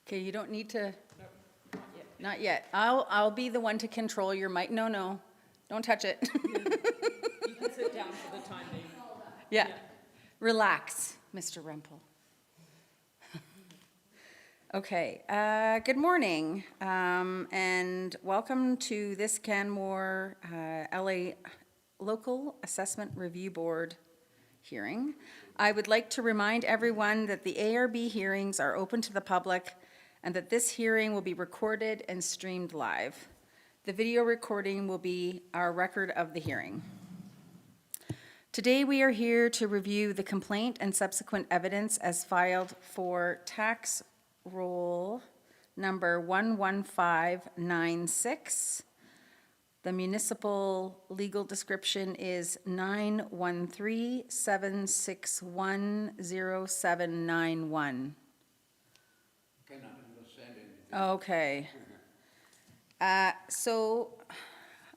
Okay, you don't need to, not yet. I'll be the one to control your mic. No, don't touch it. You can sit down for the time being. Yeah, relax, Mr. Rempel. Okay, good morning, and welcome to this Canmore LA Local Assessment Review Board hearing. I would like to remind everyone that the ARB hearings are open to the public and that this hearing will be recorded and streamed live. The video recording will be our record of the hearing. Today, we are here to review the complaint and subsequent evidence as filed for tax roll number 11596. The municipal legal description is 913-761-0791. Cannot understand anything. Okay. So,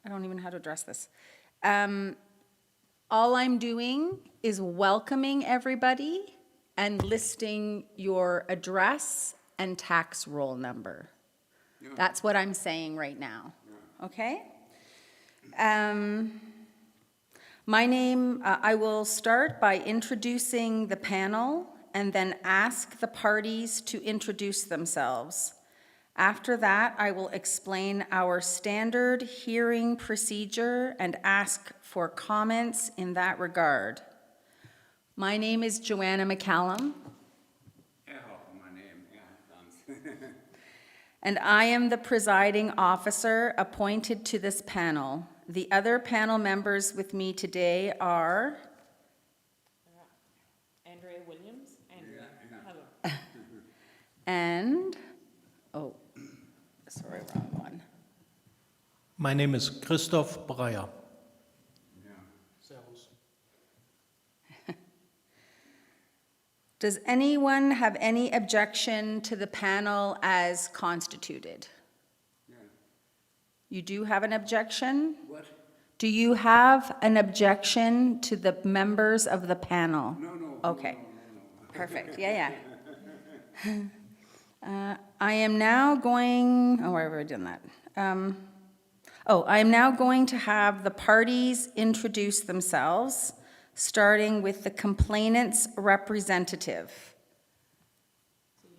I don't even know how to address this. All I'm doing is welcoming everybody and listing your address and tax roll number. Yeah. That's what I'm saying right now, okay? My name, I will start by introducing the panel and then ask the parties to introduce themselves. After that, I will explain our standard hearing procedure and ask for comments in that regard. My name is Joanna McCallum, My name, thanks. and I am the presiding officer appointed to this panel. The other panel members with me today are, Andrea Williams and hello. and, oh, sorry, wrong one. My name is Christoph Breyer. Servus. Does anyone have any objection to the panel as constituted? You do have an objection? What? Do you have an objection to the members of the panel? No. Okay. Perfect, yeah. I am now going, oh, I've already done that. I am now going to have the parties introduce themselves, starting with the complainant's representative. So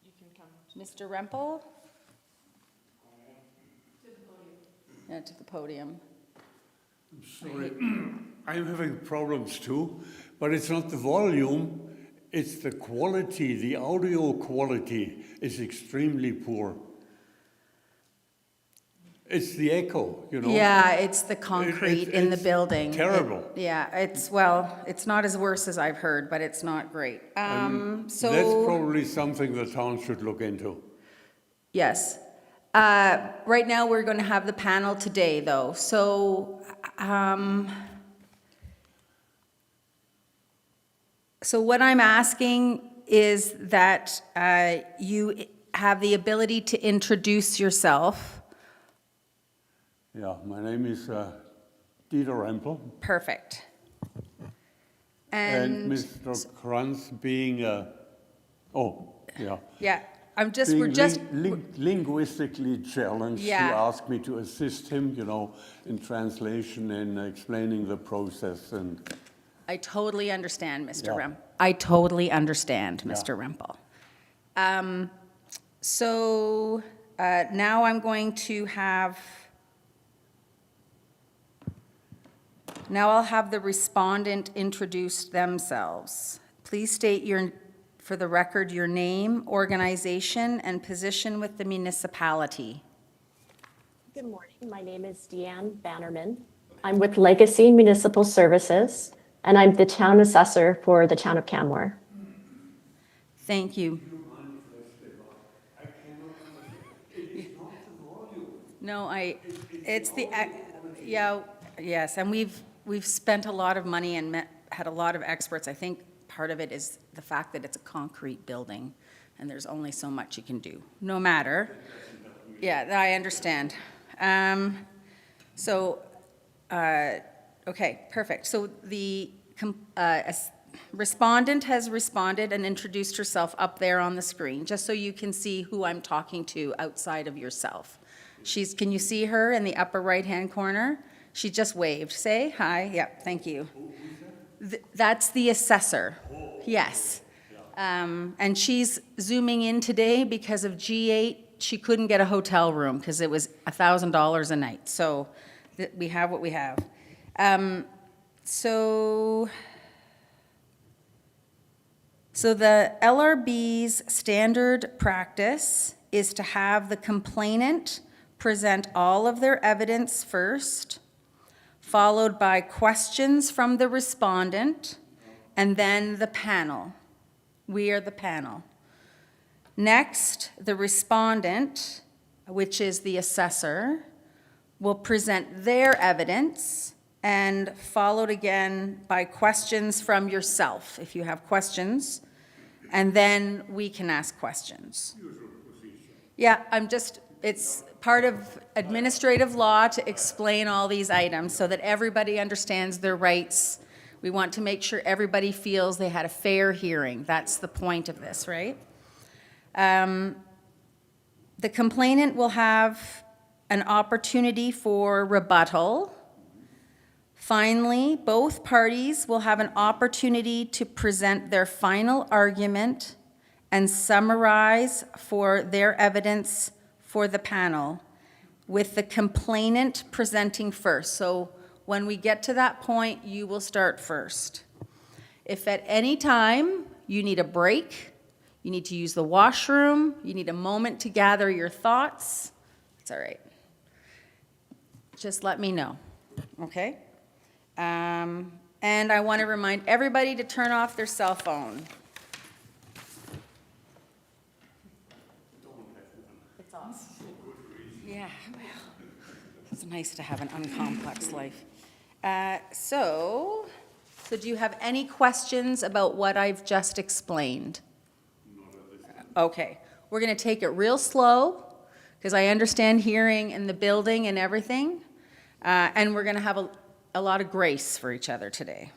you can come. Mr. Rempel? Yeah, to the podium. Sorry, I'm having problems too, but it's not the volume, it's the quality, the audio quality is extremely poor. It's the echo, you know? Yeah, it's the concrete in the it's building. terrible. Yeah, it's not as worse as I've heard, but it's not great. That's So, probably something the town should look into. yes. Right now, we're going to have the panel today, though. So what I'm asking is that you have the ability to introduce yourself. Yeah, my name is Dieter Rempel. Perfect. And Mr. Kranz being yeah. Yeah, Being we're just, linguistically challenged, Yeah. he asked me to assist him, you know, in translation and explaining the process and, I totally understand, Mr. Yeah. Rempel. I totally understand, Yeah. Mr. Rempel. Now I'm going to have, now I'll have the respondent introduce themselves. Please state for the record, your name, organization, and position with the municipality. Good morning. My name is Deanne Bannerman. I'm with Legacy Municipal Services, and I'm the town assessor for the town of Canmore. Thank you. No, it's the, yeah, yes, and we've spent a lot of money and had a lot of experts. I think part of it is the fact that it's a concrete building, and there's only so much you can do, no matter. Yeah, I understand. Okay, perfect. So the respondent has responded and introduced herself up there on the screen, just so you can see who I'm talking to outside of yourself. Can you see her in the upper right-hand corner? She just waved. Say hi. Yep, thank you. That's the assessor. Yes. And she's zooming in today because of G8. She couldn't get a hotel room because it was $1,000 a night. So we have what we have. So the LRB's standard practice is to have the complainant present all of their evidence first, followed by questions from the respondent, and then the panel. We are the panel. Next, the respondent, which is the assessor, will present their evidence, and followed again by questions from yourself, if you have questions, and then we can ask questions. Yeah, it's part of administrative law to explain all these items so that everybody understands their rights. We want to make sure everybody feels they had a fair hearing. That's the point of this, right? The complainant will have an opportunity for rebuttal. Finally, both parties will have an opportunity to present their final argument and summarize for their evidence for the panel, with the complainant presenting first. So when we get to that point, you will start first. If at any time you need a break, you need to use the washroom, you need a moment to gather your thoughts, it's all right. Just let me know, okay? And I want to remind everybody to turn off their cell phone. It's off. Yeah, well, it's nice to have an uncomplex life. So do you have any questions about what I've just explained? Okay, we're going to take it real slow, because I understand hearing in the building and everything, and we're going to have a lot of grace for each other today.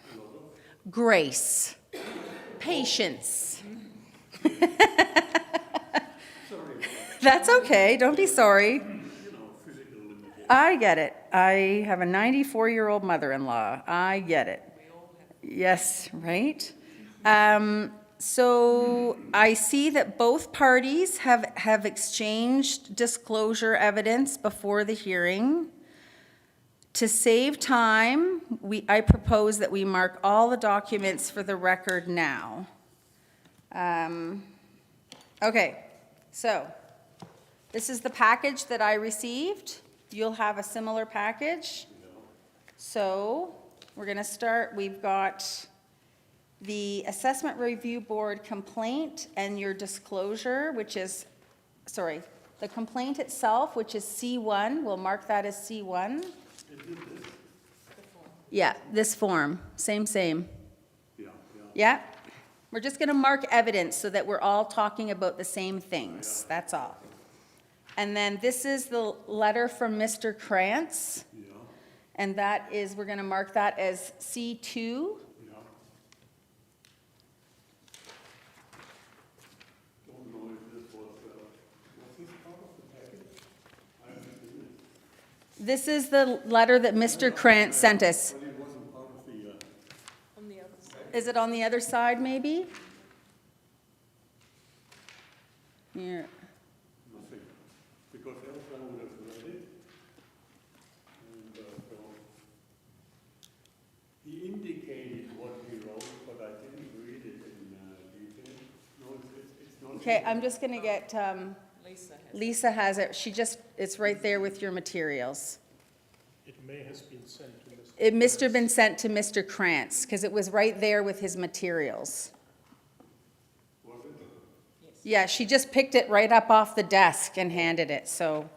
Grace. Patience. That's okay, don't be sorry. I get it. I have a 94-year-old mother-in-law. I get it. Yes, right? So I see that both parties have exchanged disclosure evidence before the hearing. To save time, I propose that we mark all the documents for the record now. Okay, so this is the package that I received. You'll have a similar package. So we're going to start. We've got the Assessment Review Board complaint and your disclosure, which is, sorry, the complaint itself, which is C1. We'll mark that as C1. Yeah, this form, same. Yeah? We're just going to mark evidence so that we're all talking about the same things, that's all. And then this is the letter from Mr. Krantz. And that is, we're going to mark that as C2. This is the letter that Mr. Krantz sent us. But it wasn't part of the, On the other side. Is it on the other side, maybe? Here. nothing, because Elsa would have read it. And so he indicated what he wrote, but I didn't read it in detail. No, it's not. Okay, I'm just going to get, Lisa has it. It's right there with your materials. It may have been sent to Mr. It must have been sent to Mr. Krantz, because it was right there with his materials. Was it? Yeah, she just picked it right up off the desk and handed it, so.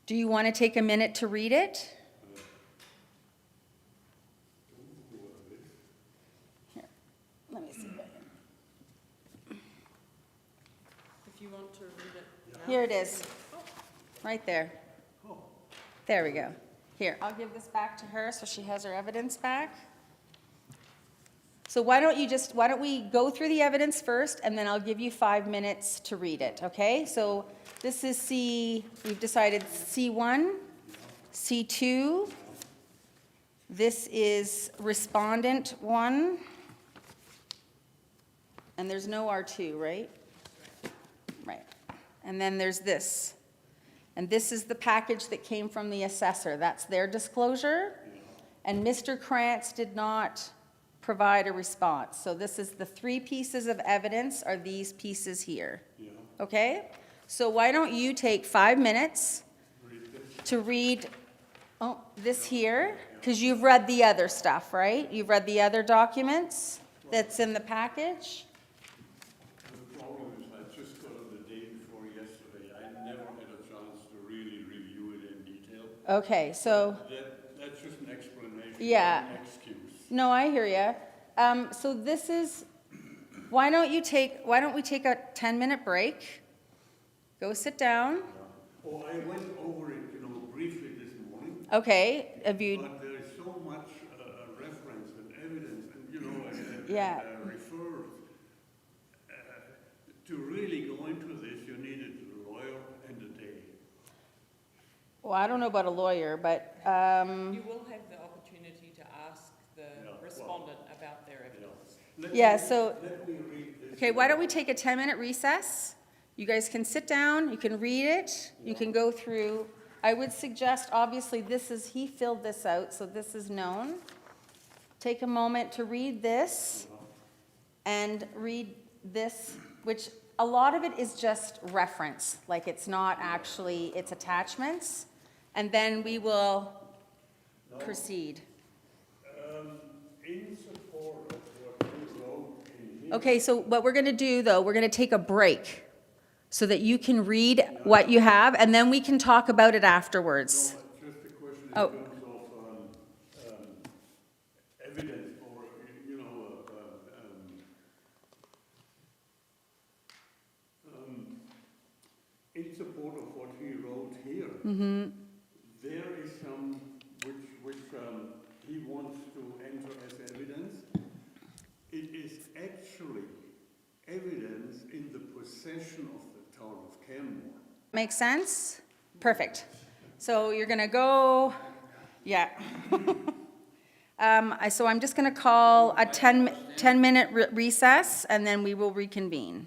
Do you want to take a minute to read it? Here, let me see. If you want to read it now. Here it is, right there. There we go. Here, I'll give this back to her so she has her evidence back. So why don't we go through the evidence first, and then I'll give you 5 minutes to read it, okay? So this is we've decided C1, C2. This is respondent 1. And there's no R2, right? Right. And then there's this. And this is the package that came from the assessor. That's their disclosure. And Mr. Krantz did not provide a response. So this is the 3 pieces of evidence are these pieces here. Okay? So why don't you take 5 minutes to read this here, because you've read the other stuff, right? You've read the other documents that's in the package? The problem is I just got it the day before yesterday. I never had a chance to really review it in detail. Okay, so, That's just an explanation, Yeah. not an excuse. no, I hear you. So this is, why don't we take a 10-minute break? Go sit down. Oh, I went over it, briefly this morning, Okay, have you, but there is so much reference and evidence and, Yeah. refers. To really go into this, you needed a lawyer and a day. well, I don't know about a lawyer, but, You will have the opportunity to ask the well- respondent about their evidence. Yeah, so- Let me read this. okay, why don't we take a 10-minute recess? You guys can sit down, you can read it, you can go through. I would suggest, obviously, he filled this out, so this is known. Take a moment to read this and read this, which a lot of it is just reference, like it's not actually, it's attachments. And then we will proceed. In support of what you wrote in here. Okay, so what we're gonna do, though, we're gonna take a break so that you can read what you have, and then we can talk about it afterwards. Just a question in Oh. terms of evidence or, in support of what he wrote here. There is some which he wants to enter as evidence. It is actually evidence in the possession of the town of Canmore. Make sense? Perfect. So you're gonna go, yeah. So I'm just gonna call a 10-minute recess, and then we will reconvene.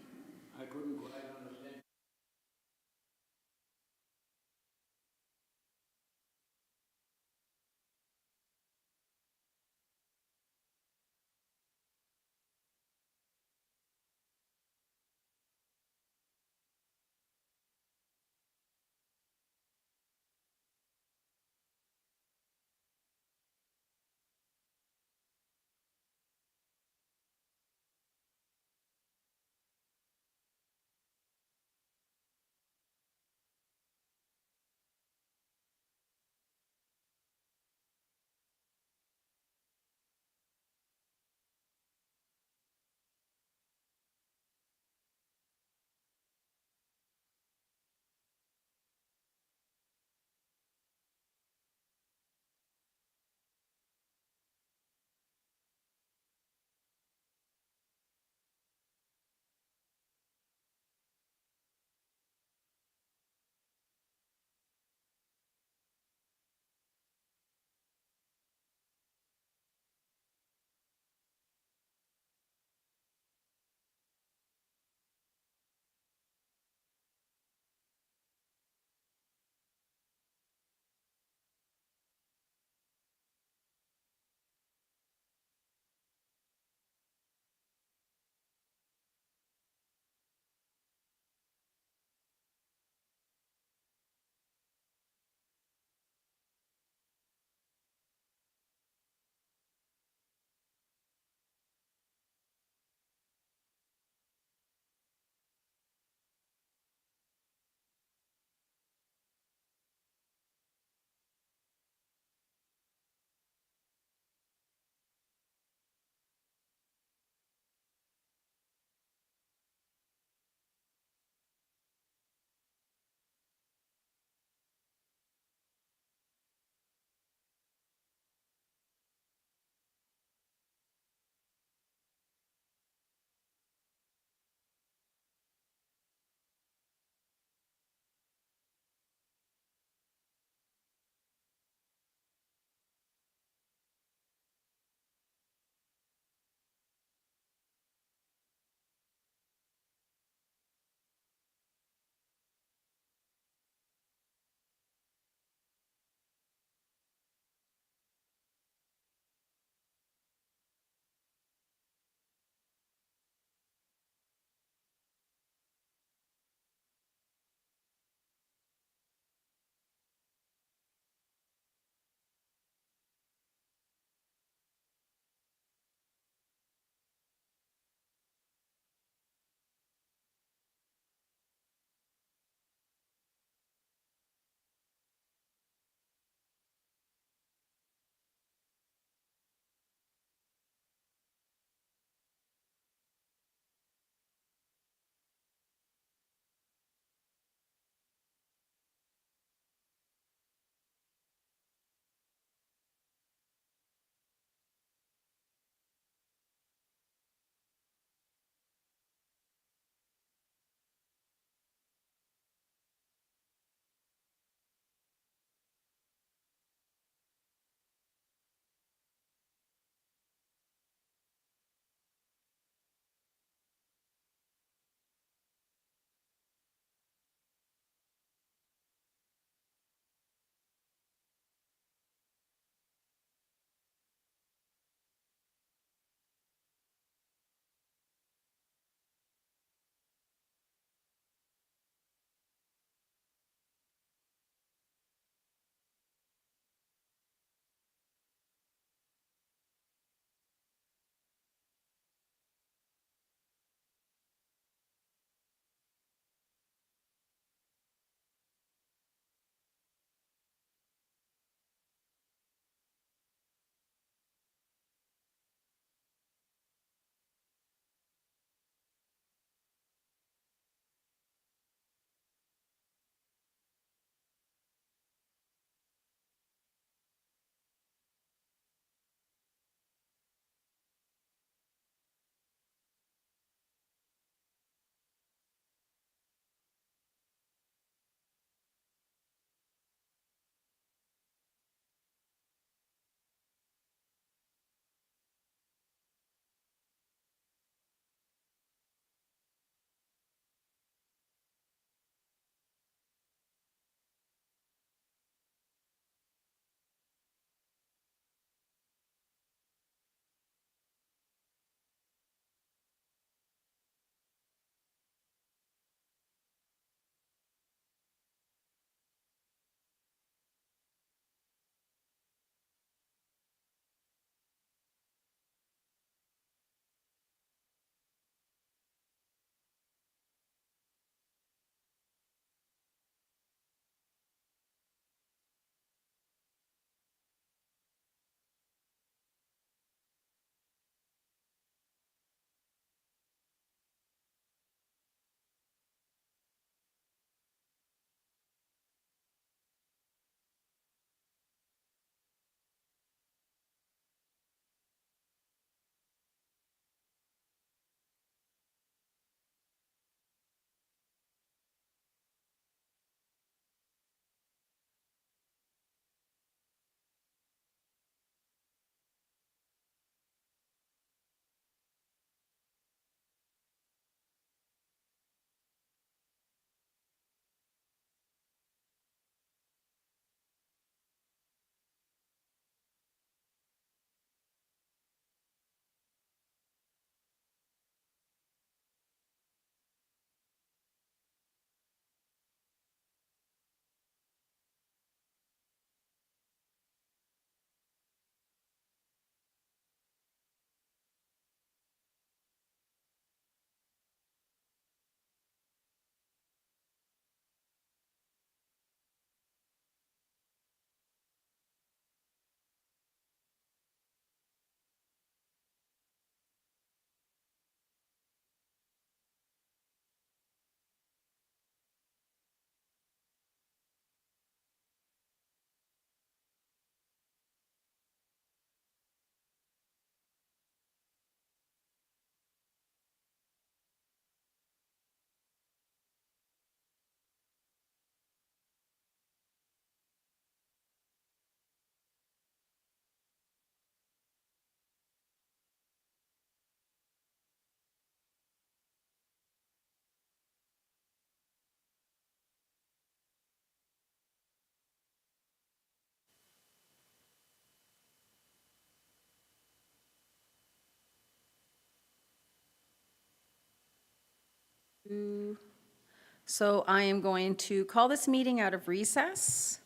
So I am going to call this meeting out of recess.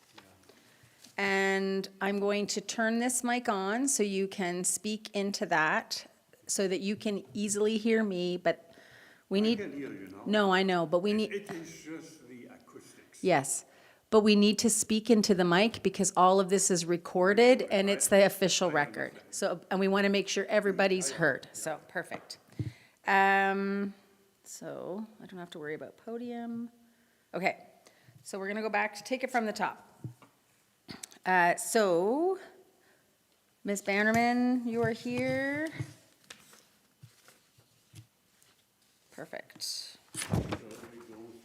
And I'm going to turn this mic on so you can speak into that, so that you can easily hear me, but we I need. can hear you now. No, I know, but we need, It is just the acoustics. yes. But we need to speak into the mic because all of this is recorded and it's the official record. So, and we want to make sure everybody's heard. So, perfect. So I don't have to worry about podium. Okay, so we're going to go back to take it from the top. So, Ms. Bannerman, you are here. Perfect. So we go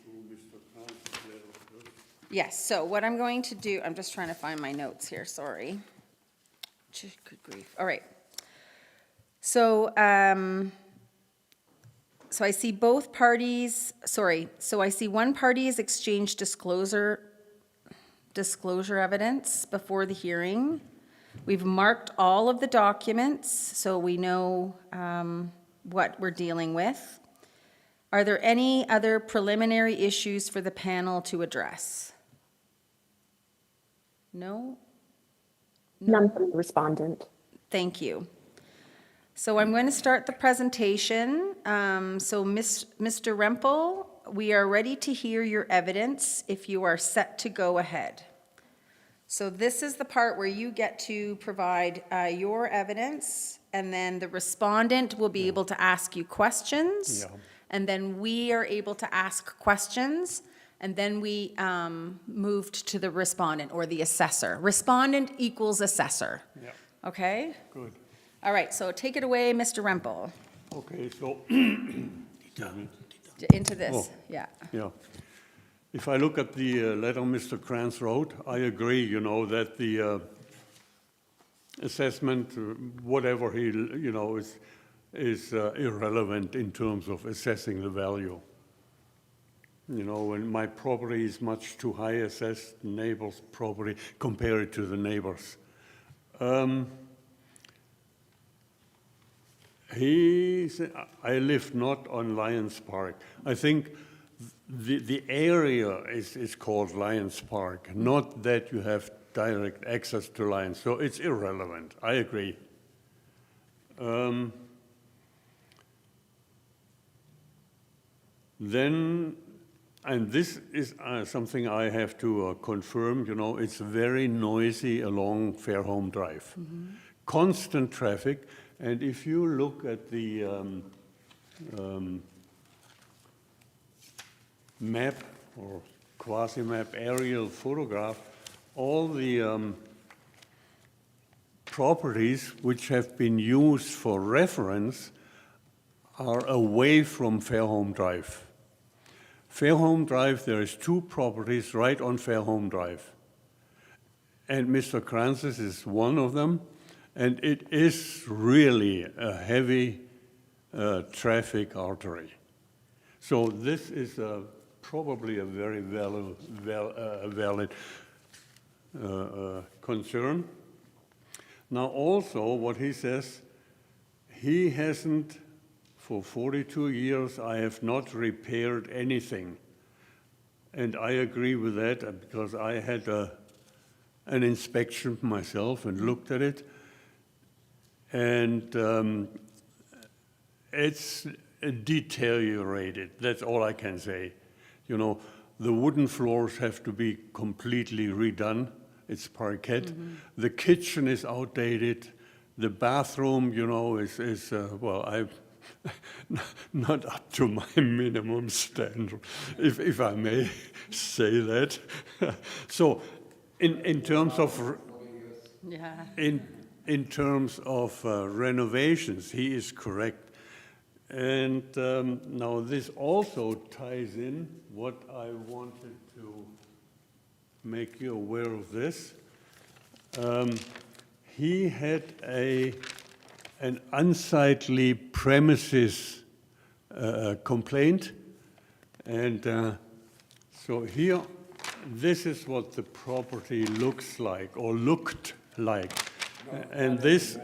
through Mr. Kranz's letter first. Yes, so what I'm going to do, I'm just trying to find my notes here, sorry. Good grief, all right. So, so I see both parties, so I see one party has exchanged disclosure evidence before the hearing. We've marked all of the documents, so we know what we're dealing with. Are there any other preliminary issues for the panel to address? No? None from the respondent. Thank you. So I'm going to start the presentation. So Mr. Rempel, we are ready to hear your evidence if you are set to go ahead. So this is the part where you get to provide your evidence, and then the respondent will be able to ask you questions. Yeah. And then we are able to ask questions, and then we moved to the respondent or the assessor. Respondent equals assessor. Yeah, Okay? good. All right, so take it away, Mr. Rempel, Okay, so, into this, Oh. yeah. yeah. If I look at the letter Mr. Kranz wrote, I agree, that the assessment, whatever he, is irrelevant in terms of assessing the value. When my property is much too high assessed, neighbor's property, compared to the neighbors. I live not on Lions Park. I think the area is called Lions Park, not that you have direct access to Lions, so it's irrelevant, I agree. Then, and this is something I have to confirm, it's very noisy along Fairholme Drive. Constant traffic, and if you look at the map or quasi-map aerial photograph, all the properties which have been used for reference are away from Fairholme Drive. Fairholme Drive, there is 2 properties right on Fairholme Drive. And Mr. Kranz's is one of them, and it is really a heavy traffic artery. So this is probably a very valid concern. Now also what he says, he hasn't, for 42 years, I have not repaired anything. And I agree with that because I had an inspection myself and looked at it. And it's deteriorated, that's all I can say. The wooden floors have to be completely redone. It's parquet. The kitchen is outdated. The bathroom, is well, I'm not up to my minimum standard, if I may say that. So, in terms of Yeah. in terms of renovations, he is correct. And now this also ties in what I wanted to make you aware of this. He had an unsightly premises complaint. And so here, this is what the property looks like or looked like. And this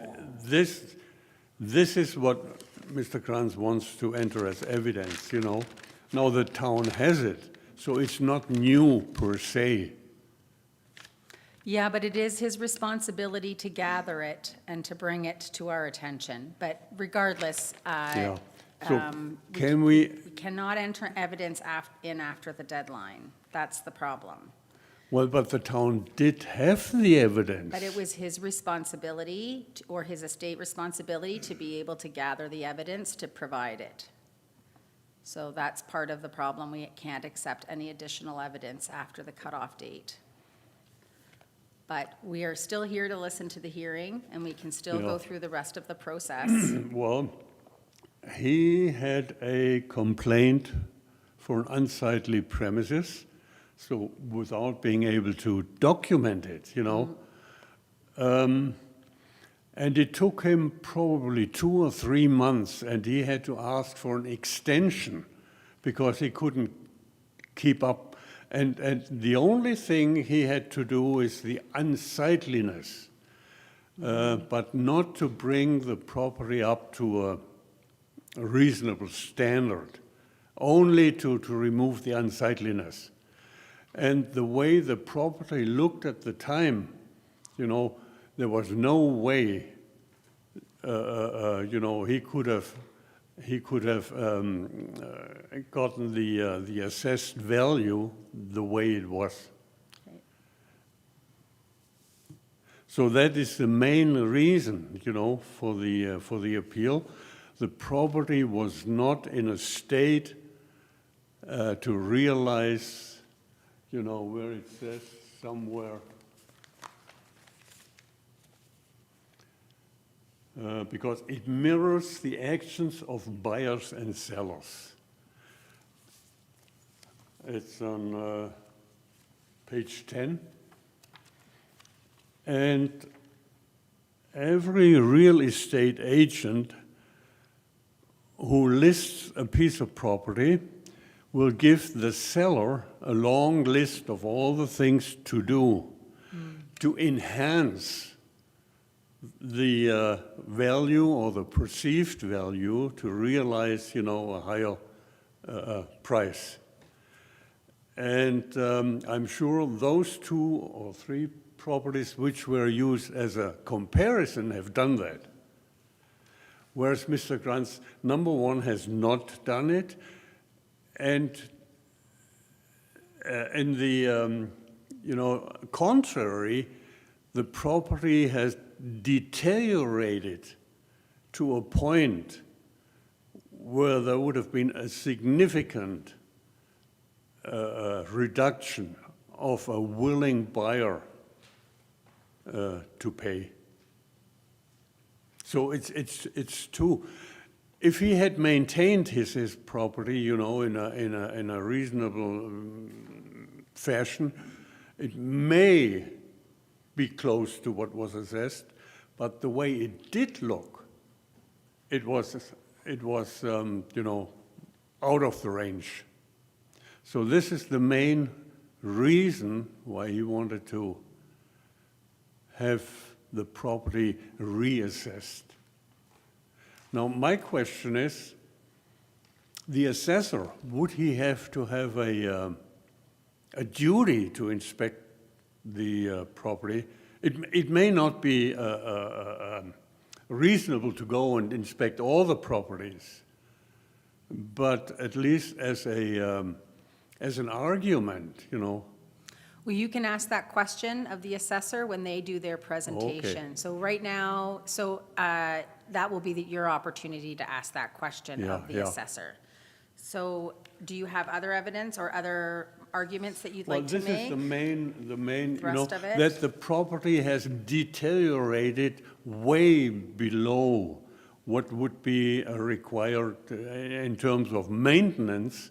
is what Mr. Kranz wants to enter as evidence, Now the town has it, so it's not new per se. Yeah, but it is his responsibility to gather it and to bring it to our attention. But regardless, Yeah. So we can we, cannot enter evidence in after the deadline. That's the problem. well, but the town did have the evidence. But it was his responsibility, or his estate responsibility, to be able to gather the evidence to provide it. So that's part of the problem. We can't accept any additional evidence after the cutoff date. But we are still here to listen to the hearing, and we can still go Yeah. through the rest of the process. Well, he had a complaint for unsightly premises, so without being able to document it, you know. And it took him probably 2 or 3 months, and he had to ask for an extension because he couldn't keep up. And the only thing he had to do is the unsightliness, but not to bring the property up to a reasonable standard, only to remove the unsightliness. And the way the property looked at the time, you know, there was no way, you know, he could have gotten the assessed value the way it was. Okay. So that is the main reason, you know, for the appeal. The property was not in a state to realize, you know, where it says somewhere, because it mirrors the actions of buyers and sellers. It's on page 10. And every real estate agent who lists a piece of property will give the seller a long list of all the things to do to enhance the value or the perceived value to realize, you know, a higher price. And I'm sure those 2 or 3 properties which were used as a comparison have done that. Whereas Mr. Kranz, number one, has not done it. And in the, you know, contrary, the property has deteriorated to a point where there would have been a significant reduction of a willing buyer to pay. So it's two. If he had maintained his property, you know, in a reasonable fashion, it may be close to what was assessed, but the way it did look, it was you know, out of the range. So this is the main reason why he wanted to have the property reassessed. Now, my question is, the assessor, would he have to have a duty to inspect the property? It may not be reasonable to go and inspect all the properties, but at least as an argument, you know. Well, you can ask that question of the assessor when they do their presentation. So right now, that will be your opportunity to ask that question of the assessor. So do you have other evidence or other arguments that you'd like to Well, this is make? the main, you know, Thrust of it? that the property has deteriorated way below what would be required in terms of maintenance.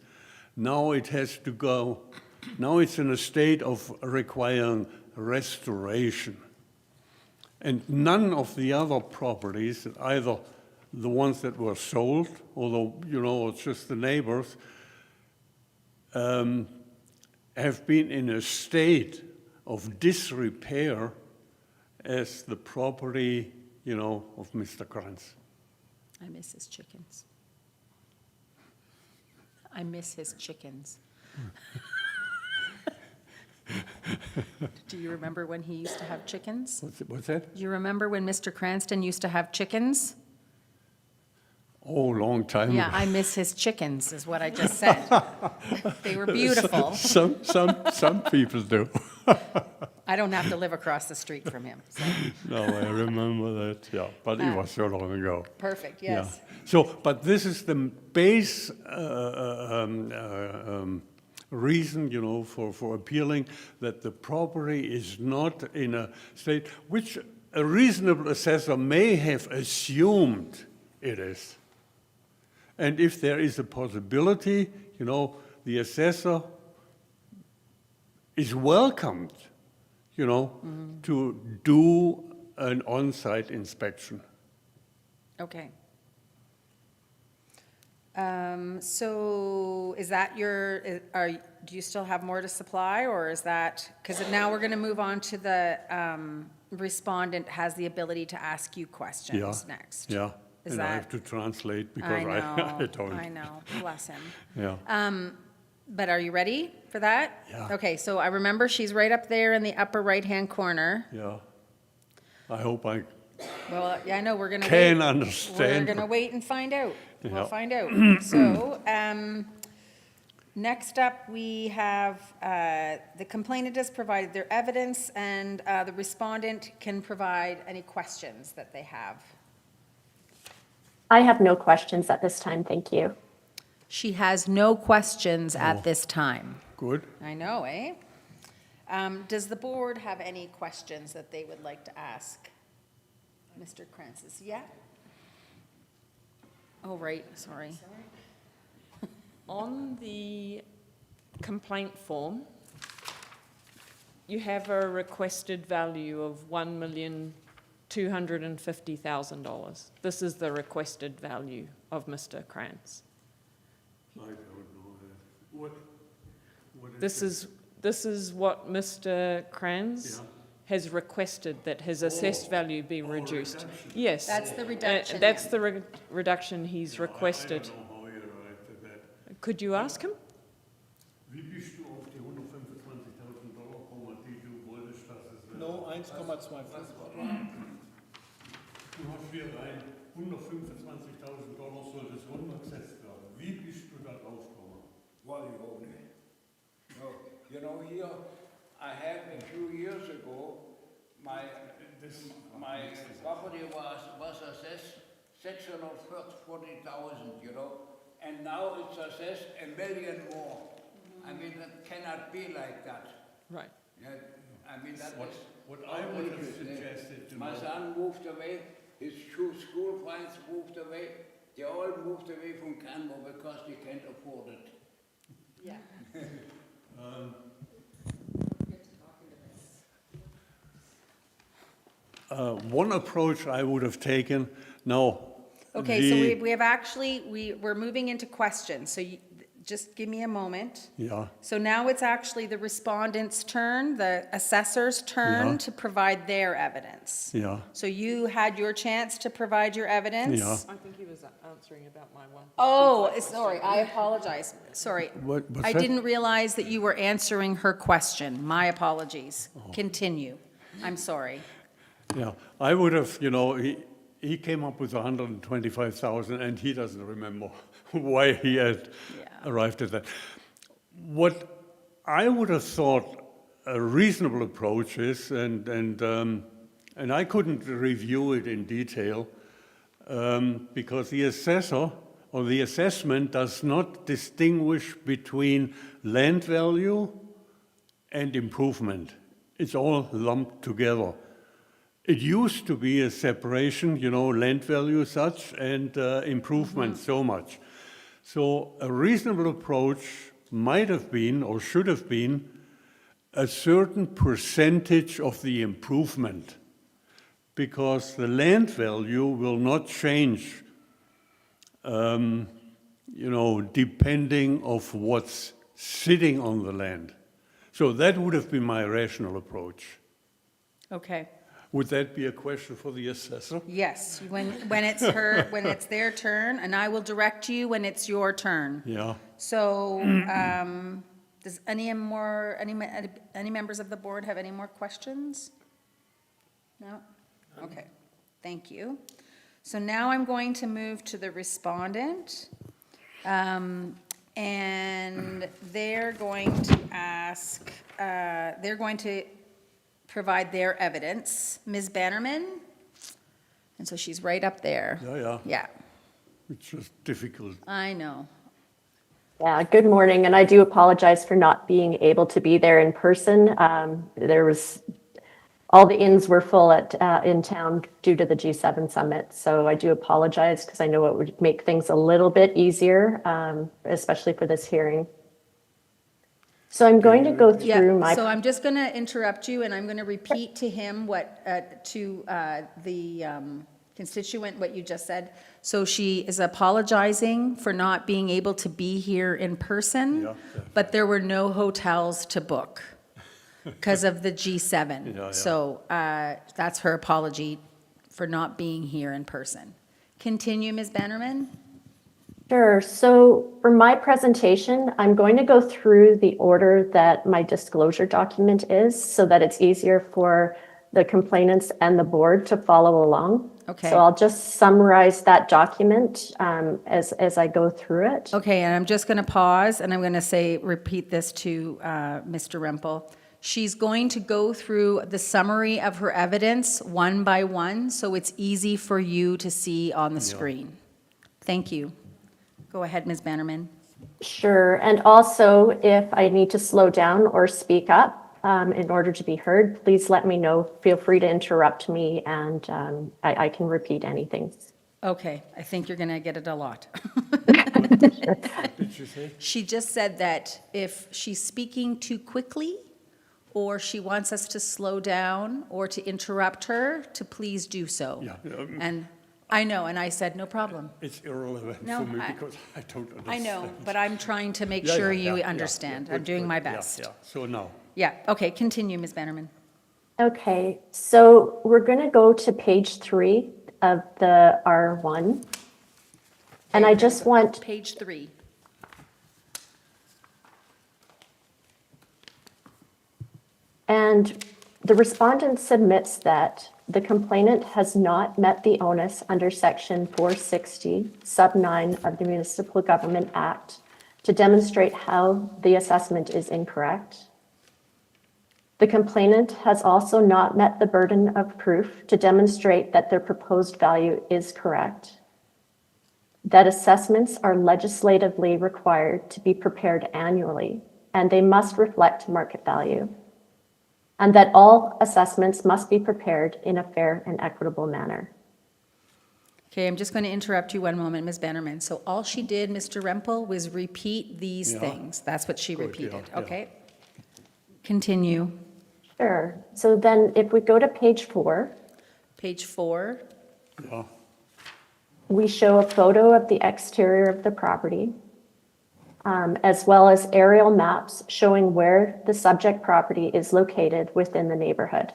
Now it has to go, now it's in a state of requiring restoration. And none of the other properties, either the ones that were sold, although, you know, it's just the neighbors, have been in a state of disrepair as the property, you know, of Mr. Kranz. I miss his chickens. I miss his chickens. Do you remember when he used to have chickens? What's that? Do you remember when Mr. Cranston used to have chickens? Oh, long time Yeah, ago. I miss his chickens, is what I just said. They were beautiful. Some people do. I don't have to live across the street from him. So, No, I remember that, yeah, but it was so long ago. perfect, Yeah. yes. So, but this is the base reason, you know, for appealing that the property is not in a state which a reasonable assessor may have assumed it is. And if there is a possibility, you know, the assessor is welcomed, you know, to do an on-site inspection. Okay. So is that do you still have more to supply, or is that, because now we're going to move on to the respondent has the ability to ask you questions next. Yeah, Is and I that- have to translate because I know, I don't. I know, bless him. Yeah, But are you ready for that? Yeah. Okay, so I remember she's right up there in the upper right-hand corner. yeah. I hope I Well, yeah, I know, we're gonna wait. can We're understand. gonna wait and find out. We'll Yeah. find out. So, next up, we have, the complainant has provided their evidence, and the respondent can provide any questions that they have. I have no questions at this time, thank you. She has no questions Oh. at this time. Good. I know, eh? Does the board have any questions that they would like to ask? Mr. Francis, yeah? Oh, right, sorry. On the complaint form, you have a requested value of $1,250,000. This is the requested value of Mr. Krantz. I don't know that. What This is what Mr. Krantz Yeah. has requested, that his assessed value be reduced. Yes. That's the reduction, That's yeah. the reduction he's requested. I don't know how you arrived at that. Could you ask him? Wie bist du auf die $125.000 gekommen, die du wolltest, dass es... No, 1,25. Du hast hier rein, $125.000 soll das runtergesetzt werden. Wie bist du da drauf gekommen? Well, you only. No, you know, here, I had a few years ago, my property was assessed 640,000, you know, and now it's assessed $1 million more. I mean, that cannot be like that. Right. Yeah, I mean, that is. What I would have outrageous, eh? suggested, you My know... son moved away, his school friends moved away, they all moved away from Canmore because they can't afford it. Yeah. One approach I would have taken, now... Okay, so the- we have actually, we're moving into questions, so just give me a moment. Yeah, So now it's actually the respondent's turn, the assessor's Yeah. turn to provide their evidence. yeah, So you had your chance to provide your evidence? Yeah. I think he was answering about my one. Oh, sorry, I apologize, sorry. What's I that? didn't realize that you were answering her question, my apologies. Oh. Continue, I'm sorry. yeah. I would have, you know, he came up with 125,000 and he doesn't remember why he had Yeah. arrived at that. What I would have thought a reasonable approach is, and I couldn't review it in detail, because the assessor or the assessment does not distinguish between land value and improvement. It's all lumped together. It used to be a separation, you know, land value such and improvement so much. So a reasonable approach might have been or should have been a certain percentage of the improvement, because the land value will not change, you know, depending of what's sitting on the land. So that would have been my rational approach. Okay, Would that be a question for the assessor? yes, when it's when it's their turn, and I will direct you when it's your turn. Yeah, So, does any members of the board have any more questions? No? Okay, thank you. So now I'm going to move to the respondent. And they're going to ask, they're going to provide their evidence. Ms. Bannerman? And so she's right up there. Yeah. Yeah, It's just difficult. I know. Yeah, good morning, and I do apologize for not being able to be there in person. All the inns were full in town due to the G7 summit, so I do apologize because I know it would make things a little bit easier, especially for this hearing. So I'm going to go through Yeah, my. so I'm just going to interrupt you, and I'm going to repeat to him the constituent, what you just said. So she is apologizing for not being able to be here in person, Yeah. but there were no hotels to book because of the G7. Yeah. So that's her apology for not being here in person. Continue, Ms. Bannerman. Sure. So for my presentation, I'm going to go through the order that my disclosure document is so that it's easier for the complainants and the board to follow along. Okay. So I'll just summarize that document as I go through it. Okay, and I'm just going to pause, and I'm going to repeat this to Mr. Rempel. She's going to go through the summary of her evidence one by one, so it's easy for you to see on the screen. Thank you. Go ahead, Ms. Bannerman. Sure. And also, if I need to slow down or speak up in order to be heard, please let me know. Feel free to interrupt me, and I can repeat anything. Okay, I think you're going to get it a lot. Did you say? She just said that if she's speaking too quickly, or she wants us to slow down or to interrupt her, to please do so. Yeah. And I know, and I said, no problem. It's irrelevant No, for me I- because I don't understand. I know, but I'm trying to make Yeah, sure yeah, you yeah, understand. yeah. I'm doing my Yeah, best. Yeah, so now, Yeah, okay, continue, Ms. Bannerman. Okay, so we're going to go to page 3 of the R1. And I just want, Page 3. and the respondent submits that the complainant has not met the onus under section 460, sub 9 of the Municipal Government Act to demonstrate how the assessment is incorrect. The complainant has also not met the burden of proof to demonstrate that their proposed value is correct, that assessments are legislatively required to be prepared annually, and they must reflect market value, and that all assessments must be prepared in a fair and equitable manner. Okay, I'm just going to interrupt you one moment, Ms. Bannerman. So all she did, Mr. Rempel, was repeat these Yeah. things. That's what she Good, repeated, yeah. okay? Continue. Sure. So then if we go to page 4, Page 4. yeah, we show a photo of the exterior of the property, as well as aerial maps showing where the subject property is located within the neighborhood.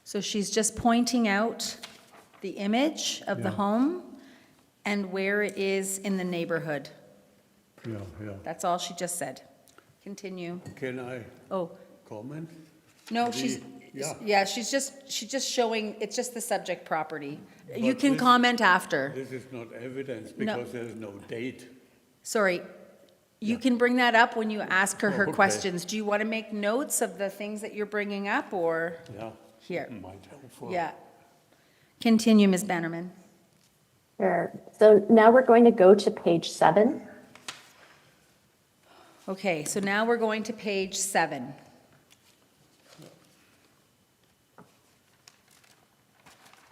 So she's just pointing out the image of the Yeah. home and where it is in the neighborhood. yeah. That's all she just said. Continue. Can I Oh, comment? no, The- she's just showing, it's just the subject property. You But can this- comment after. This is not evidence No. because there's no date. Sorry, you can bring that up when you ask her her Oh, okay. questions. Do you want to make notes of the things that you're bringing up, or Yeah. here? Might help for. Yeah. Continue, Ms. Bannerman. Sure. So now we're going to go to page 7. Okay, so now we're going to page 7.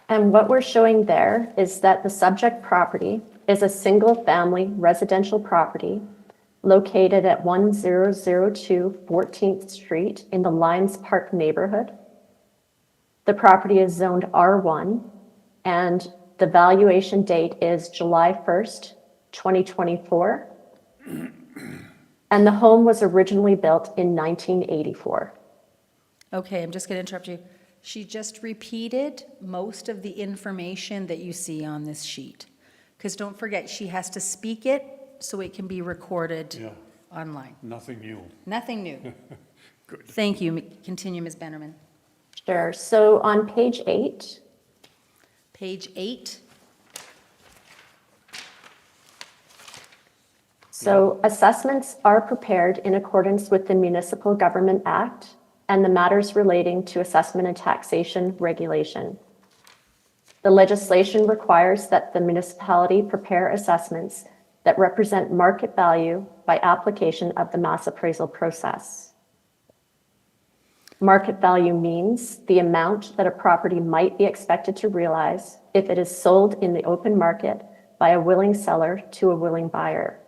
And what we're showing there is that the subject property is a single-family residential property located at 1002 14th Street in the Lions Park neighborhood. The property is zoned R1, and the valuation date is July 1st, 2024. And the home was originally built in 1984. Okay, I'm just going to interrupt you. She just repeated most of the information that you see on this sheet. Because don't forget, she has to speak it so it can be recorded Yeah, online. nothing new. Nothing new. Good. Thank you. Continue, Ms. Bannerman. Sure. So on page 8, Page 8. so assessments are prepared in accordance with the Municipal Government Act and the matters relating to assessment and taxation regulation. The legislation requires that the municipality prepare assessments that represent market value by application of the mass appraisal process. Market value means the amount that a property might be expected to realize if it is sold in the open market by a willing seller to a willing buyer.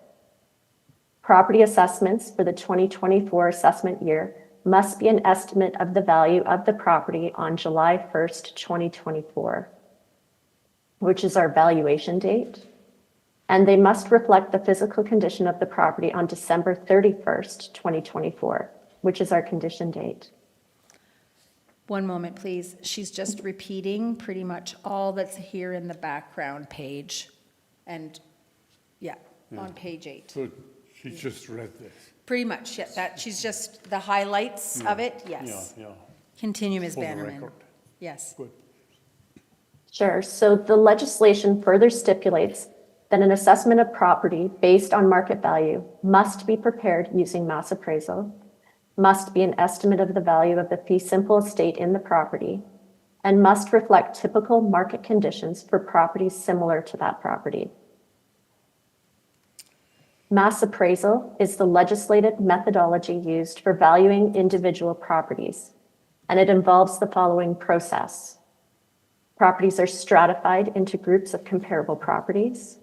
Property assessments for the 2024 assessment year must be an estimate of the value of the property on July 1st, 2024, which is our valuation date, and they must reflect the physical condition of the property on December 31st, 2024, which is our condition date. One moment, please. She's just repeating pretty much all that's here in the background page. And, yeah, on page 8. So she just read this. Pretty much, yeah, that, she's just, the highlights of it, Yeah, yes. yeah, Continue, Ms. for the Bannerman. record. Yes. Good. Sure. So the legislation further stipulates that an assessment of property based on market value must be prepared using mass appraisal, must be an estimate of the value of the fee simple estate in the property, and must reflect typical market conditions for properties similar to that property. Mass appraisal is the legislated methodology used for valuing individual properties, and it involves the following process. Properties are stratified into groups of comparable properties.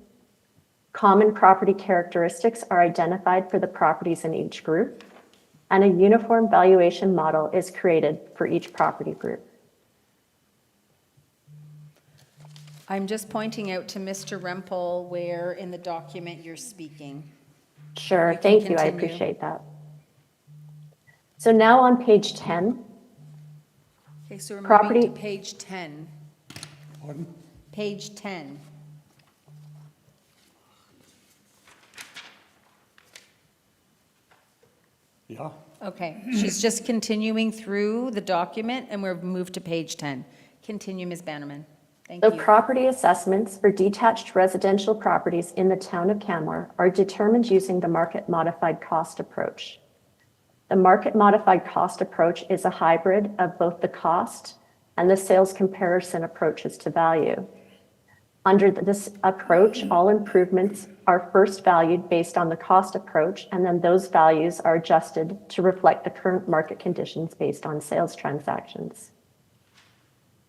Common property characteristics are identified for the properties in each group, and a uniform valuation model is created for each property group. I'm just pointing out to Mr. Rempel where in the document you're speaking. Sure, You can thank you, I continue. appreciate that. So now on page 10, Okay, so we're moving Property- to page 10. Pardon? Page 10. Yeah, Okay, she's just continuing through the document, and we've moved to page 10. Continue, Ms. Bannerman. Thank the you. property assessments for detached residential properties in the town of Canmore are determined using the market modified cost approach. The market modified cost approach is a hybrid of both the cost and the sales comparison approaches to value. Under this approach, all improvements are first valued based on the cost approach, and then those values are adjusted to reflect the current market conditions based on sales transactions.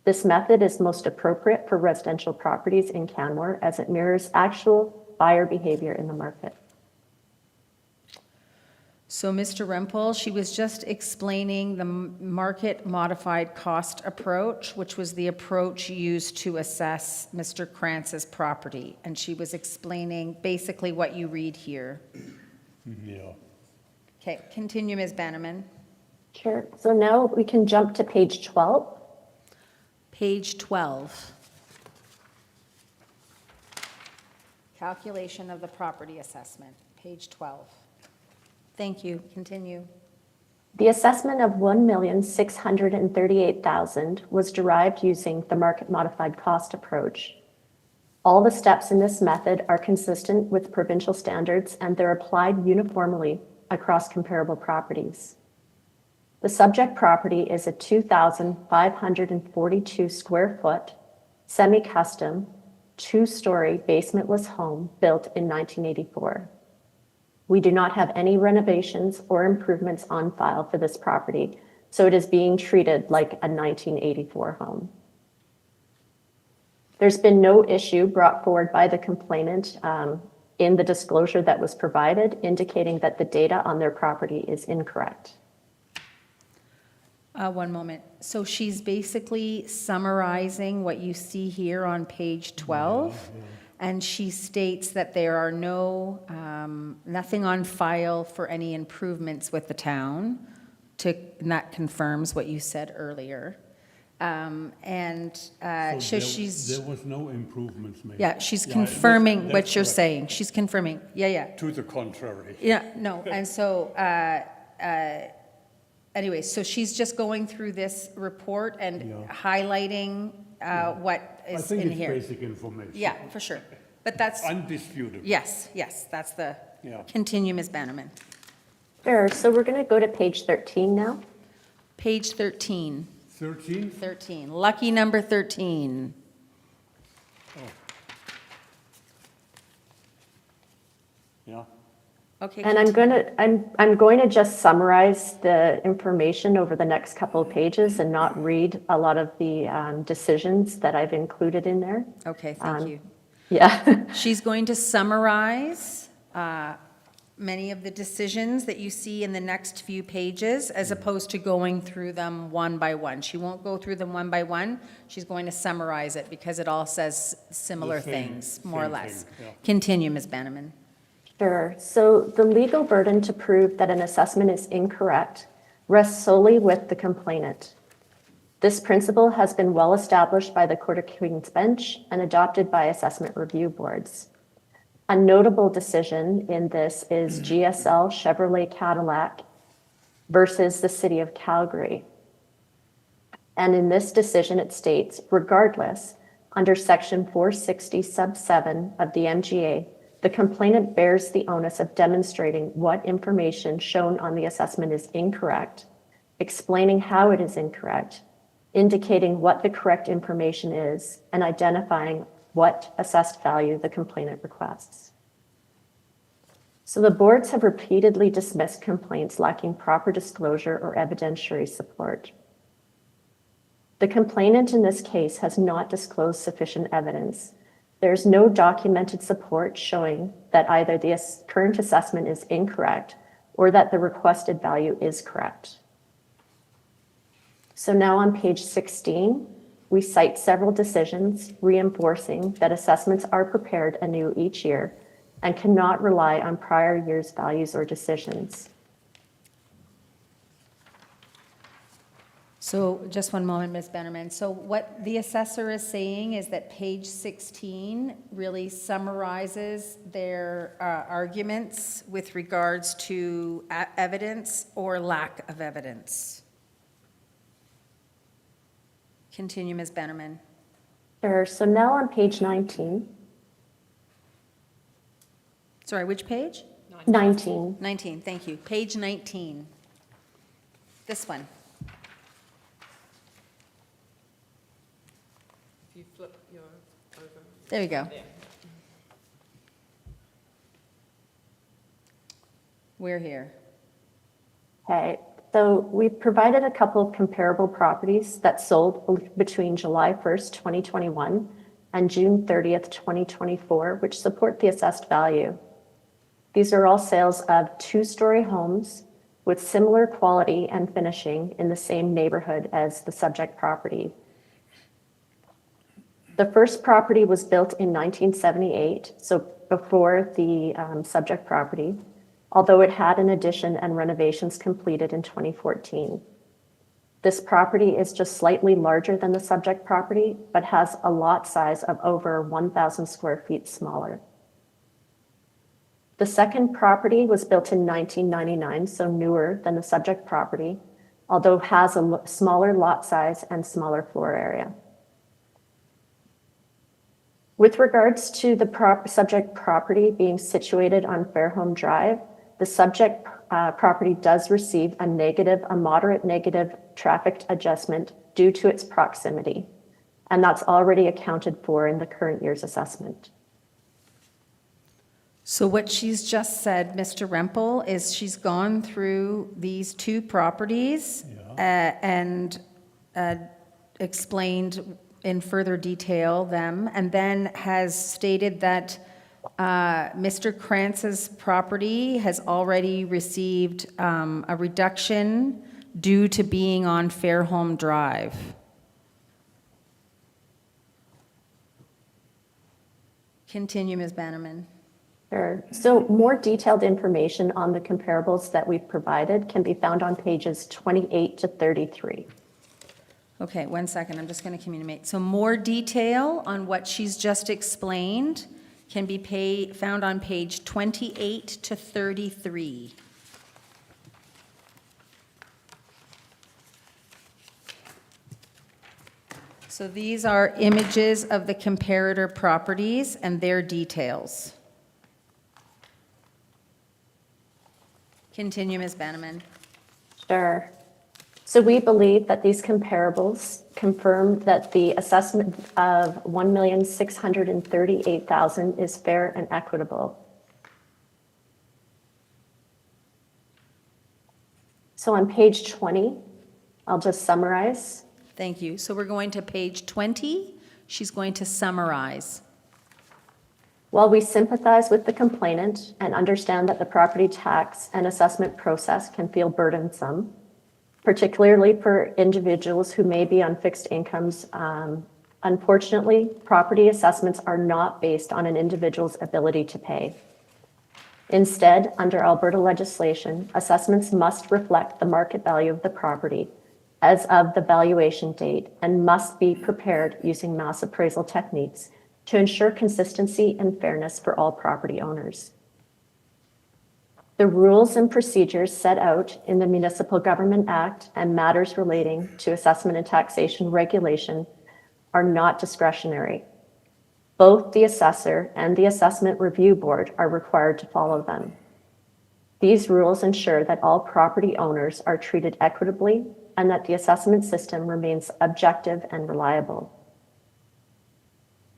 This method is most appropriate for residential properties in Canmore as it mirrors actual buyer behavior in the market. So, Mr. Rempel, she was just explaining the market modified cost approach, which was the approach used to assess Mr. Krantz's property. And she was explaining basically what you read here. yeah. Okay, continue, Ms. Bannerman. Sure. So now we can jump to page 12. Page 12. Calculation of the property assessment, page 12. Thank you. Continue. The assessment of $1,638,000 was derived using the market modified cost approach. All the steps in this method are consistent with provincial standards, and they're applied uniformly across comparable properties. The subject property is a 2,542 square foot, semi-custom, two-story basementless home built in 1984. We do not have any renovations or improvements on file for this property, so it is being treated like a 1984 home. There's been no issue brought forward by the complainant in the disclosure that was provided, indicating that the data on their property is incorrect. One moment. So she's basically summarizing what you see here on page 12. And she states that there are nothing on file for any improvements with the town, and that confirms what you said earlier. So she's, There was no improvements made. yeah, she's Yeah, confirming that's what you're correct. saying. She's confirming. Yeah, yeah. To the contrary. Yeah, no, and so, anyway, so she's just going through this report and Yeah. highlighting what I is think in it's here. basic information. Yeah, for sure. But that's, Undisputed. yes, that's the, Yeah. continue, Ms. Bannerman. Sure, so we're going to go to page 13 now. Page 13, 13th, lucky number 13. yeah. Okay, And I'm going to just summarize the information over the next couple of pages and not read a lot of the decisions that I've included in there. okay, thank you. Yeah. She's going to summarize many of the decisions that you see in the next few pages, as opposed to going through them one by one. She won't go through them one by one. She's going to summarize it because it all says similar The same- things, more or same less. thing, yeah. Continue, Ms. Bannerman. Sure. So the legal burden to prove that an assessment is incorrect rests solely with the complainant. This principle has been well established by the Court of Queen's Bench and adopted by assessment review boards. A notable decision in this is GSL Chevrolet Cadillac versus the City of Calgary. And in this decision, it states, regardless, under Section 460 sub 7 of the MGA, the complainant bears the onus of demonstrating what information shown on the assessment is incorrect, explaining how it is incorrect, indicating what the correct information is, and identifying what assessed value the complainant requests. So the boards have repeatedly dismissed complaints lacking proper disclosure or evidentiary support. The complainant in this case has not disclosed sufficient evidence. There's no documented support showing that either the current assessment is incorrect or that the requested value is correct. So now on page 16, we cite several decisions reinforcing that assessments are prepared anew each year and cannot rely on prior year's values or decisions. So just one moment, Ms. Bannerman. So what the assessor is saying is that page 16 really summarizes their arguments with regards to evidence or lack of evidence. Continue, Ms. Bannerman. Sure, so now on page 19, Sorry, which page? 19. 19, thank you. Page 19. This one. If you flip your over. There you go. There. We're here. Okay, so we've provided a couple of comparable properties that sold between July 1st, 2021 and June 30th, 2024, which support the assessed value. These are all sales of two-story homes with similar quality and finishing in the same neighborhood as the subject property. The first property was built in 1978, so before the subject property, although it had an addition and renovations completed in 2014. This property is just slightly larger than the subject property, but has a lot size of over 1,000 square feet smaller. The second property was built in 1999, so newer than the subject property, although has a smaller lot size and smaller floor area. With regards to the subject property being situated on Fairholme Drive, the subject property does receive a moderate negative traffic adjustment due to its proximity, and that's already accounted for in the current year's assessment. So what she's just said, Mr. Rempel, is she's gone through these two properties and explained in further detail them, and then has stated that Mr. Krantz's property has already received a reduction due to being on Fairholme Drive. Continue, Ms. Bannerman. Sure. So more detailed information on the comparables that we've provided can be found on pages 28 to 33. Okay, 1 second, I'm just going to communicate. So more detail on what she's just explained can be found on page 28 to 33. So these are images of the comparator properties and their details. Continue, Ms. Bannerman. Sure. So we believe that these comparables confirm that the assessment of $1,638,000 is fair and equitable. So on page 20, I'll just summarize. Thank you. So we're going to page 20. She's going to summarize. While we sympathize with the complainant and understand that the property tax and assessment process can feel burdensome, particularly for individuals who may be on fixed incomes, unfortunately, property assessments are not based on an individual's ability to pay. Instead, under Alberta legislation, assessments must reflect the market value of the property as of the valuation date and must be prepared using mass appraisal techniques to ensure consistency and fairness for all property owners. The rules and procedures set out in the Municipal Government Act and matters relating to assessment and taxation regulation are not discretionary. Both the assessor and the Assessment Review Board are required to follow them. These rules ensure that all property owners are treated equitably and that the assessment system remains objective and reliable.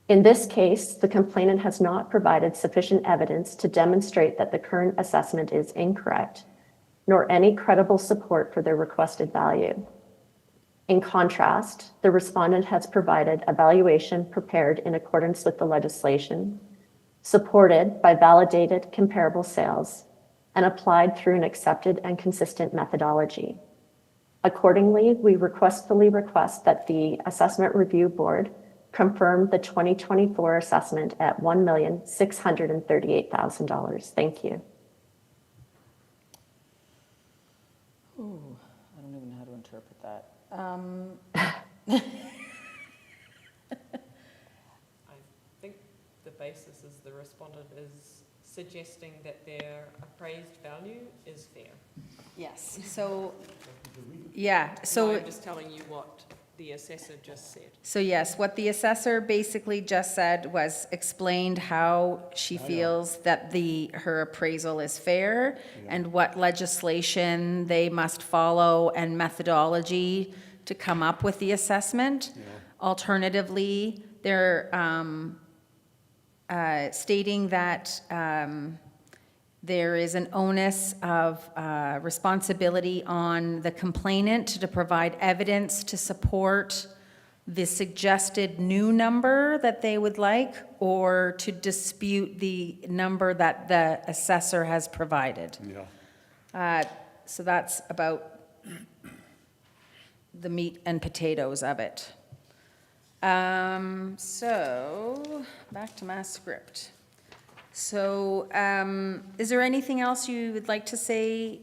In this case, the complainant has not provided sufficient evidence to demonstrate that the current assessment is incorrect, nor any credible support for their requested value. In contrast, the respondent has provided a valuation prepared in accordance with the legislation, supported by validated comparable sales, and applied through an accepted and consistent methodology. Accordingly, we respectfully request that the Assessment Review Board confirm the 2024 assessment at $1,638,000. Thank you. Ooh, I don't even know how to interpret that. I think the basis is the respondent is suggesting that their appraised value is fair. Yes, so, yeah, so. I'm just telling you what the assessor just said. So yes, what the assessor basically just said was explained how she feels that her appraisal is fair and what legislation they must follow and methodology to come up with the assessment. Alternatively, they're stating that there is an onus of responsibility on the complainant to provide evidence to support the suggested new number that they would like, or to dispute the number that the assessor has provided. So that's about the meat and potatoes of it. So, back to my script. So, is there anything else you would like to say,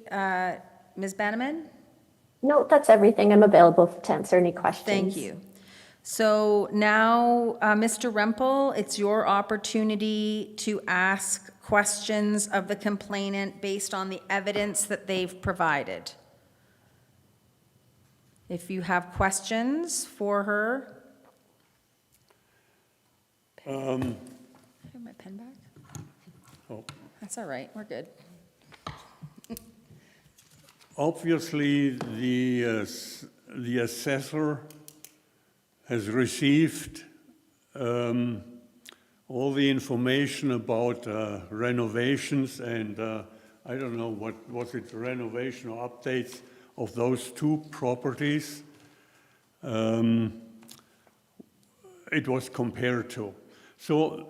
Ms. Bannerman? No, that's everything. I'm available to answer any questions. Thank you. So now, Mr. Rempel, it's your opportunity to ask questions of the complainant based on the evidence that they've provided. If you have questions for her. I have my pen back? Oh. That's all right, we're good. Obviously, the assessor has received all the information about renovations and I don't know, what was it, renovation or updates of those two properties it was compared to. So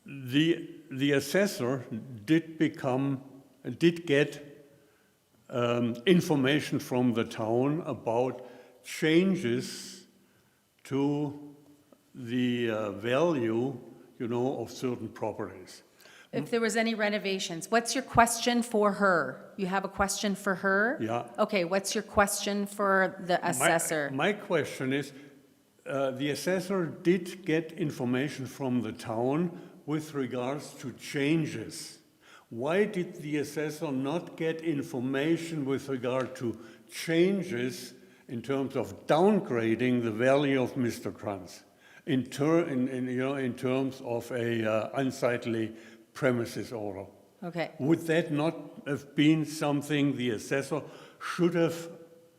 the assessor did get information from the town about changes to the value, of certain properties. If there was any renovations, what's your question for her? You have a question for her? Yeah. Okay, what's your question for the assessor? My question is, the assessor did get information from the town with regards to changes. Why did the assessor not get information with regard to changes in terms of downgrading the value of Mr. Kranz in terms of a unsightly premises order? Okay, Would that not have been something the assessor should have?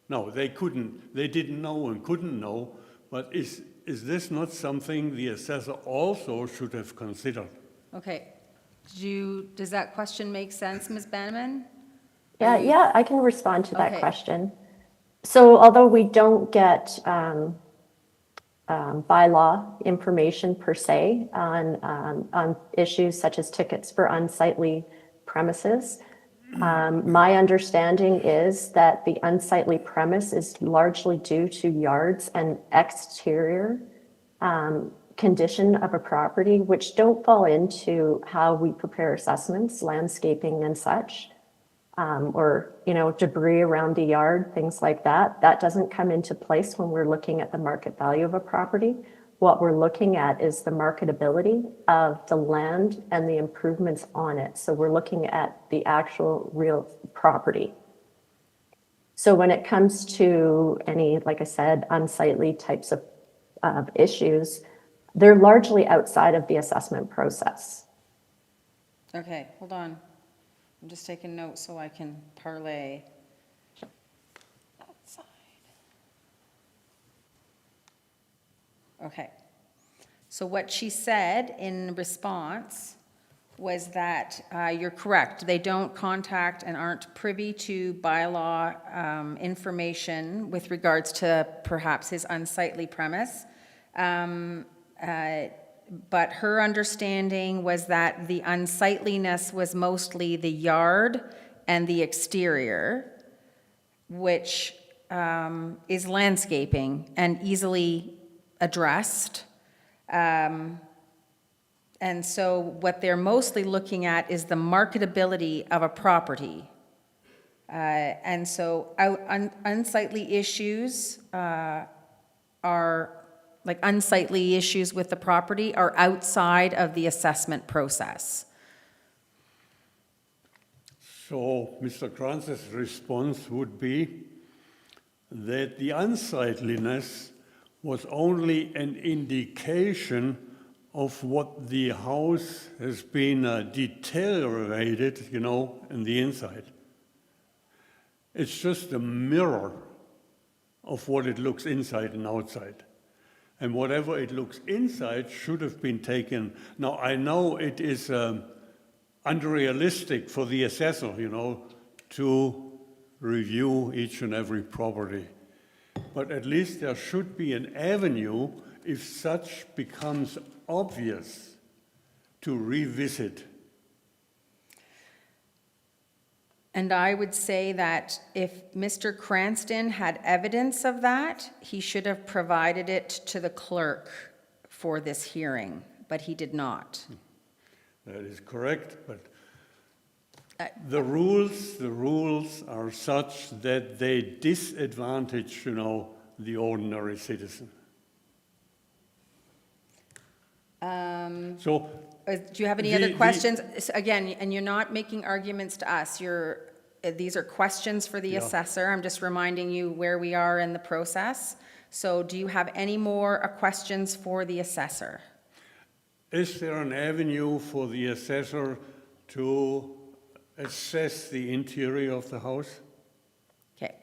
No, they couldn't. They didn't know and couldn't know. But is this not something the assessor also should have considered? okay. Does that question make sense, Ms. Bannerman? Yeah, I can respond to that Okay. question. So although we don't get bylaw information per se on issues such as tickets for unsightly premises, my understanding is that the unsightly premise is largely due to yards and exterior condition of a property, which don't fall into how we prepare assessments, landscaping and such, or, debris around the yard, things like that. That doesn't come into place when we're looking at the market value of a property. What we're looking at is the marketability of the land and the improvements on it. So we're looking at the actual real property. So when it comes to any, like I said, unsightly types of issues, they're largely outside of the assessment process. Okay, hold on. I'm just taking notes so I can parlay. Outside. Okay. So what she said in response was that you're correct. They don't contact and aren't privy to bylaw information with regards to perhaps his unsightly premise. But her understanding was that the unsightliness was mostly the yard and the exterior, which is landscaping and easily addressed. And so what they're mostly looking at is the marketability of a property. And so unsightly issues like unsightly issues with the property are outside of the assessment process. So Mr. Kranz's response would be that the unsightliness was only an indication of what the house has been deteriorated, in the inside. It's just a mirror of what it looks inside and outside. And whatever it looks inside should have been taken. Now, I know it is unrealistic for the assessor, to review each and every property. But at least there should be an avenue, if such becomes obvious, to revisit. And I would say that if Mr. Cranston had evidence of that, he should have provided it to the clerk for this hearing, but he did not. That is correct, but the rules are such that they disadvantage, the ordinary citizen. So Do you have any other questions? Again, and you're not making arguments to us. These are questions for the Yeah. assessor. I'm just reminding you where we are in the process. So do you have any more questions for the assessor? is there an avenue for the assessor to assess the interior of the house? Okay.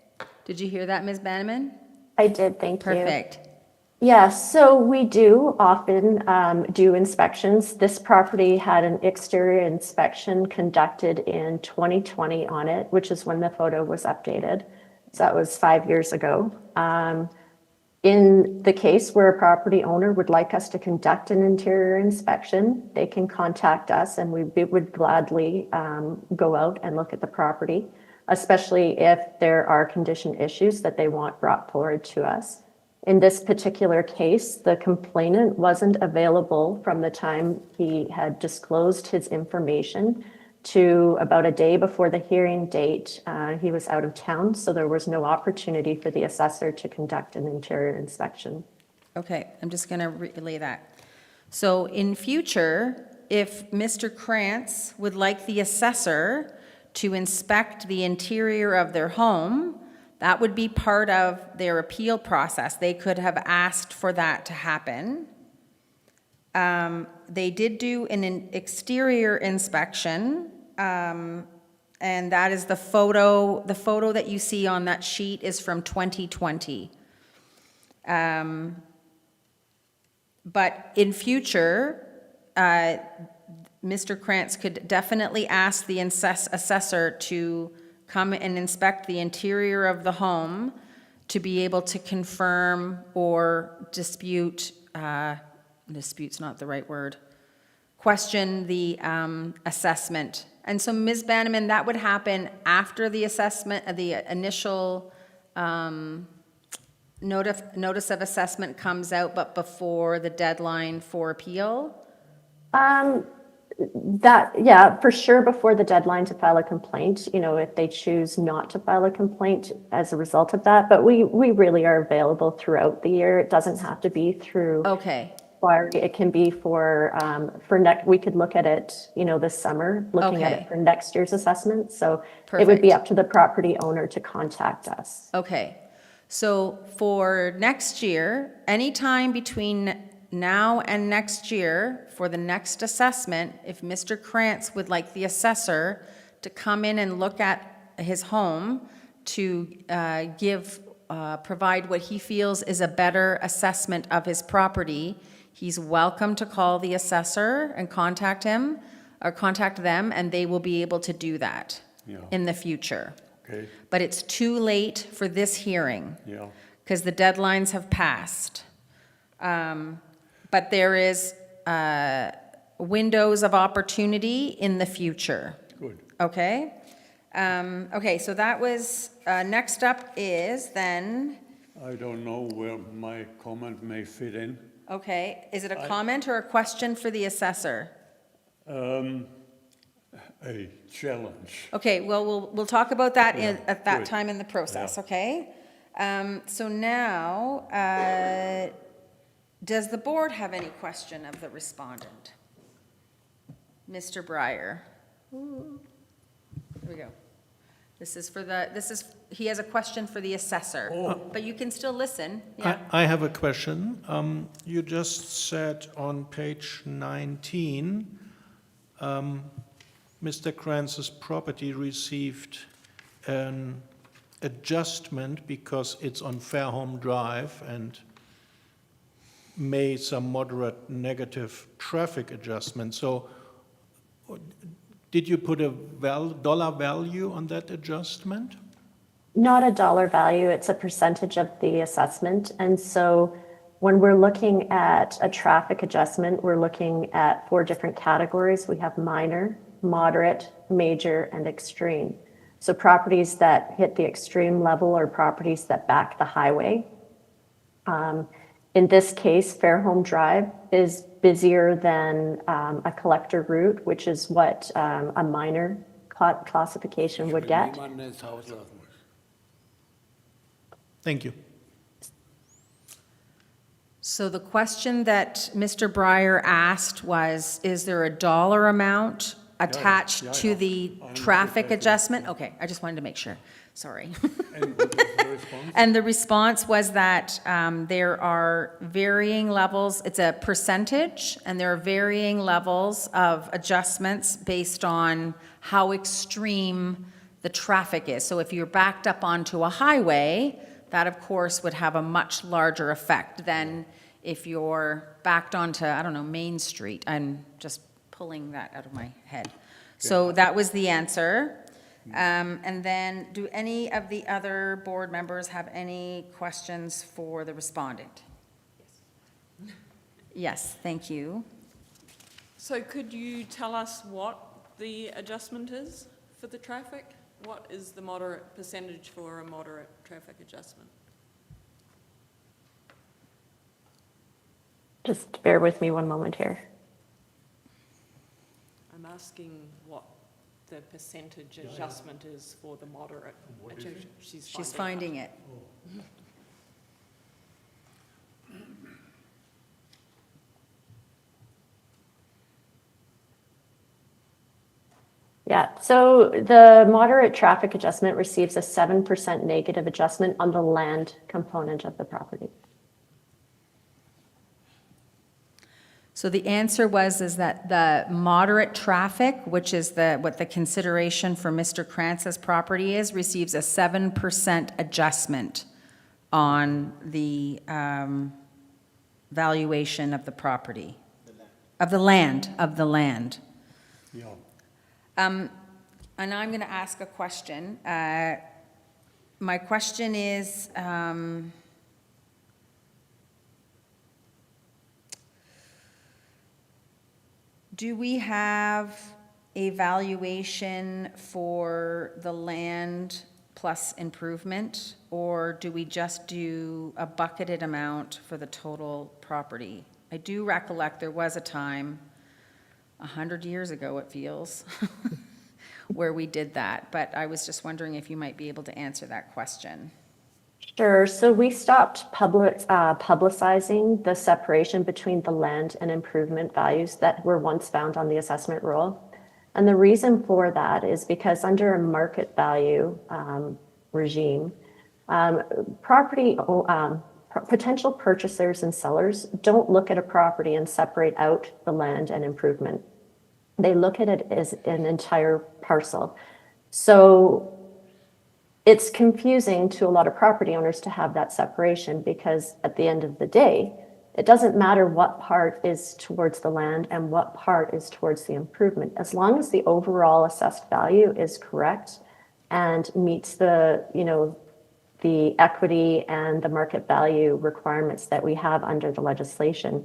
Did you hear that, Ms. Bannerman? I did, thank you. Perfect. Yes, so we do often do inspections. This property had an exterior inspection conducted in 2020 on it, which is when the photo was updated. So that was 5 years ago. In the case where a property owner would like us to conduct an interior inspection, they can contact us and we would gladly go out and look at the property, especially if there are condition issues that they want brought forward to us. In this particular case, the complainant wasn't available from the time he had disclosed his information to about a day before the hearing date. He was out of town, so there was no opportunity for the assessor to conduct an interior inspection. Okay, I'm just going to relay that. So in future, if Mr. Krantz would like the assessor to inspect the interior of their home, that would be part of their appeal process. They could have asked for that to happen. They did do an exterior inspection, and that is the photo that you see on that sheet is from 2020. But in future, Mr. Krantz could definitely ask the assessor to come and inspect the interior of the home to be able to confirm or dispute, dispute's not the right word, question the assessment. And so, Ms. Bannerman, that would happen after the assessment, the initial notice of assessment comes out, but before the deadline for appeal? Yeah, for sure before the deadline to file a complaint, if they choose not to file a complaint as a result of that. But we really are available throughout the year. It doesn't have to be through Okay, inquiry. It can be we could look at it, this summer, looking at Okay. it for next year's assessment. So it would be Perfect. up to the property owner to contact us. okay. So for next year, anytime between now and next year, for the next assessment, if Mr. Krantz would like the assessor to come in and look at his home to provide what he feels is a better assessment of his property, he's welcome to call the assessor and contact him, or contact them, and they will be able to do that Yeah. in the future. Okay, But it's too late for this hearing, yeah, because the deadlines have passed. But there is windows of opportunity in the future, good. okay? Okay, so that was, next up is then, I don't know where my comment may fit in. okay, is it a comment or a question for the assessor? A challenge. Okay, well, we'll talk about that Yeah, at that good. time in the process, Yeah. okay? So now, does the board have any question of the respondent? Mr. Breyer? Here we go. He has a question for the assessor, but you can still listen, yeah. I have a question. You just said on page 19, Mr. Kranz's property received an adjustment because it's on Fairholme Drive and made some moderate negative traffic adjustment. So did you put a dollar value on that adjustment? Not a dollar value, it's a percentage of the assessment. And so when we're looking at a traffic adjustment, we're looking at 4 different categories. We have minor, moderate, major, and extreme. So properties that hit the extreme level are properties that back the highway. In this case, Fairholme Drive is busier than a collector route, which is what a minor classification would get. Thank you. So the question that Mr. Breyer asked was, is there a dollar amount attached to the traffic adjustment? Okay, I just wanted to make sure, sorry. And what is the response? And the response was that there are varying levels, it's a percentage, and there are varying levels of adjustments based on how extreme the traffic is. So if you're backed up onto a highway, that of course would have a much larger effect than if you're backed onto, I don't know, Main Street. I'm just pulling that out of my head. So that was the answer. And then, do any of the other board members have any questions for the respondent? Yes, thank you. So could you tell us what the adjustment is for the traffic? What is the moderate percentage for a moderate traffic adjustment? Just bear with me one moment here. I'm asking what the percentage adjustment is for the moderate. She's finding it. Yeah, so the moderate traffic adjustment receives a 7% negative adjustment on the land component of the property. So the answer is that the moderate traffic, which is what the consideration for Mr. Krantz's property is, receives a 7% adjustment on the valuation of the property. Of the land. Yeah. And I'm going to ask a question. My question is, do we have a valuation for the land plus improvement, or do we just do a bucketed amount for the total property? I do recollect there was a time, 100 years ago it feels, where we did that, but I was just wondering if you might be able to answer that question. Sure, so we stopped publicizing the separation between the land and improvement values that were once found on the assessment roll. And the reason for that is because under a market value regime, potential purchasers and sellers don't look at a property and separate out the land and improvement. They look at it as an entire parcel. So it's confusing to a lot of property owners to have that separation, because at the end of the day, it doesn't matter what part is towards the land and what part is towards the improvement. As long as the overall assessed value is correct and meets the, the equity and the market value requirements that we have under the legislation.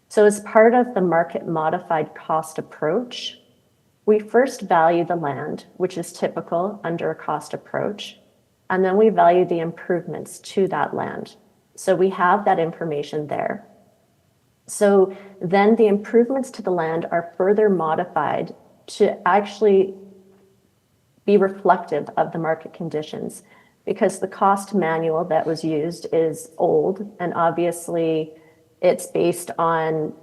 So as part of the market modified cost approach, we first value the land, which is typical under a cost approach, and then we value the improvements to that land. So we have that information there. So then the improvements to the land are further modified to actually be reflective of the market conditions, because the cost manual that was used is old, and obviously it's based on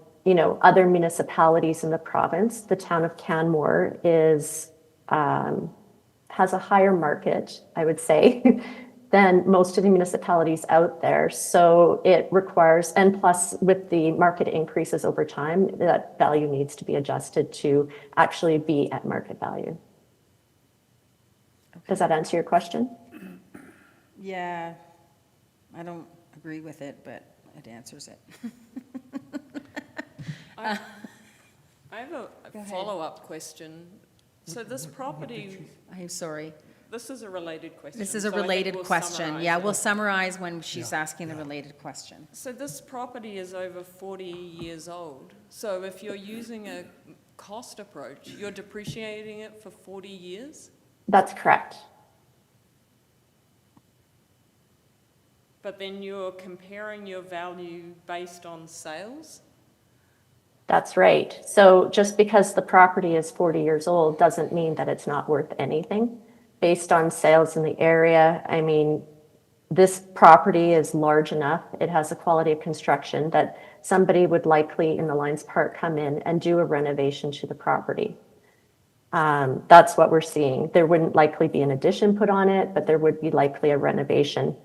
other municipalities in the province. The town of Canmore has a higher market, I would say, than most of the municipalities out there. So it requires, and plus with the market increases over time, that value needs to be adjusted to actually be at market value. Does that answer your question? Yeah, I don't agree with it, but it answers it. I have a ahead. follow-up question. So this property, I'm sorry. this is a related question. This is a so I think related we'll question. summarise Yeah, it. we'll summarize when she's asking the related question. So this property is over 40 years old. So if you're using a cost approach, you're depreciating it for 40 years? That's correct. But then you're comparing your value based on sales? That's right. So just because the property is 40 years old doesn't mean that it's not worth anything. Based on sales in the area, I mean, this property is large enough, it has a quality of construction that somebody would likely in the Lions Park come in and do a renovation to the property. That's what we're seeing. There wouldn't likely be an addition put on it, but there would be likely a renovation.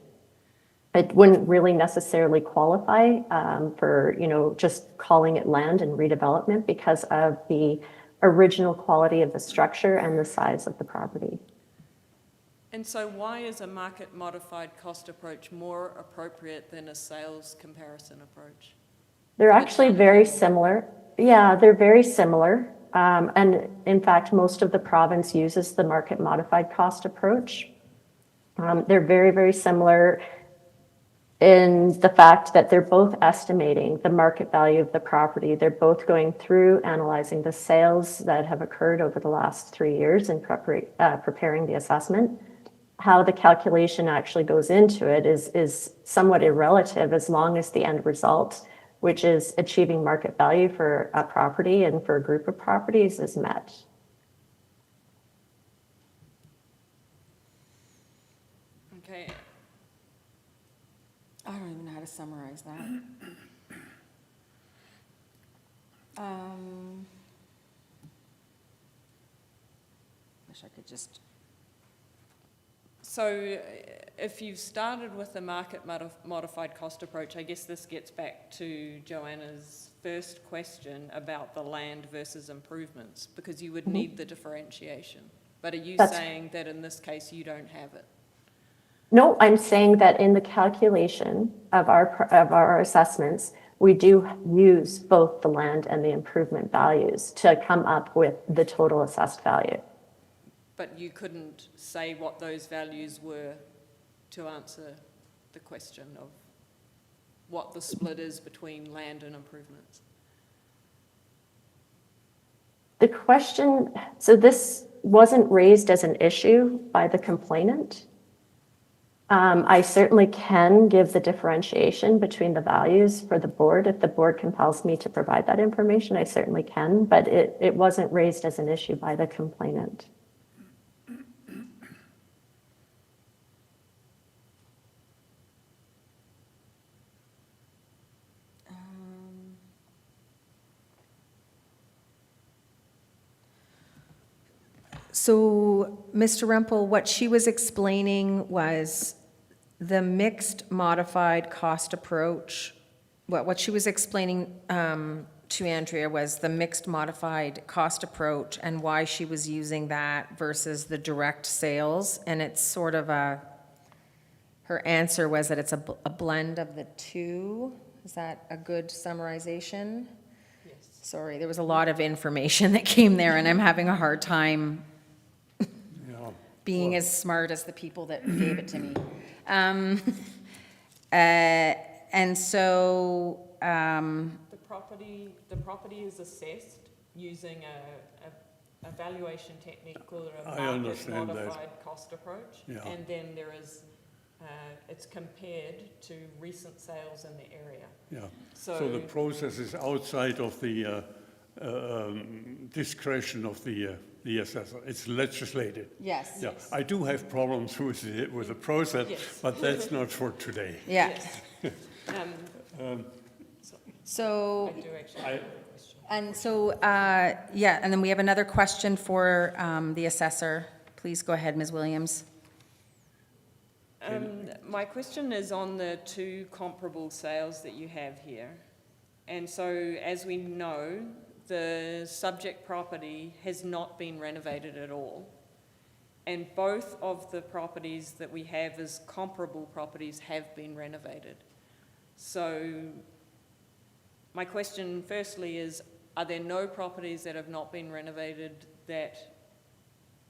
It wouldn't really necessarily qualify for, just calling it land and redevelopment because of the original quality of the structure and the size of the property. And so why is a market modified cost approach more appropriate than a sales comparison approach? They're actually very similar. Yeah, they're very similar. And in fact, most of the province uses the market modified cost approach. They're very, very similar in the fact that they're both estimating the market value of the property. They're both going through analyzing the sales that have occurred over the last 3 years in preparing the assessment. How the calculation actually goes into it is somewhat irrelative as long as the end result which is achieving market value for a property and for a group of properties, is met. Okay, I don't even know how to summarize that. Wish I could just, so if you've started with the market modified cost approach, I guess this gets back to Joanna's first question about the land versus improvements, because you would need the differentiation. But are you That's- saying that in this case you don't have it? No, I'm saying that in the calculation of our assessments, we do use both the land and the improvement values to come up with the total assessed value. But you couldn't say what those values were to answer the question of what the split is between land and improvements? The question, so this wasn't raised as an issue by the complainant. I certainly can give the differentiation between the values for the board. If the board compels me to provide that information, I certainly can, but it wasn't raised as an issue by the complainant. So, Mr. Rempel, what she was explaining was the mixed modified cost approach. What she was explaining to Andrea was the mixed modified cost approach and why she was using that versus the direct sales. And it's sort of her answer was that it's a blend of the two. Is that a good summarization? Yes. Sorry, there was a lot of information that came there, and I'm having a hard time being as smart as the people that gave it to me. And so, The property is assessed using a valuation technique called a I market understand that. modified cost approach. Yeah. And then there is, it's compared to recent sales in the area. Yeah, So- so the process is outside of the discretion of the assessor. It's legislated. yes. Yeah, I do have problems with the process, Yes. but that's not for today. Yeah. Um, So, I do actually have a question. and so, yeah, and then we have another question for the assessor. Please go ahead, Ms. Williams. My question is on the two comparable sales that you have here. And so, as we know, the subject property has not been renovated at all. And both of the properties that we have as comparable properties have been renovated. So, my question firstly is, are there no properties that have not been renovated that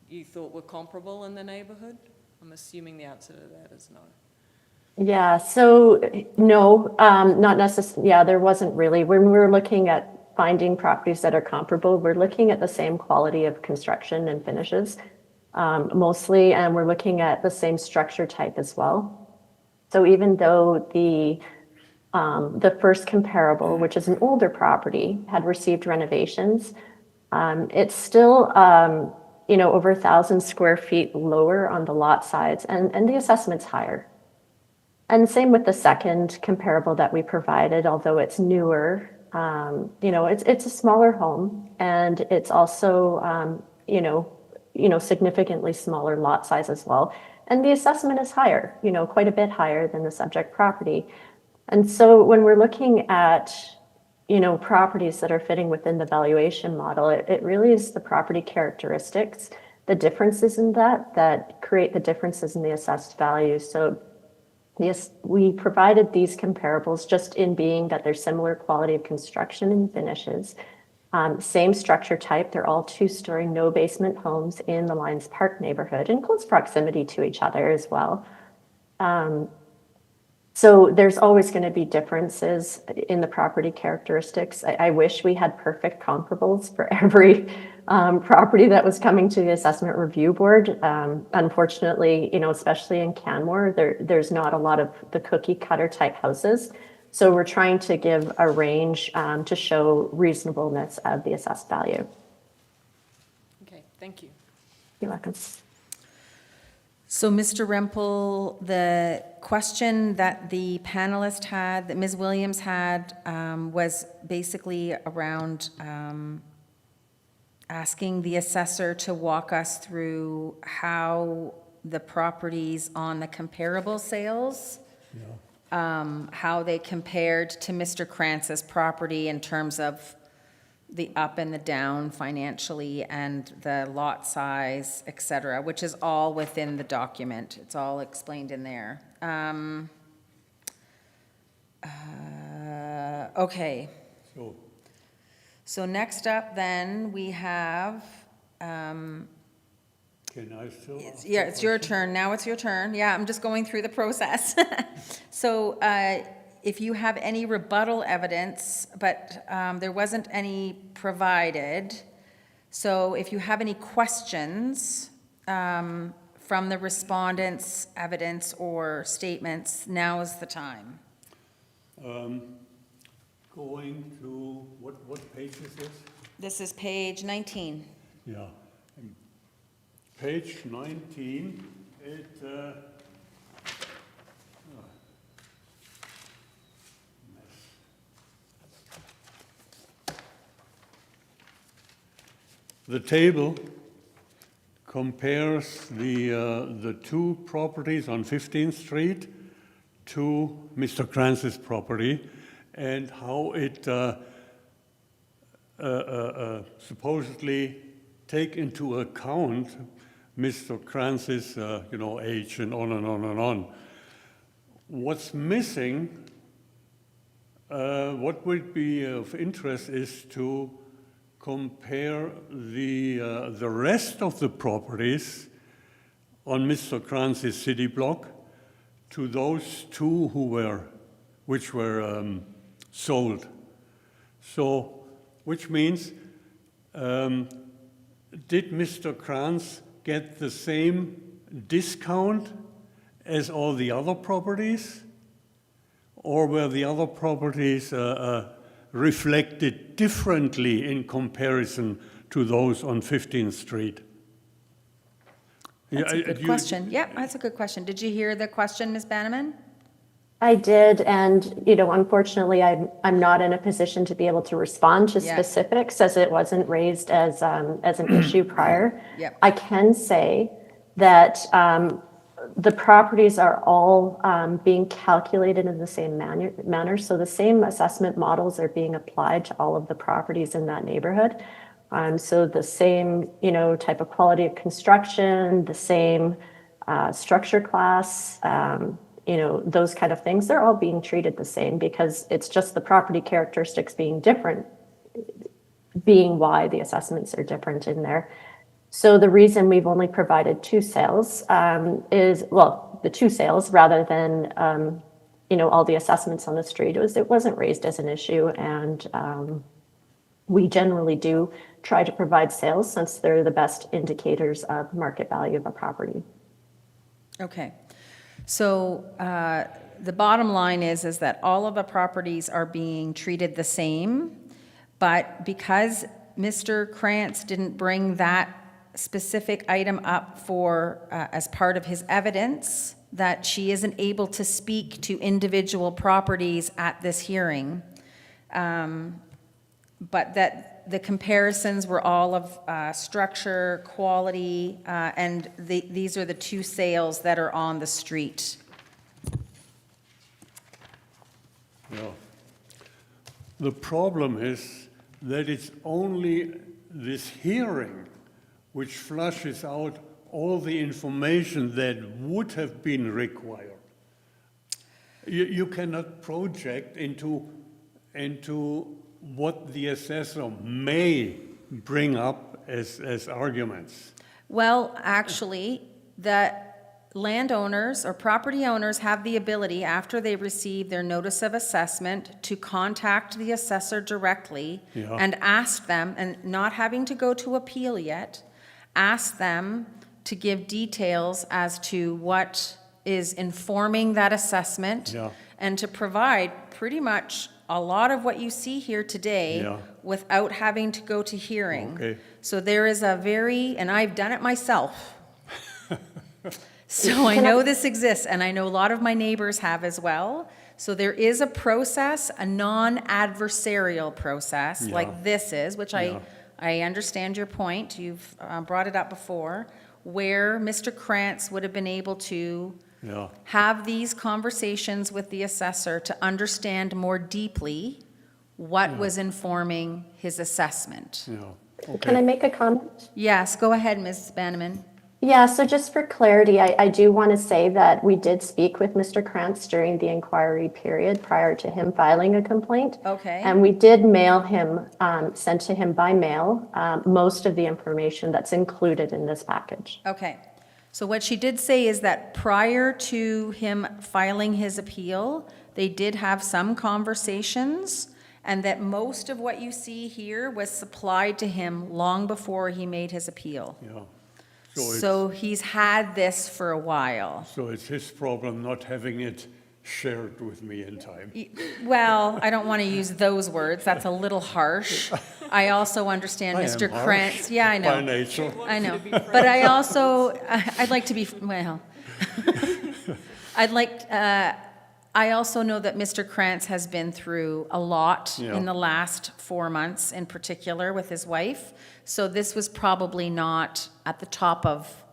you thought were comparable in the neighbourhood? I'm assuming the answer to that is no. Yeah, so no, not necessarily. Yeah, there wasn't really. When we were looking at finding properties that are comparable, we're looking at the same quality of construction and finishes mostly, and we're looking at the same structure type as well. So even though the first comparable, which is an older property, had received renovations, it's still over 1,000 square feet lower on the lot size, and the assessment's higher. And same with the second comparable that we provided, although it's newer, it's a smaller home, and it's also, significantly smaller lot size as well. And the assessment is higher, quite a bit higher than the subject property. And so when we're looking at, properties that are fitting within the valuation model, it really is the property characteristics, the differences in that create the differences in the assessed value. So yes, we provided these comparables just in being that they're similar quality of construction and finishes. Same structure type, they're all two-story, no basement homes in the Lions Park neighborhood in close proximity to each other as well. So there's always going to be differences in the property characteristics. I wish we had perfect comparables for every property that was coming to the assessment review board. Unfortunately, especially in Canmore, there's not a lot of the cookie cutter type houses. So we're trying to give a range to show reasonableness of the assessed value. Okay, thank you. You're welcome. So, Mr. Rempel, the question that the panelist had, that Ms. Williams had, was basically around asking the assessor to walk us through how the properties on the comparable sales, how they compared to Mr. Kranz's property in terms of the up and the down financially and the lot size, et cetera, which is all within the document. It's all explained in there. Okay. So next up then, we have, Can I still? ask yeah, a it's your question? turn. Now it's your turn. Yeah, I'm just going through the process. So if you have any rebuttal evidence, but there wasn't any provided. So if you have any questions from the respondents' evidence or statements, now is the time. Going to, what page is this? This is page 19. Yeah. Page 19, the table compares the two properties on 15th Street to Mr. Kranz's property and how it supposedly take into account Mr. Kranz's, age and on and on and on. What's missing, what would be of interest is to compare the rest of the properties on Mr. Kranz's city block to those two which were sold. So, which means, did Mr. Kranz get the same discount as all the other properties? Or were the other properties reflected differently in comparison to those on 15th Street? That's a good question. Yeah, that's a good question. Did you hear the question, Ms. Bannerman? I did, and, unfortunately, I'm not in a position to be able to respond to Yeah. specifics as it wasn't raised as an issue prior. Yep. I can say that the properties are all being calculated in the same manner. So the same assessment models are being applied to all of the properties in that neighborhood. So the same, type of quality of construction, the same structure class, those kind of things, they're all being treated the same because it's just the property characteristics being different, being why the assessments are different in there. So the reason we've only provided two sales is, well, the two sales rather than, all the assessments on the street, it wasn't raised as an issue. And we generally do try to provide sales since they're the best indicators of market value of a property. Okay. So the bottom line is that all of the properties are being treated the same, but because Mr. Krantz didn't bring that specific item up for, as part of his evidence, that she isn't able to speak to individual properties at this hearing, but that the comparisons were all of structure, quality, and these are the two sales that are on the street. Yeah. The problem is that it's only this hearing which flushes out all the information that would have been required. You cannot project into what the assessor may bring up as arguments. Well, actually, the landowners or property owners have the ability, after they receive their notice of assessment, to contact the assessor directly Yeah. and ask them, and not having to go to appeal yet, ask them to give details as to what is informing that assessment Yeah. and to provide pretty much a lot of what you see here today Yeah. without having to go to hearing. Okay. So there is a and I've done it myself. So I know this exists, and I know a lot of my neighbors have as well. So there is a process, a non-adversarial process, Yeah. like this is, which Yeah. I understand your point, you've brought it up before, where Mr. Krantz would have been able to Yeah, have these conversations with the assessor to understand more deeply what was informing his assessment. yeah. Can I Okay. make a comment? Yes, go ahead, Ms. Bannerman. Yeah, so just for clarity, I do want to say that we did speak with Mr. Krantz during the inquiry period prior to him filing a complaint. Okay. And we did mail him, send to him by mail, most of the information that's included in this package. Okay. So what she did say is that prior to him filing his appeal, they did have some conversations, and that most of what you see here was supplied to him long before he made his appeal. Yeah. So he's had this for a while. So it's his problem not having it shared with me in time. Well, I don't want to use those words, that's a little harsh. I also understand I am Mr. harsh Krantz, yeah, I know. By nature. I know, but I also, I'd like to be, well, I also know that Mr. Krantz has been through a lot Yeah. in the last 4 months in particular with his wife. So this was probably not at the top of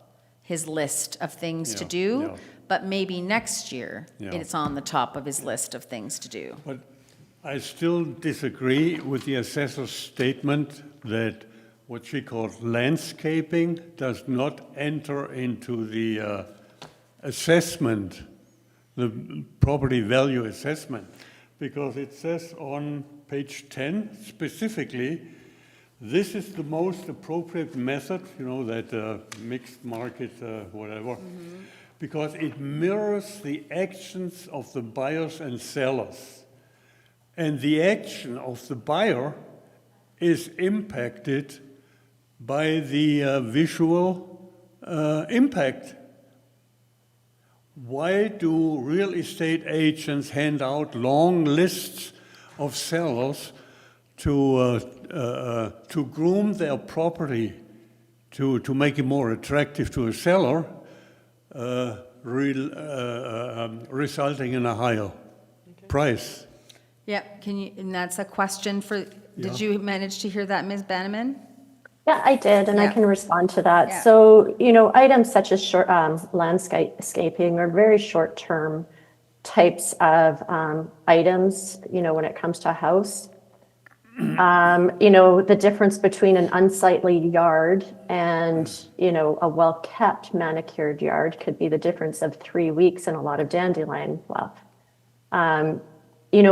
his list of things to Yeah, do, yeah. but maybe next year, Yeah. it's on the top of his list of things to do. But I still disagree with the assessor's statement that what she calls landscaping does not enter into the assessment, the property value assessment, because it says on page 10 specifically, this is the most appropriate method, you know, that mixed market, whatever, because it mirrors the actions of the buyers and sellers. And the action of the buyer is impacted by the visual impact. Why do real estate agents hand out long lists of sellers to groom their property, to make it more attractive to a seller, resulting in a higher price? Yeah, and that's a question for, did you manage to hear that, Ms. Bannerman? Yeah, I did, and I Yeah. can respond to that. Yeah. So, items such as short landscaping are very short-term types of items, when it comes to a house. The difference between an unsightly yard and, a well-kept manicured yard could be the difference of 3 weeks in a lot of dandelion fluff.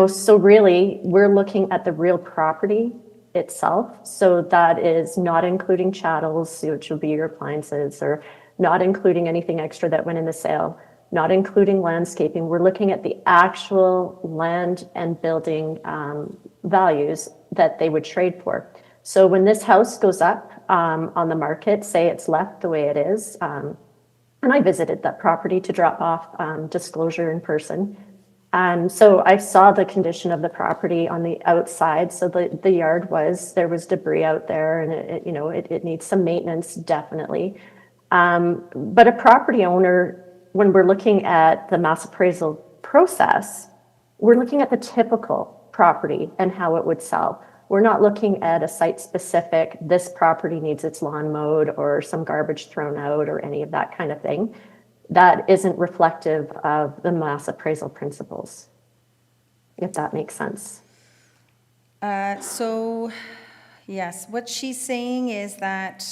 So really, we're looking at the real property itself. So that is not including chattels, which would be your appliances, or not including anything extra that went in the sale, not including landscaping. We're looking at the actual land and building values that they would trade for. So when this house goes up on the market, say it's left the way it is, and I visited that property to drop off disclosure in person. So I saw the condition of the property on the outside. So the yard there was debris out there, and it needs some maintenance, definitely. But a property owner, when we're looking at the mass appraisal process, we're looking at the typical property and how it would sell. We're not looking at a site-specific, this property needs its lawn mowed or some garbage thrown out or any of that kind of thing. That isn't reflective of the mass appraisal principles, if that makes sense. So, yes, what she's saying is that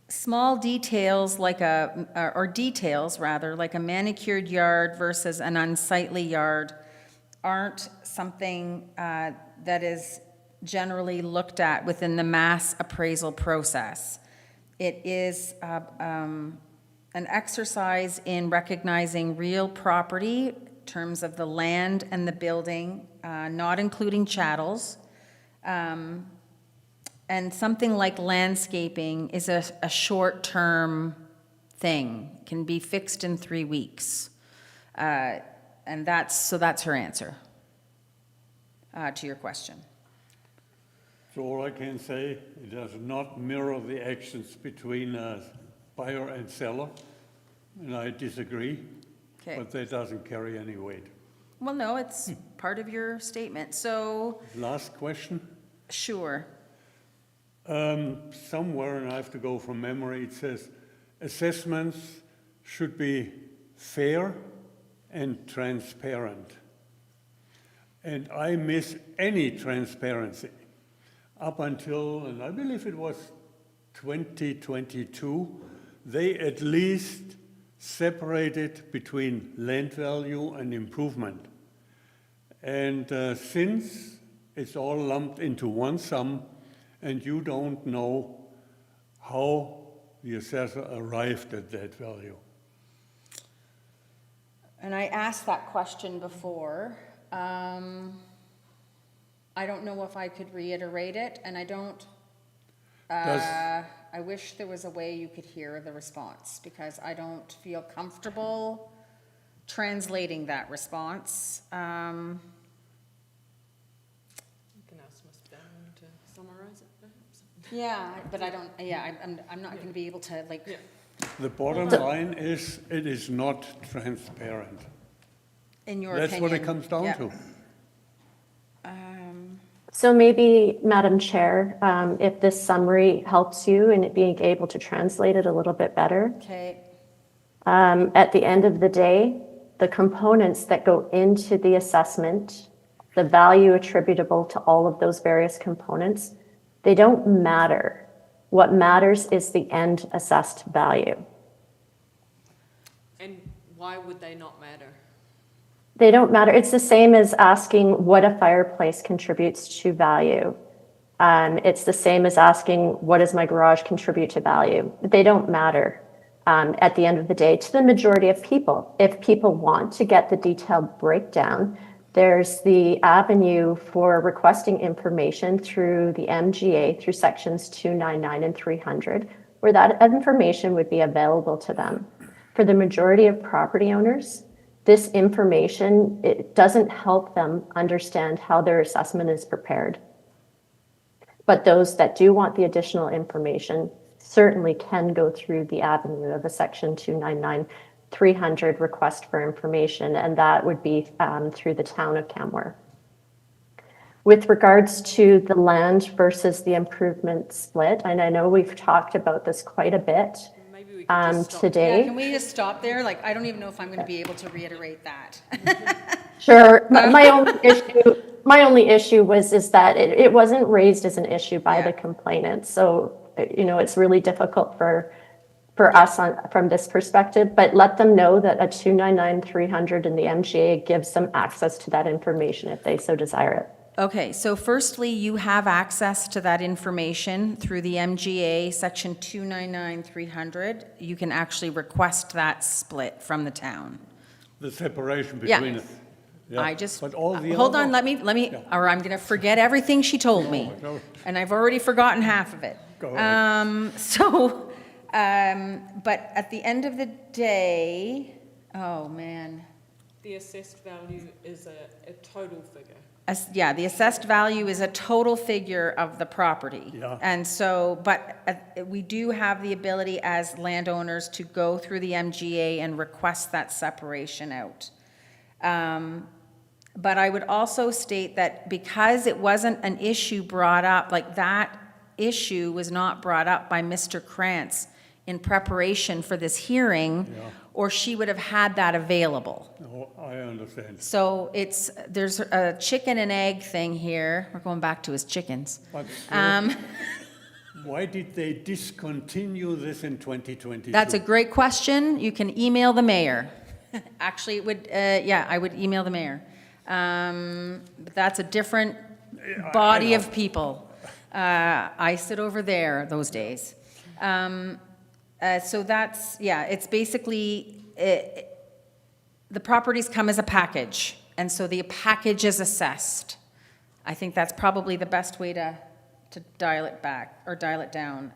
small details like details rather, like a manicured yard versus an unsightly yard aren't something that is generally looked at within the mass appraisal process. It is an exercise in recognizing real property in terms of the land and the building, not including chattels. And something like landscaping is a short-term thing, can be fixed in 3 weeks. And that's her answer to your question. So all I can say, it does not mirror the actions between buyer and seller, and I disagree, Okay. but that doesn't carry any weight. Well, no, it's part of your statement, so, Last question. sure. Somewhere, and I have to go from memory, it says assessments should be fair and transparent. And I miss any transparency up until, and I believe it was 2022, they at least separated between land value and improvement. And since it's all lumped into one sum, and you don't know how the assessor arrived at that value. And I asked that question before. I don't know if I could reiterate it, and I don't, Does- I wish there was a way you could hear the response, because I don't feel comfortable translating that response. You can ask Ms. Bowman to summarize it, perhaps. Yeah, but I don't, I'm not gonna be able to, like, Yeah. The bottom line is, it is not transparent. in your opinion. That's what it comes down Yeah. to. So maybe, Madam Chair, if this summary helps you in it being able to translate it a little bit better. Okay, At the end of the day, the components that go into the assessment, the value attributable to all of those various components, they don't matter. What matters is the end assessed value. And why would they not matter? They don't matter. It's the same as asking what a fireplace contributes to value. It's the same as asking what does my garage contribute to value. They don't matter at the end of the day to the majority of people. If people want to get the detailed breakdown, there's the avenue for requesting information through the MGA through sections 299 and 300, where that information would be available to them. For the majority of property owners, this information, it doesn't help them understand how their assessment is prepared. But those that do want the additional information certainly can go through the avenue of a section 299 300 request for information, and that would be through the town of Canmore. With regards to the land versus the improvement split, and I know we've talked about this quite a bit Maybe we could just stop. today. yeah, can we just stop there? Like, I don't even know if I'm gonna be able to reiterate that. Sure. My only issue is that it wasn't raised as an issue by Yeah. the complainant. So, it's really difficult for us from this perspective, but let them know that a 299 300 in the MGA gives them access to that information if they so desire it. Okay, so firstly, you have access to that information through the MGA, section 299-300. You can actually request that split from the town. The separation Yeah. between it. Yeah. I just, But all the hold other- on, let me, Yeah. or I'm gonna forget everything she told me. No. And I've already forgotten half of it. Go ahead. But at the end of the day, oh, man. The assessed value is a total figure. Yeah, the assessed value is a total figure of the property. Yeah. And so, but we do have the ability as landowners to go through the MGA and request that separation out. But I would also state that because it wasn't an issue brought up, like that issue was not brought up by Mr. Krantz in preparation for this hearing, Yeah. or she would have had that available. No, I understand. So there's a chicken and egg thing here. We're going back to his chickens. But why did they discontinue this in 2022? That's a great question. You can email the mayor. Actually, it would, I would email the mayor. But that's a different body know. of people. I sit over there those days. So that's, it's basically, the properties come as a package, and so the package is assessed. I think that's probably the best way to dial it back, or dial it down.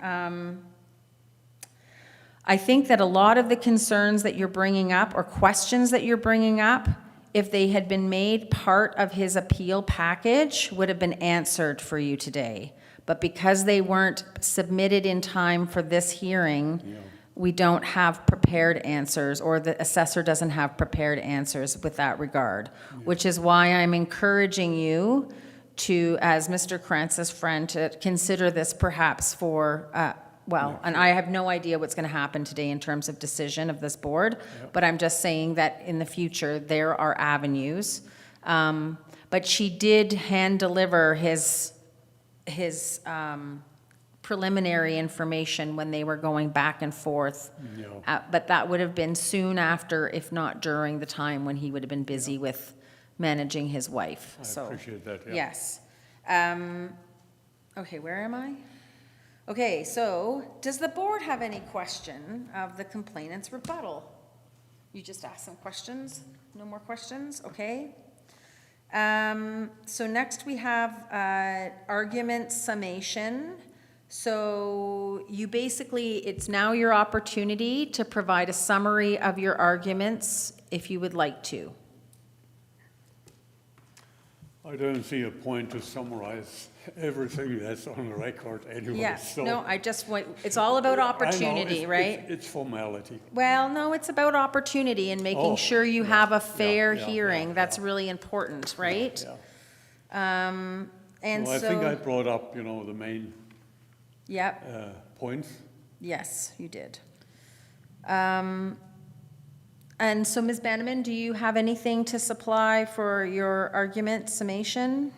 I think that a lot of the concerns that you're bringing up or questions that you're bringing up, if they had been made part of his appeal package, would have been answered for you today. But because they weren't submitted in time for this hearing, we don't have prepared answers, or the assessor doesn't have prepared answers with that regard, which is why I'm encouraging you to, as Mr. Krantz's friend, to consider this perhaps for, and I have no idea what's going to happen today in terms of decision of this board, but I'm just saying that in the future, there are avenues. But she did hand deliver his preliminary information when they were going back and forth. But that would have been soon after, if not during the time when he would have been busy with managing his wife. I appreciate that, yeah. Yes. Okay, where am I? Okay, so does the board have any question of the complainant's rebuttal? You just asked some questions? No more questions? Okay. So next we have argument summation. So you basically, it's now your opportunity to provide a summary of your arguments if you would like to. I don't see a point to summarize everything that's on the record anyway. Yes, so no, I just want, it's all about I know opportunity, right? It's formality. Well, no, it's about opportunity and making Oh, sure you yeah, have a yeah, fair yeah, hearing. yeah, That's yeah. really important, right? Yeah. And Well, I think I so, brought up, the main yep, points. yes, you did. And so, Ms. Bannerman, do you have anything to supply for your argument summation?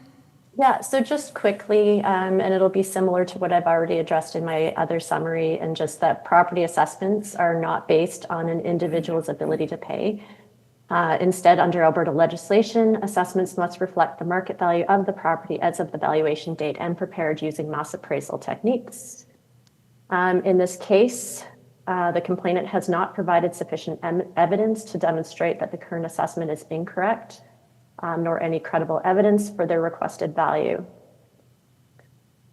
Yeah, so just quickly, and it'll be similar to what I've already addressed in my other summary, and just that property assessments are not based on an individual's ability to pay. Instead, under Alberta legislation, assessments must reflect the market value of the property as of the valuation date and prepared using mass appraisal techniques. In this case, the complainant has not provided sufficient evidence to demonstrate that the current assessment is incorrect, nor any credible evidence for their requested value.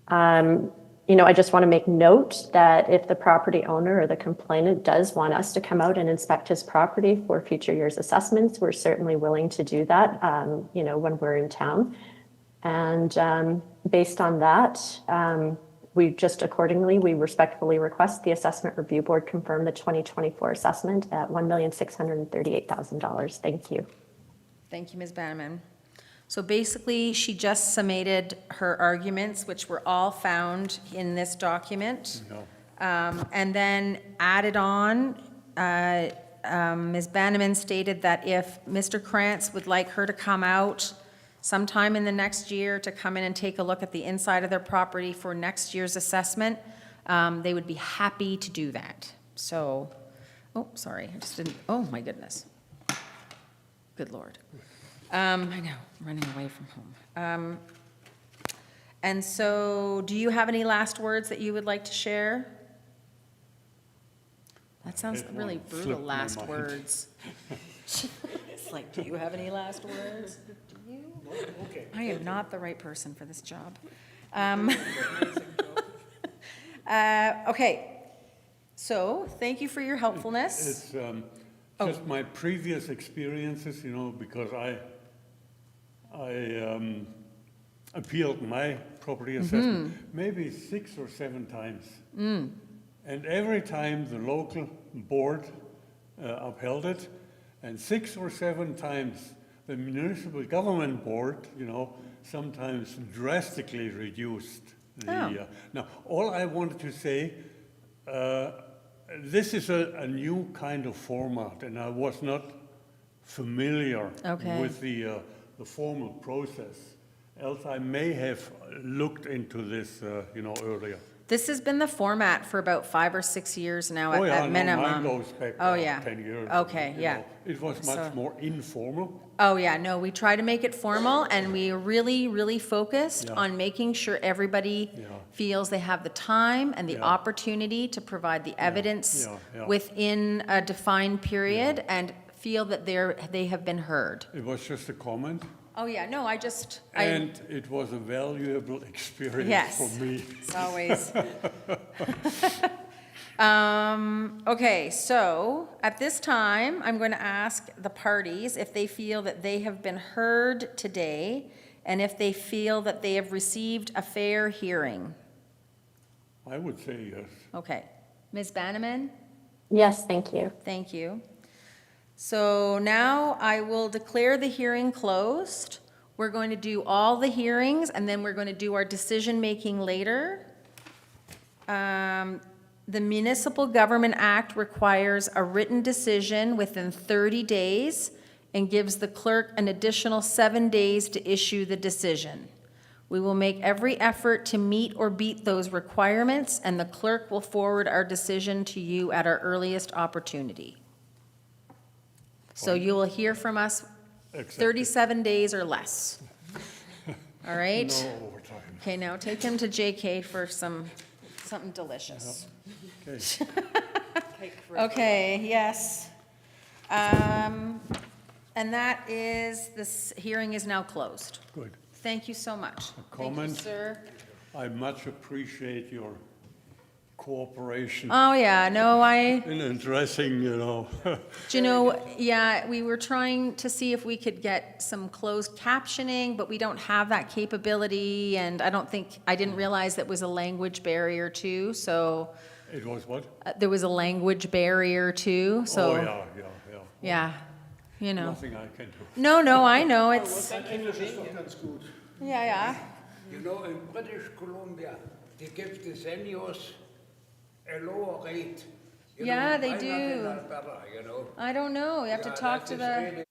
I just want to make note that if the property owner or the complainant does want us to come out and inspect his property for future year's assessments, we're certainly willing to do that, when we're in town. And based on that, we respectfully request the Assessment Review Board confirm the 2024 assessment at $1,638,000. Thank you. Thank you, Ms. Bannerman. So basically, she just summated her arguments, which were all found in this document. And then added on, Ms. Bannerman stated that if Mr. Krantz would like her to come out sometime in the next year to come in and take a look at the inside of their property for next year's assessment, they would be happy to do that. So, oh, sorry, I just didn't, oh my goodness. Good Lord. I know, running away from home. And so, do you have any last words that you would like to share? That sounds It really won't brutal, slip my last mind. words. It's like, do you have any last words? Do you? I am not the right person for this job. Okay, so, thank you for your helpfulness. It's just my previous experiences, because I appealed my property assessment maybe 6 or 7 times. And every time the local board upheld it, and 6 or 7 times the municipal government board, sometimes drastically reduced the. Now, all I wanted to say, this is a new kind of format, and I was not familiar Okay. with the formal process. Else I may have looked into this, earlier. This has been the format for about 5 or 6 years now Oh, yeah, at no, minimum. mine goes back Oh, yeah. 10 years. Okay, you yeah. know. It was So- much more informal. Oh, yeah, no, we try to make it formal, and we are really, really focused Yeah. on making sure everybody Yeah. feels they have the time and the Yeah. opportunity to provide the evidence yeah. within a defined period and feel that they have been heard. It was just a comment, Oh, yeah, no, I and it was a valuable experience Yes. for me. It's always. Okay, so at this time, I'm going to ask the parties if they feel that they have been heard today and if they feel that they have received a fair hearing. I would say yes. Okay. Ms. Bannerman? Yes, thank you. Thank you. So now I will declare the hearing closed. We're going to do all the hearings, and then we're going to do our decision-making later. The Municipal Government Act requires a written decision within 30 days and gives the clerk an additional 7 days to issue the decision. We will make every effort to meet or beat those requirements, and the clerk will forward our decision to you at our earliest opportunity. So you will hear from us Accepted. 37 days or less. All right? No overtime. Okay, now take him to JK for something delicious. Okay. Cake forever. Okay, yes. And that is, this hearing is now closed. Good. Thank you so much. Thank you, comment? sir. I much appreciate your cooperation Oh, yeah, no, in addressing, do you know, yeah, we were trying to see if we could get some closed captioning, but we don't have that capability, and I didn't realize that was a language barrier too, so, it was what? there was a language barrier too, so. Oh, yeah. Yeah, you know. Nothing I can do. No, I know, it's, Thank you for being here. yeah. You know, in British Columbia, they give the seniors a lower rate. You Yeah, know, they why not in do. Alberta, you know? I don't know, you have to Yeah, talk that to is the. really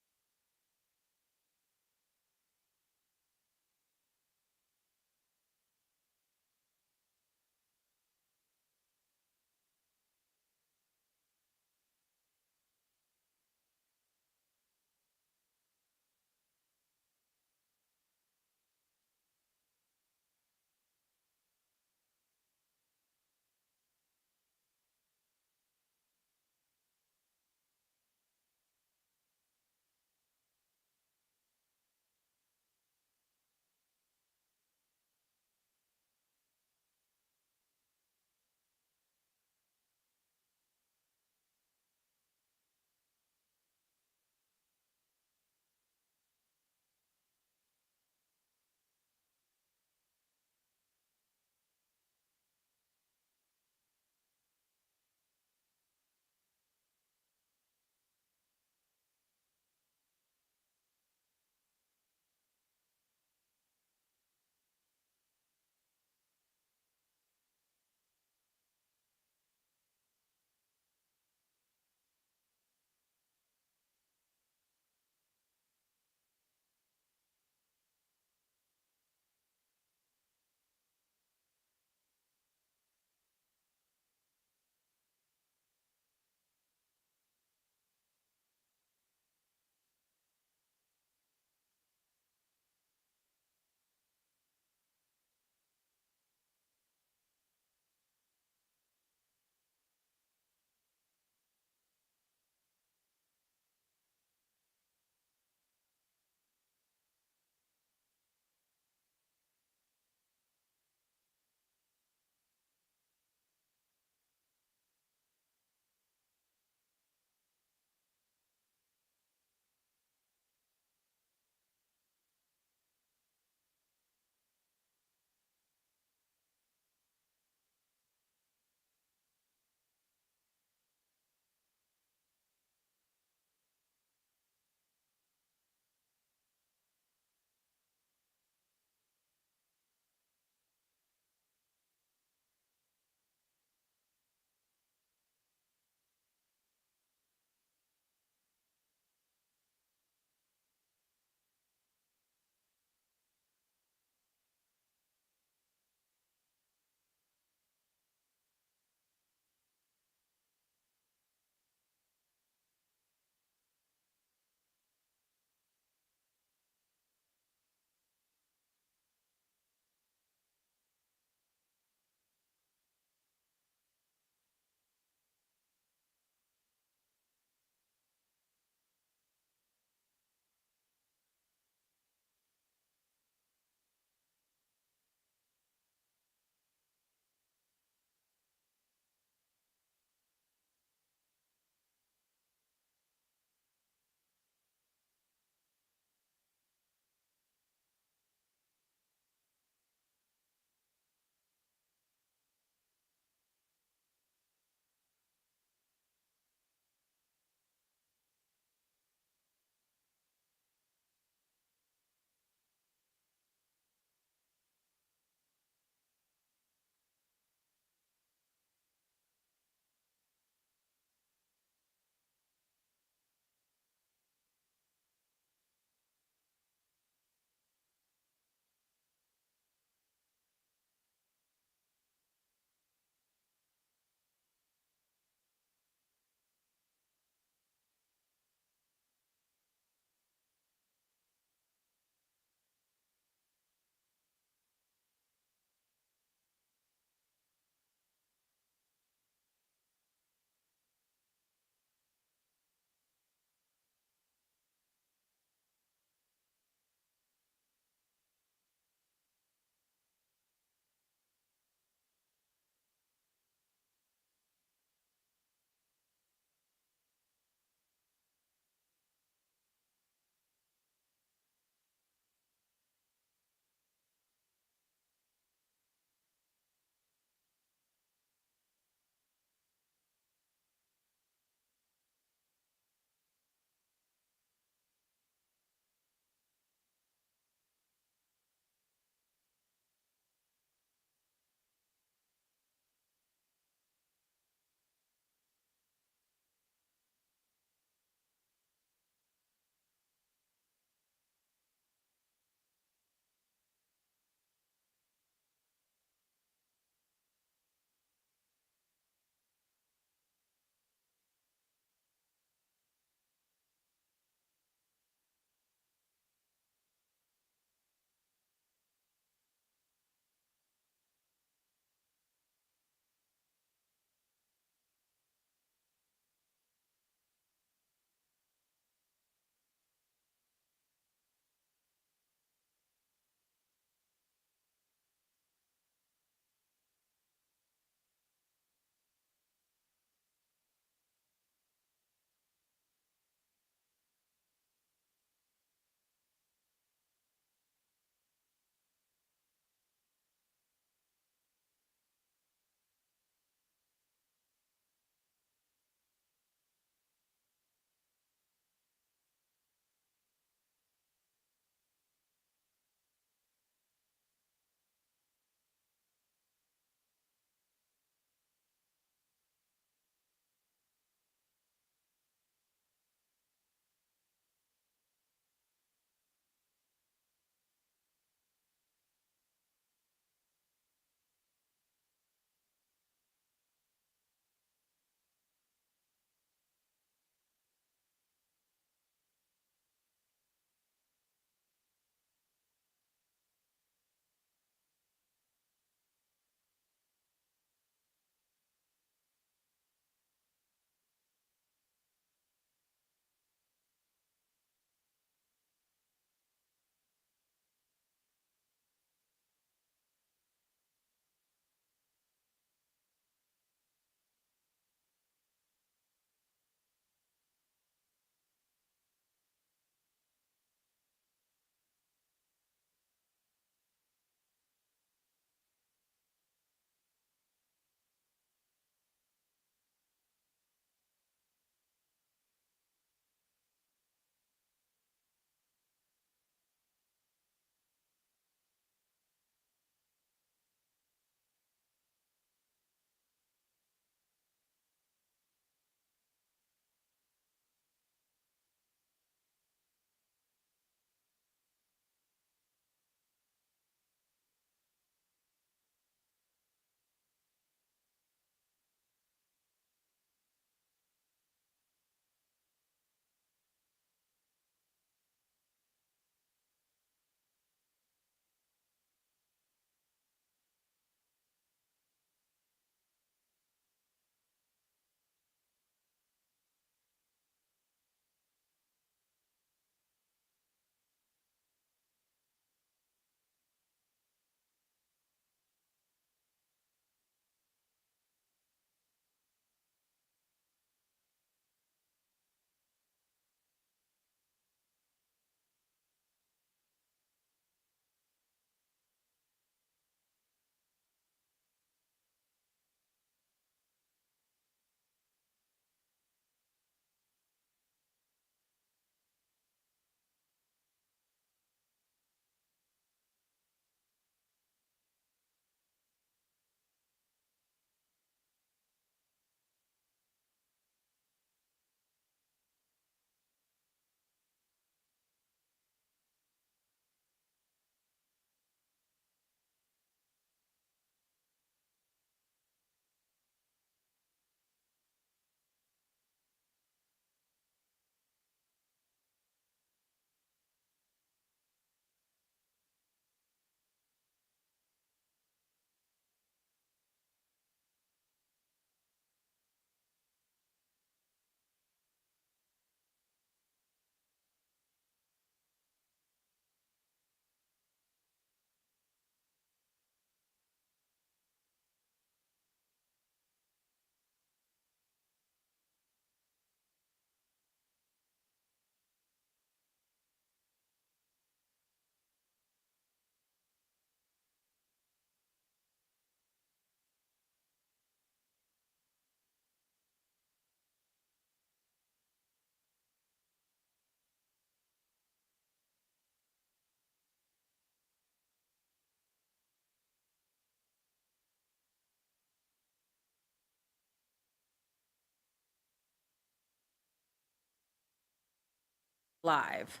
live.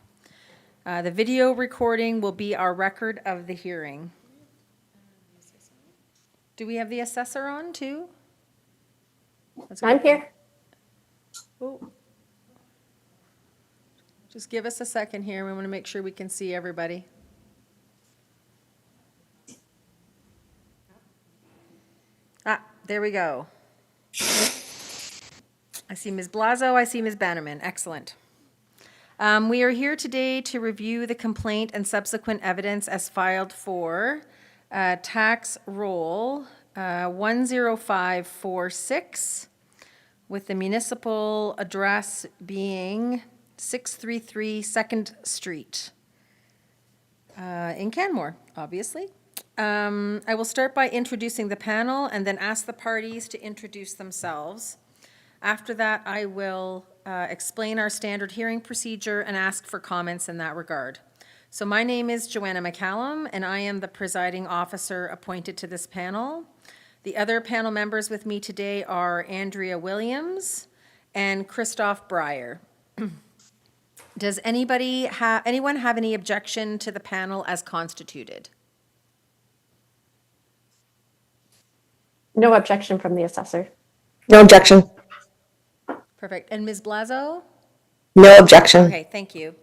The video recording will be our record of the hearing. Do we have the assessor on too? That's I'm good. here. Oh. Just give us a second here. We want to make sure we can see everybody. Ah, there we go. I see Ms. Blazo, I see Ms. Bannerman. Excellent. We are here today to review the complaint and subsequent evidence as filed for tax roll 10546, with the municipal address being 633 Second Street in Canmore, obviously. I will start by introducing the panel and then ask the parties to introduce themselves. After that, I will explain our standard hearing procedure and ask for comments in that regard. So my name is Joanna McCallum, and I am the presiding officer appointed to this panel. The other panel members with me today are Andrea Williams and Christoph Breyer. Does anyone have any objection to the panel as constituted? No objection from the assessor. No objection. Perfect. And Ms. Blazo? No objection. Okay, thank you.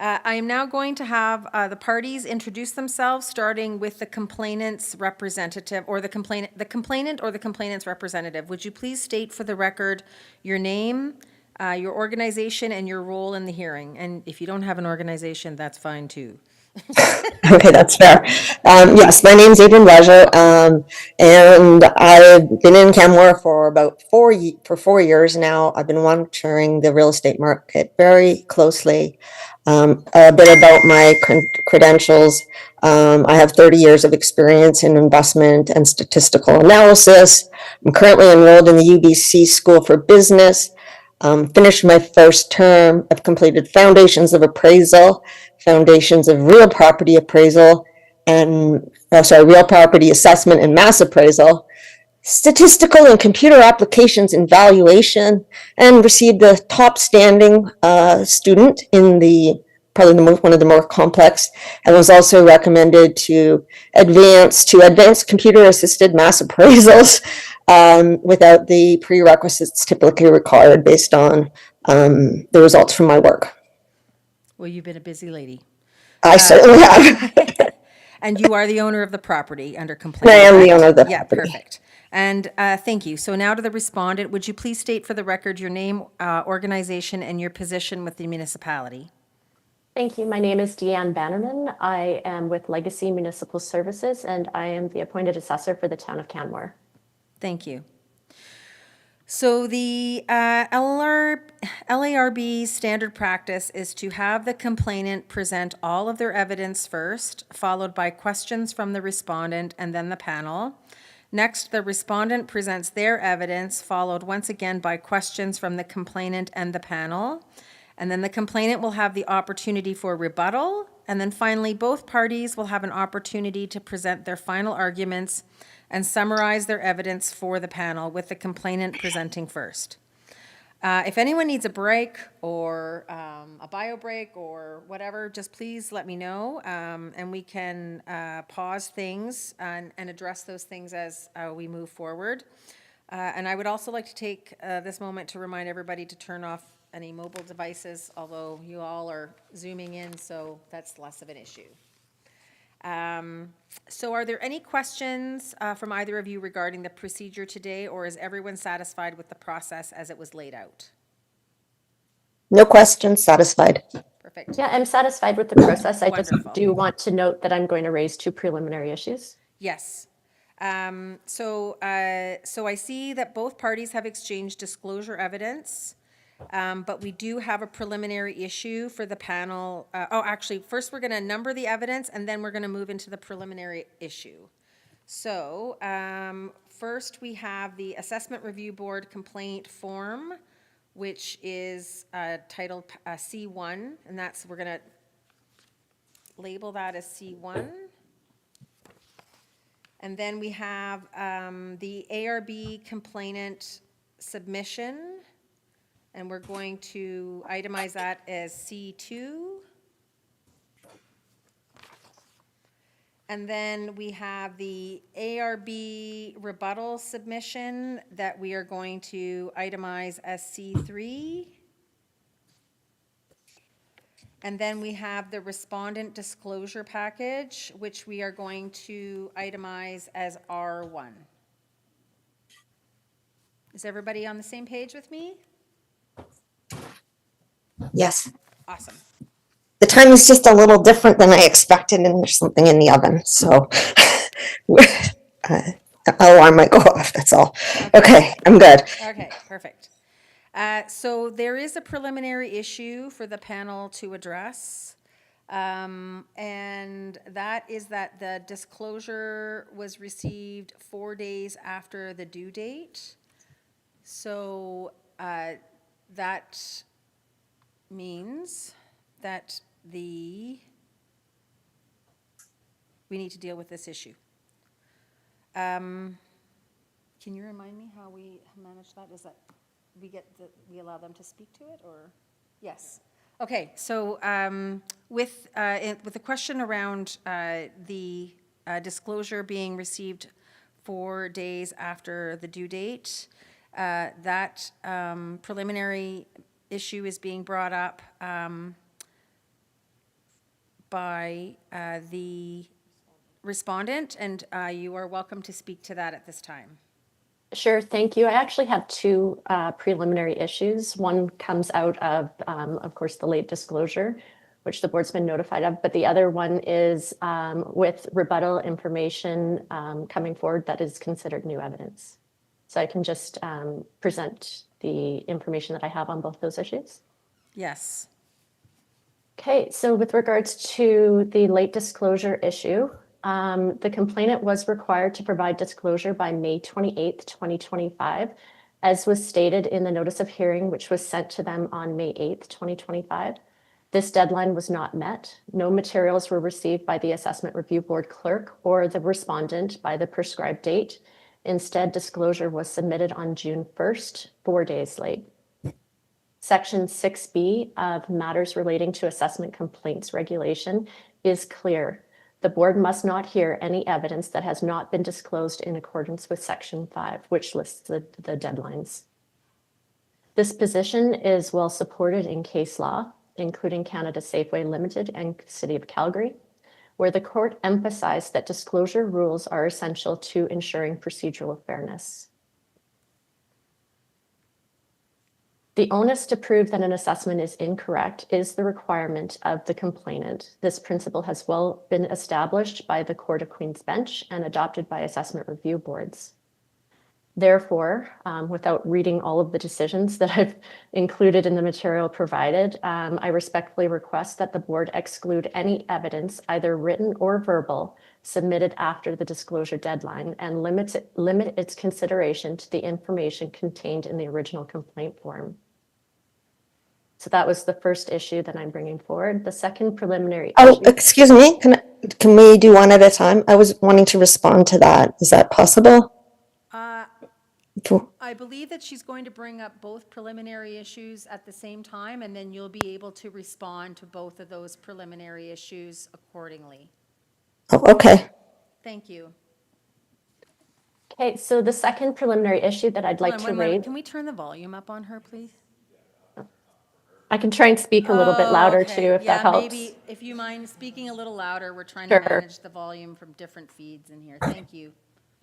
I am now going to have the parties introduce themselves, starting with the complainant's representative, or the complainant or the complainant's representative. Would you please state for the record your name, your organization, and your role in the hearing? And if you don't have an organization, that's fine too. Okay, that's fair. Yes, my name's Adrian Leisure, and I've been in Canmore for about 4 years now. I've been monitoring the real estate market very closely. A bit about my credentials. I have 30 years of experience in investment and statistical analysis. I'm currently enrolled in the UBC School for Business. Finished my first term. I've completed foundations of appraisal, foundations of real property appraisal, and real property assessment and mass appraisal, statistical and computer applications and valuation, and received the top standing student in one of the more complex, and was also recommended to advanced computer assisted mass appraisals without the prerequisites typically required based on the results from my work. Well, you've been a busy lady. I certainly have. And you are the owner of the property under complaint. I am the correct? owner of the Yeah, property. perfect. And thank you. So now to the respondent, would you please state for the record your name, organization, and your position with the municipality? Thank you. My name is Deanne Bannerman. I am with Legacy Municipal Services, and I am the appointed assessor for the town of Canmore. Thank you. So the LARB standard practice is to have the complainant present all of their evidence first, followed by questions from the respondent and then the panel. Next, the respondent presents their evidence, followed once again by questions from the complainant and the panel. And then the complainant will have the opportunity for rebuttal. And then finally, both parties will have an opportunity to present their final arguments and summarize their evidence for the panel, with the complainant presenting first. If anyone needs a break or a bio break or whatever, just please let me know, and we can pause things and address those things as we move forward. And I would also like to take this moment to remind everybody to turn off any mobile devices, although you all are Zooming in, so that's less of an issue. So are there any questions from either of you regarding the procedure today, or is everyone satisfied with the process as it was laid out? No questions, satisfied. Perfect. Yeah, I'm satisfied with the process. I just Wonderful. do want to note that I'm going to raise 2 preliminary issues. Yes. So I see that both parties have exchanged disclosure evidence, but we do have a preliminary issue for the panel. Actually, first we're going to number the evidence, and then we're going to move into the preliminary issue. So first we have the Assessment Review Board complaint form, which is titled C1, and we're going to label that as C1. And then we have the ARB complainant submission, And we're going to itemize that as C2. And then we have the ARB rebuttal submission that we are going to itemize as C3. And then we have the respondent disclosure package, which we are going to itemize as R1. Is everybody on the same page with me? Yes. Awesome. The time is just a little different than I expected, and there's something in the oven, so alarm might go off, that's all. Okay, I'm good. Okay, perfect. So there is a preliminary issue for the panel to address. And that is that the disclosure was received 4 days after the due date. So that means that we need to deal with this issue. Can you remind me how we manage that? Is that we allow them to speak to it, or? Yes. Okay, so with the question around the disclosure being received 4 days after the due date, that preliminary issue is being brought up by the respondent, and you are welcome to speak to that at this time. Sure, thank you. I actually have two preliminary issues. One comes out of course, the late disclosure, which the board's been notified of, but the other one is with rebuttal information coming forward that is considered new evidence. So I can just present the information that I have on both those issues. Yes. Okay, so with regards to the late disclosure issue, the complainant was required to provide disclosure by May 28th, 2025, as was stated in the notice of hearing, which was sent to them on May 8th, 2025. This deadline was not met. No materials were received by the Assessment Review Board clerk or the respondent by the prescribed date. Instead, disclosure was submitted on June 1st, 4 days late. Section 6B of Matters Relating to Assessment Complaints Regulation is clear. The board must not hear any evidence that has not been disclosed in accordance with Section 5, which lists the deadlines. This position is well supported in case law, including Canada Safeway Limited and City of Calgary, where the court emphasized that disclosure rules are essential to ensuring procedural fairness. The onus to prove that an assessment is incorrect is the requirement of the complainant. This principle has well been established by the Court of Queen's Bench and adopted by assessment review boards. Therefore, without reading all of the decisions that I've included in the material provided, I respectfully request that the board exclude any evidence, either written or verbal, submitted after the disclosure deadline and limit its consideration to the information contained in the original complaint form. So that was the first issue that I'm bringing forward. The second preliminary Oh, issue. excuse me, can we do one at a time? I was wanting to respond to that. Is that possible? I believe that she's going to bring up both preliminary issues at the same time, and then you'll be able to respond to both of those preliminary issues accordingly. Oh, okay. Thank you. Okay, so the second preliminary issue that I'd like Hold on to one moment. raise, Can we turn the volume up on her, please? I can try and speak a little bit Oh, louder okay. too, if that helps. Yeah, maybe, if you mind speaking a little louder, we're trying to Sure. manage the volume from different feeds in here. Thank you.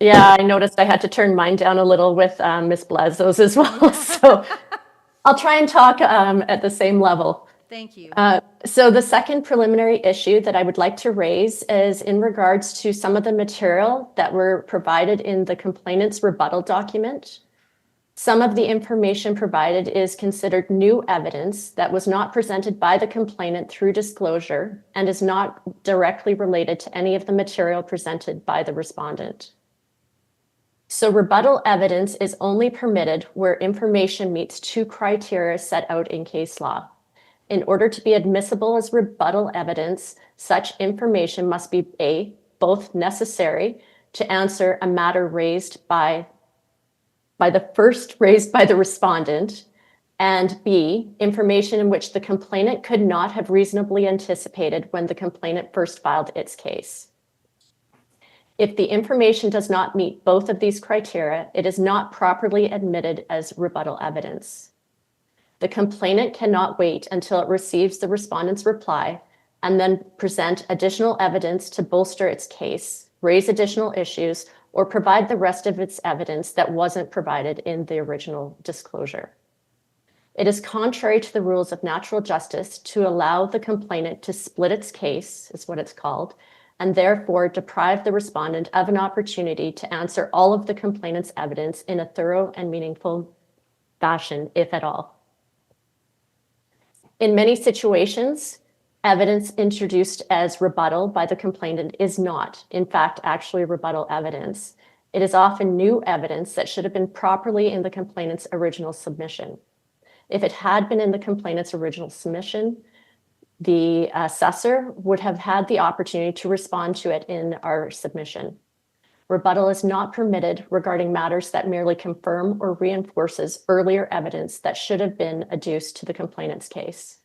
Yeah, I noticed I had to turn mine down a little with Ms. Blazo's as well. So I'll try and talk at the same level. Thank you. So the second preliminary issue that I would like to raise is in regards to some of the material that were provided in the complainant's rebuttal document. Some of the information provided is considered new evidence that was not presented by the complainant through disclosure and is not directly related to any of the material presented by the respondent. So rebuttal evidence is only permitted where information meets two criteria set out in case law. In order to be admissible as rebuttal evidence, such information must be A, both necessary to answer a matter raised by the first raised by the respondent, And B, information in which the complainant could not have reasonably anticipated when the complainant first filed its case. If the information does not meet both of these criteria, it is not properly admitted as rebuttal evidence. The complainant cannot wait until it receives the respondent's reply and then present additional evidence to bolster its case, raise additional issues, or provide the rest of its evidence that wasn't provided in the original disclosure. It is contrary to the rules of natural justice to allow the complainant to split its case, is what it's called, and therefore deprive the respondent of an opportunity to answer all of the complainant's evidence in a thorough and meaningful fashion, if at all. In many situations, evidence introduced as rebuttal by the complainant is not, in fact, actually rebuttal evidence. It is often new evidence that should have been properly in the complainant's original submission. If it had been in the complainant's original submission, the assessor would have had the opportunity to respond to it in our submission. Rebuttal is not permitted regarding matters that merely confirm or reinforces earlier evidence that should have been adduced to the complainant's case.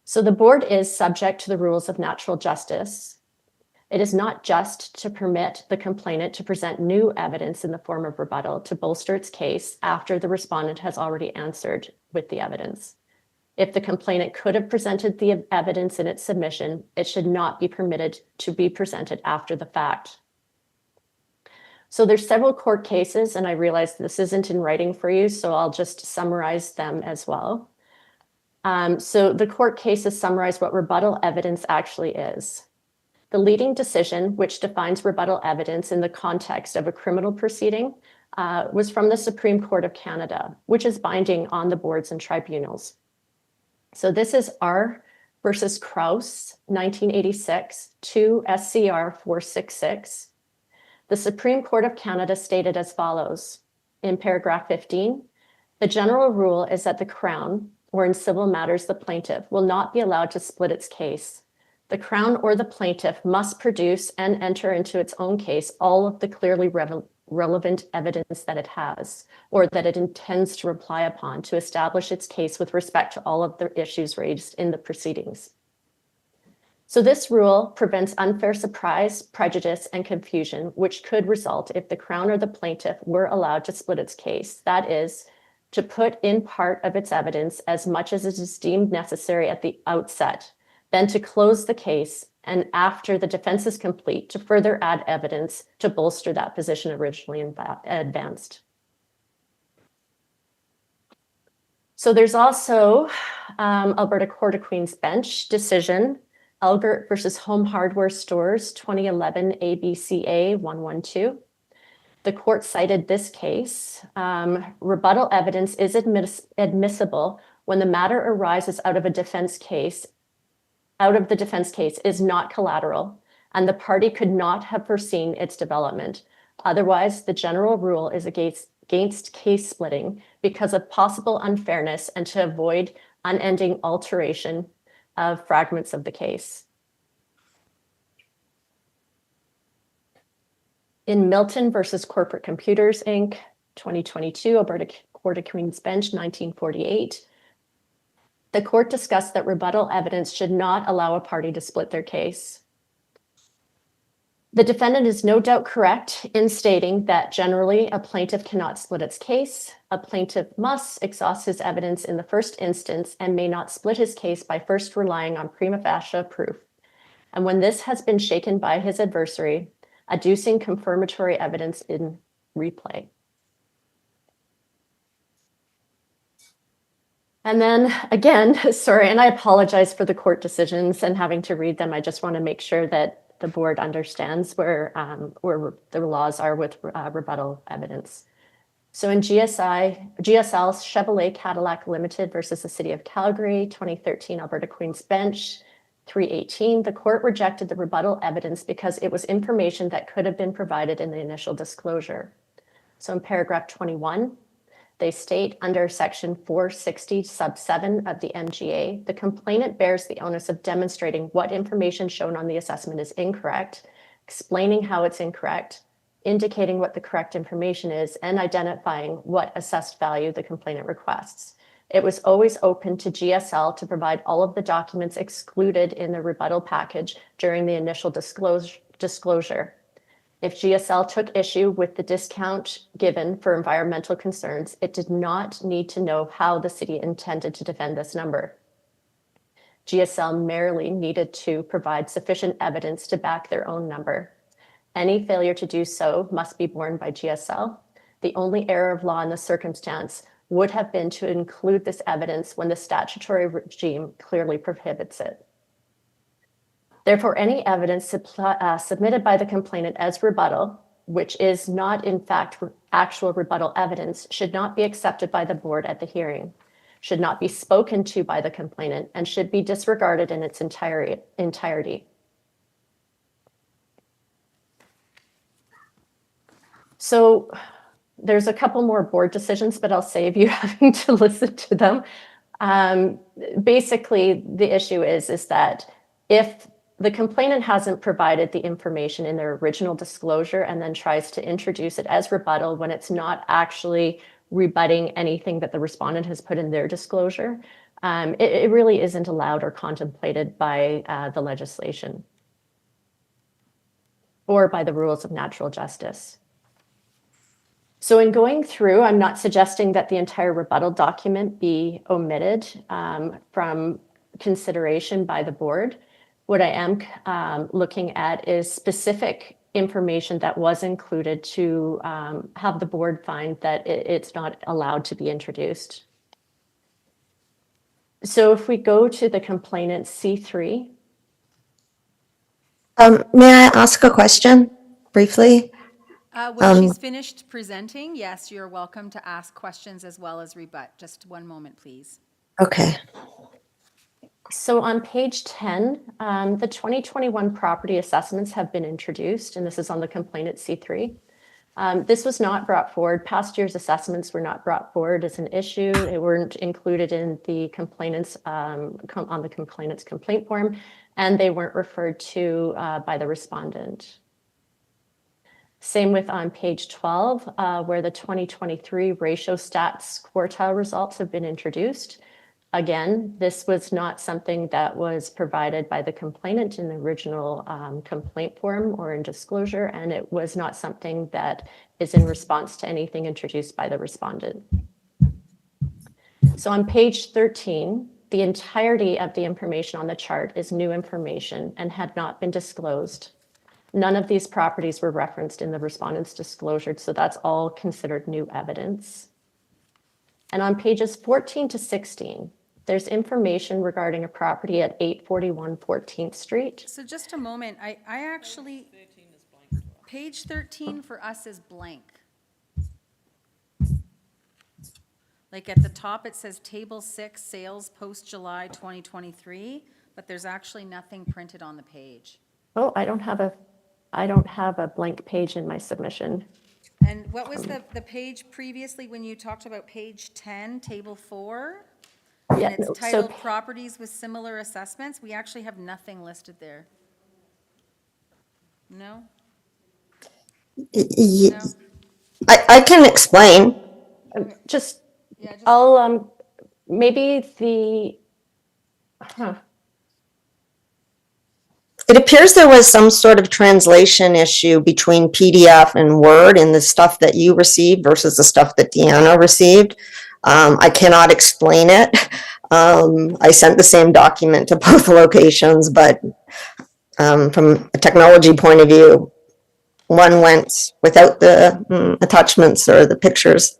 So the board is subject to the rules of natural justice. It is not just to permit the complainant to present new evidence in the form of rebuttal to bolster its case after the respondent has already answered with the evidence. If the complainant could have presented the evidence in its submission, it should not be permitted to be presented after the fact. So there's several court cases, and I realize this isn't in writing for you, so I'll just summarize them as well. So the court cases summarize what rebuttal evidence actually is. The leading decision, which defines rebuttal evidence in the context of a criminal proceeding, was from the Supreme Court of Canada, which is binding on the boards and tribunals. So this is R versus Kraus, 1986, 2 SCR 466. The Supreme Court of Canada stated as follows, in paragraph 15, the general rule is that the Crown, or in civil matters the plaintiff, will not be allowed to split its case. The Crown or the plaintiff must produce and enter into its own case all of the clearly relevant evidence that it has, or that it intends to rely upon to establish its case with respect to all of the issues raised in the proceedings. So this rule prevents unfair surprise, prejudice, and confusion, which could result if the Crown or the plaintiff were allowed to split its case. That is, to put in part of its evidence as much as it is deemed necessary at the outset, then to close the case, and after the defense is complete, to further add evidence to bolster that position originally advanced. So there's also Alberta Court of Queen's Bench decision, Elgert versus Home Hardware Stores, 2011 ABCA 112. The court cited this case. Rebuttal evidence is admissible when the matter arises out of the defense case is not collateral, and the party could not have foreseen its development. Otherwise, the general rule is against case splitting because of possible unfairness and to avoid unending alteration of fragments of the case. In Milton versus Corporate Computers, Inc., 2022, Alberta Court of Queen's Bench, 1948, the court discussed that rebuttal evidence should not allow a party to split their case. The defendant is no doubt correct in stating that generally a plaintiff cannot split its case. A plaintiff must exhaust his evidence in the first instance and may not split his case by first relying on prima facie proof. And when this has been shaken by his adversary, adducing confirmatory evidence in replay. And then again, sorry, and I apologize for the court decisions and having to read them. I just want to make sure that the board understands where the laws are with rebuttal evidence. So in GSL Chevrolet Cadillac Limited versus the City of Calgary, 2013 Alberta Queen's Bench, 318, the court rejected the rebuttal evidence because it was information that could have been provided in the initial disclosure. So in paragraph 21, they state under section 460 sub 7 of the MGA, the complainant bears the onus of demonstrating what information shown on the assessment is incorrect, explaining how it's incorrect, indicating what the correct information is, and identifying what assessed value the complainant requests. It was always open to GSL to provide all of the documents excluded in the rebuttal package during the initial disclosure. If GSL took issue with the discount given for environmental concerns, it did not need to know how the city intended to defend this number. GSL merely needed to provide sufficient evidence to back their own number. Any failure to do so must be borne by GSL. The only error of law in the circumstance would have been to include this evidence when the statutory regime clearly prohibits it. Therefore, any evidence submitted by the complainant as rebuttal, which is not in fact actual rebuttal evidence, should not be accepted by the board at the hearing, should not be spoken to by the complainant, and should be disregarded in its entirety. So there's a couple more board decisions, but I'll save you having to listen to them. Basically, the issue is that if the complainant hasn't provided the information in their original disclosure and then tries to introduce it as rebuttal when it's not actually rebutting anything that the respondent has put in their disclosure, it really isn't allowed or contemplated by the legislation or by the rules of natural justice. So in going through, I'm not suggesting that the entire rebuttal document be omitted from consideration by the board. What I am looking at is specific information that was included to have the board find that it's not allowed to be introduced. So if we go to the complainant C3. May I ask a question briefly? When she's finished presenting, yes, you're welcome to ask questions as well as rebut. Just one moment, please. Okay. So on page 10, the 2021 property assessments have been introduced, and this is on the complainant C3. This was not brought forward. Past year's assessments were not brought forward as an issue. They weren't included in the complainant's on the complainant's complaint form, and they weren't referred to by the respondent. Same with on page 12, where the 2023 ratio stats quartile results have been introduced. Again, this was not something that was provided by the complainant in the original complaint form or in disclosure, and it was not something that is in response to anything introduced by the respondent. So on page 13, the entirety of the information on the chart is new information and had not been disclosed. None of these properties were referenced in the respondent's disclosure, so that's all considered new evidence. And on pages 14 to 16, there's information regarding a property at 841 14th Street. So just a moment, I actually, page 13 for us is blank. Like at the top, it says table 6, sales post July 2023, but there's actually nothing printed on the page. Oh, I don't have a blank page in my submission. And what was the page previously when you talked about page 10, table 4? Yeah, And it's no, so titled properties with similar assessments? We actually have nothing listed there. No? No? I can explain. just, Yeah, just, I'll, maybe the, It appears there was some sort of translation issue between PDF and Word in the stuff that you received versus the stuff that Deanna received. I cannot explain it. I sent the same document to both locations, but from a technology point of view, one went without the attachments or the pictures.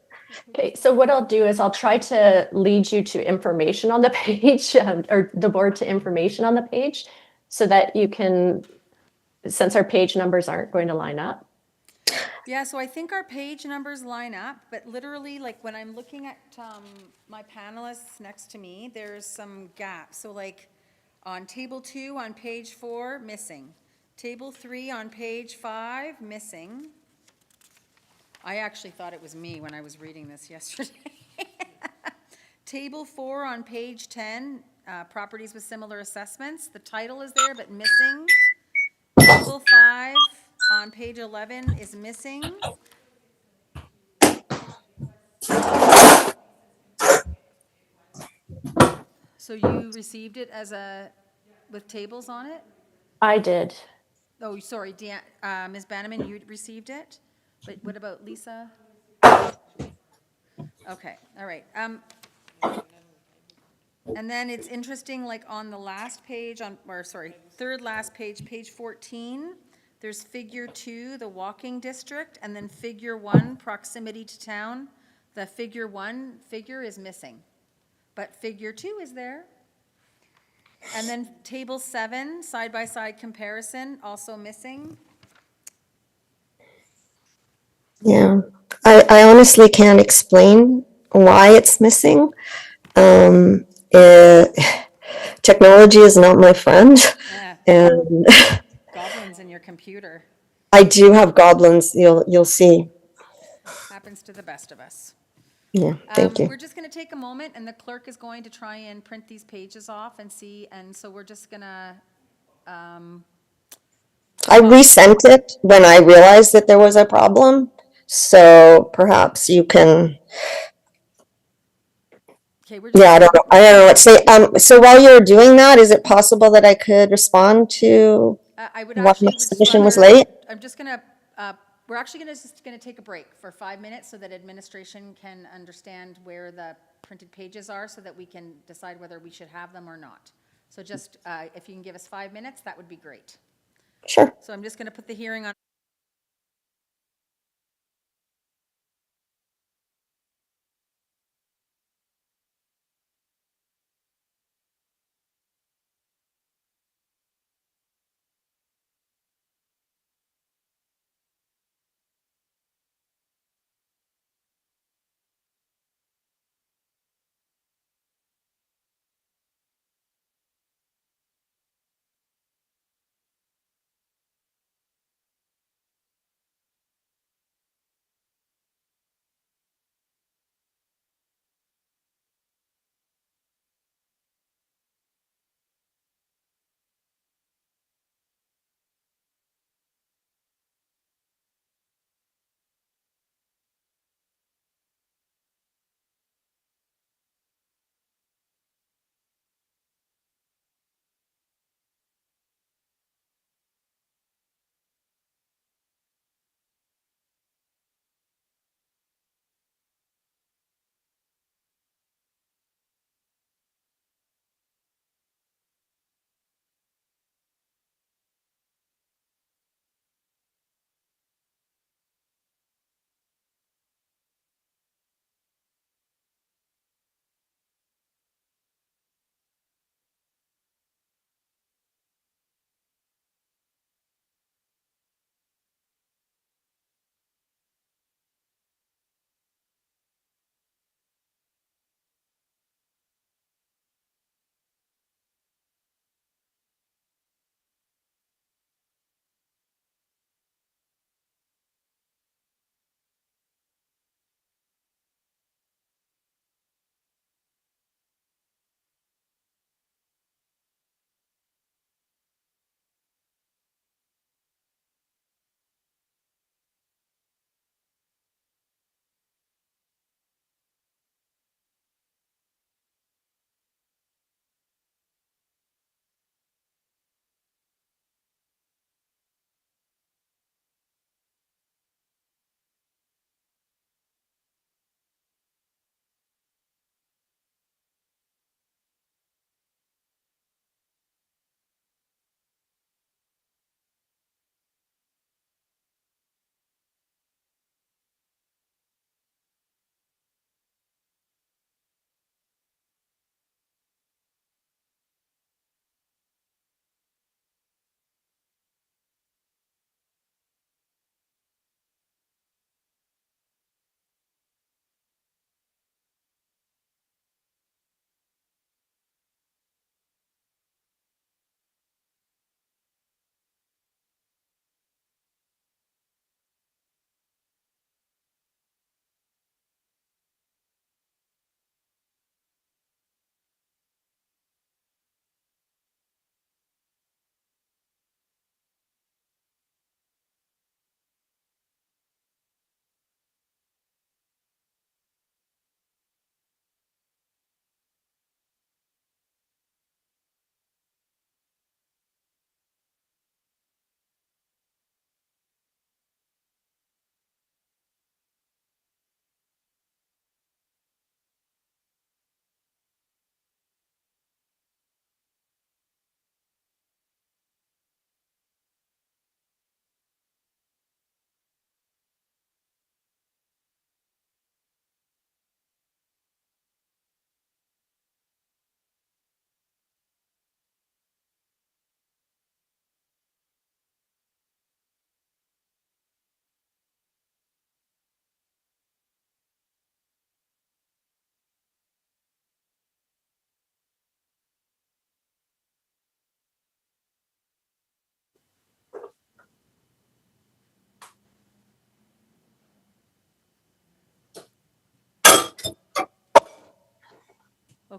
okay, so what I'll do is I'll try to lead you to information on the page, or the board to information on the page, so that you can, since our page numbers aren't going to line up. yeah, so I think our page numbers line up, but literally, like, when I'm looking at my panelists next to me, there's some gaps. So like, on table 2 on page 4, missing. Table 3 on page 5, missing. I actually thought it was me when I was reading this yesterday. Table 4 on page 10, properties with similar assessments. The title is there, but missing. Table 5 on page 11 is missing. So you received it as with tables on it? I did. Oh, sorry, Ms. Bannerman, you received it? But what about Lisa? Okay, all right. And then it's interesting, like on the last page third last page, page 14, there's figure 2, the walking district, and then figure 1, proximity to town. The figure 1 figure is missing, but figure 2 is there. And then table 7, side-by-side comparison, also missing. Yeah, I honestly can't explain why it's missing. Eh, technology is not my friend, Yeah, and goblins in your computer. I do have goblins. You'll see. Happens to the best of us. Yeah, thank you. We're just gonna take a moment, and the clerk is going to try and print these pages off and see, and so we're just gonna, I resent it when I realized that there was a problem, so perhaps you can. okay, we're Yeah, just. I don't know what to say. So while you're doing that, is it possible that I could respond to I would why actually my just submission was rather, late? I'm just gonna, we're actually just gonna take a break for 5 minutes so that administration can understand where the printed pages are so that we can decide whether we should have them or not. So just, if you can give us 5 minutes, that would be great. Sure. So I'm just gonna put the hearing on.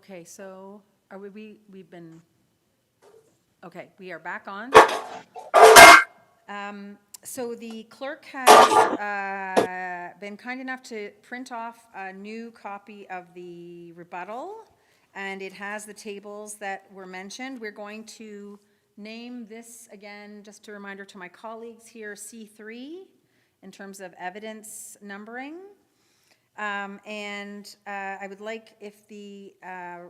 Okay, so are we've been, okay, we are back on. So the clerk has been kind enough to print off a new copy of the rebuttal, and it has the tables that were mentioned. We're going to name this, again, just a reminder to my colleagues here, C3, in terms of evidence numbering. And I would like if the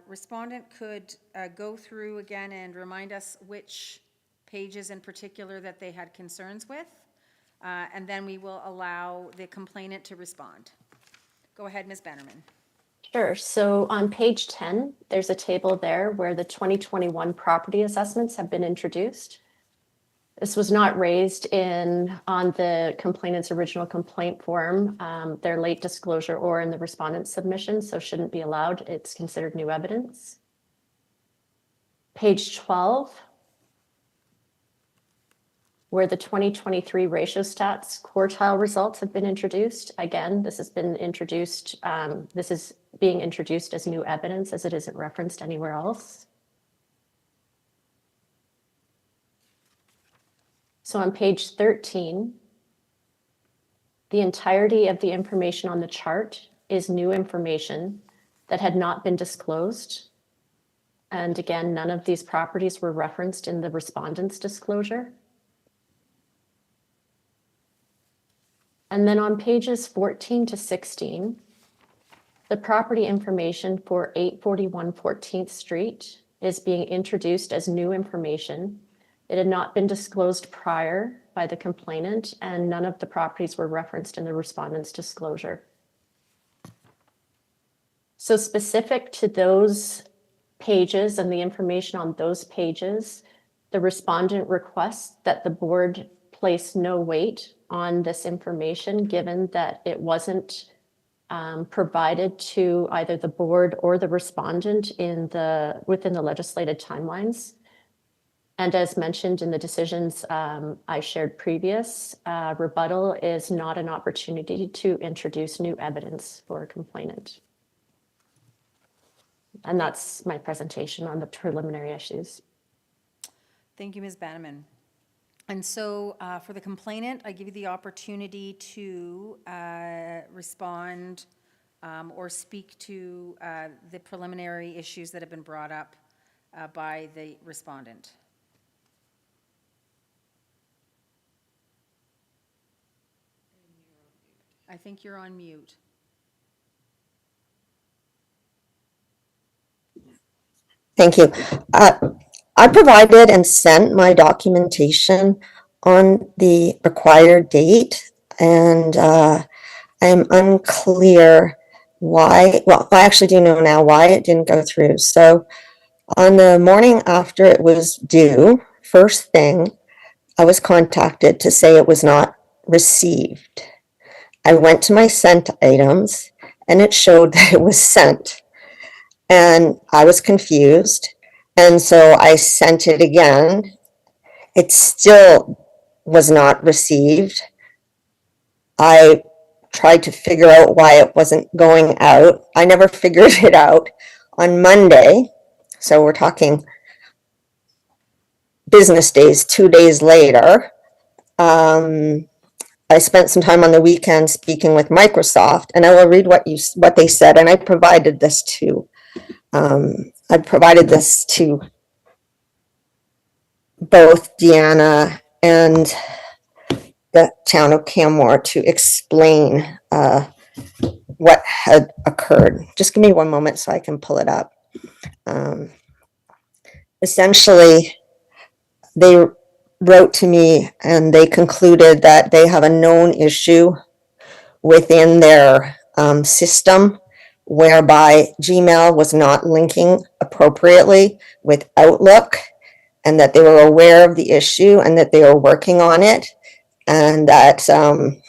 respondent could go through again and remind us which pages in particular that they had concerns with, and then we will allow the complainant to respond. Go ahead, Ms. Bannerman. Sure. So on page 10, there's a table there where the 2021 property assessments have been introduced. This was not raised on the complainant's original complaint form, their late disclosure, or in the respondent's submission, so shouldn't be allowed. It's considered new evidence. Page 12, where the 2023 ratio stats quartile results have been introduced. Again, this has been introduced, this is being introduced as new evidence as it isn't referenced anywhere else. So on page 13, the entirety of the information on the chart is new information that had not been disclosed. And again, none of these properties were referenced in the respondent's disclosure. And then on pages 14 to 16, the property information for 841 14th Street is being introduced as new information. It had not been disclosed prior by the complainant, and none of the properties were referenced in the respondent's disclosure. So specific to those pages and the information on those pages, the respondent requests that the board place no weight on this information, given that it wasn't provided to either the board or the respondent within the legislated timelines. And as mentioned in the decisions I shared previous, rebuttal is not an opportunity to introduce new evidence for a complainant. And that's my presentation on the preliminary issues. Thank you, Ms. Bannerman. And so for the complainant, I give you the opportunity to respond or speak to the preliminary issues that have been brought up by the respondent. I think you're on mute. Thank you. I provided and sent my documentation on the required date, and I'm unclear why. Well, I actually do know now why it didn't go through. So on the morning after it was due, first thing, I was contacted to say it was not received. I went to my sent items and it showed that it was sent. And I was confused. And so I sent it again. It still was not received. I tried to figure out why it wasn't going out. I never figured it out. On Monday, so we're talking business days, 2 days later, I spent some time on the weekend speaking with Microsoft, and I will read what they said, and I provided this to both Deanna and the town of Canmore to explain what had occurred. Just give me one moment so I can pull it up. Essentially, they wrote to me and they concluded that they have a known issue within their system whereby Gmail was not linking appropriately with Outlook, and that they were aware of the issue and that they were working on it, and that and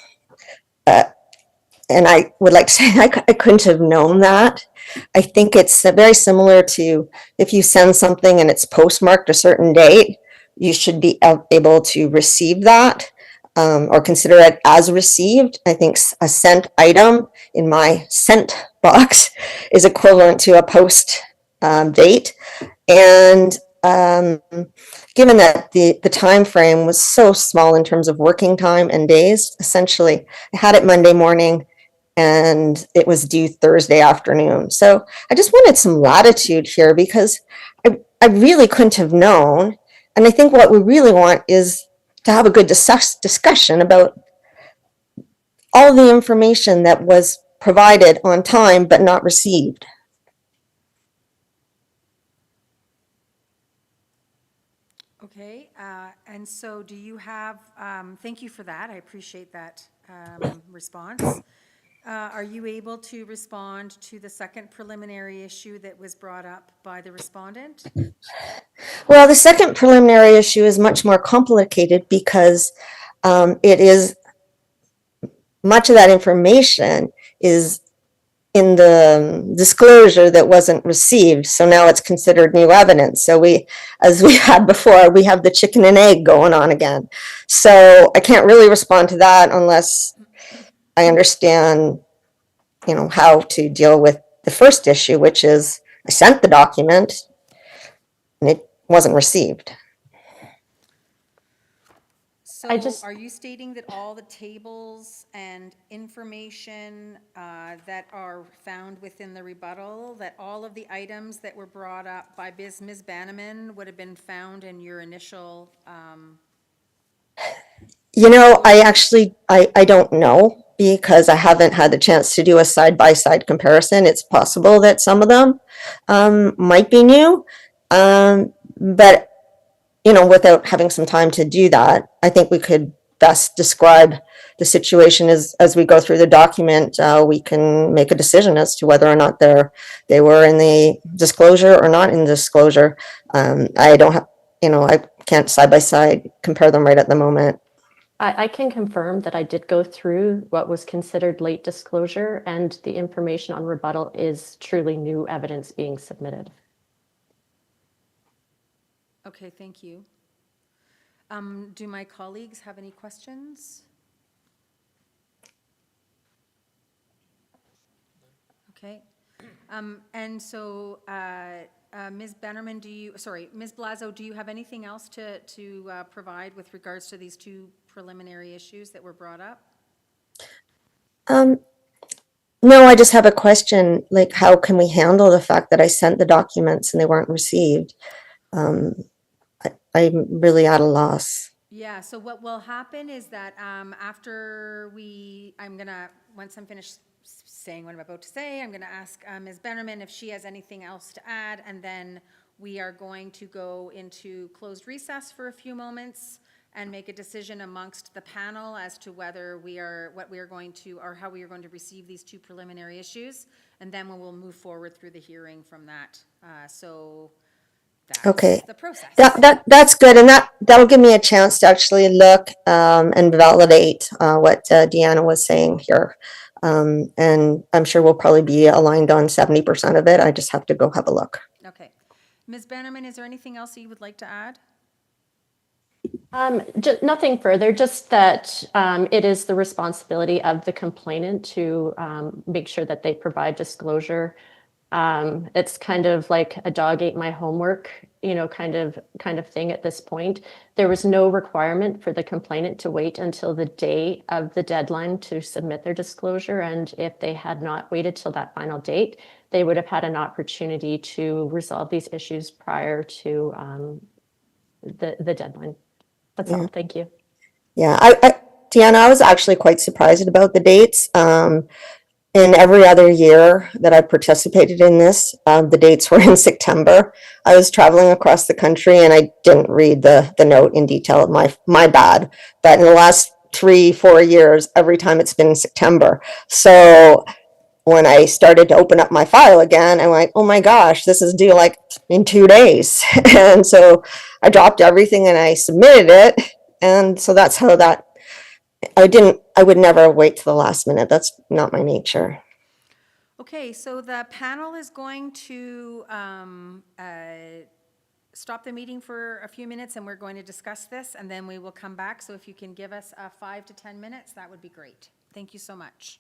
I would like to say I couldn't have known that. I think it's very similar to if you send something and it's postmarked a certain date, you should be able to receive that or consider it as received. I think a sent item in my sent box is equivalent to a post date. And given that the time frame was so small in terms of working time and days, essentially, I had it Monday morning and it was due Thursday afternoon. So I just wanted some latitude here because I really couldn't have known. And I think what we really want is to have a good discussion about all the information that was provided on time but not received. Okay, and so do you have, thank you for that, I appreciate that response. Are you able to respond to the second preliminary issue that was brought up by the respondent? Well, the second preliminary issue is much more complicated because it is much of that information is in the disclosure that wasn't received. So now it's considered new evidence. So as we had before, we have the chicken and egg going on again. So I can't really respond to that unless I understand, how to deal with the first issue, which is I sent the document and it wasn't received. So just- are you stating that all the tables and information that are found within the rebuttal, that all of the items that were brought up by Ms. Bannerman would have been found in your initial, I don't know because I haven't had the chance to do a side-by-side comparison. It's possible that some of them might be new. But, without having some time to do that, I think we could best describe the situation as we go through the document. We can make a decision as to whether or not they were in the disclosure or not in disclosure. I don't have, I can't side-by-side compare them right at the moment. I can confirm that I did go through what was considered late disclosure, and the information on rebuttal is truly new evidence being submitted. okay, thank you. Do my colleagues have any questions? Okay. And so, Ms. Bannerman, Ms. Blazo, do you have anything else to provide with regards to these two preliminary issues that were brought up? No, I just have a question, like how can we handle the fact that I sent the documents and they weren't received? I'm really at a loss. Yeah, so what will happen is that after once I'm finished saying what I'm about to say, I'm gonna ask Ms. Bannerman if she has anything else to add, and then we are going to go into closed recess for a few moments and make a decision amongst the panel as to whether what we are going to, or how we are going to receive these two preliminary issues, and then we will move forward through the hearing from that. So Okay. that's the process. That's good, and that'll give me a chance to actually look and validate what Deanna was saying here. And I'm sure we'll probably be aligned on 70% of it. I just have to go have a look. Okay. Ms. Bannerman, is there anything else that you would like to add? Nothing further, just that it is the responsibility of the complainant to make sure that they provide disclosure. It's kind of like a dog ate my homework, kind of thing at this point. There was no requirement for the complainant to wait until the day of the deadline to submit their disclosure. And if they had not waited till that final date, they would have had an opportunity to resolve these issues prior to the deadline. That's all. Thank you. Yeah, Deanna, I was actually quite surprised about the dates. In every other year that I participated in this, the dates were in September. I was traveling across the country and I didn't read the note in detail. My bad. But in the last 3-4 years, every time it's been in September. So when I started to open up my file again, I'm like, oh my gosh, this is due like in 2 days. And so I dropped everything and I submitted it. And so that's how that, I would never wait to the last minute. That's not my nature. Okay, so the panel is going to stop the meeting for a few minutes, and we're going to discuss this, and then we will come back. So if you can give us 5 to 10 minutes, that would be great. Thank you so much.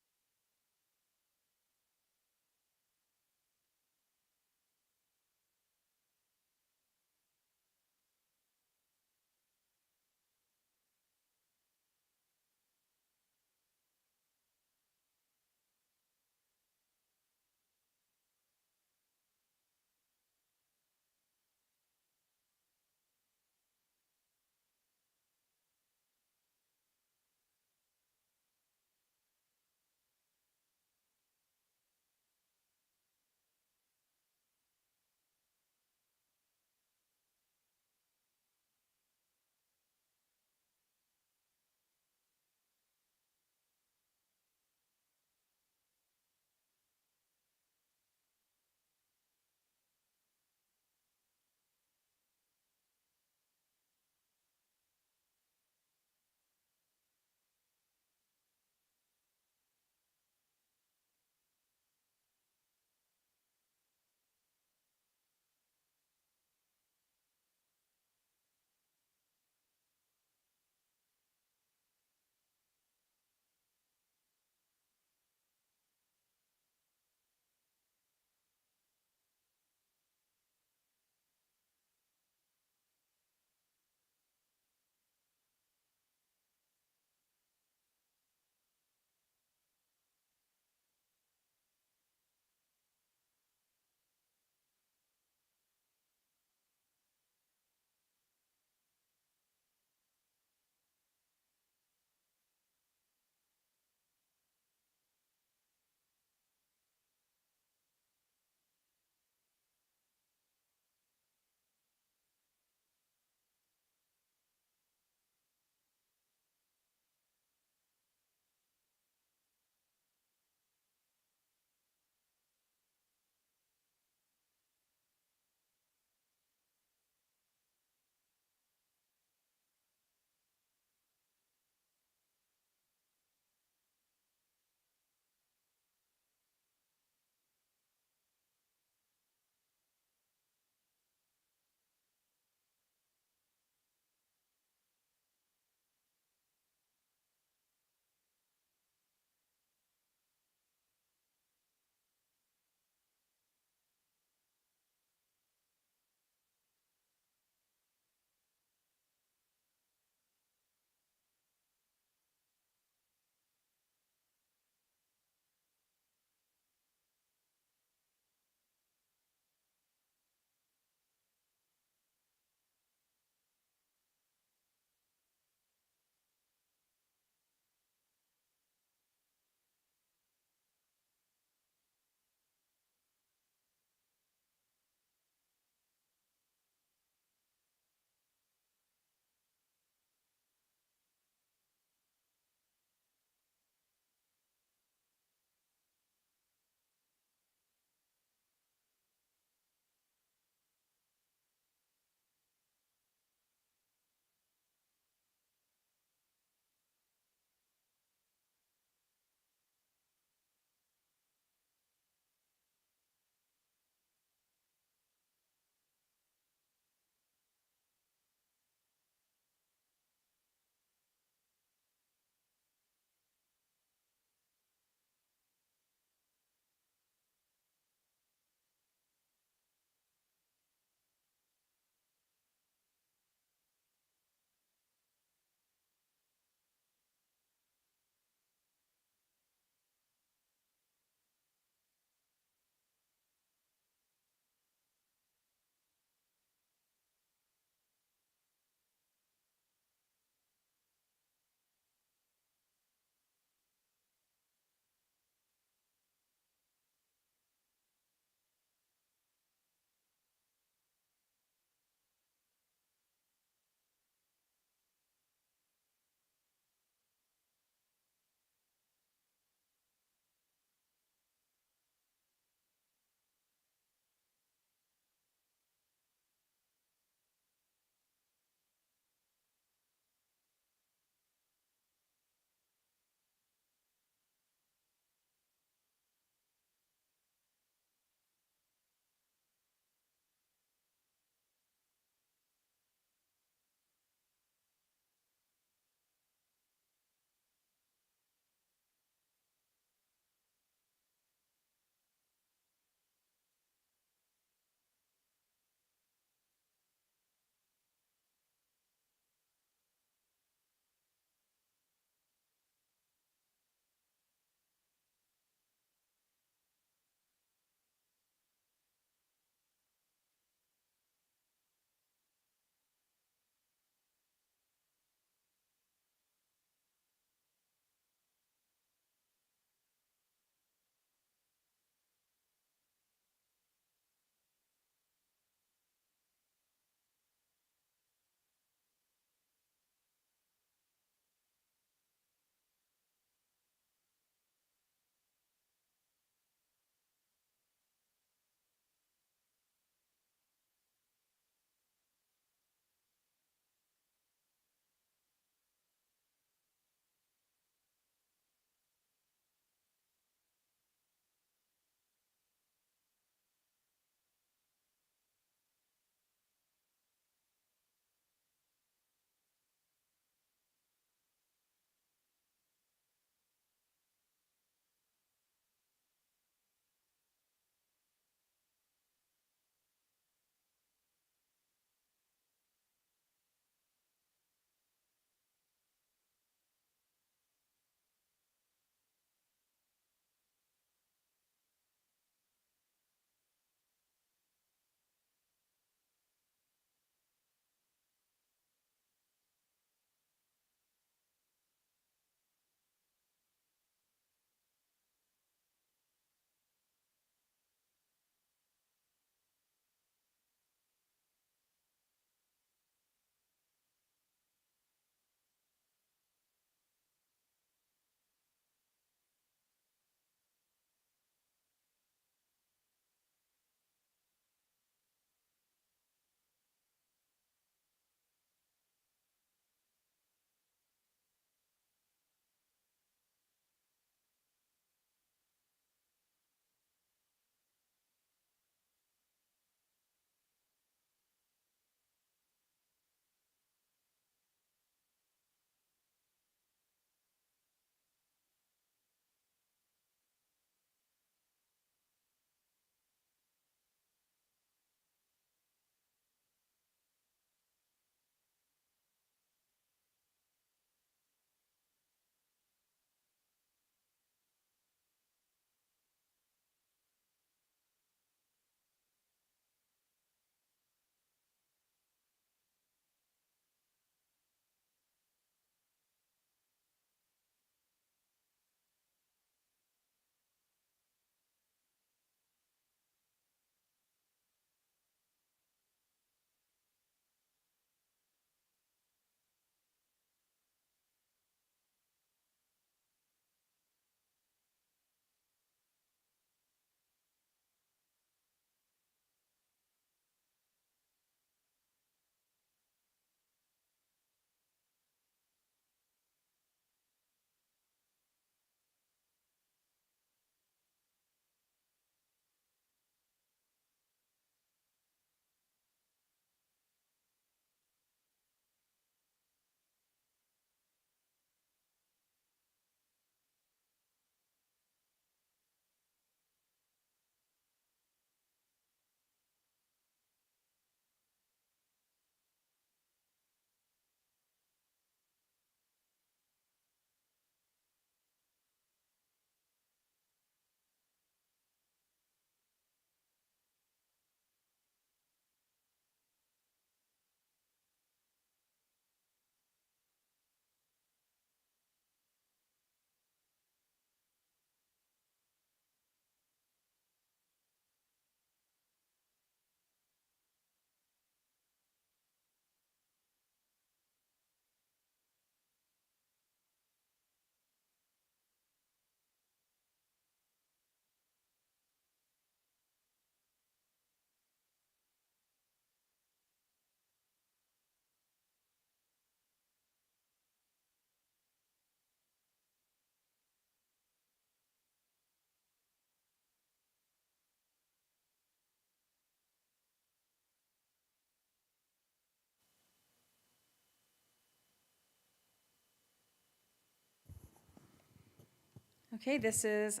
Okay, this is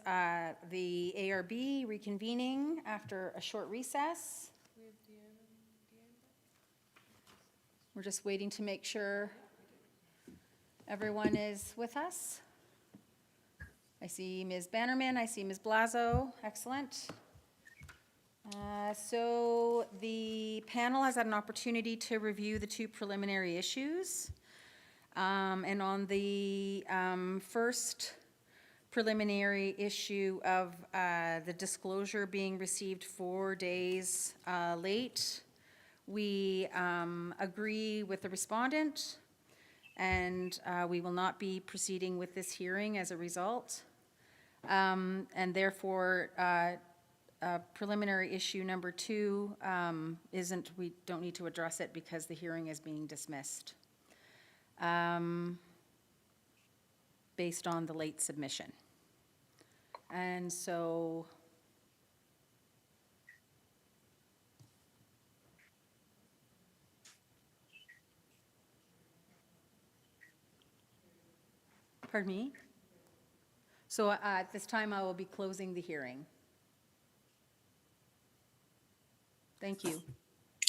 the ARB reconvening after a short recess. We're just waiting to make sure everyone is with us. I see Ms. Bannerman, I see Ms. Blazo, excellent. So the panel has had an opportunity to review the two preliminary issues. And on the first preliminary issue of the disclosure being received 4 days late, we agree with the respondent, and we will not be proceeding with this hearing as a result. And therefore, preliminary issue number 2 we don't need to address it because the hearing is being dismissed based on the late submission. And so pardon me? So at this time, I will be closing the hearing. Thank you.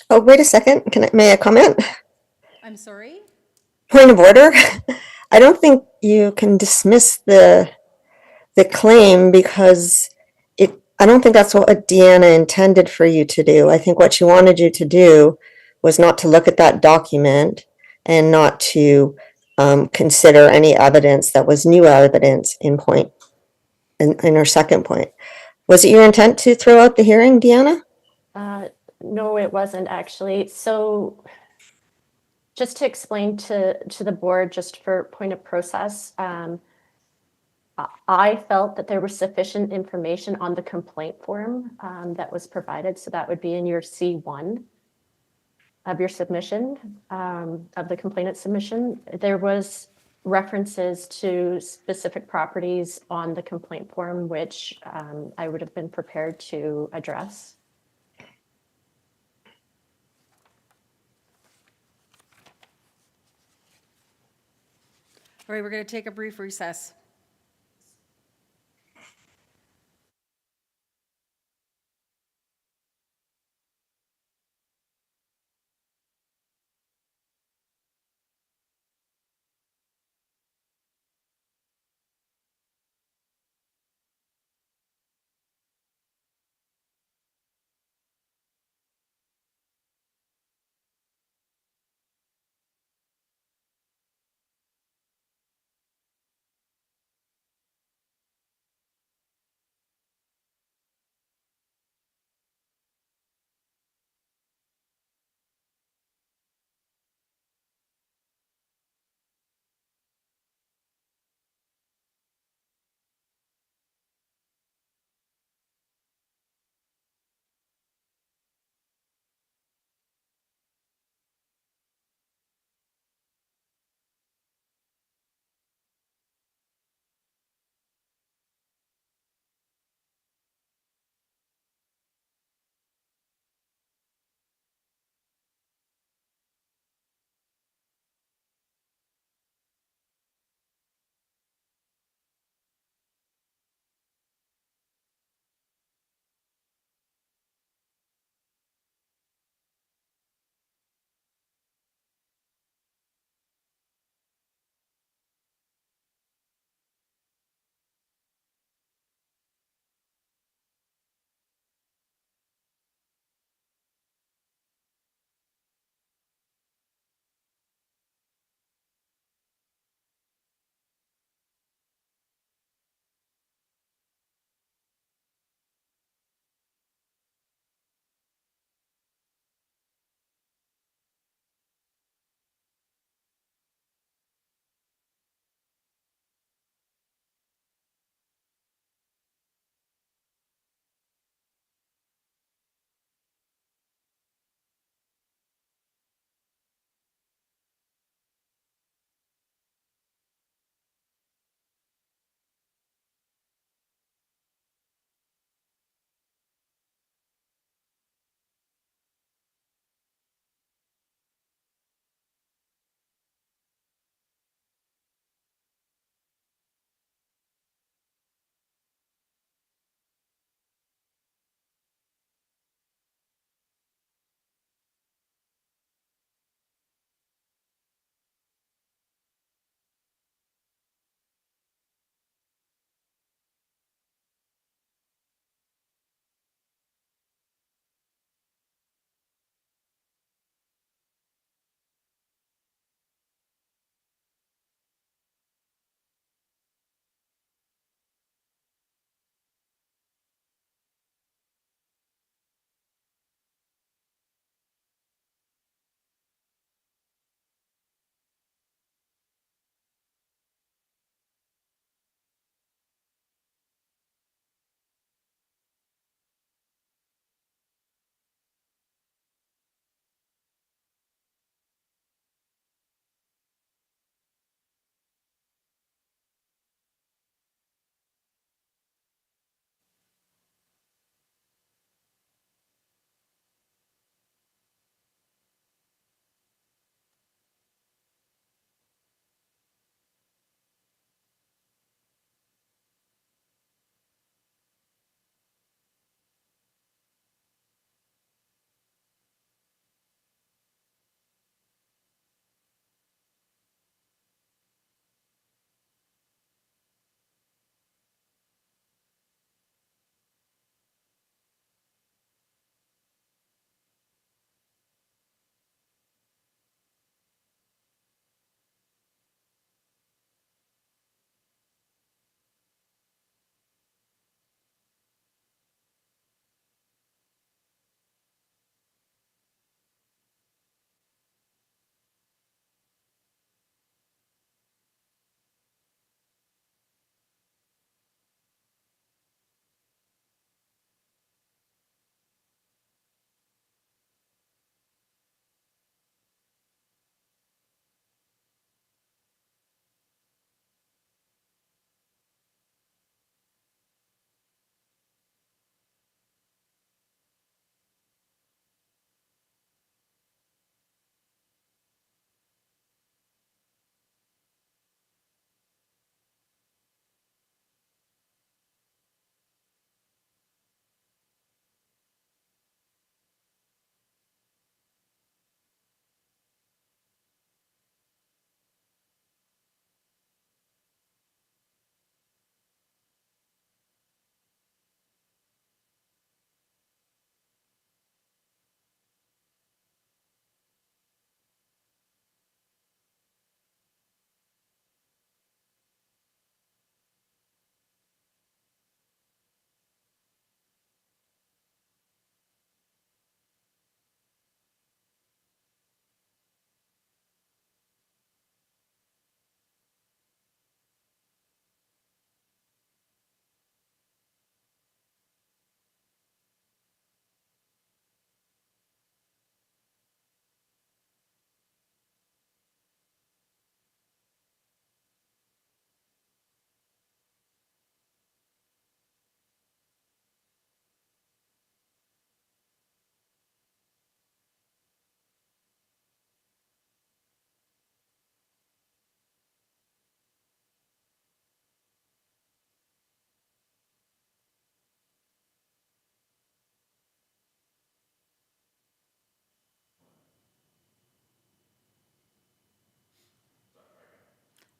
Oh, wait a second. May I comment? I'm sorry? Point of order. I don't think you can dismiss the claim because I don't think that's what Deanna intended for you to do. I think what she wanted you to do was not to look at that document and not to consider any evidence that was new evidence in her second point. Was it your intent to throw out the hearing, Deanna? No, it wasn't actually. So just to explain to the board, just for point of process, I felt that there was sufficient information on the complaint form that was provided. So that would be in your C1 of your submission, of the complainant submission. There was references to specific properties on the complaint form, which I would have been prepared to address. All right, we're going to take a brief recess.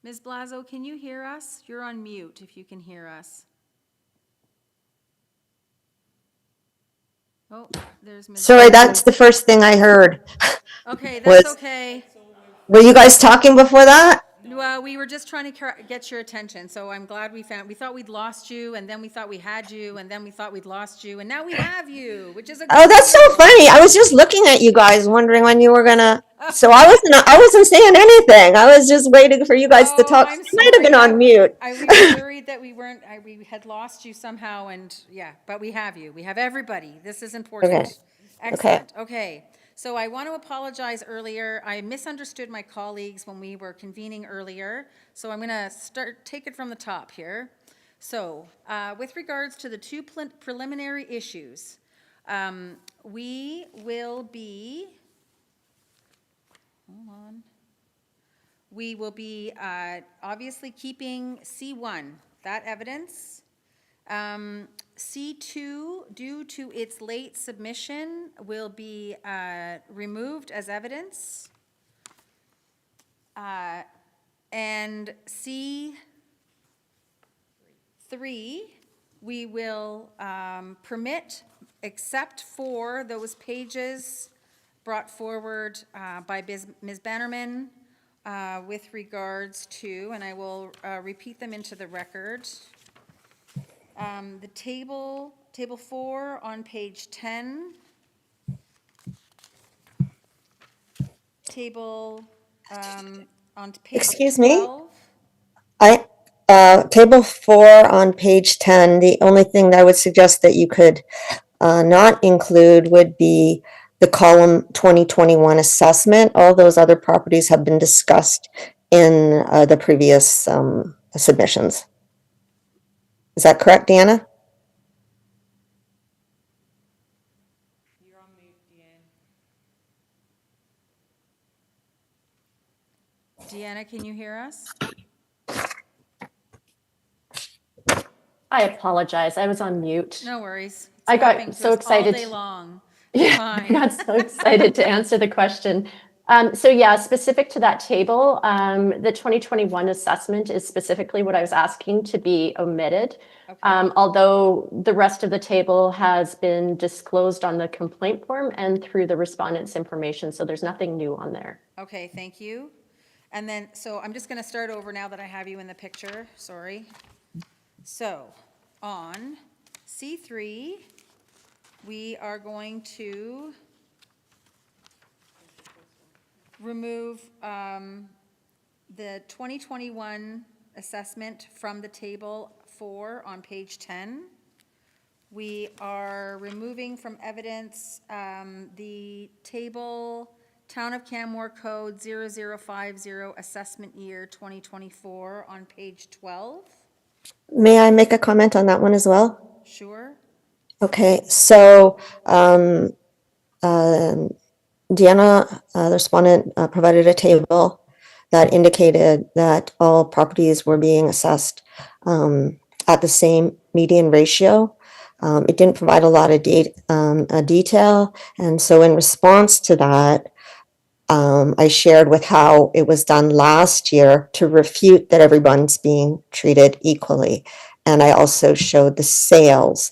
Ms. Blazo, can you hear us? You're on mute if you can hear us. Oh, there's Ms. Sorry, Blazo. that's the first thing I heard. Okay, that's was- okay. Were you guys talking before that? Well, we were just trying to get your attention, so I'm glad we thought we'd lost you, and then we thought we had you, and then we thought we'd lost you, and now we have you, which is a Oh, good that's so thing. funny. I was just looking at you guys, wondering when you were gonna. So I wasn't saying anything. I was just waiting for you guys to Oh, talk. I'm You might have been sorry. on mute. We were worried that we had lost you somehow, and yeah, but we have you. We have everybody. This is important. Okay. Excellent. Okay. So I want to apologize earlier. I misunderstood my colleagues when we were convening earlier. So I'm going to take it from the top here. So with regards to the two preliminary issues, we will be, hold on. We will be obviously keeping C1, that evidence. C2, due to its late submission, will be removed as evidence. And C3, we will permit, except for those pages brought forward by Ms. Bannerman with regards to, and I will repeat them into the record. The table 4 on page 10. Table on page 12. Excuse me? Table 4 on page 10, the only thing that I would suggest that you could not include would be the column 2021 assessment. All those other properties have been discussed in the previous submissions. Is that correct, Deanna? You're on mute, Deanne. Deanna, can you hear us? I apologize. I was on mute. No worries. It's I got happening to so us excited. all day long. Yeah, Fine. I got so excited to answer the question. So yeah, specific to that table, the 2021 assessment is specifically what I was asking to be omitted. Okay. Although the rest of the table has been disclosed on the complaint form and through the respondent's information, so there's nothing new on there. Okay, thank you. And then, so I'm just going to start over now that I have you in the picture, sorry. So, on C3, we are going to remove the 2021 assessment from the table 4 on page 10. We are removing from evidence the table Town of Canmore Code 0050 Assessment Year 2024 on page 12. May I make a comment on that one as well? Sure. Okay, so Deanna, the respondent, provided a table that indicated that all properties were being assessed at the same median ratio. It didn't provide a lot of detail, and so in response to that, I shared with how it was done last year to refute that everyone's being treated equally. And I also showed the sales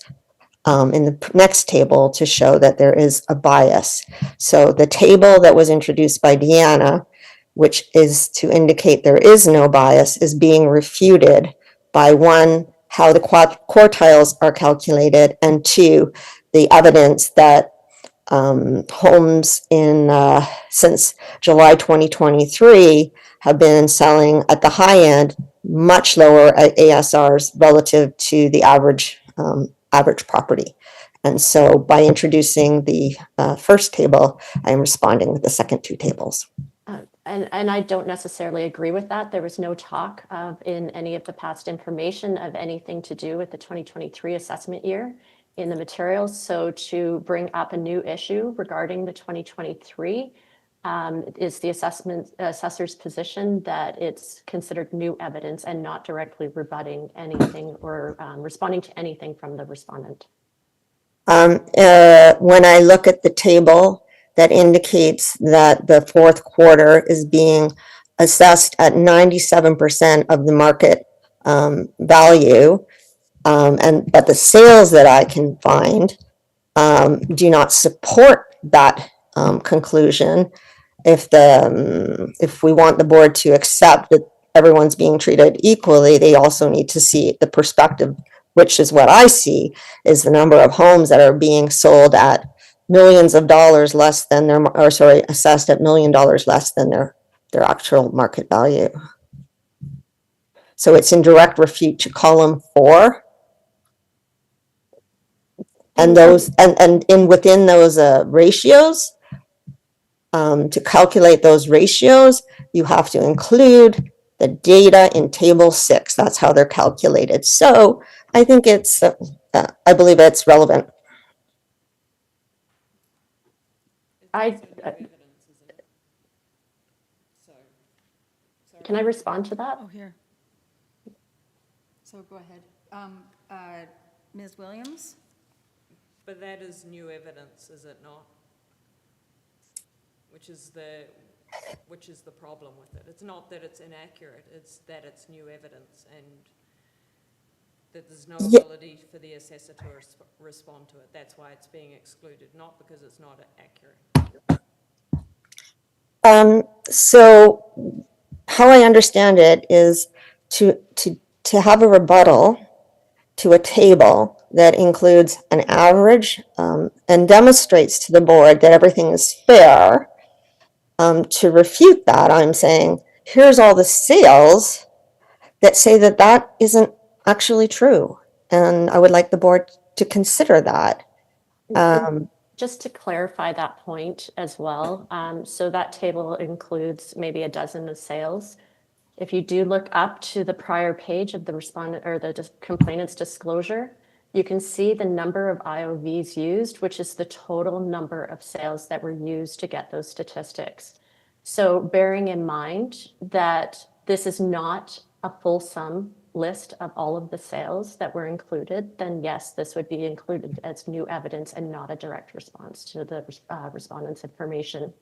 in the next table to show that there is a bias. So the table that was introduced by Deanna, which is to indicate there is no bias, is being refuted by 1, how the quartiles are calculated, and 2, the evidence that homes in since July 2023 have been selling at the high end much lower ASRs relative to the average property. And so by introducing the first table, I'm responding with the second 2 tables. And I don't necessarily agree with that. There was no talk of in any of the past information of anything to do with the 2023 assessment year in the materials. So to bring up a new issue regarding the 2023 is the assessor's position that it's considered new evidence and not directly rebutting anything or responding to anything from the respondent. When I look at the table that indicates that the fourth quarter is being assessed at 97% of the market value. But the sales that I can find do not support that conclusion. If we want the board to accept that everyone's being treated equally, they also need to see the perspective, which is what I see, is the number of homes that are being sold at millions of dollars less than their, or sorry, assessed at $1 million less than their actual market value. So it's in direct refute to column 4. And those, and in within those ratios, to calculate those ratios, you have to include the data in table 6. That's how they're calculated. So I think it's, I believe it's relevant. I- It's also new evidence, isn't it? So, sorry. Can I respond to that? Oh, here. So go ahead. Ms. Williams? But that is new evidence, is it not? Which is the problem with it. It's not that it's inaccurate, it's that it's new evidence and that there's no Yeah. ability for the assessor to respond to it. That's why it's being excluded, not because it's not accurate. So how I understand it is to have a rebuttal to a table that includes an average and demonstrates to the board that everything is fair. To refute that, I'm saying, here's all the sales that say that that isn't actually true. And I would like the board to consider that. Just to clarify that point as well, so that table includes maybe a dozen of sales. If you do look up to the prior page of the respondent or the complainant's disclosure, you can see the number of IOVs used, which is the total number of sales that were used to get those statistics. So bearing in mind that this is not a fulsome list of all of the sales that were included, then yes, this would be included as new evidence and not a direct response to the respondent's information.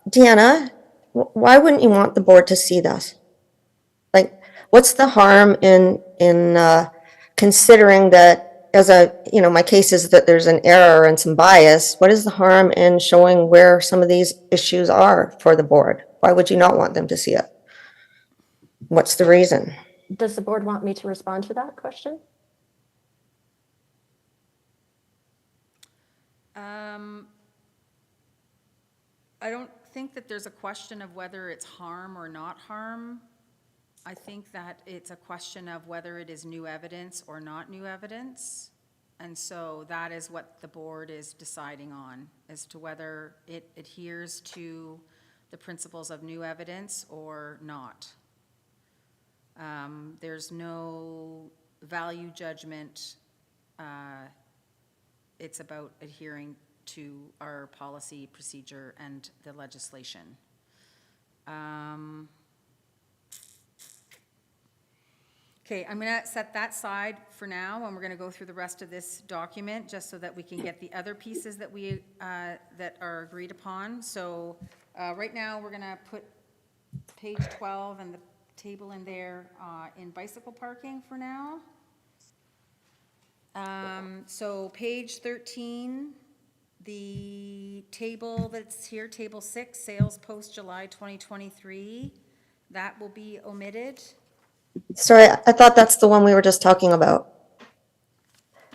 Deanna, why wouldn't you want the board to see this? Like, what's the harm in considering that as my case is that there's an error and some bias. What is the harm in showing where some of these issues are for the board? Why would you not want them to see it? What's the reason? Does the board want me to respond to that question? I don't think that there's a question of whether it's harm or not harm. I think that it's a question of whether it is new evidence or not new evidence. And so that is what the board is deciding on, as to whether it adheres to the principles of new evidence or not. There's no value judgment. It's about adhering to our policy, procedure, and the legislation. Okay, I'm gonna set that side for now, and we're gonna go through the rest of this document, just so that we can get the other pieces that we, that are agreed upon. So, right now, we're gonna put page 12 and the table in there, in bicycle parking for now. So page 13, the table that's here, table 6, sales post July 2023, that will be omitted. Sorry, I thought that's the one we were just talking about.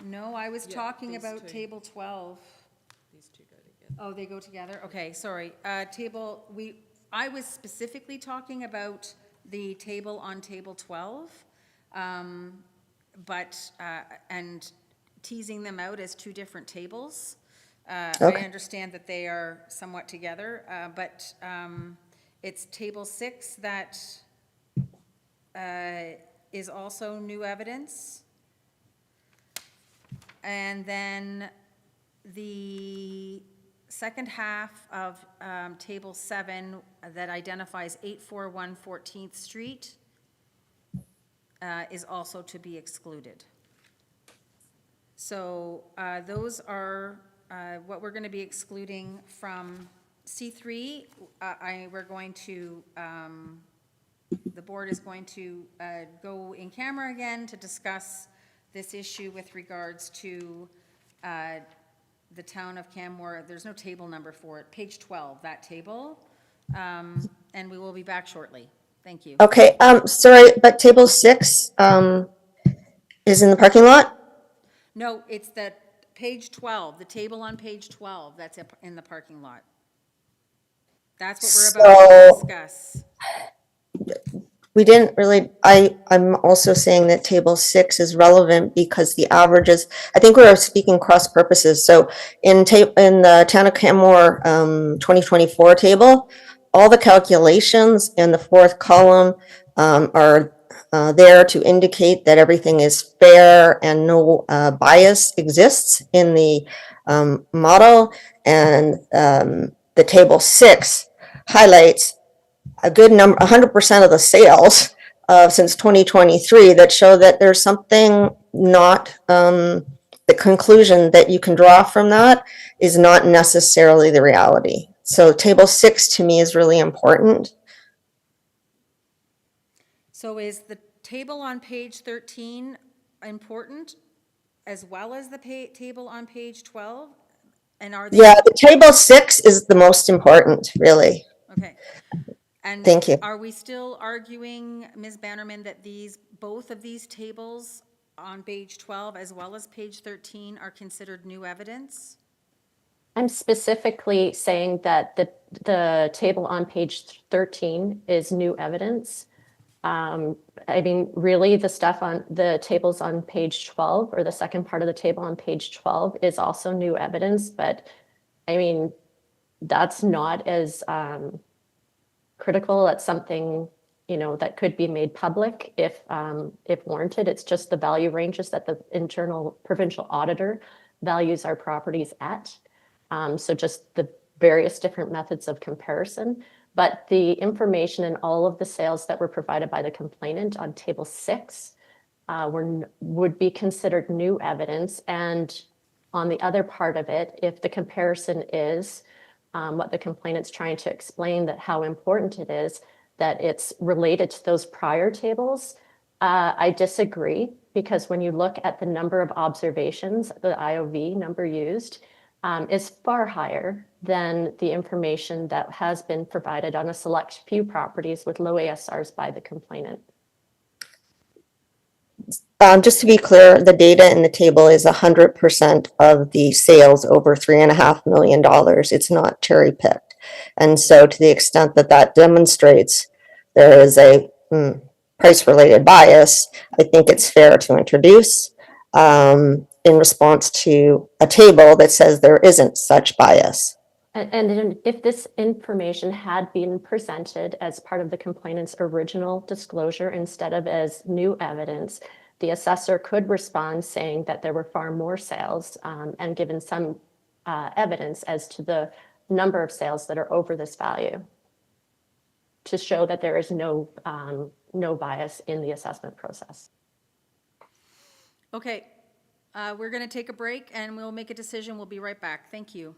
No, I was Yeah, talking these about two. table 12. These two go together. Oh, they go together? Okay, sorry. I was specifically talking about the table on table 12, but, and teasing them out as two different tables. I Okay. understand that they are somewhat together, but it's table 6 that is also new evidence. And then the second half of table 7 that identifies 841 14th Street is also to be excluded. So those are what we're going to be excluding from C3, we're going to, the board is going to go in camera again to discuss this issue with regards to the town of Canmore. There's no table number for it, page 12, that table. And we will be back shortly. Thank you. Okay, sorry, but table 6, is in the parking lot? No, it's the page 12, the table on page 12, that's in the parking lot. That's what we're about to So- discuss. We didn't really, I'm also saying that table 6 is relevant because the averages, I think we are speaking cross purposes. So in the town of Canmore, 2024 table, all the calculations in the fourth column, are, there to indicate that everything is fair and no, bias exists in the, model. And, the table 6 highlights a good number, 100% of the sales since 2023 that show that there's something not, the conclusion that you can draw from that is not necessarily the reality. So table 6 to me is really important. So is the table on page 13 important as well as the table on page 12? And are they? Yeah, the table 6 is the most important, really. Okay. And Thank you. are we still arguing, Ms. Bannerman, that both of these tables on page 12 as well as page 13 are considered new evidence? I'm specifically saying that the table on page 13 is new evidence. I mean, really, the stuff on the tables on page 12, or the second part of the table on page 12, is also new evidence, but I mean, that's not as critical. That's something, that could be made public if warranted. It's just the value ranges that the internal provincial auditor values our properties at. So just the various different methods of comparison. But the information and all of the sales that were provided by the complainant on table 6 would be considered new evidence. And on the other part of it, if the comparison is what the complainant's trying to explain, that how important it is, that it's related to those prior tables, I disagree, because when you look at the number of observations, the IOV number used is far higher than the information that has been provided on a select few properties with low ASRs by the complainant. Just to be clear, the data in the table is 100% of the sales over $3.5 million. It's not cherry picked. And so to the extent that that demonstrates there is a price related bias, I think it's fair to introduce in response to a table that says there isn't such bias. And if this information had been presented as part of the complainant's original disclosure instead of as new evidence, the assessor could respond saying that there were far more sales and given some evidence as to the number of sales that are over this value to show that there is no bias in the assessment process. Okay, we're going to take a break and we'll make a decision. We'll be right back. Thank you.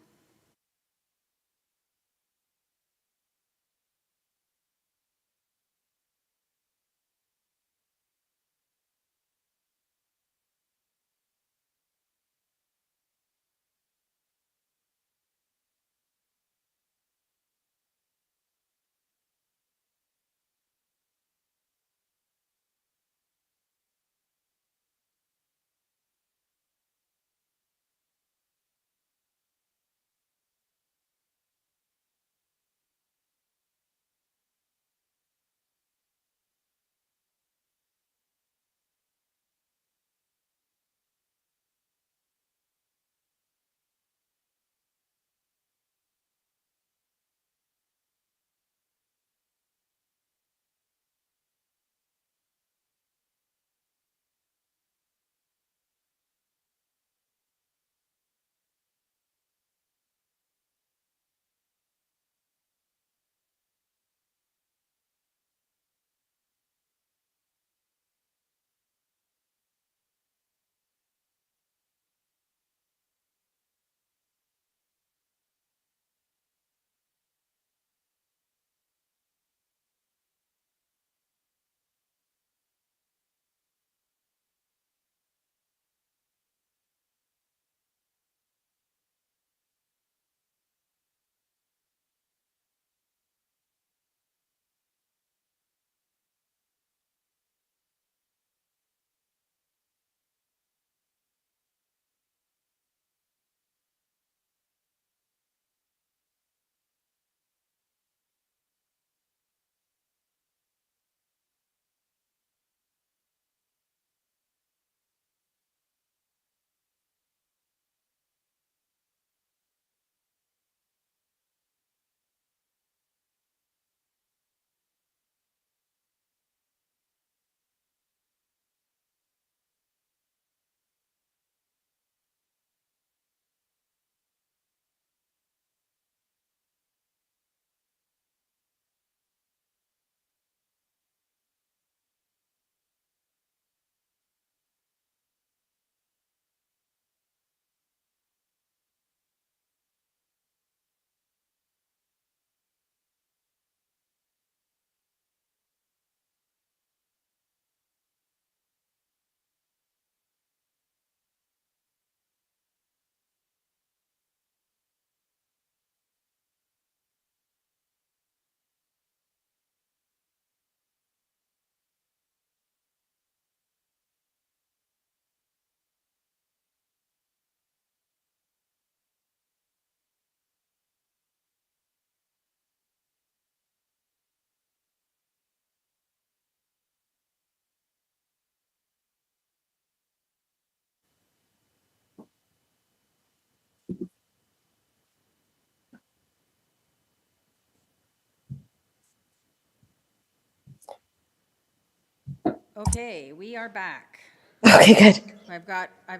Okay, we are back. Okay, good. I've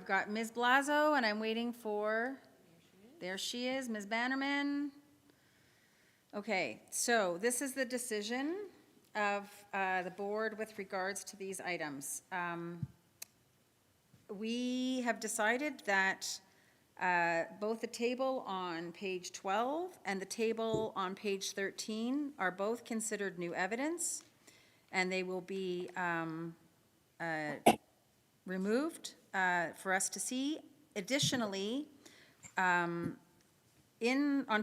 got Ms. Blazo, and I'm waiting for, there she is, Ms. Bannerman. Okay, so this is the decision of the board with regards to these items. We have decided that both the table on page 12 and the table on page 13 are both considered new evidence, and they will be removed for us to see. Additionally, on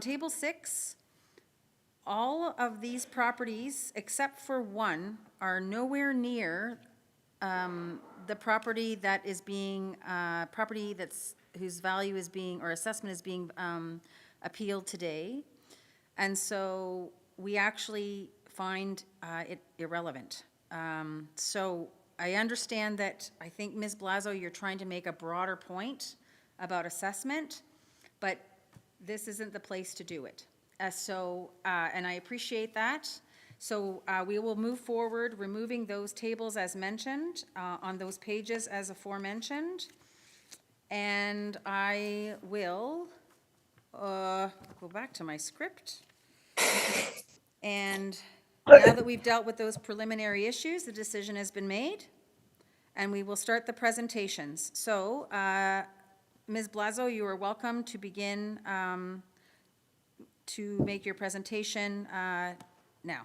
table 6, all of these properties, except for one, are nowhere near the property that is being, whose value is being, or assessment is being appealed today. And so we actually find it irrelevant. So I understand that, I think, Ms. Blazo, you're trying to make a broader point about assessment, but this isn't the place to do it. And I appreciate that. So we will move forward, removing those tables as mentioned, on those pages as aforementioned. And I will go back to my script. And now that we've dealt with those preliminary issues, the decision has been made, and we will start the presentations. So, Ms. Blazo, you are welcome to begin to make your presentation now.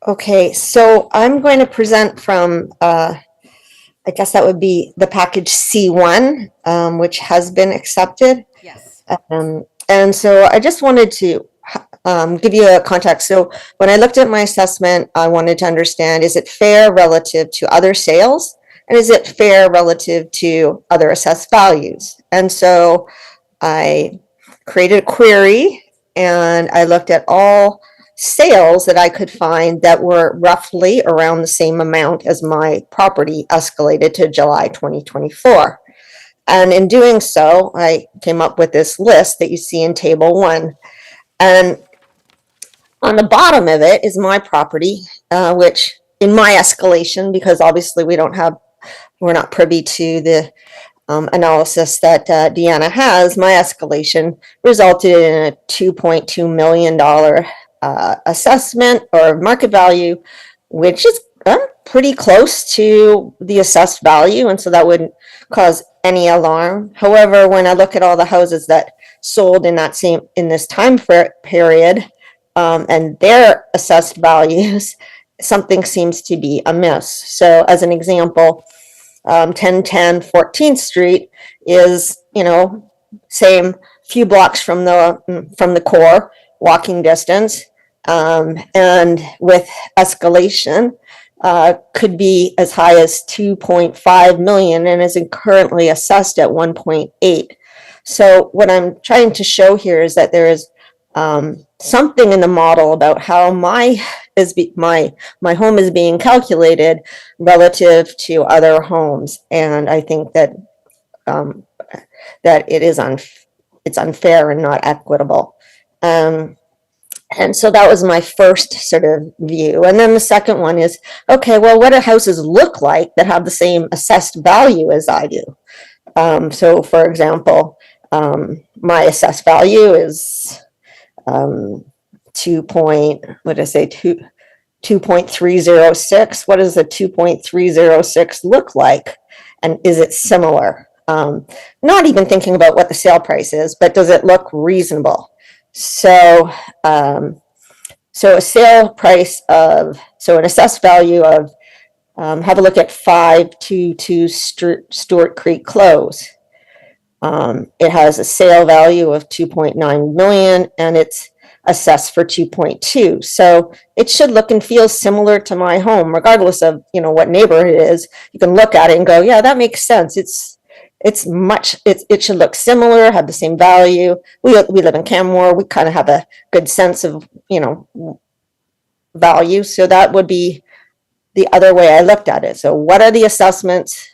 Okay, so I'm going to present from, I guess that would be the package C1, which has been accepted. Yes. And so I just wanted to give you a context. So when I looked at my assessment, I wanted to understand, is it fair relative to other sales? And is it fair relative to other assessed values? And so I created a query, and I looked at all sales that I could find that were roughly around the same amount as my property escalated to July 2024. And in doing so, I came up with this list that you see in table 1. And on the bottom of it is my property, which in my escalation, because obviously we're not privy to the analysis that Deanna has, my escalation resulted in a $2.2 million assessment or market value, which is pretty close to the assessed value, and so that wouldn't cause any alarm. However, when I look at all the houses that sold in this time period and their assessed values, something seems to be amiss. So, as an example, 1010 14th Street is, same few blocks from the core, walking distance, and with escalation, could be as high as 2.5 million and is currently assessed at 1.8. So what I'm trying to show here is that there is something in the model about how my home is being calculated relative to other homes, and I think that that it's unfair and not equitable. And so that was my first sort of view. And then the second one is, okay, well, what do houses look like that have the same assessed value as I do? So for example, my assessed value is 2.306. What does a 2.306 look like? And is it similar? Not even thinking about what the sale price is, but does it look reasonable? So, so a sale price an assessed value of, have a look at 522 Stewart Creek Close. It has a sale value of 2.9 million and it's assessed for 2.2. So it should look and feel similar to my home, regardless of, what neighborhood it is. You can look at it and go, yeah, that makes sense. It should look similar, have the same value. We live in Canmore. We kind of have a good sense of, value. So that would be the other way I looked at it. So what are the assessments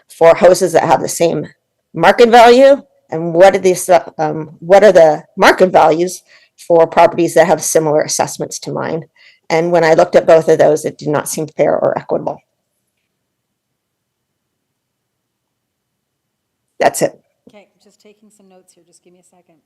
for houses that have the same market value? And what are the market values for properties that have similar assessments to mine? And when I looked at both of those, it did not seem fair or equitable. That's it. Okay, just taking some notes here, just give me a second.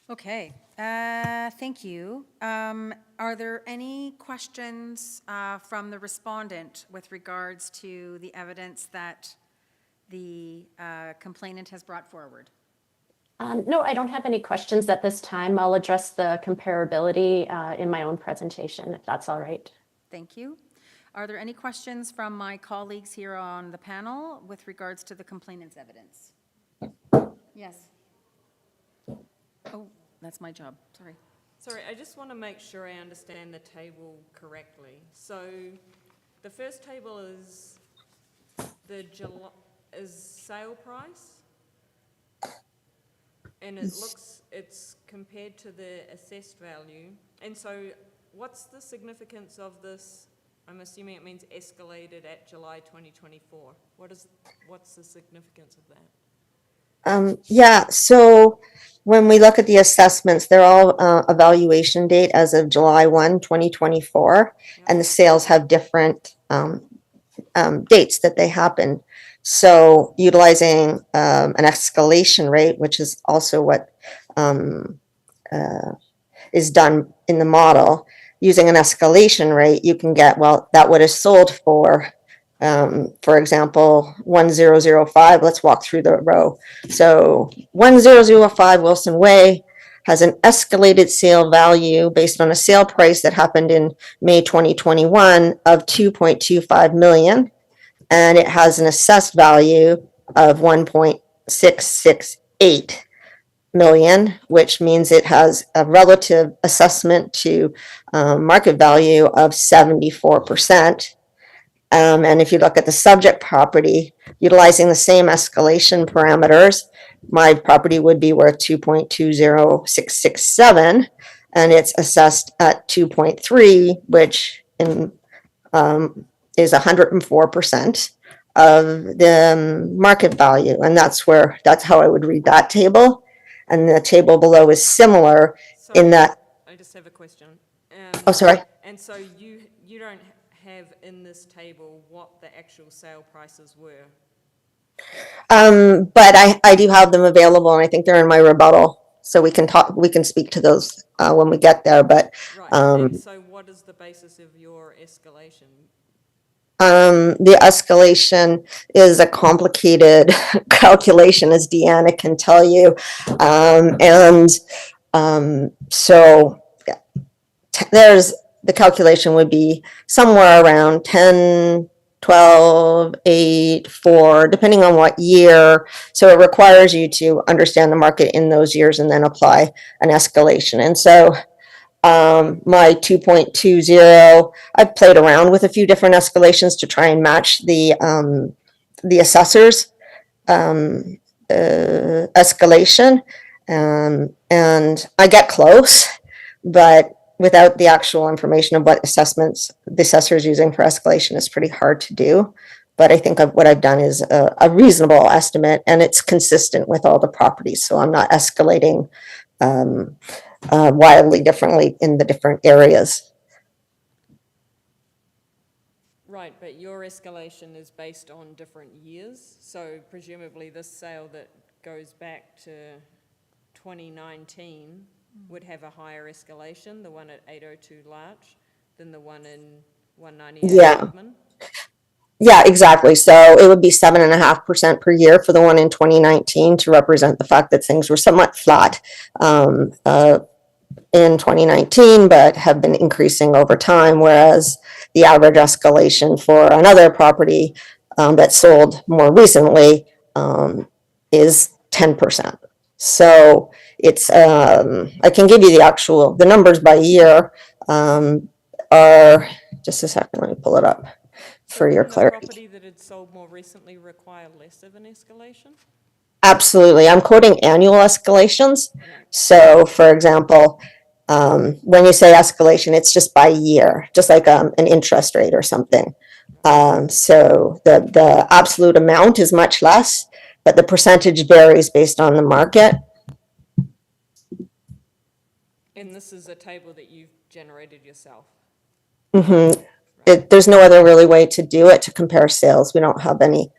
Okay, thank you. Are there any questions from the respondent with regards to the evidence that the complainant has brought forward? No, I don't have any questions at this time. I'll address the comparability in my own presentation, if that's all right. Thank you. Are there any questions from my colleagues here on the panel with regards to the complainant's evidence? Yes. Oh, that's my job, sorry. Sorry, I just want to make sure I understand the table correctly. So the first table is the sale price, and it looks, it's compared to the assessed value. And so what's the significance of this? I'm assuming it means escalated at July 2024. What's the significance of that? Yeah, so when we look at the assessments, they're all evaluation date as of July 1, 2024, and the sales have different dates that they happen. So utilizing an escalation rate, which is also what is done in the model, using an escalation rate, you can get, well, that would have sold for example, 1005, let's walk through the row. So 1005 Wilson Way has an escalated sale value based on a sale price that happened in May 2021 of 2.25 million. And it has an assessed value of 1.668 million, which means it has a relative assessment to market value of 74%. And if you look at the subject property, utilizing the same escalation parameters, my property would be worth 2.20667, and it's assessed at 2.3, which is 104% of the market value. And that's how I would read that table. And the table below is similar in that. I just have a question. Oh, sorry. And so you don't have in this table what the actual sale prices were? But I do have them available, and I think they're in my rebuttal, so we can speak to those when we get there. But Right, and so what is the basis of your escalation? the escalation is a complicated calculation, as Deanna can tell you, so there's the calculation would be somewhere around 10, 12, 8, 4, depending on what year. So it requires you to understand the market in those years and then apply an escalation. And so my 2.20, I've played around with a few different escalations to try and match the assessor's escalation. And I get close, but without the actual information of what assessments the assessor is using for escalation is pretty hard to do. But I think what I've done is a reasonable estimate, and it's consistent with all the properties. So I'm not escalating wildly differently in the different areas. Right, but your escalation is based on different years. So presumably this sale that goes back to 2019 would have a higher escalation, the one at 802 Larch, than the one in 198 Yeah. Goodman? Yeah, exactly. So it would be 7.5% per year for the one in 2019 to represent the fact that things were somewhat flat in 2019, but have been increasing over time, whereas the average escalation for another property that sold more recently is 10%. So it's, I can give you the numbers by year are, just a second, let me pull it up for your clarity. The property that had sold more recently require less of an escalation? Absolutely. I'm quoting annual escalations. So for example, when you say escalation, it's just by year, just like an interest rate or something. So the absolute amount is much less, but the percentage varies based on the market. And this is a table that you've generated yourself? There's no other really way to do it to compare sales. We don't have any,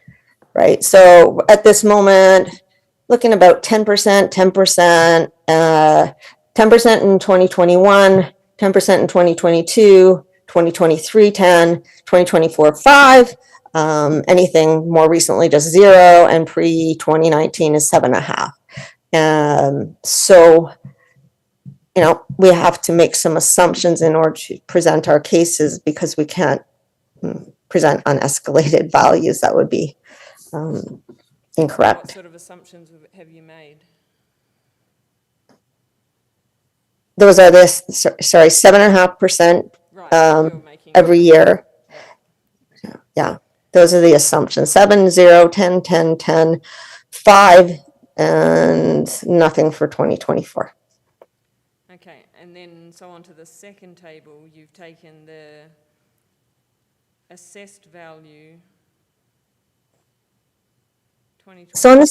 right? So at this moment, looking about 10%, 10%, 10% in 2021, 10% in 2022, 2023, 10, 2024, 5. Anything more recently, just 0, and pre-2019 is 7.5. So, you know, we have to make some assumptions in order to present our cases because we can't present unescalated values. That would be What incorrect. sort of assumptions have you made? Those are this, sorry, 7.5% Right, you're making. every year. Yeah, those are the assumptions. 7, 0, 10, 10, 10, 5, and nothing for 2024. Okay, and then so on to the second table, you've taken the assessed value 2020. So on the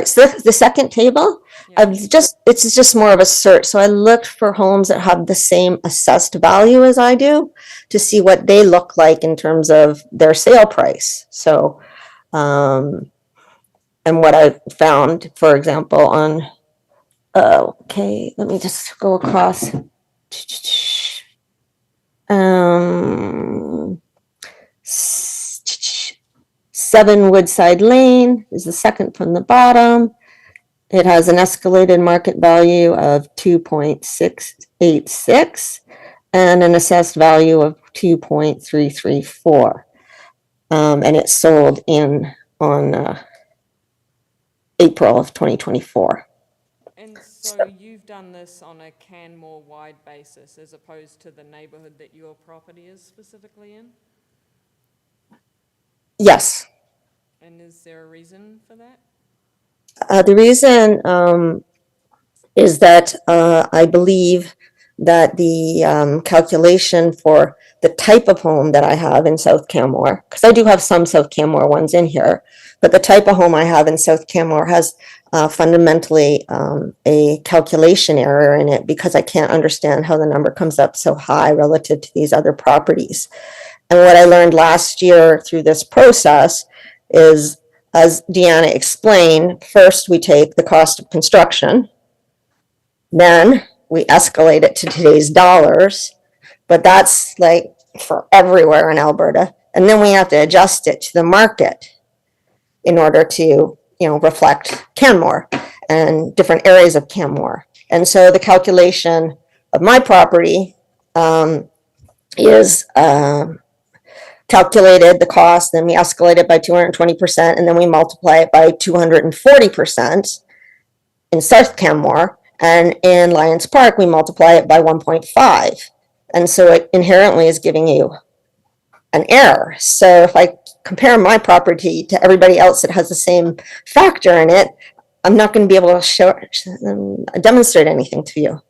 so the second table, it's just more of a search. So I looked for homes that have the same assessed value as I do to see what they look like in terms of their sale price. So, and what I found, for example, on, okay, let me just go across. Um, 7 Woodside Lane is the second from the bottom. It has an escalated market value of 2.686 and an assessed value of 2.334. And it sold on April of 2024. And so you've done this on a Canmore-wide basis as opposed to the neighbourhood that your property is specifically in? Yes. And is there a reason for that? The reason is that I believe that the calculation for the type of home that I have in South Canmore, because I do have some South Canmore ones in here, but the type of home I have in South Canmore has fundamentally a calculation error in it because I can't understand how the number comes up so high relative to these other properties. And what I learned last year through this process is, as Deanna explained, first we take the cost of construction, then we escalate it to today's dollars, but that's like for everywhere in Alberta. And then we have to adjust it to the market in order to, reflect Canmore and different areas of Canmore. And so the calculation of my property is calculated the cost, then we escalate it by 220%, and then we multiply it by 240% in South Canmore. And in Lions Park, we multiply it by 1.5. And so it inherently is giving you an error. So if I compare my property to everybody else that has the same factor in it, I'm not going to be able to demonstrate anything to you.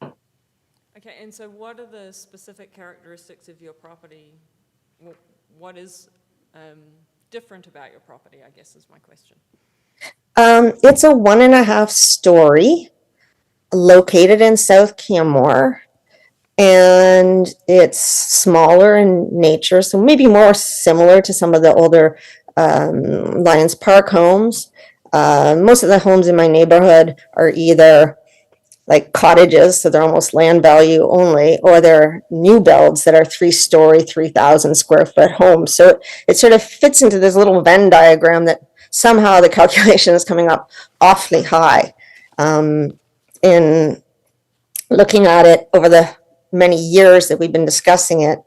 Okay, and so what are the specific characteristics of your property? What is different about your property, I guess is my question. It's a 1.5 story located in South Canmore, and it's smaller in nature, so maybe more similar to some of the older Lions Park homes. Most of the homes in my neighborhood are either like cottages, so they're almost land value only, or they're new builds that are 3-story, 3,000 square foot homes. So it sort of fits into this little Venn diagram that somehow the calculation is coming up awfully high. In looking at it over the many years that we've been discussing it,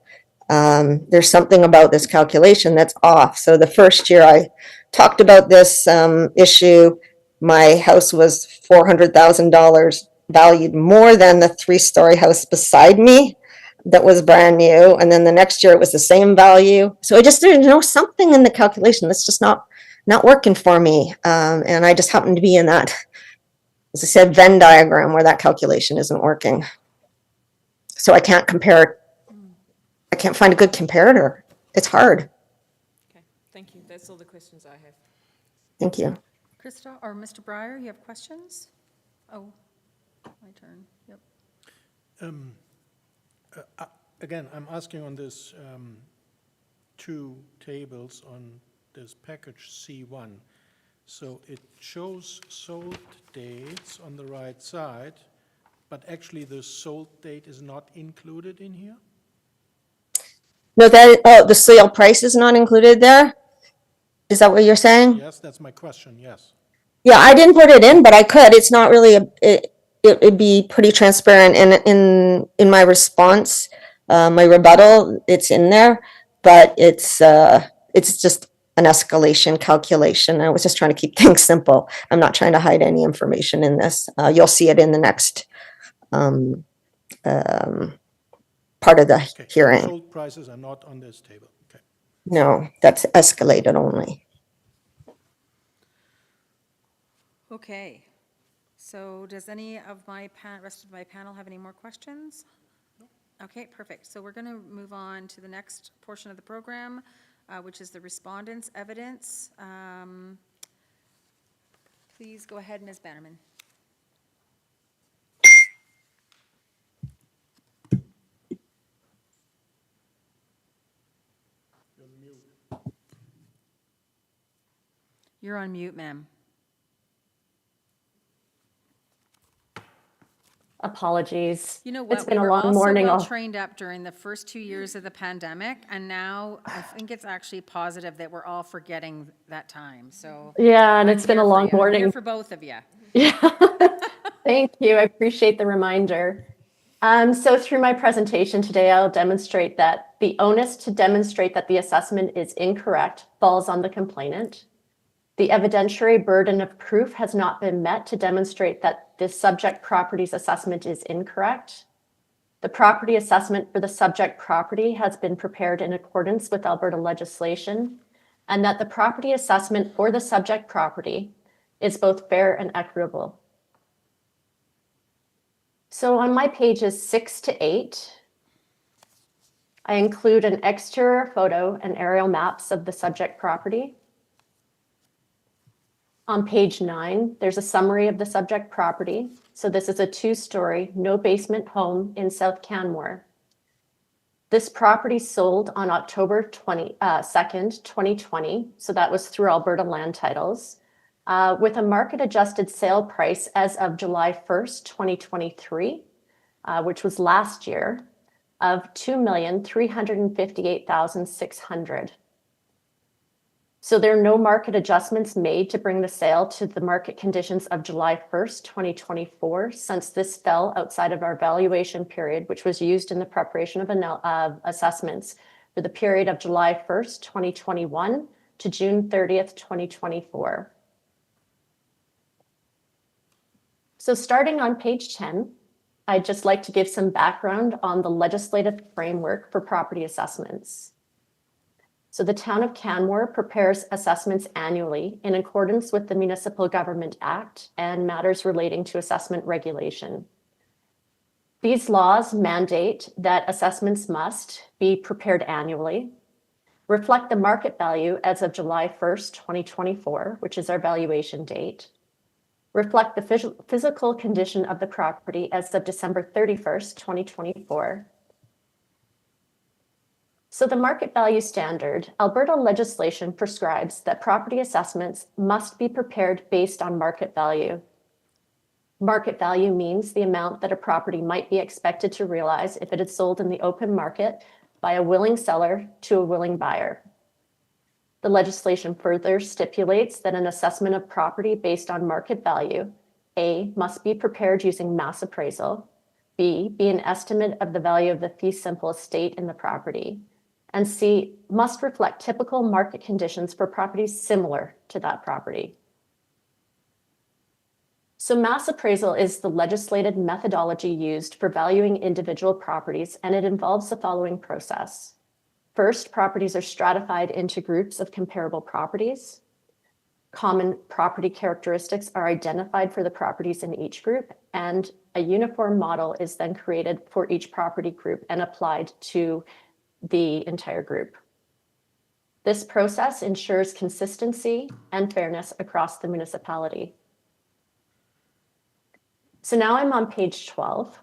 there's something about this calculation that's off. So the first year I talked about this issue, my house was $400,000 valued more than the 3-story house beside me that was brand new. And then the next year it was the same value. So I just there's something in the calculation that's just not working for me. And I just happen to be in that, as I said, Venn diagram where that calculation isn't working. So I can't compare. I can't find a good comparator. It's hard. Okay, thank you. That's all the questions I have. Thank you. Krista or Mr. Breyer, you have questions? Oh, my turn. Yep. Again, I'm asking on this two tables on this package C1. So it shows sold dates on the right side, but actually the sold date is not included in here? No, that, oh, the sale price is not included there? Is that what you're saying? Yes, that's my question, yes. Yeah, I didn't put it in, but I could. It's not really it'd be pretty transparent in my response, my rebuttal, it's in there, but it's just an escalation calculation. I was just trying to keep things simple. I'm not trying to hide any information in this. You'll see it in the next, part of the Okay, hearing. sold prices are not on this table, okay. No, that's escalated only. Okay, so does any of my rest of my panel have any more questions? Okay, perfect. So we're going to move on to the next portion of the program, which is the respondents' evidence. Please go ahead, Ms. Bannerman. You're on mute, ma'am. Apologies. You know what? It's been We a were long also morning. well trained up during the first 2 years of the pandemic, and now I think it's actually positive that we're all forgetting that time, so. Yeah, and I'm it's been a here for long you. I'm morning. here for both of you. Yeah, thank you. I appreciate the reminder. So through my presentation today, I'll demonstrate that the onus to demonstrate that the assessment is incorrect falls on the complainant. The evidentiary burden of proof has not been met to demonstrate that the subject property's assessment is incorrect. The property assessment for the subject property has been prepared in accordance with Alberta legislation, and that the property assessment for the subject property is both fair and equitable. So on my pages 6 to 8, I include an exterior photo and aerial maps of the subject property. On page 9, there's a summary of the subject property. So this is a 2-story, no basement home in South Canmore. This property sold on October 2nd, 2020. So that was through Alberta Land Titles, with a market adjusted sale price as of July 1st, 2023, which was last year, of $2,358,600. So there are no market adjustments made to bring the sale to the market conditions of July 1st, 2024, since this fell outside of our valuation period, which was used in the preparation of assessments for the period of July 1st, 2021 to June 30th, 2024. So starting on page 10, I'd just like to give some background on the legislative framework for property assessments. So the Town of Canmore prepares assessments annually in accordance with the Municipal Government Act and matters relating to assessment regulation. These laws mandate that assessments must be prepared annually, reflect the market value as of July 1st, 2024, which is our valuation date, reflect the physical condition of the property as of December 31st, 2024. So the market value standard, Alberta legislation prescribes that property assessments must be prepared based on market value. Market value means the amount that a property might be expected to realize if it is sold in the open market by a willing seller to a willing buyer. The legislation further stipulates that an assessment of property based on market value, A, must be prepared using mass appraisal, B, be an estimate of the value of the fee simple estate in the property, and C, must reflect typical market conditions for properties similar to that property. So mass appraisal is the legislated methodology used for valuing individual properties, and it involves the following process. First, properties are stratified into groups of comparable properties. Common property characteristics are identified for the properties in each group, and a uniform model is then created for each property group and applied to the entire group. This process ensures consistency and fairness across the municipality. So now I'm on page 12.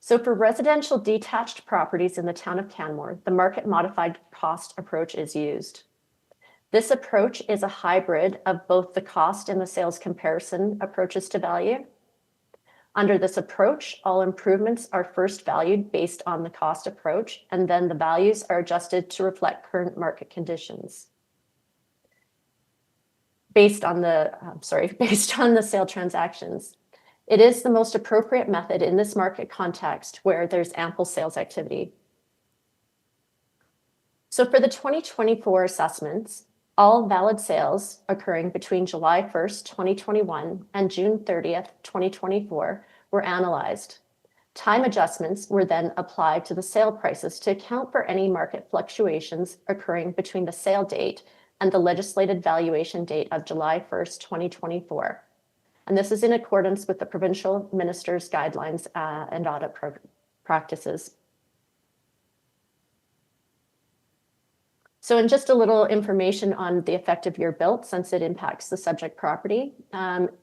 So for residential detached properties in the town of Canmore, the market modified cost approach is used. This approach is a hybrid of both the cost and the sales comparison approaches to value. Under this approach, all improvements are first valued based on the cost approach, and then the values are adjusted to reflect current market conditions. Based on the sale transactions. It is the most appropriate method in this market context where there's ample sales activity. So for the 2024 assessments, all valid sales occurring between July 1st, 2021 and June 30th, 2024 were analyzed. Time adjustments were then applied to the sale prices to account for any market fluctuations occurring between the sale date and the legislated valuation date of July 1st, 2024. And this is in accordance with the provincial minister's guidelines and audit practices. So in just a little information on the effective year built, since it impacts the subject property.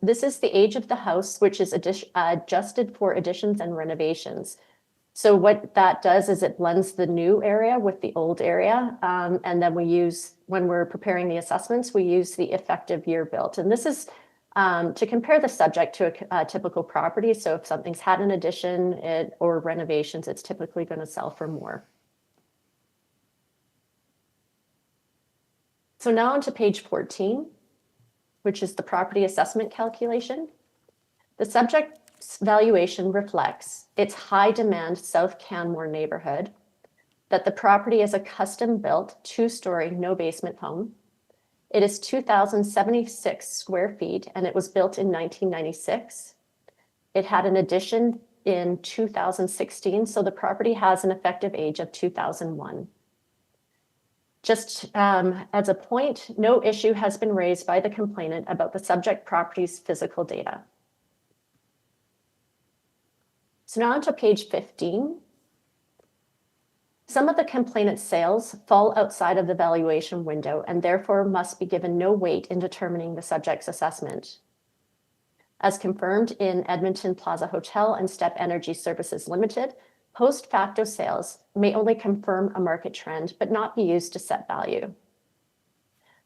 This is the age of the house, which is adjusted for additions and renovations. So what that does is it blends the new area with the old area. And then when we're preparing the assessments, we use the effective year built. And this is to compare the subject to a typical property. So if something's had an addition or renovations, it's typically going to sell for more. So now on to page 14, which is the property assessment calculation. The subject's valuation reflects its high demand South Canmore neighborhood, that the property is a custom built 2-story, no basement home. It is 2,076 square feet and it was built in 1996. It had an addition in 2016, so the property has an effective age of 2001. Just as a point, no issue has been raised by the complainant about the subject property's physical data. So now on to page 15. Some of the complainant's sales fall outside of the valuation window and therefore must be given no weight in determining the subject's assessment. As confirmed in Edmonton Plaza Hotel and Step Energy Services Limited, post facto sales may only confirm a market trend, but not be used to set value.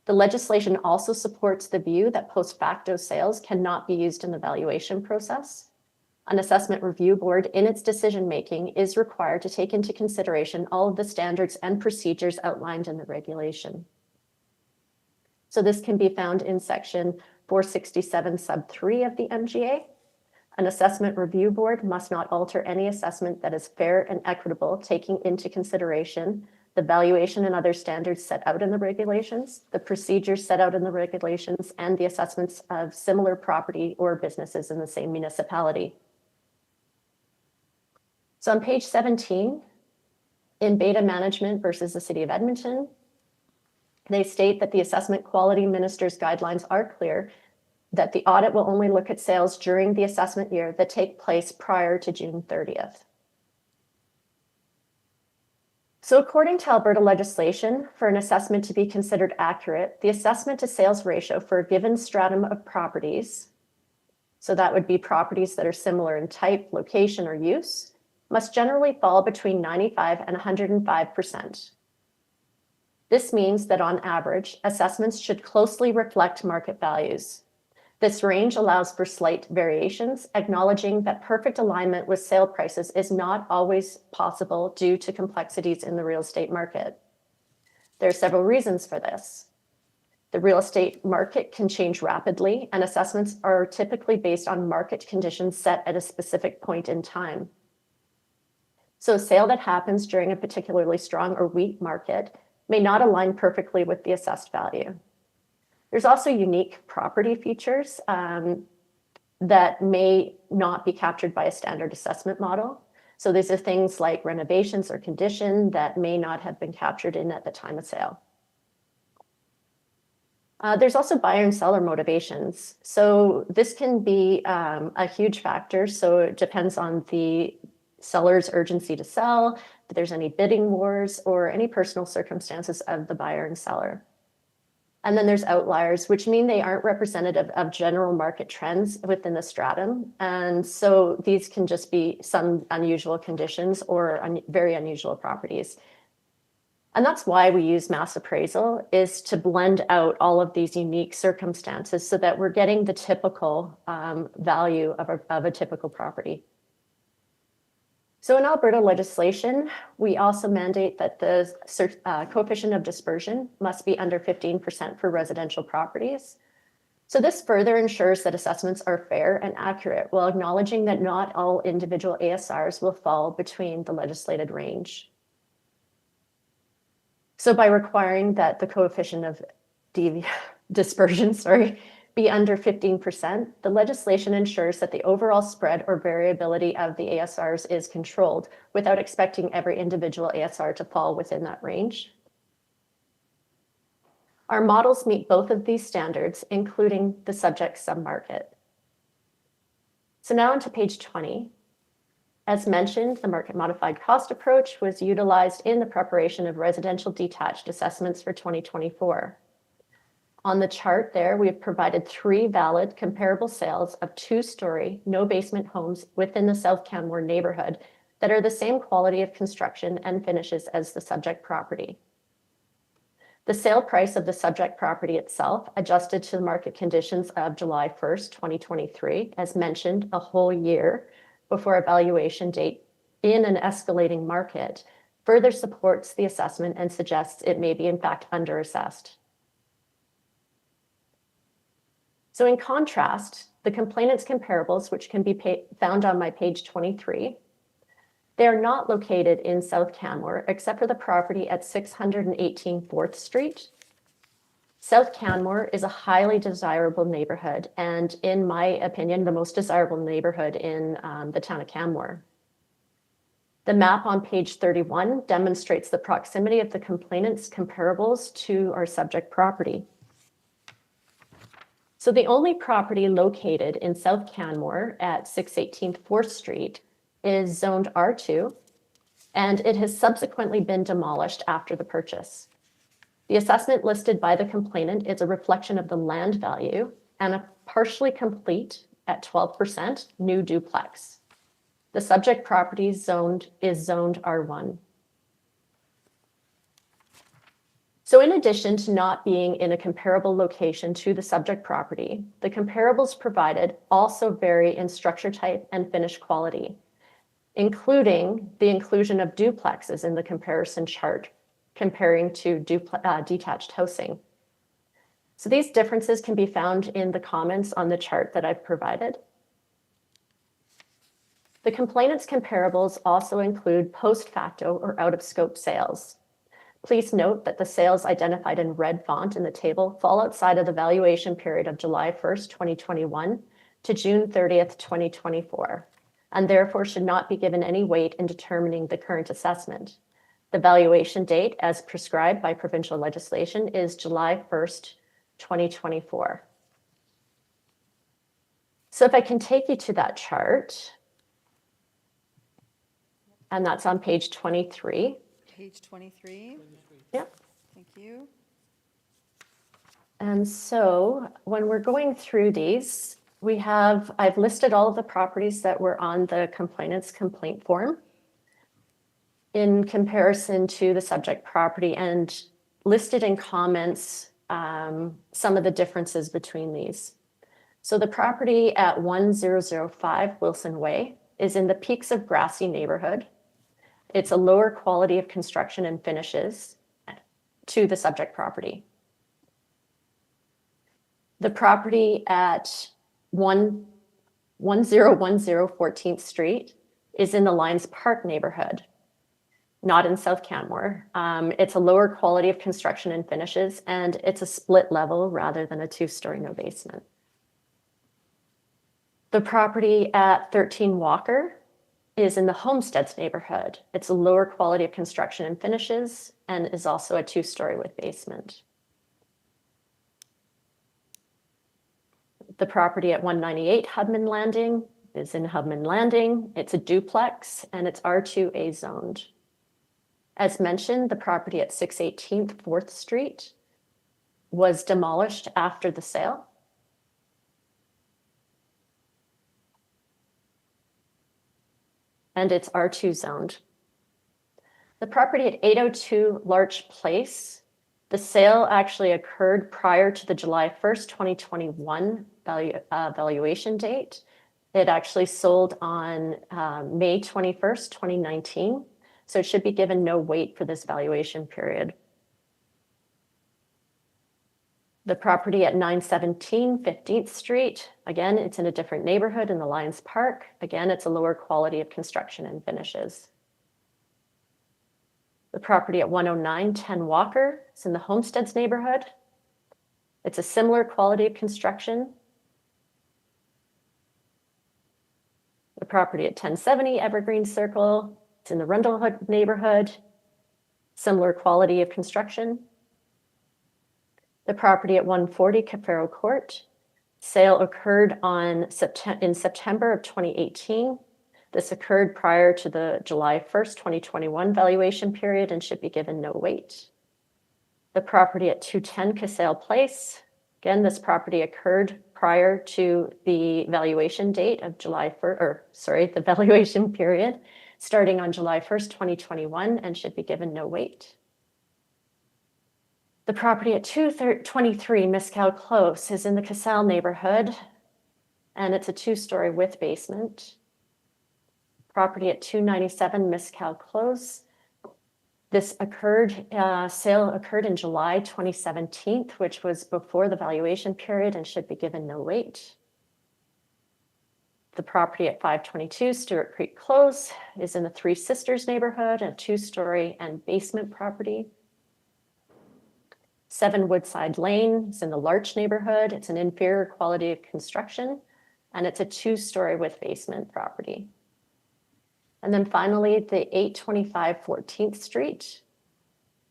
The legislation also supports the view that post facto sales cannot be used in the valuation process. An assessment review board in its decision-making is required to take into consideration all of the standards and procedures outlined in the regulation. So this can be found in section 467 sub 3 of the MGA. An assessment review board must not alter any assessment that is fair and equitable, taking into consideration the valuation and other standards set out in the regulations, the procedures set out in the regulations, and the assessments of similar property or businesses in the same municipality. So on page 17, in Beta Management versus the City of Edmonton, they state that the assessment quality minister's guidelines are clear that the audit will only look at sales during the assessment year that take place prior to June 30th. So according to Alberta legislation, for an assessment to be considered accurate, the assessment to sales ratio for a given stratum of properties, so that would be properties that are similar in type, location, or use, must generally fall between 95 and 105%. This means that on average, assessments should closely reflect market values. This range allows for slight variations, acknowledging that perfect alignment with sale prices is not always possible due to complexities in the real estate market. There are several reasons for this. The real estate market can change rapidly, and assessments are typically based on market conditions set at a specific point in time. So a sale that happens during a particularly strong or weak market may not align perfectly with the assessed value. There's also unique property features that may not be captured by a standard assessment model. So these are things like renovations or condition that may not have been captured in at the time of sale. There's also buyer and seller motivations. So this can be a huge factor. So it depends on the seller's urgency to sell, if there's any bidding wars or any personal circumstances of the buyer and seller. And then there's outliers, which mean they aren't representative of general market trends within the stratum. And so these can just be some unusual conditions or very unusual properties. And that's why we use mass appraisal, is to blend out all of these unique circumstances so that we're getting the typical value of a typical property. So in Alberta legislation, we also mandate that the coefficient of dispersion must be under 15% for residential properties. So this further ensures that assessments are fair and accurate while acknowledging that not all individual ASRs will fall between the legislated range. So by requiring that the coefficient of dispersion, be under 15%, the legislation ensures that the overall spread or variability of the ASRs is controlled without expecting every individual ASR to fall within that range. Our models meet both of these standards, including the subject submarket. So now onto page 20. As mentioned, the market modified cost approach was utilized in the preparation of residential detached assessments for 2024. On the chart there, we have provided 3 valid comparable sales of 2-story, no basement homes within the South Canmore neighborhood that are the same quality of construction and finishes as the subject property. The sale price of the subject property itself, adjusted to the market conditions of July 1st, 2023, as mentioned, a whole year before a valuation date in an escalating market, further supports the assessment and suggests it may be in fact underassessed. So in contrast, the complainant's comparables, which can be found on my page 23, they are not located in South Canmore, except for the property at 618 4th Street. South Canmore is a highly desirable neighborhood, and in my opinion, the most desirable neighborhood in the town of Canmore. The map on page 31 demonstrates the proximity of the complainant's comparables to our subject property. So the only property located in South Canmore at 618 4th Street is zoned R2, and it has subsequently been demolished after the purchase. The assessment listed by the complainant is a reflection of the land value and a partially complete, at 12%, new duplex. The subject property is zoned R1. So in addition to not being in a comparable location to the subject property, the comparables provided also vary in structure type and finish quality, including the inclusion of duplexes in the comparison chart, comparing to detached housing. So these differences can be found in the comments on the chart that I've provided. The complainant's comparables also include post facto or out of scope sales. Please note that the sales identified in red font in the table fall outside of the valuation period of July 1st, 2021 to June 30th, 2024, and therefore should not be given any weight in determining the current assessment. The valuation date, as prescribed by provincial legislation, is July 1st, 2024. So if I can take you to that chart, and that's on page 23. Page 23. Yep. Thank you. And so when we're going through these, I've listed all of the properties that were on the complainant's complaint form in comparison to the subject property, and listed in comments some of the differences between these. So the property at 1005 Wilson Way is in the Peaks of Grassy neighborhood. It's a lower quality of construction and finishes to the subject property. The property at 1010 14th Street is in the Lions Park neighborhood, not in South Canmore. It's a lower quality of construction and finishes, and it's a split level rather than a 2-story no basement. The property at 13 Walker is in the Homesteads neighborhood. It's a lower quality of construction and finishes, and is also a 2-story with basement. The property at 198 Hubman Landing is in Hubman Landing. It's a duplex, and it's R2A zoned. As mentioned, the property at 618 4th Street was demolished after the sale. And it's R2 zoned. The property at 802 Larch Place, the sale actually occurred prior to the July 1st, 2021 valuation date. It actually sold on May 21st, 2019. So it should be given no weight for this valuation period. The property at 917 15th Street, again, it's in a different neighborhood in the Lions Park. Again, it's a lower quality of construction and finishes. The property at 109 10 Walker, it's in the Homesteads neighborhood. It's a similar quality of construction. The property at 1070 Evergreen Circle, it's in the Rundlehood neighborhood, similar quality of construction. The property at 140 Cafaro Court, sale occurred in September of 2018. This occurred prior to the July 1st, 2021 valuation period and should be given no weight. The property at 210 Casale Place, again, this property occurred prior to the valuation date of the valuation period, starting on July 1st, 2021 and should be given no weight. The property at 223 Mescal Close is in the Casale neighborhood, and it's a 2-story with basement. Property at 297 Mescal Close. This sale occurred in July 2017, which was before the valuation period and should be given no weight. The property at 522 Stewart Creek Close is in the Three Sisters neighborhood, a 2-story and basement property. 7 Woodside Lane is in the Larch neighborhood. It's an inferior quality of construction, and it's a 2-story with basement property. And then finally, the 825 14th Street.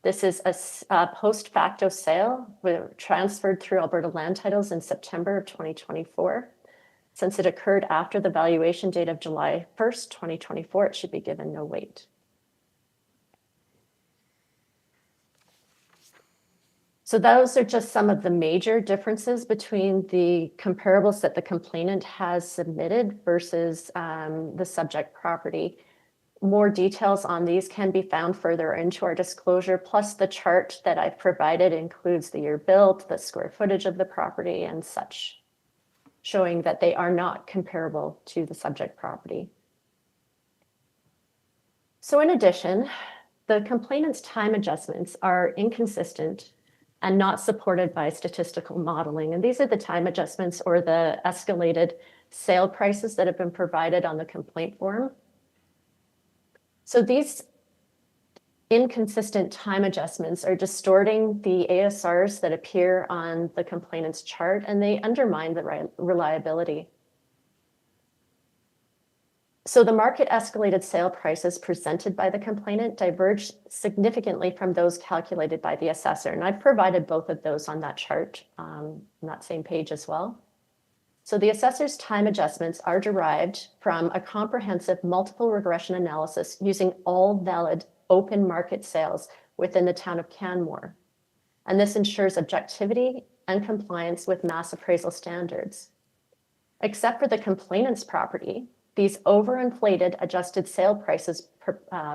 This is a post facto sale transferred through Alberta Land Titles in September of 2024. Since it occurred after the valuation date of July 1st, 2024, it should be given no weight. So those are just some of the major differences between the comparables that the complainant has submitted versus the subject property. More details on these can be found further into our disclosure, plus the chart that I've provided includes the year built, the square footage of the property and such, showing that they are not comparable to the subject property. So in addition, the complainant's time adjustments are inconsistent and not supported by statistical modeling. And these are the time adjustments or the escalated sale prices that have been provided on the complaint form. So these inconsistent time adjustments are distorting the ASRs that appear on the complainant's chart, and they undermine the reliability. So the market escalated sale prices presented by the complainant diverge significantly from those calculated by the assessor. And I've provided both of those on that chart, on that same page as well. So the assessor's time adjustments are derived from a comprehensive multiple regression analysis using all valid open market sales within the town of Canmore. And this ensures objectivity and compliance with mass appraisal standards. Except for the complainant's property, these overinflated adjusted sale prices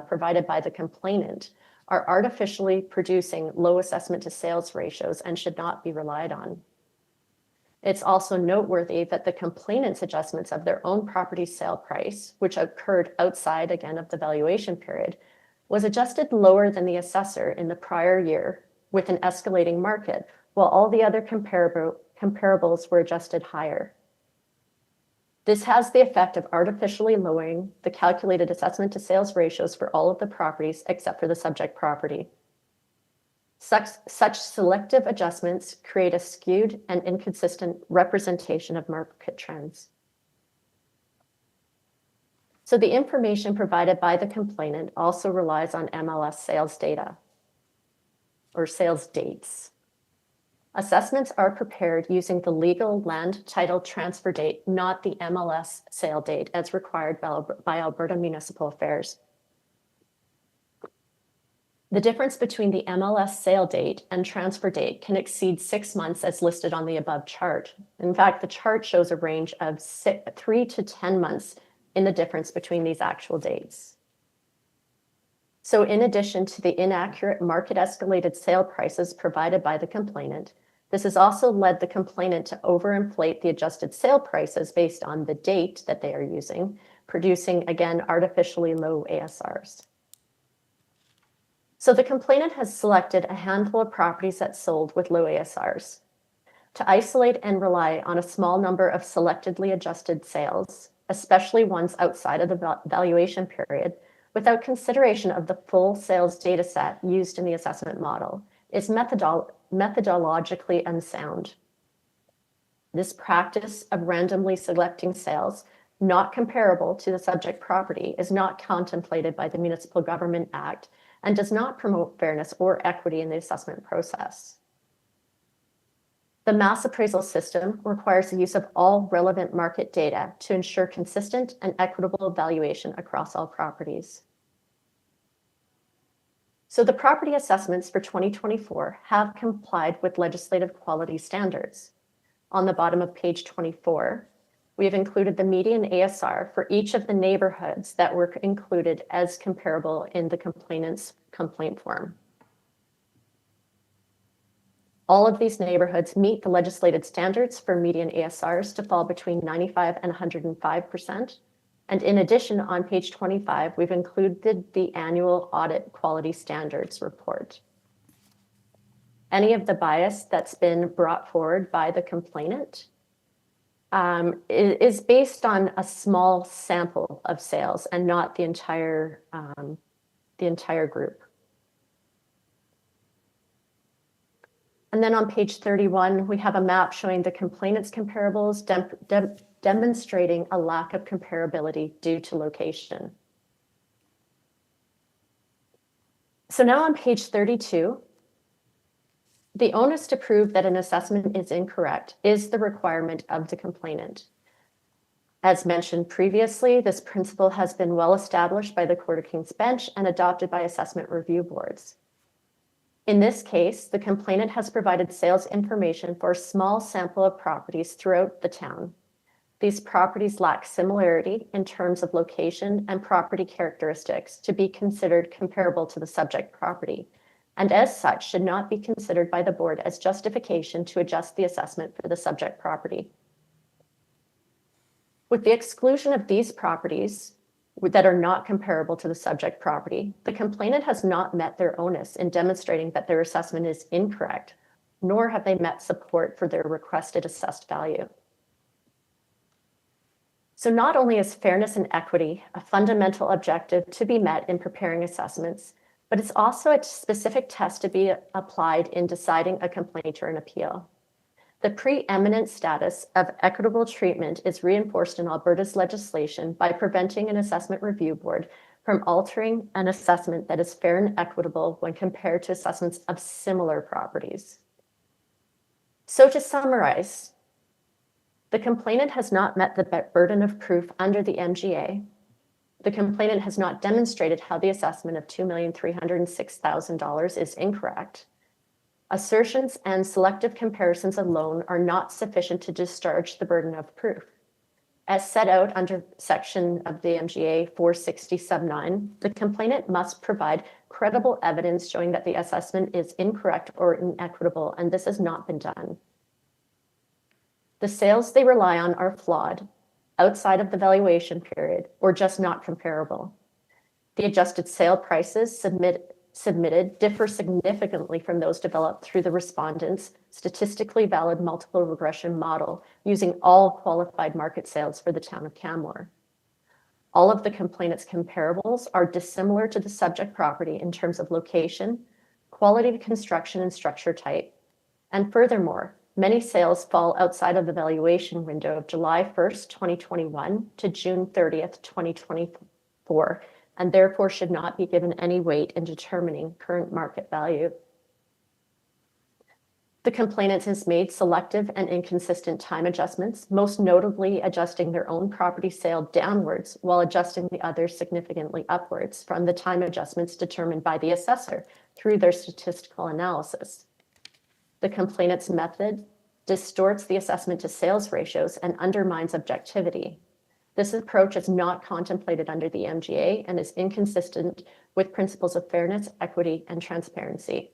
provided by the complainant are artificially producing low assessment to sales ratios and should not be relied on. It's also noteworthy that the complainant's adjustments of their own property sale price, which occurred outside again of the valuation period, was adjusted lower than the assessor in the prior year with an escalating market, while all the other comparables were adjusted higher. This has the effect of artificially lowering the calculated assessment to sales ratios for all of the properties except for the subject property. Such selective adjustments create a skewed and inconsistent representation of market trends. So the information provided by the complainant also relies on MLS sales data or sales dates. Assessments are prepared using the legal land title transfer date, not the MLS sale date as required by Alberta Municipal Affairs. The difference between the MLS sale date and transfer date can exceed 6 months as listed on the above chart. In fact, the chart shows a range of 3 to 10 months in the difference between these actual dates. So in addition to the inaccurate market escalated sale prices provided by the complainant, this has also led the complainant to overinflate the adjusted sale prices based on the date that they are using, producing, again, artificially low ASRs. So the complainant has selected a handful of properties that sold with low ASRs. To isolate and rely on a small number of selectively adjusted sales, especially ones outside of the valuation period, without consideration of the full sales data set used in the assessment model, is methodologically unsound. This practice of randomly selecting sales not comparable to the subject property is not contemplated by the Municipal Government Act and does not promote fairness or equity in the assessment process. The mass appraisal system requires the use of all relevant market data to ensure consistent and equitable valuation across all properties. So the property assessments for 2024 have complied with legislative quality standards. On the bottom of page 24, we have included the median ASR for each of the neighborhoods that were included as comparable in the complainant's complaint form. All of these neighborhoods meet the legislated standards for median ASRs to fall between 95 and 105%. And in addition, on page 25, we've included the annual audit quality standards report. Any of the bias that's been brought forward by the complainant is based on a small sample of sales and not the entire group. And then on page 31, we have a map showing the complainant's comparables demonstrating a lack of comparability due to location. So now on page 32, the onus to prove that an assessment is incorrect is the requirement of the complainant. As mentioned previously, this principle has been well established by the Court of King's Bench and adopted by assessment review boards. In this case, the complainant has provided sales information for a small sample of properties throughout the town. These properties lack similarity in terms of location and property characteristics to be considered comparable to the subject property, and as such should not be considered by the board as justification to adjust the assessment for the subject property. With the exclusion of these properties that are not comparable to the subject property, the complainant has not met their onus in demonstrating that their assessment is incorrect, nor have they met support for their requested assessed value. So not only is fairness and equity a fundamental objective to be met in preparing assessments, but it's also a specific test to be applied in deciding a complaint or an appeal. The preeminent status of equitable treatment is reinforced in Alberta's legislation by preventing an assessment review board from altering an assessment that is fair and equitable when compared to assessments of similar properties. So to summarize, the complainant has not met the burden of proof under the MGA. The complainant has not demonstrated how the assessment of $2,306,000 is incorrect. Assertions and selective comparisons alone are not sufficient to discharge the burden of proof. As set out under section of the MGA 460 sub 9, the complainant must provide credible evidence showing that the assessment is incorrect or inequitable, and this has not been done. The sales they rely on are flawed, outside of the valuation period, or just not comparable. The adjusted sale prices submitted differ significantly from those developed through the respondent's statistically valid multiple regression model using all qualified market sales for the town of Canmore. All of the complainant's comparables are dissimilar to the subject property in terms of location, quality of construction and structure type, and furthermore, many sales fall outside of the valuation window of July 1st, 2021 to June 30th, 2024, and therefore should not be given any weight in determining current market value. The complainant has made selective and inconsistent time adjustments, most notably adjusting their own property sale downwards while adjusting the others significantly upwards from the time adjustments determined by the assessor through their statistical analysis. The complainant's method distorts the assessment to sales ratios and undermines objectivity. This approach is not contemplated under the MGA and is inconsistent with principles of fairness, equity, and transparency.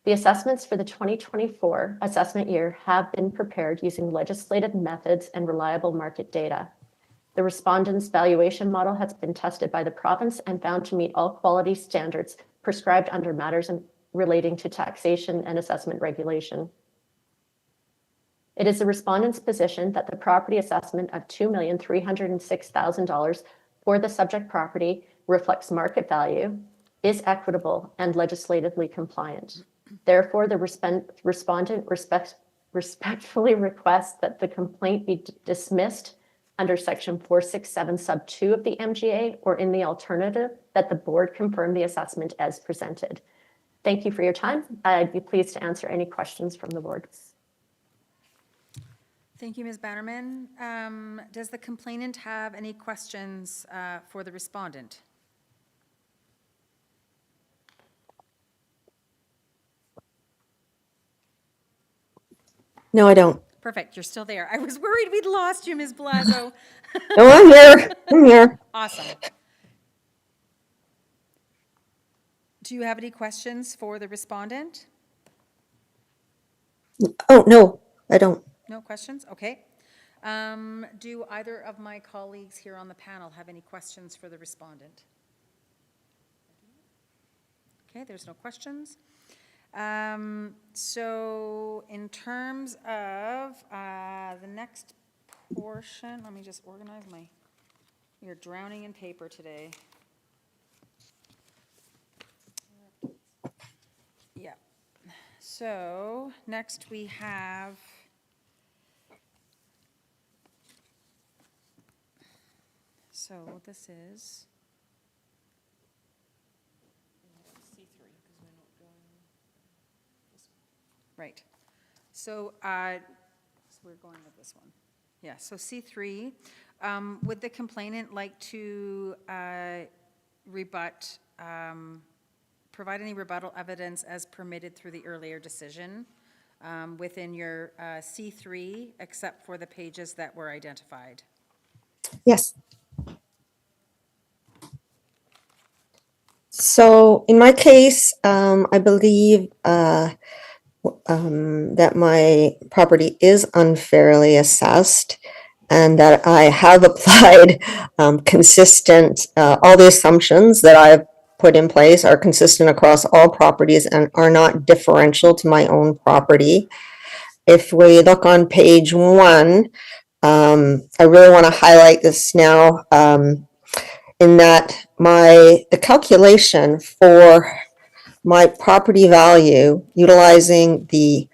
The assessments for the 2024 assessment year have been prepared using legislative methods and reliable market data. The respondent's valuation model has been tested by the province and found to meet all quality standards prescribed under matters relating to taxation and assessment regulation. It is the respondent's position that the property assessment of $2,306,000 for the subject property reflects market value, is equitable, and legislatively compliant. Therefore, the respondent respectfully requests that the complaint be dismissed under Section 467 sub 2 of the MGA, or in the alternative, that the board confirm the assessment as presented. Thank you for your time. I'd be pleased to answer any questions from the board. Thank you, Ms. Bannerman. Does the complainant have any questions for the respondent? No, I don't. Perfect, you're still there. I was worried we'd lost you, Ms. Belazo. No, I'm here. I'm here. Awesome. Do you have any questions for the respondent? Oh, no, I don't. No questions? Okay. Do either of my colleagues here on the panel have any questions for the respondent? Okay, there's no questions. So in terms of the next portion, let me just organize we are drowning in paper today. Yeah. So next we have this is C3, because we're not going this one. right. So we're going with this one. Yeah, so C3, would the complainant like to provide any rebuttal evidence as permitted through the earlier decision within your C3, except for the pages that were identified? Yes. So in my case, I believe that my property is unfairly assessed and that I have applied consistent, all the assumptions that I've put in place are consistent across all properties and are not differential to my own property. If we look on page 1, I really want to highlight this now in that the calculation for my property value utilizing the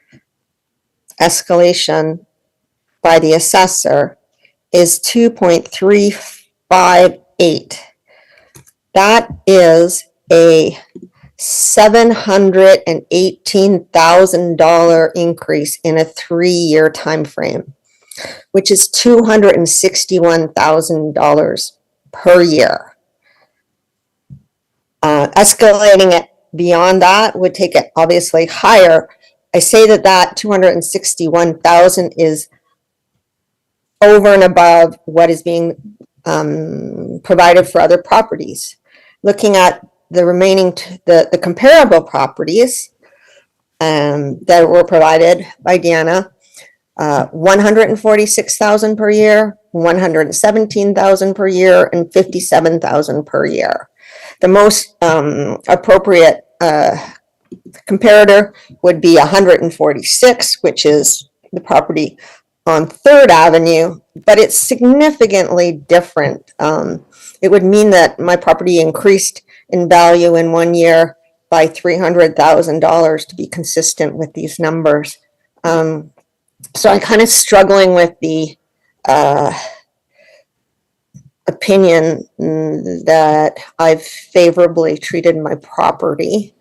escalation by the assessor is 2.358. That is a $718,000 increase in a 3-year time frame, which is $261,000 per year. Escalating it beyond that would take it obviously higher. I say that $261,000 is over and above what is being provided for other properties. Looking at the remaining, the comparable properties that were provided by Deanna, $146,000 per year, $117,000 per year, and $57,000 per year. The most appropriate comparator would be 146, which is the property on 3rd Avenue, but it's significantly different. It would mean that my property increased in value in 1 year by $300,000 to be consistent with these numbers. So I'm kind of struggling with the opinion that I've favorably treated my property.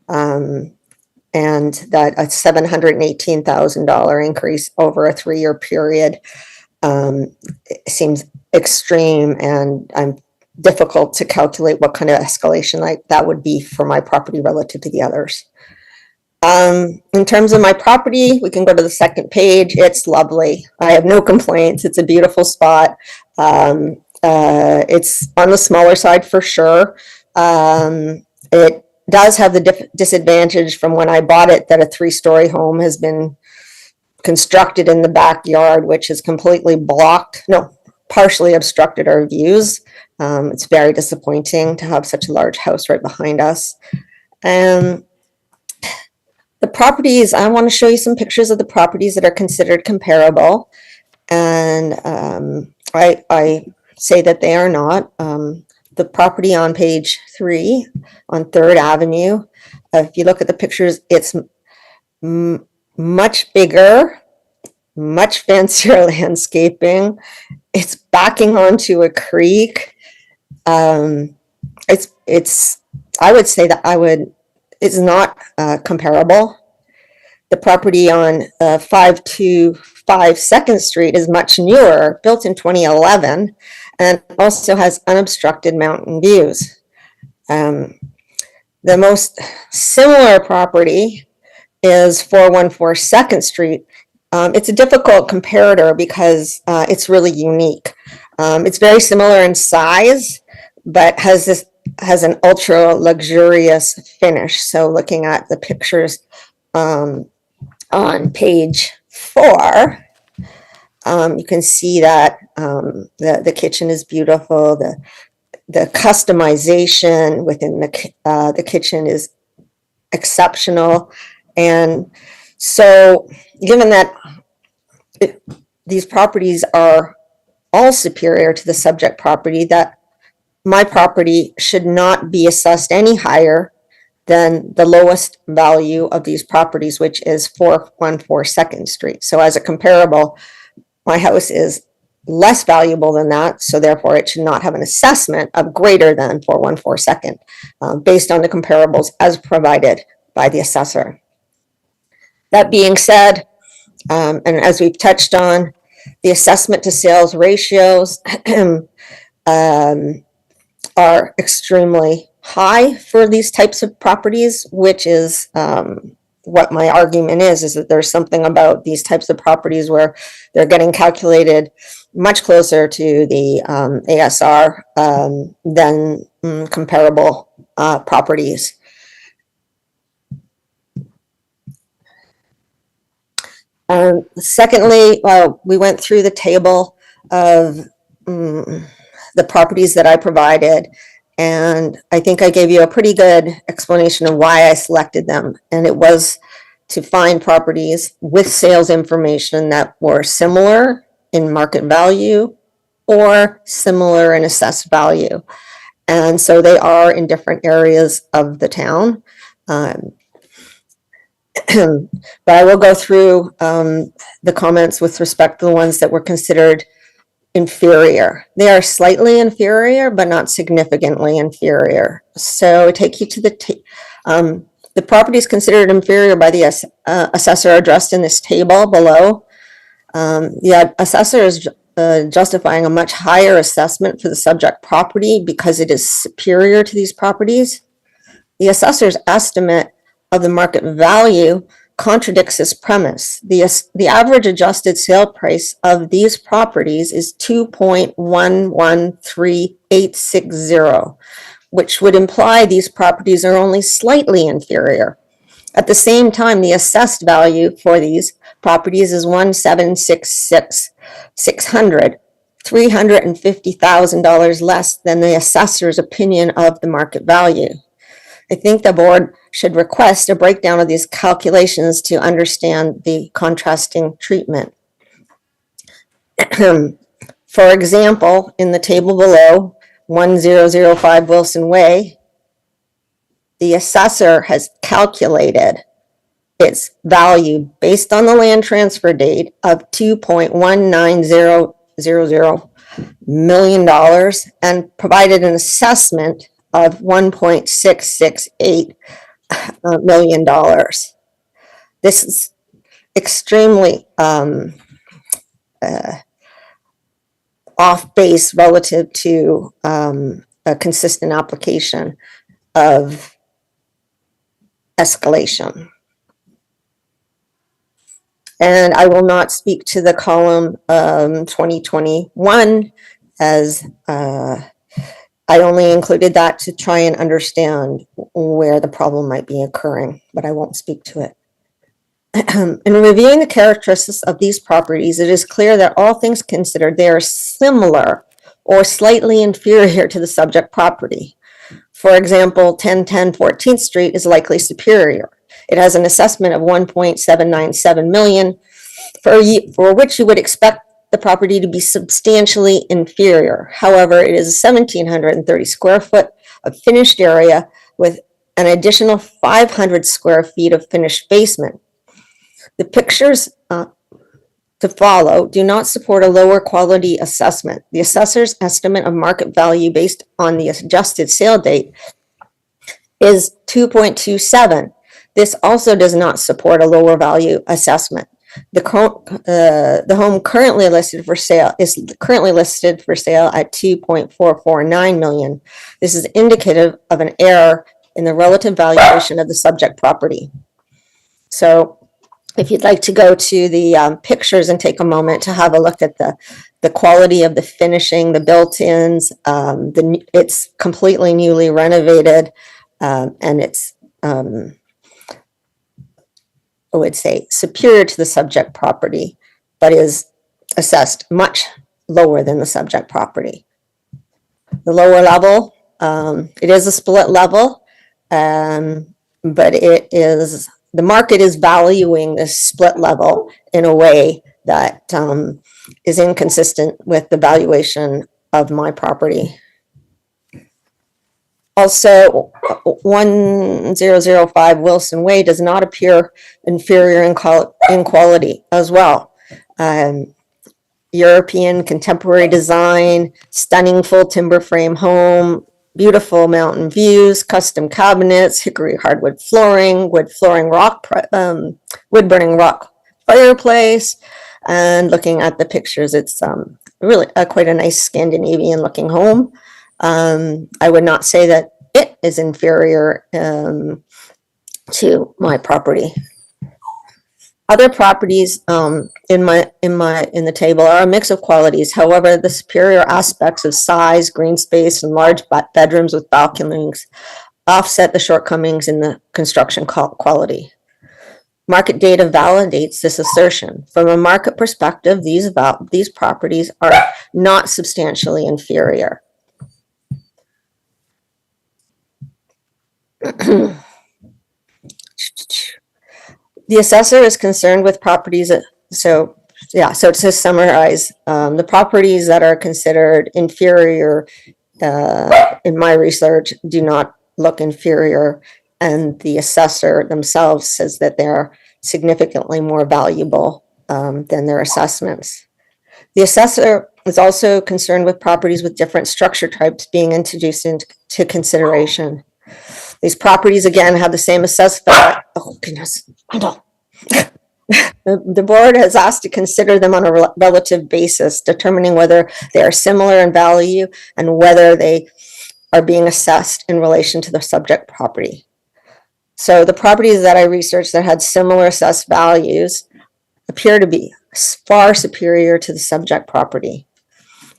And and that a $718,000 increase over a 3-year period seems extreme, and difficult to calculate what kind of escalation like that would be for my property relative to the others. In terms of my property, we can go to the second page. It's lovely. I have no complaints. It's a beautiful spot. It's on the smaller side for sure. It does have the disadvantage from when I bought it that a 3-story home has been constructed in the backyard, which is completely partially obstructed our views. It's very disappointing to have such a large house right behind us. The properties, I want to show you some pictures of the properties that are considered comparable. And I say that they are not. The property on page 3 on 3rd Avenue, if you look at the pictures, it's much bigger, much fancier landscaping. It's backing onto a creek. I would say that it's not comparable. The property on 525 2nd Street is much newer, built in 2011, and also has unobstructed mountain views. The most similar property is 414 2nd Street. It's a difficult comparator because it's really unique. It's very similar in size, but has an ultra luxurious finish. So looking at the pictures on page 4, you can see that the kitchen is beautiful. The customization within the kitchen is exceptional. And so given that these properties are all superior to the subject property, that my property should not be assessed any higher than the lowest value of these properties, which is 414 2nd Street. So as a comparable, my house is less valuable than that, so therefore it should not have an assessment of greater than 414 2nd, based on the comparables as provided by the assessor. That being said, and as we've touched on, the assessment to sales ratios are extremely high for these types of properties, which is what my argument is that there's something about these types of properties where they're getting calculated much closer to the ASR than comparable properties. Secondly, we went through the table of the properties that I provided, and I think I gave you a pretty good explanation of why I selected them. And it was to find properties with sales information that were similar in market value or similar in assessed value. And so they are in different areas of the town. But I will go through the comments with respect to the ones that were considered inferior. They are slightly inferior, but not significantly inferior. So I take you to the properties considered inferior by the assessor addressed in this table below. The assessor is justifying a much higher assessment for the subject property because it is superior to these properties. The assessor's estimate of the market value contradicts this premise. The average adjusted sale price of these properties is $2.113860, which would imply these properties are only slightly inferior. At the same time, the assessed value for these properties is $1,766,600, $350,000 less than the assessor's opinion of the market value. I think the board should request a breakdown of these calculations to understand the contrasting treatment. For example, in the table below, 1005 Wilson Way, the assessor has calculated its value based on the land transfer date of $2.19000 million and provided an assessment of $1.668 million. This is extremely off base relative to a consistent application of escalation. And I will not speak to the column 2021 as I only included that to try and understand where the problem might be occurring, but I won't speak to it. In reviewing the characteristics of these properties, it is clear that all things considered, they are similar or slightly inferior to the subject property. For example, 1010 14th Street is likely superior. It has an assessment of 1.797 million, for which you would expect the property to be substantially inferior. However, it is 1,730 square foot of finished area with an additional 500 square feet of finished basement. The pictures to follow do not support a lower quality assessment. The assessor's estimate of market value based on the adjusted sale date is 2.27. This also does not support a lower value assessment. The home currently listed for sale is currently listed for sale at 2.449 million. This is indicative of an error in the relative valuation of the subject property. So if you'd like to go to the pictures and take a moment to have a look at the quality of the finishing, the built-ins, it's completely newly renovated, and it's I would say superior to the subject property, but is assessed much lower than the subject property. The lower level, it is a split level, but it is, the market is valuing this split level in a way that is inconsistent with the valuation of my property. Also, 1005 Wilson Way does not appear inferior in quality as well. European contemporary design, stunning full timber frame home, beautiful mountain views, custom cabinets, hickory hardwood flooring, wood burning rock fireplace. And looking at the pictures, it's really quite a nice Scandinavian looking home. I would not say that it is inferior to my property. Other properties in the table are a mix of qualities. However, the superior aspects of size, green space, and large bedrooms with balconies offset the shortcomings in the construction quality. Market data validates this assertion. From a market perspective, these properties are not substantially inferior. The assessor is concerned with properties so to summarize, the properties that are considered inferior in my research do not look inferior, and the assessor themselves says that they're significantly more valuable than their assessments. The assessor is also concerned with properties with different structure types being introduced into consideration. These properties, again, have the same assessed value. Oh, goodness. The board has asked to consider them on a relative basis, determining whether they are similar in value and whether they are being assessed in relation to the subject property. So the properties that I researched that had similar assessed values appear to be far superior to the subject property.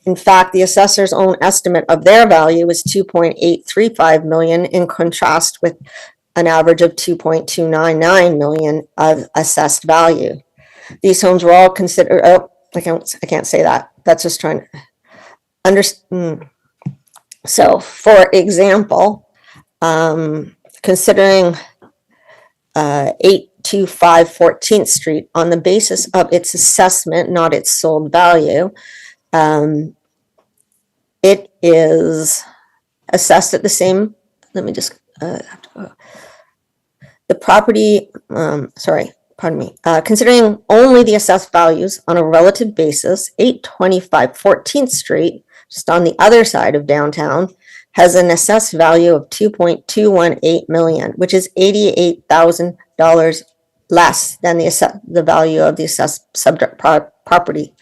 In fact, the assessor's own estimate of their value is 2.835 million, in contrast with an average of 2.299 million of assessed value. These homes were all considered, I can't say that. That's just trying to understand. So, for example, considering 825 14th Street on the basis of its assessment, not its sold value, it is assessed at the same, let me just, the property, considering only the assessed values on a relative basis, 825 14th Street, just on the other side of downtown, has an assessed value of 2.218 million, which is $88,000 less than the value of the assessed subject property.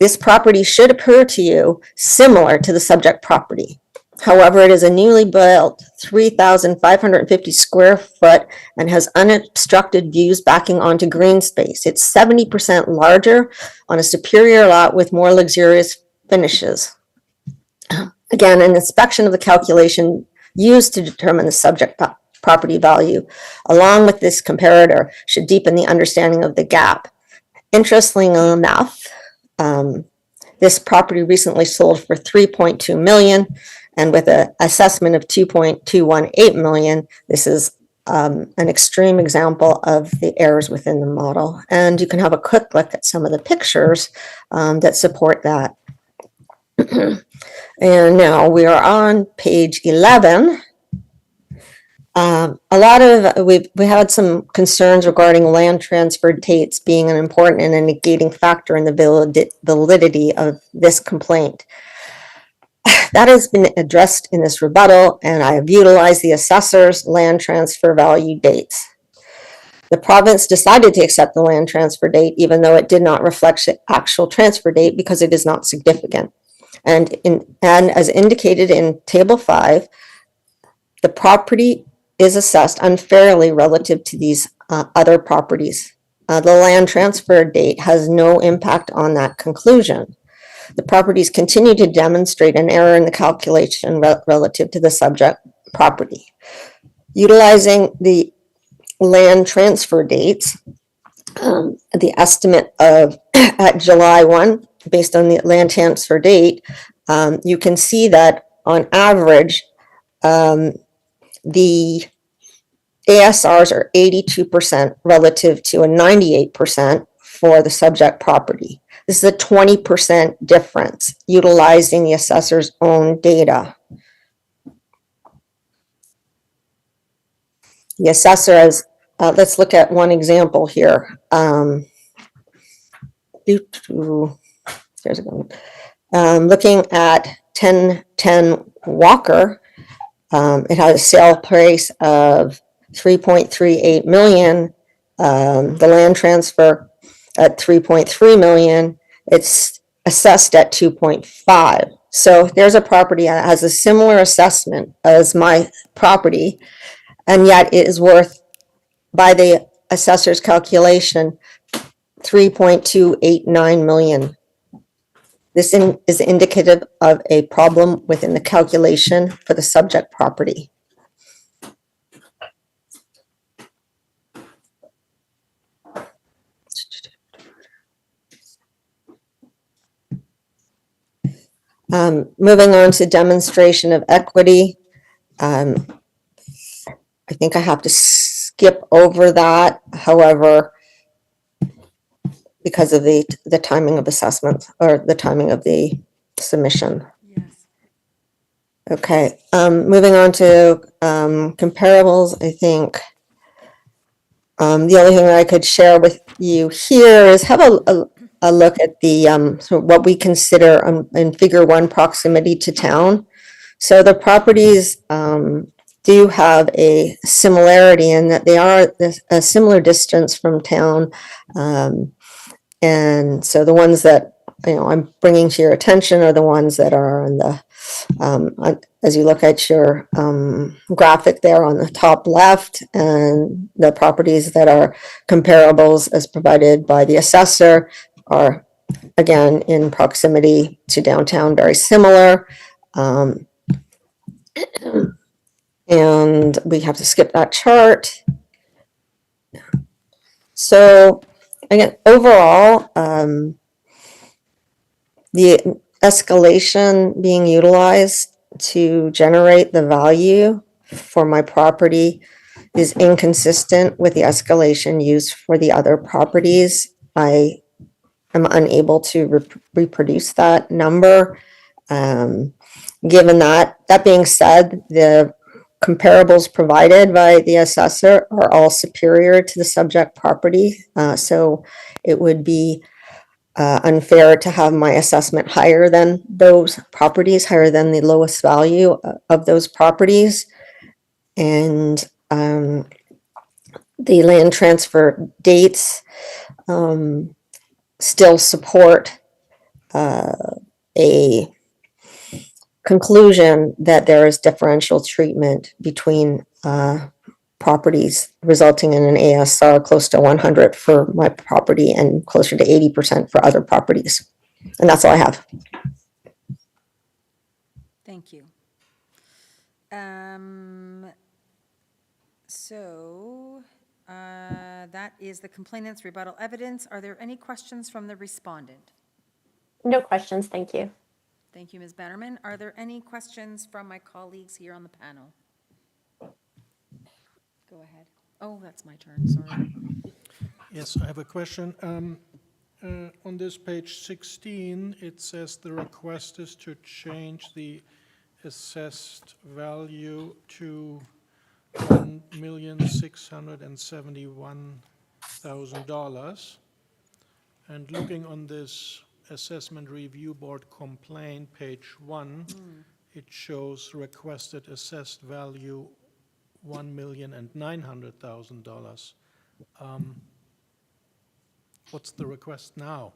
This property should appear to you similar to the subject property. However, it is a newly built 3,550 square foot and has unobstructed views backing onto green space. It's 70% larger on a superior lot with more luxurious finishes. Again, an inspection of the calculation used to determine the subject property value, along with this comparator, should deepen the understanding of the gap. Interestingly enough, this property recently sold for $3.2 million, and with an assessment of $2.218 million, this is an extreme example of the errors within the model. And you can have a quick look at some of the pictures that support that. And now we are on page 11. We had some concerns regarding land transfer dates being an important and a negating factor in the validity of this complaint. That has been addressed in this rebuttal, and I have utilized the assessor's land transfer value dates. The province decided to accept the land transfer date, even though it did not reflect the actual transfer date because it is not significant. And as indicated in Table 5, the property is assessed unfairly relative to these other properties. The land transfer date has no impact on that conclusion. The properties continue to demonstrate an error in the calculation relative to the subject property. Utilizing the land transfer dates, the estimate of at July 1, based on the land transfer date, you can see that on average, the ASRs are 82% relative to a 98% for the subject property. This is a 20% difference utilizing the assessor's own data. The assessor has, let's look at one example here. Looking at 1010 Walker, it has a sale price of $3.38 million. The land transfer at $3.3 million. It's assessed at 2.5. So there's a property that has a similar assessment as my property, and yet it is worth, by the assessor's calculation, $3.289 million. This is indicative of a problem within the calculation for the subject property. Moving on to demonstration of equity. I think I have to skip over that. However, because of the timing of assessment or the timing of the submission. Yes. Okay, moving on to comparables, I think the only thing that I could share with you here is have a look at the so what we consider in Figure 1 proximity to town. So the properties do have a similarity in that they are a similar distance from town. And so the ones that I'm bringing to your attention are the ones that are on the, as you look at your graphic there on the top left, and the properties that are comparables as provided by the assessor are, again, in proximity to downtown, very similar. And we have to skip that chart. So again, overall, the escalation being utilized to generate the value for my property is inconsistent with the escalation used for the other properties. I am unable to reproduce that number. Given that being said, the comparables provided by the assessor are all superior to the subject property. So it would be unfair to have my assessment higher than those properties, higher than the lowest value of those properties. And the land transfer dates still support a conclusion that there is differential treatment between properties, resulting in an ASR close to 100 for my property and closer to 80% for other properties. And that's all I have. Thank you. That is the complainant's rebuttal evidence. Are there any questions from the respondent? No questions, thank you. Thank you, Ms. Bannerman. Are there any questions from my colleagues here on the panel? Go ahead. Oh, that's my turn, sorry. Yes, I have a question. On this page 16, it says the request is to change the assessed value to $1,671,000. And looking on this Assessment Review Board complaint, page 1, it shows requested assessed value $1,900,000. What's the request now?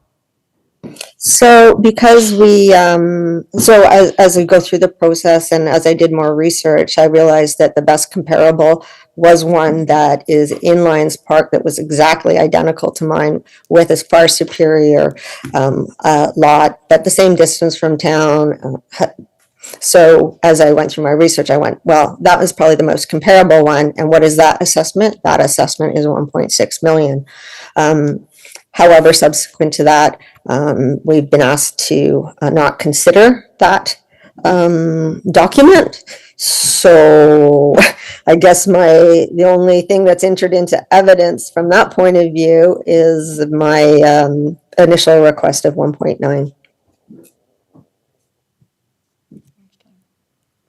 So because as we go through the process and as I did more research, I realized that the best comparable was one that is in Lions Park that was exactly identical to mine with a far superior lot, but the same distance from town. So as I went through my research, I went, well, that was probably the most comparable one. And what is that assessment? That assessment is 1.6 million. However, subsequent to that, we've been asked to not consider that document. So I guess the only thing that's entered into evidence from that point of view is my initial request of 1.9.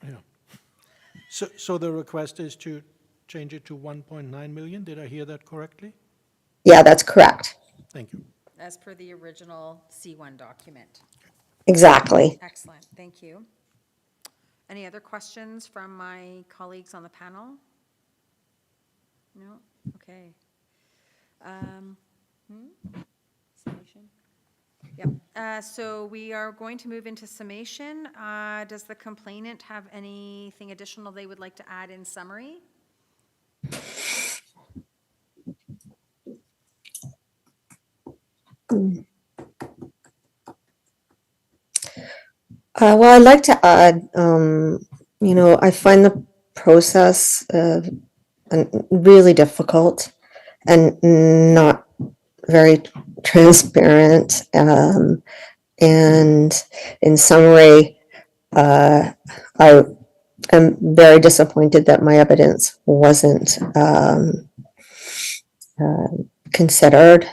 Yeah. So the request is to change it to 1.9 million? Did I hear that correctly? Yeah, that's correct. Thank you. As per the original C1 document. Exactly. Excellent, thank you. Any other questions from my colleagues on the panel? No? Okay. Summation? Yep, so we are going to move into summation. Does the complainant have anything additional they would like to add in summary? Well, I'd like to add, I find the process really difficult and not very transparent. And in summary, I am very disappointed that my evidence wasn't considered,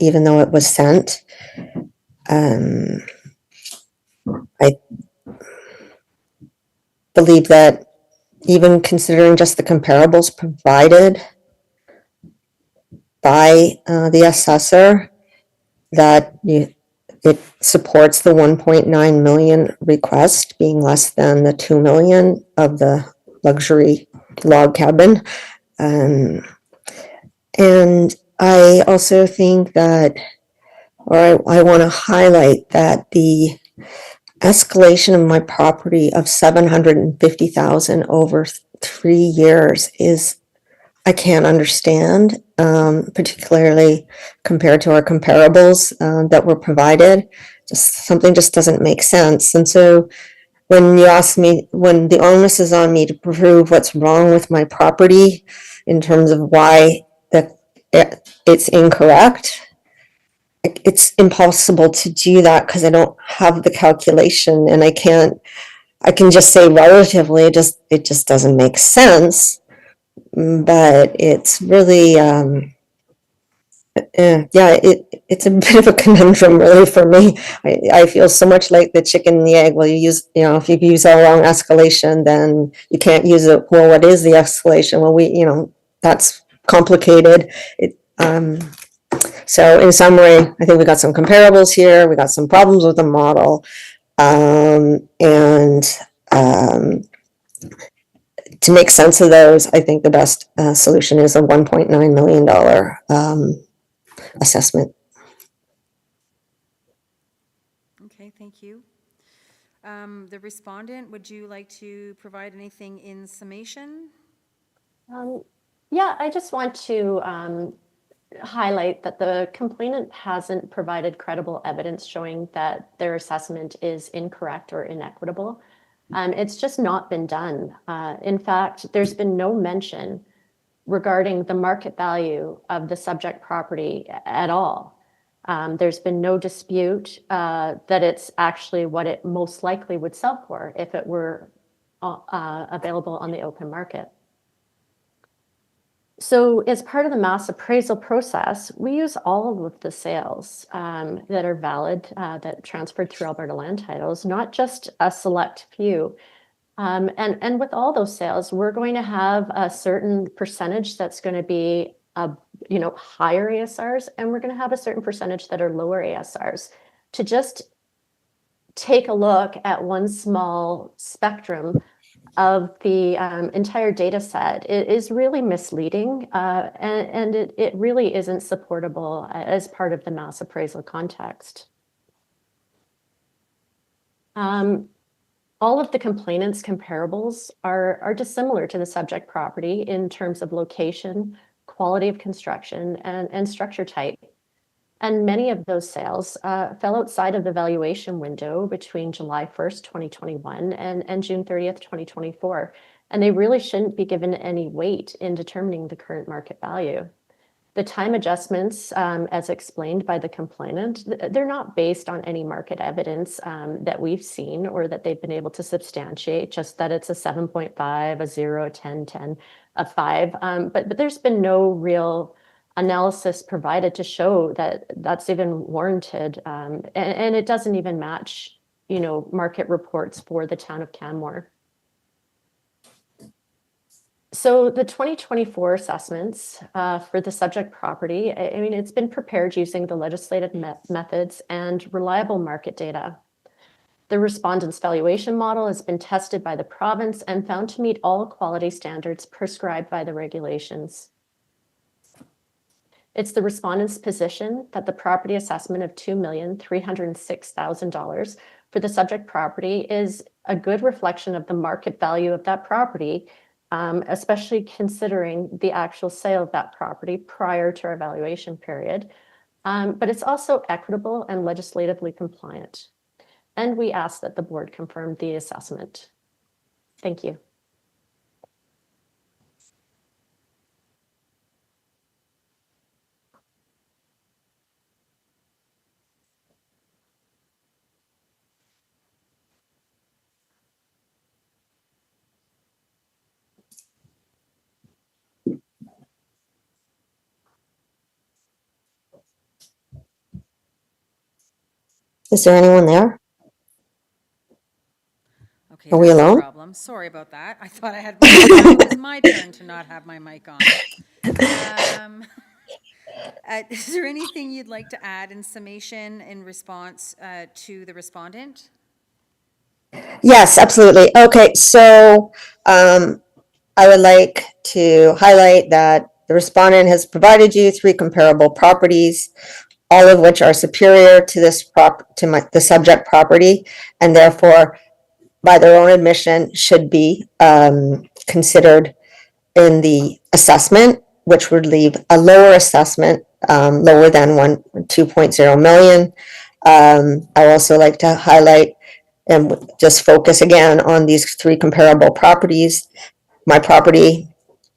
even though it was sent. I believe that even considering just the comparables provided by the assessor, that it supports the 1.9 million request being less than the 2 million of the luxury log cabin. And I also think that, or I want to highlight that the escalation of my property of 750,000 over 3 years is, I can't understand, particularly compared to our comparables that were provided. Something just doesn't make sense. And so when you ask me, when the onus is on me to prove what's wrong with my property in terms of why it's incorrect, it's impossible to do that because I don't have the calculation, and I can just say relatively, it just doesn't make sense. But it's really, it's a bit of a conundrum really for me. I feel so much like the chicken and the egg. Well, if you use a wrong escalation, then you can't use it. Well, what is the escalation? Well, that's complicated. So in summary, I think we got some comparables here. We got some problems with the model. to make sense of those, I think the best solution is a $1.9 million assessment. Okay, thank you. The respondent, would you like to provide anything in summation? Yeah, I just want to highlight that the complainant hasn't provided credible evidence showing that their assessment is incorrect or inequitable. It's just not been done. In fact, there's been no mention regarding the market value of the subject property at all. There's been no dispute that it's actually what it most likely would sell for if it were available on the open market. So as part of the mass appraisal process, we use all of the sales that are valid, that transferred through Alberta Land Titles, not just a select few. And with all those sales, we're going to have a certain percentage that's going to be higher ASRs, and we're going to have a certain percentage that are lower ASRs. To just take a look at one small spectrum of the entire data set, it is really misleading, and it really isn't supportable as part of the mass appraisal context. All of the complainants' comparables are dissimilar to the subject property in terms of location, quality of construction, and structure type. And many of those sales fell outside of the valuation window between July 1st, 2021 and June 30th, 2024. And they really shouldn't be given any weight in determining the current market value. The time adjustments, as explained by the complainant, they're not based on any market evidence that we've seen or that they've been able to substantiate, just that it's a 7.5, a 0, a 10, 10, a 5. But there's been no real analysis provided to show that that's even warranted. And it doesn't even match, market reports for the town of Canmore. So the 2024 assessments for the subject property, it's been prepared using the legislated methods and reliable market data. The respondent's valuation model has been tested by the province and found to meet all quality standards prescribed by the regulations. It's the respondent's position that the property assessment of $2,306,000 for the subject property is a good reflection of the market value of that property, especially considering the actual sale of that property prior to our valuation period. But it's also equitable and legislatively compliant. And we ask that the board confirm the assessment. Thank you. Is there anyone there? Okay, Are we that's no alone? problem. Sorry about that. I thought I had, it was my turn to not have my mic on. Is there anything you'd like to add in summation in response to the respondent? Yes, absolutely. Okay, so I would like to highlight that the respondent has provided you 3 comparable properties, all of which are superior to the subject property, and therefore, by their own admission, should be considered in the assessment, which would leave a lower assessment, lower than 2.0 million. I also like to highlight and just focus again on these 3 comparable properties. My property,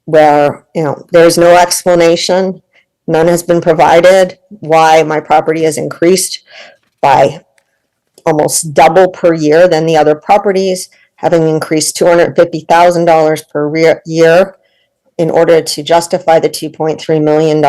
where there's no explanation, none has been provided why my property has increased by almost double per year than the other properties, having increased $250,000 per year in order to justify the $2.3 million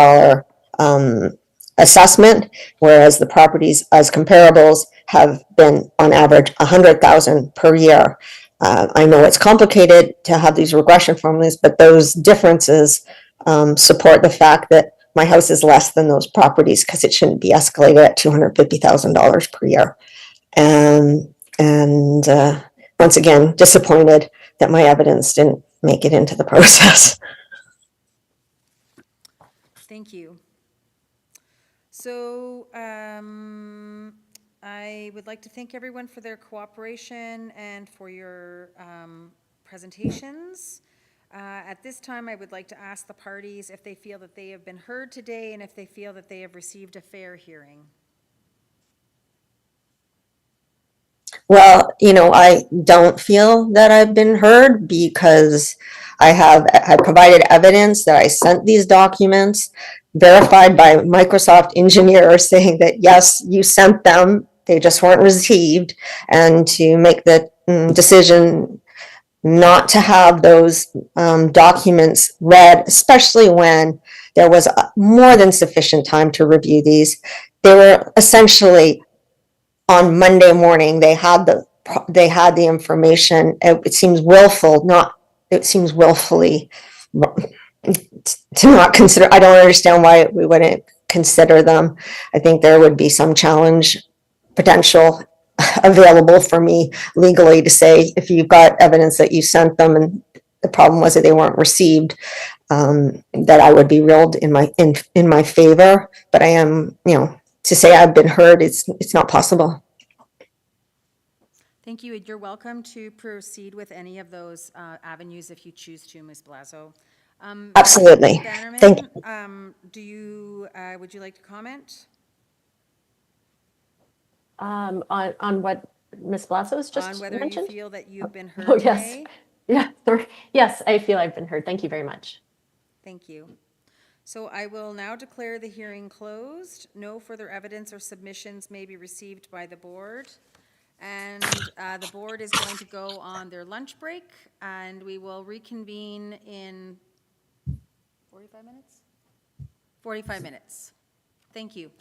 assessment, whereas the properties as comparables have been on average $100,000 per year. I know it's complicated to have these regression formulas, but those differences support the fact that my house is less than those properties because it shouldn't be escalated at $250,000 per year. And once again, disappointed that my evidence didn't make it into the process. Thank you. So, I would like to thank everyone for their cooperation and for your presentations. At this time, I would like to ask the parties if they feel that they have been heard today and if they feel that they have received a fair hearing. Well, I don't feel that I've been heard because I provided evidence that I sent these documents verified by Microsoft engineers saying that, yes, you sent them, they just weren't received. And to make the decision not to have those documents read, especially when there was more than sufficient time to review these. They were essentially on Monday morning, they had the information. It seems willful, not, it seems willfully to not consider. I don't understand why we wouldn't consider them. I think there would be some challenge potential available for me legally to say, if you've got evidence that you sent them and the problem was that they weren't received, that I would be ruled in my favor. But I am, to say I've been heard, it's not possible. Thank you. You're welcome to proceed with any of those avenues if you choose to, Ms. Blazo. Absolutely. Thank you. Bannerman, would you like to comment? On what Ms. Blasos just On whether you mentioned? feel that you've been heard Oh, yes. today? Yeah, sorry. Yes, I feel I've been heard. Thank you very much. Thank you. So I will now declare the hearing closed. No further evidence or submissions may be received by the board. And the board is going to go on their lunch break, and we will reconvene in 45 minutes? 45 minutes. Thank you.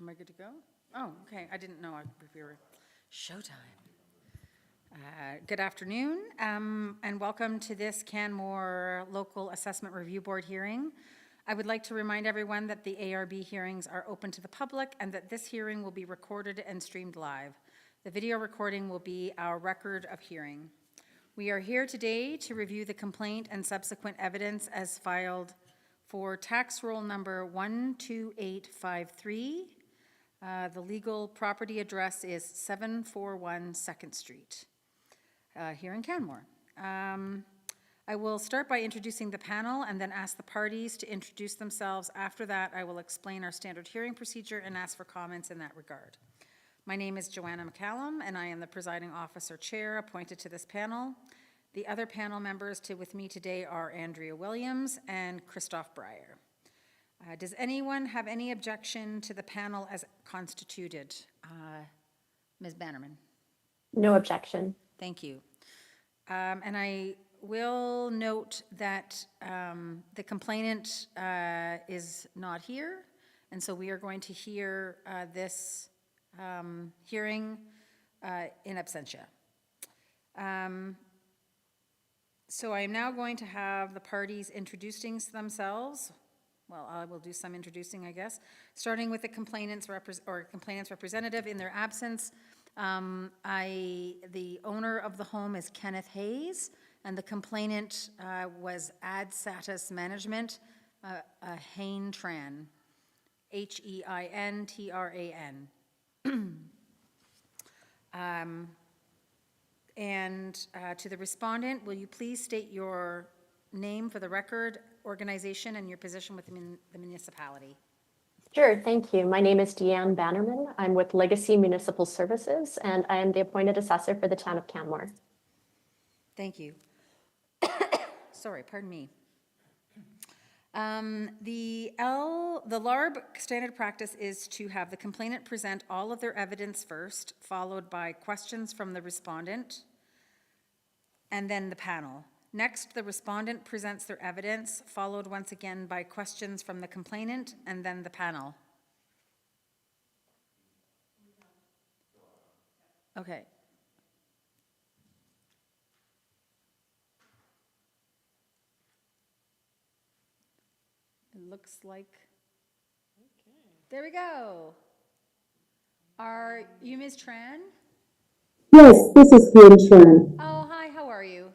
Am I good to go? Oh, okay, I didn't know if we were, showtime. Good afternoon, and welcome to this Canmore Local Assessment Review Board hearing. I would like to remind everyone that the ARB hearings are open to the public and that this hearing will be recorded and streamed live. The video recording will be our record of hearing. We are here today to review the complaint and subsequent evidence as filed for tax roll number 12853. The legal property address is 741 Second Street, here in Canmore. I will start by introducing the panel and then ask the parties to introduce themselves. After that, I will explain our standard hearing procedure and ask for comments in that regard. My name is Joanna McCallum, and I am the presiding officer chair appointed to this panel. The other panel members with me today are Andrea Williams and Christoph Breyer. Does anyone have any objection to the panel as constituted? Ms. Bannerman? No objection. Thank you. And I will note that the complainant is not here, and so we are going to hear this hearing in absentia. So I am now going to have the parties introducing themselves. Well, I will do some introducing, I guess, starting with the complainant's representative in their absence. The owner of the home is Kenneth Hayes, and the complainant was Ad Satis Management, Hein Tran, Heintran. And to the respondent, will you please state your name for the record, organization, and your position within the municipality? Sure, thank you. My name is Deanne Bannerman. I'm with Legacy Municipal Services, and I am the appointed assessor for the town of Canmore. Thank you. Sorry, pardon me. The LARB standard practice is to have the complainant present all of their evidence first, followed by questions from the respondent, and then the panel. Next, the respondent presents their evidence, followed once again by questions from the complainant, and then the panel. Okay. It looks like, there we go. Are you Ms. Tran? Yes, this is Hien Tran. Oh, hi, how are you?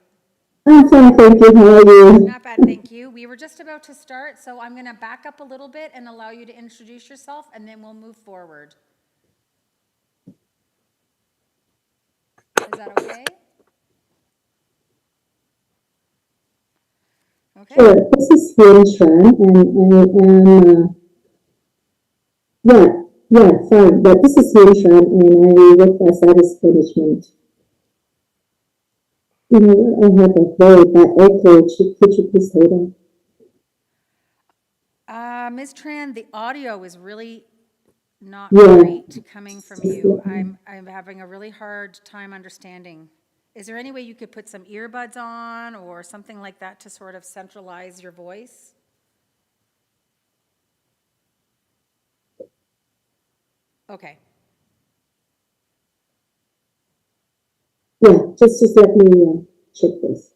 I'm fine, thank you. How are you? Not bad, thank you. We were just about to start, so I'm going to back up a little bit and allow you to introduce yourself, and then we'll move forward. Is that okay? Okay. Sure, this is Hien Tran, and I am, fine, but this is Hien Tran, and I work for Satis Management. You know, I have a very bad echo. Could you please hold on? Ms. Tran, the audio is really not Yeah. great coming from you. I'm having a really hard time understanding. Is there any way you could put some earbuds on or something like that to sort of centralize your voice? Okay. Yeah, just let me check this.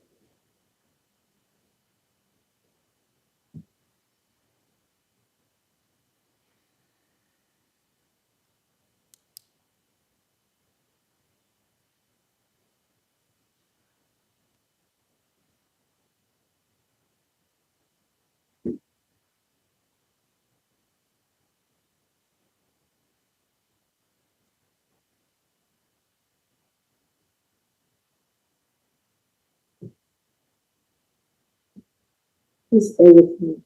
Please stay with me.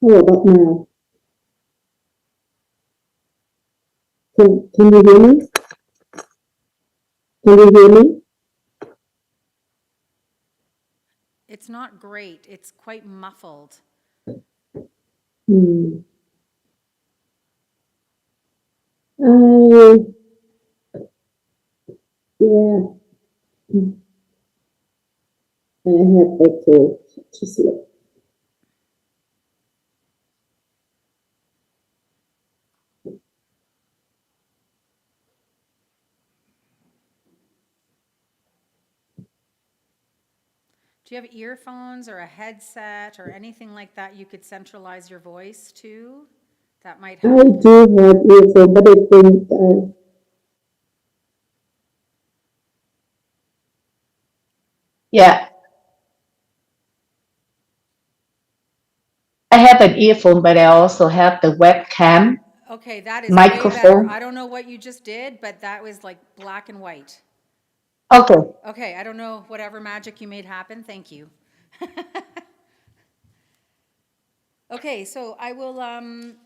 How about now? Can you hear me? Can you hear me? It's not great. It's quite muffled. Hmm. Yeah. And I have echo to see it. Do you have earphones or a headset or anything like that you could centralize your voice to? That might I help. do have earphone, but I think, Yeah, I have an earphone, but I also have the webcam Okay, that is way better. microphone. I don't know what you just did, but that was like black and white. Okay, Okay, I don't know, whatever magic you made happen, thank you. Okay, so I will, I'm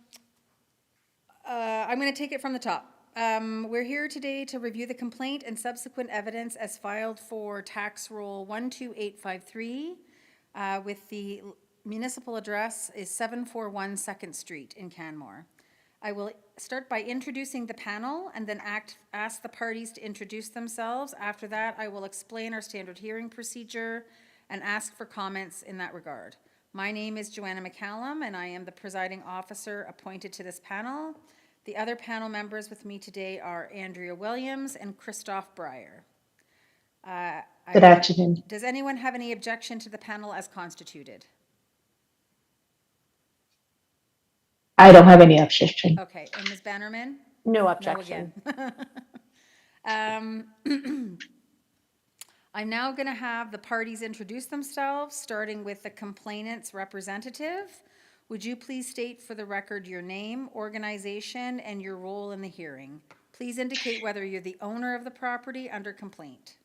gonna take it from the top. We're here today to review the complaint and subsequent evidence as filed for tax roll 12853, with the municipal address is 741 Second Street in Canmore. I will start by introducing the panel and then ask the parties to introduce themselves. After that, I will explain our standard hearing procedure and ask for comments in that regard. My name is Joanna McCallum, and I am the presiding officer appointed to this panel. The other panel members with me today are Andrea Williams and Christoph Breyer. good afternoon. Does anyone have any objection to the panel as constituted? I don't have any objection. Okay, and Ms. Bannerman? No No objection. again. I'm now going to have the parties introduce themselves, starting with the complainant's representative. Would you please state for the record your name, organization, and your role in the hearing? Please indicate whether you're the owner of the property under complaint.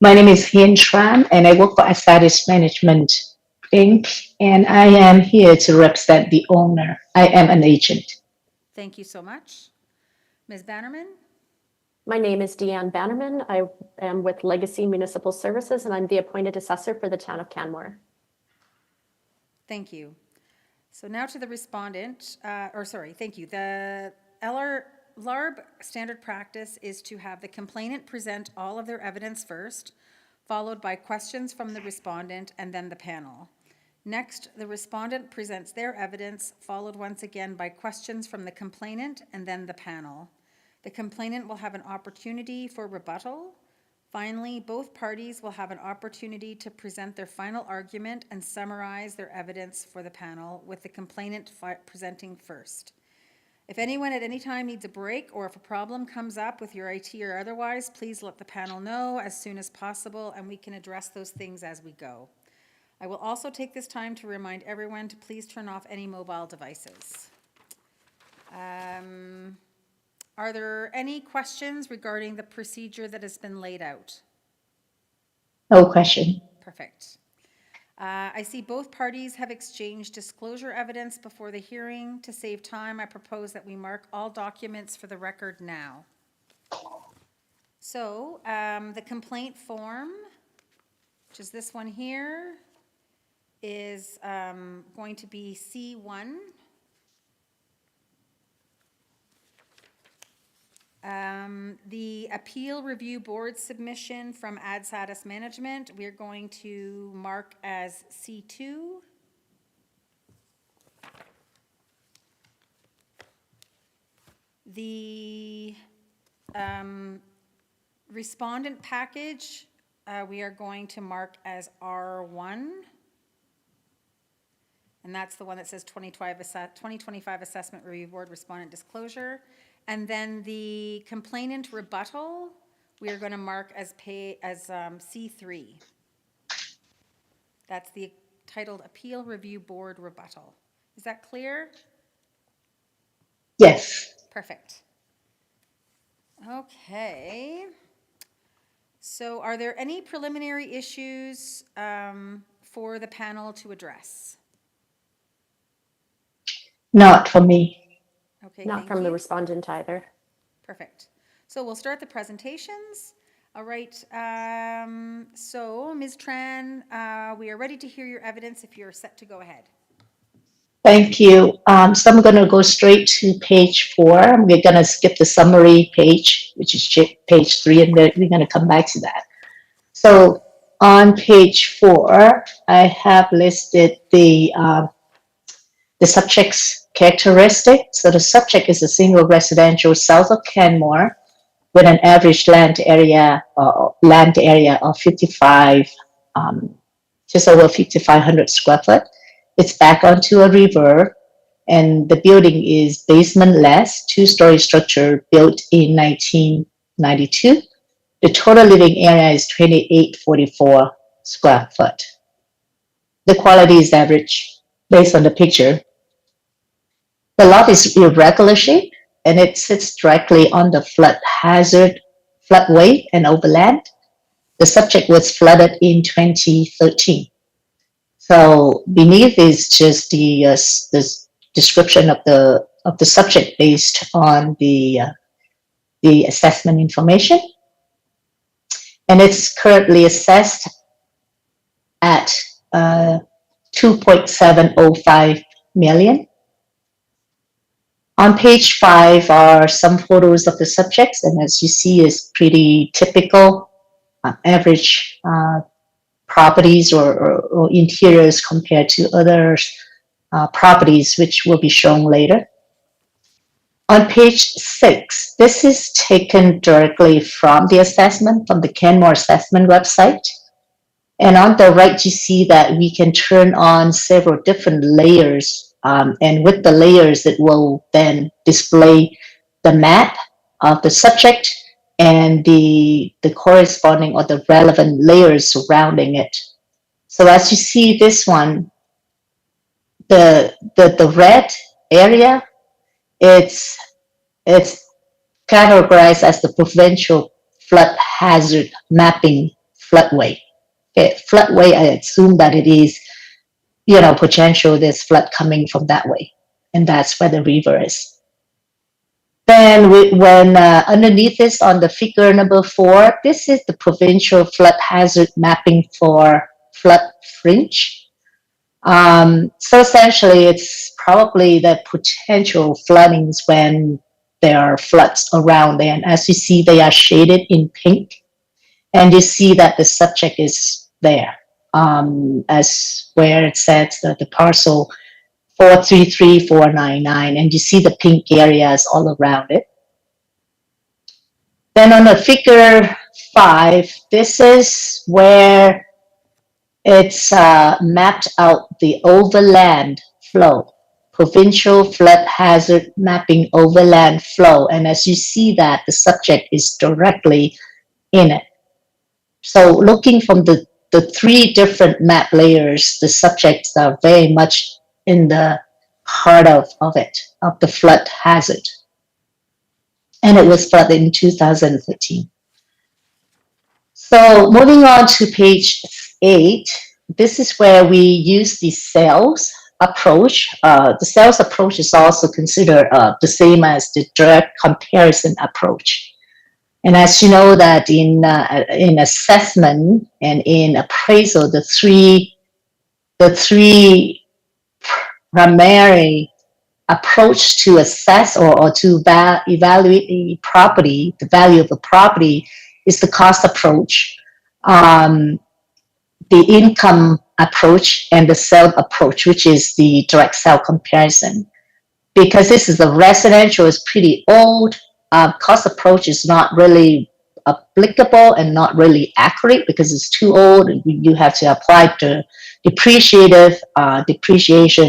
My name is Hien Tran, and I work for Asadis Management Inc., and I am here to represent the owner. I am an agent. Thank you so much. Ms. Bannerman? My name is Deanne Bannerman. I am with Legacy Municipal Services, and I'm the appointed assessor for the town of Canmore. Thank you. So now to the respondent, thank you. The LARB standard practice is to have the complainant present all of their evidence first, followed by questions from the respondent and then the panel. Next, the respondent presents their evidence, followed once again by questions from the complainant and then the panel. The complainant will have an opportunity for rebuttal. Finally, both parties will have an opportunity to present their final argument and summarize their evidence for the panel, with the complainant presenting first. If anyone at any time needs a break, or if a problem comes up with your IT or otherwise, please let the panel know as soon as possible, and we can address those things as we go. I will also take this time to remind everyone to please turn off any mobile devices. Are there any questions regarding the procedure that has been laid out? No question. Perfect. I see both parties have exchanged disclosure evidence before the hearing. To save time, I propose that we mark all documents for the record now. So, the complaint form, which is this one here, is going to be C1. The appeal review board submission from Adsatis Management, we're going to mark as C2. The respondent package, we are going to mark as R1. And that's the one that says 2025 Assessment Review Board Respondent Disclosure. And then the complainant rebuttal, we are going to mark as C3. That's the titled Appeal Review Board Rebuttal. Is that clear? Yes. Perfect. Okay. So are there any preliminary issues for the panel to address? Not for me. Okay, Not thank from the you. respondent either. Perfect. So we'll start the presentations. All right, so Ms. Tran, we are ready to hear your evidence if you're set to go ahead. Thank you. So I'm going to go straight to page 4. We're going to skip the summary page, which is page 3, and then we're going to come back to that. So on page 4, I have listed the subject's characteristics. So the subject is a single residential south of Canmore with an average land area of 55, just over 5,500 square foot. It's back onto a river, and the building is basement-less, 2-story structure built in 1992. The total living area is 2,844 square foot. The quality is average based on the picture. The lot is irregular shape, and it sits directly on the floodway and overland. The subject was flooded in 2013. So beneath is just the description of the subject based on the assessment information, and it's currently assessed at 2.705 million. On page 5 are some photos of the subjects, and as you see, is pretty typical, average properties or interiors compared to other properties, which will be shown later. On page 6, this is taken directly from the assessment, from the Canmore assessment website. And on the right, you see that we can turn on several different layers. And with the layers, it will then display the map of the subject and the corresponding or the relevant layers surrounding it. So as you see this one, the red area, it's categorized as the provincial flood hazard mapping floodway. Okay, floodway, I assume that it is, potential there's flood coming from that way, and that's where the river is. Then when underneath this on the figure number 4, this is the provincial flood hazard mapping for flood fringe. So essentially it's probably the potential floodings when there are floods around there. And as you see, they are shaded in pink, and you see that the subject is there, as where it says that the parcel 433,499, and you see the pink areas all around it. Then on the figure 5, this is where it's mapped out the overland flow, provincial flood hazard mapping overland flow. And as you see that, the subject is directly in it. So looking from the 3 different map layers, the subjects are very much in the heart of it, of the flood hazard. And it was flooded in 2013. So moving on to page 8, this is where we use the sales approach. The sales approach is also considered the same as the direct comparison approach. And as you know that in assessment and in appraisal, the three primary approach to assess or to evaluate the property, the value of the property, is the cost approach, the income approach, and the sale approach, which is the direct sale comparison. Because this is a residential, is pretty old, cost approach is not really applicable and not really accurate because it's too old. You have to apply the depreciation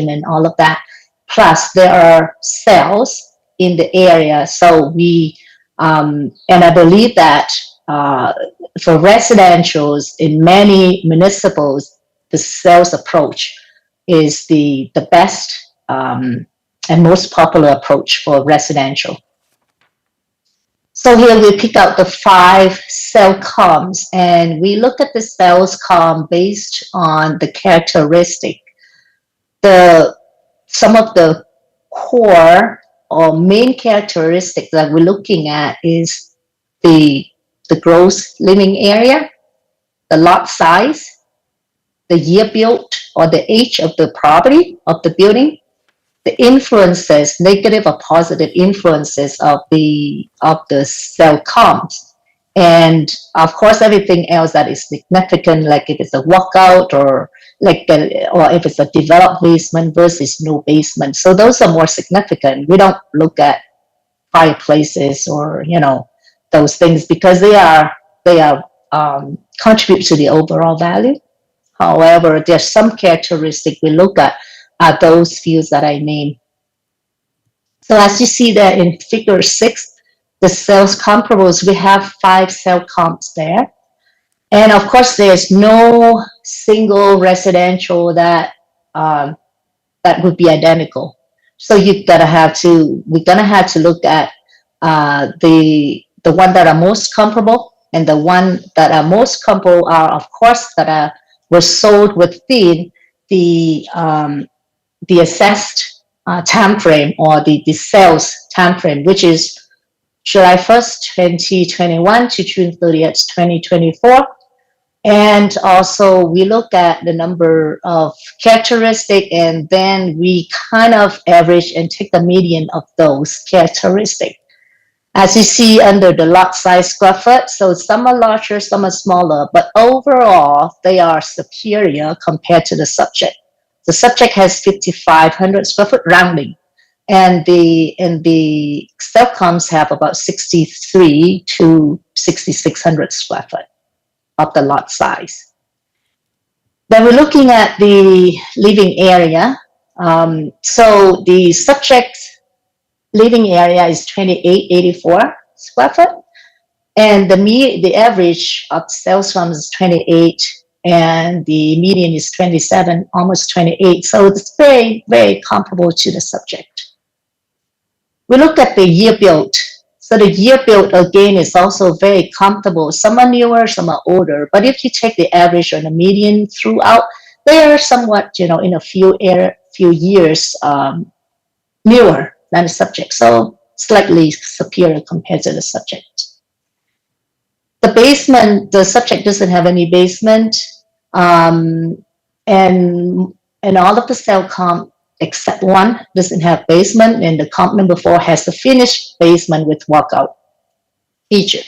and all of that. Plus, there are sales in the area. So we, and I believe that for residentials in many municipals, the sales approach is the best and most popular approach for residential. So here we pick out the 5 cell comms, and we look at the sales comm based on the characteristic. Some of the core or main characteristic that we're looking at is the gross living area, the lot size, the year built or the age of the property, of the building, the influences, negative or positive influences of the cell comps. And of course, everything else that is significant, like if it's a walkout or or if it's a developed basement versus no basement. So those are more significant. We don't look at fireplaces or, those things because they contribute to the overall value. However, there's some characteristic we look at are those fields that I named. So as you see there in figure 6, the sales comparables, we have 5 cell comps there. And of course, there's no single residential that would be identical. So we're gonna have to look at the one that are most comparable, and the one that are most comparable are, of course, that were sold within the assessed time frame or the sales time frame, which is July 1st, 2021 to June 30th, 2024. And also we look at the number of characteristics, and then we kind of average and take the median of those characteristics. As you see under the lot size square foot, so some are larger, some are smaller, but overall they are superior compared to the subject. The subject has 5,500 square foot rounding, and the cell comps have about 63 to 6,600 square foot of the lot size. Then we're looking at the living area. So the subject living area is 2,884 square foot, and the average of sales comps is 28, and the median is 27, almost 28. So it's very, very comparable to the subject. We look at the year built. So the year built, again, is also very comparable. Some are newer, some are older. But if you take the average or the median throughout, they are somewhat, in a few years newer than the subject. So slightly superior compared to the subject. The basement, the subject doesn't have any basement. And all of the cell comp except one doesn't have basement, and the comp number 4 has the finished basement with walkout feature.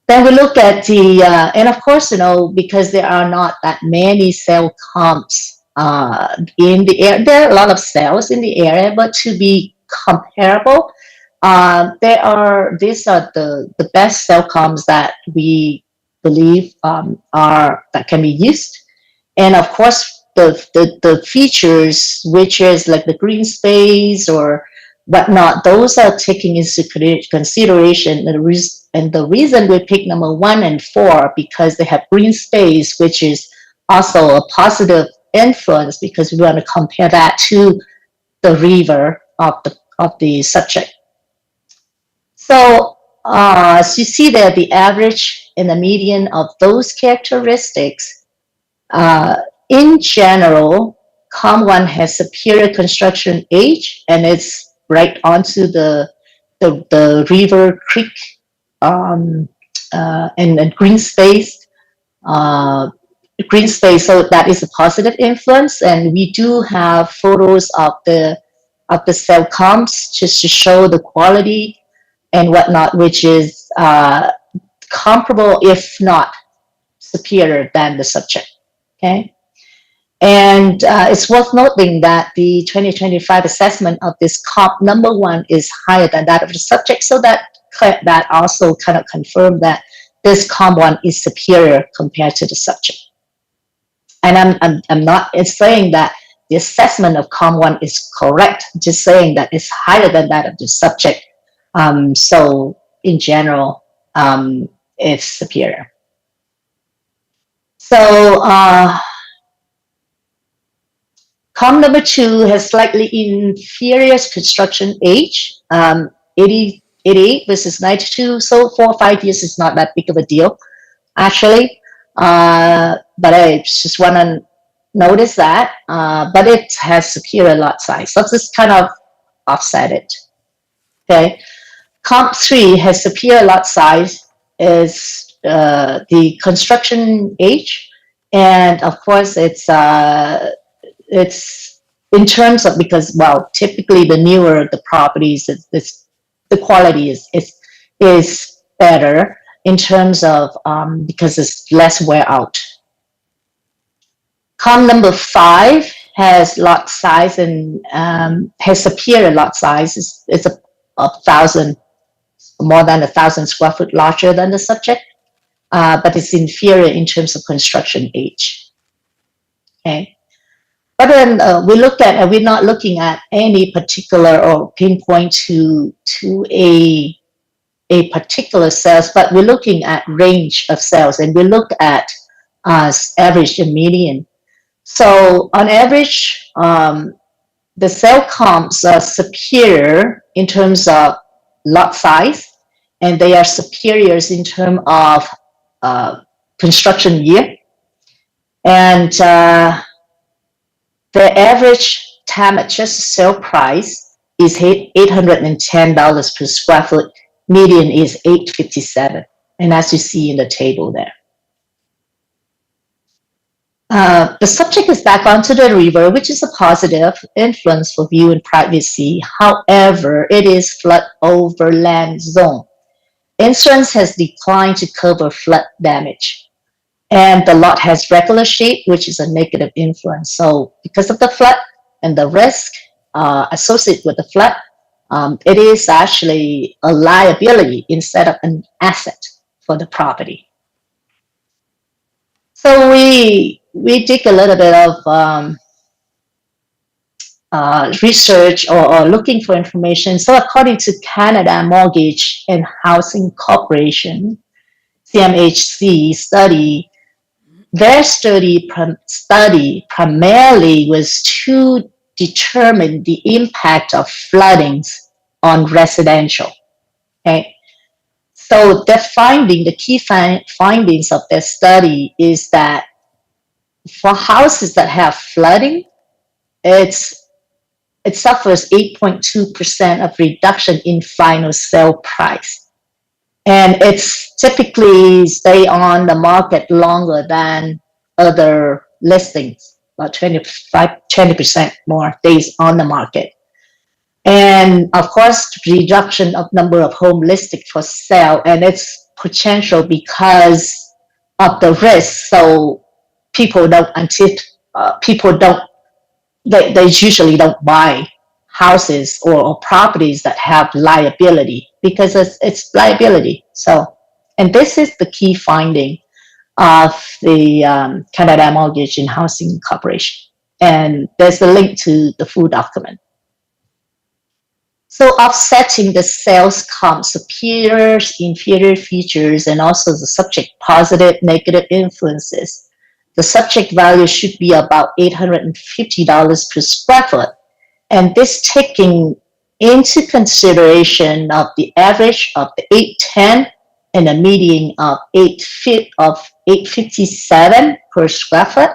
Then we look at the, and of course, because there are not that many cell comps in the area, there are a lot of cells in the area, but to be comparable, these are the best cell comps that we believe that can be used. And of course, the features, which is like the green space or whatnot, those are taking into consideration. And the reason we pick number 1 and 4, because they have green space, which is also a positive influence, because we want to compare that to the river of the subject. So as you see there, the average and the median of those characteristics, in general, COM1 has superior construction age, and it's right onto the river, creek, and green space. So that is a positive influence, and we do have photos of the cell comps just to show the quality and whatnot, which is comparable, if not superior than the subject. Okay. And it's worth noting that the 2025 assessment of this comp number 1 is higher than that of the subject, so that also kind of confirmed that this comp 1 is superior compared to the subject. And I'm not saying that the assessment of comp 1 is correct, just saying that it's higher than that of the subject. So in general, it's superior. So comp number 2 has slightly inferior construction age, 88 versus 92. So 4 or 5 years is not that big of a deal, actually. But I just want to notice that. But it has superior lot size, so this kind of offset it. Okay. Comp 3 has superior lot size, is the construction age, and of course it's in terms of, because, well, typically the newer the properties, the quality is better in terms of, because it's less wear out. Column number 5 has lot size and has superior lot size. It's more than 1,000 square foot larger than the subject, but it's inferior in terms of construction age. Okay. But then we're not looking at any particular or pinpoint to a particular sales, but we're looking at range of sales, and we look at average and median. So on average, the sale comps are superior in terms of lot size, and they are superiors in terms of construction year. And the average Tamaches sale price is $810 per square foot. Median is $857, and as you see in the table there. The subject is back onto the river, which is a positive influence for view and privacy. However, it is flood over land zone. Insurance has declined to cover flood damage. And the lot has regular shape, which is a negative influence. So because of the flood and the risk associated with the flood, it is actually a liability instead of an asset for the property. So we dig a little bit of research or looking for information. So according to Canada Mortgage and Housing Corporation, CMHC study, their study primarily was to determine the impact of floodings on residential. Okay, so the key findings of their study is that for houses that have flooding, it suffers 8.2% of reduction in final sale price. And it's typically stay on the market longer than other listings, about 20% more days on the market. And of course, reduction of number of home listed for sale, and it's potential because of the risk. So people they usually don't buy houses or properties that have liability because it's liability. So, and this is the key finding of the Canada Mortgage and Housing Corporation. And there's a link to the full document. So offsetting the sales comp superior, inferior features, and also the subject positive, negative influences. The subject value should be about $850 per square foot. And this taking into consideration of the average of the 810 and a median of $857 per square foot,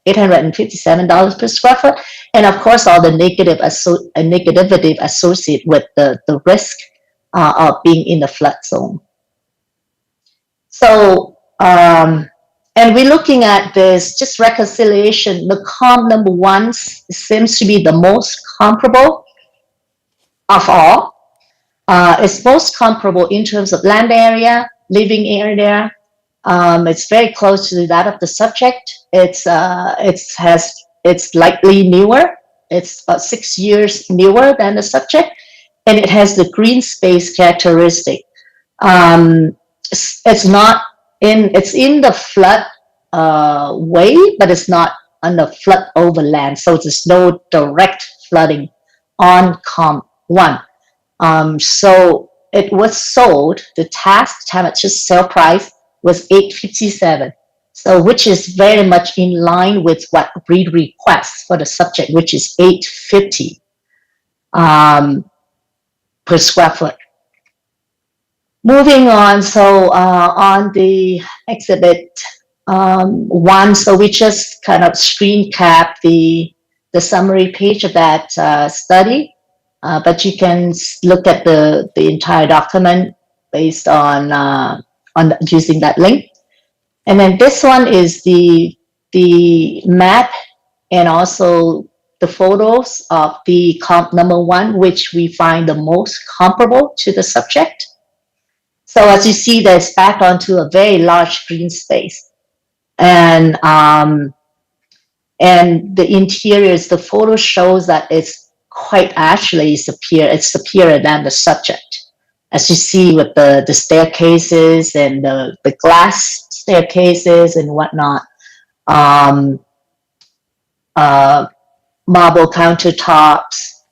$857 per square foot, and of course all the negativity associated with the risk of being in the flood zone. So, and we're looking at this just reconciliation. The column number 1 seems to be the most comparable of all. It's most comparable in terms of land area, living area. It's very close to that of the subject. It's slightly newer. It's about 6 years newer than the subject, and it has the green space characteristic. It's in the flood way, but it's not on the flood over land. So there's no direct flooding on comp 1. So it was sold. The Tamaches sale price was $857. So which is very much in line with what we request for the subject, which is $850 per square foot. Moving on, so on the exhibit 1, so we just kind of screen cap the summary page of that study, but you can look at the entire document based on using that link. And then this one is the map and also the photos of the comp number 1, which we find the most comparable to the subject. So as you see, there's back onto a very large green space. And the interiors, the photo shows that it's quite actually it's superior than the subject. As you see with the staircases and the glass staircases and whatnot. Marble countertops,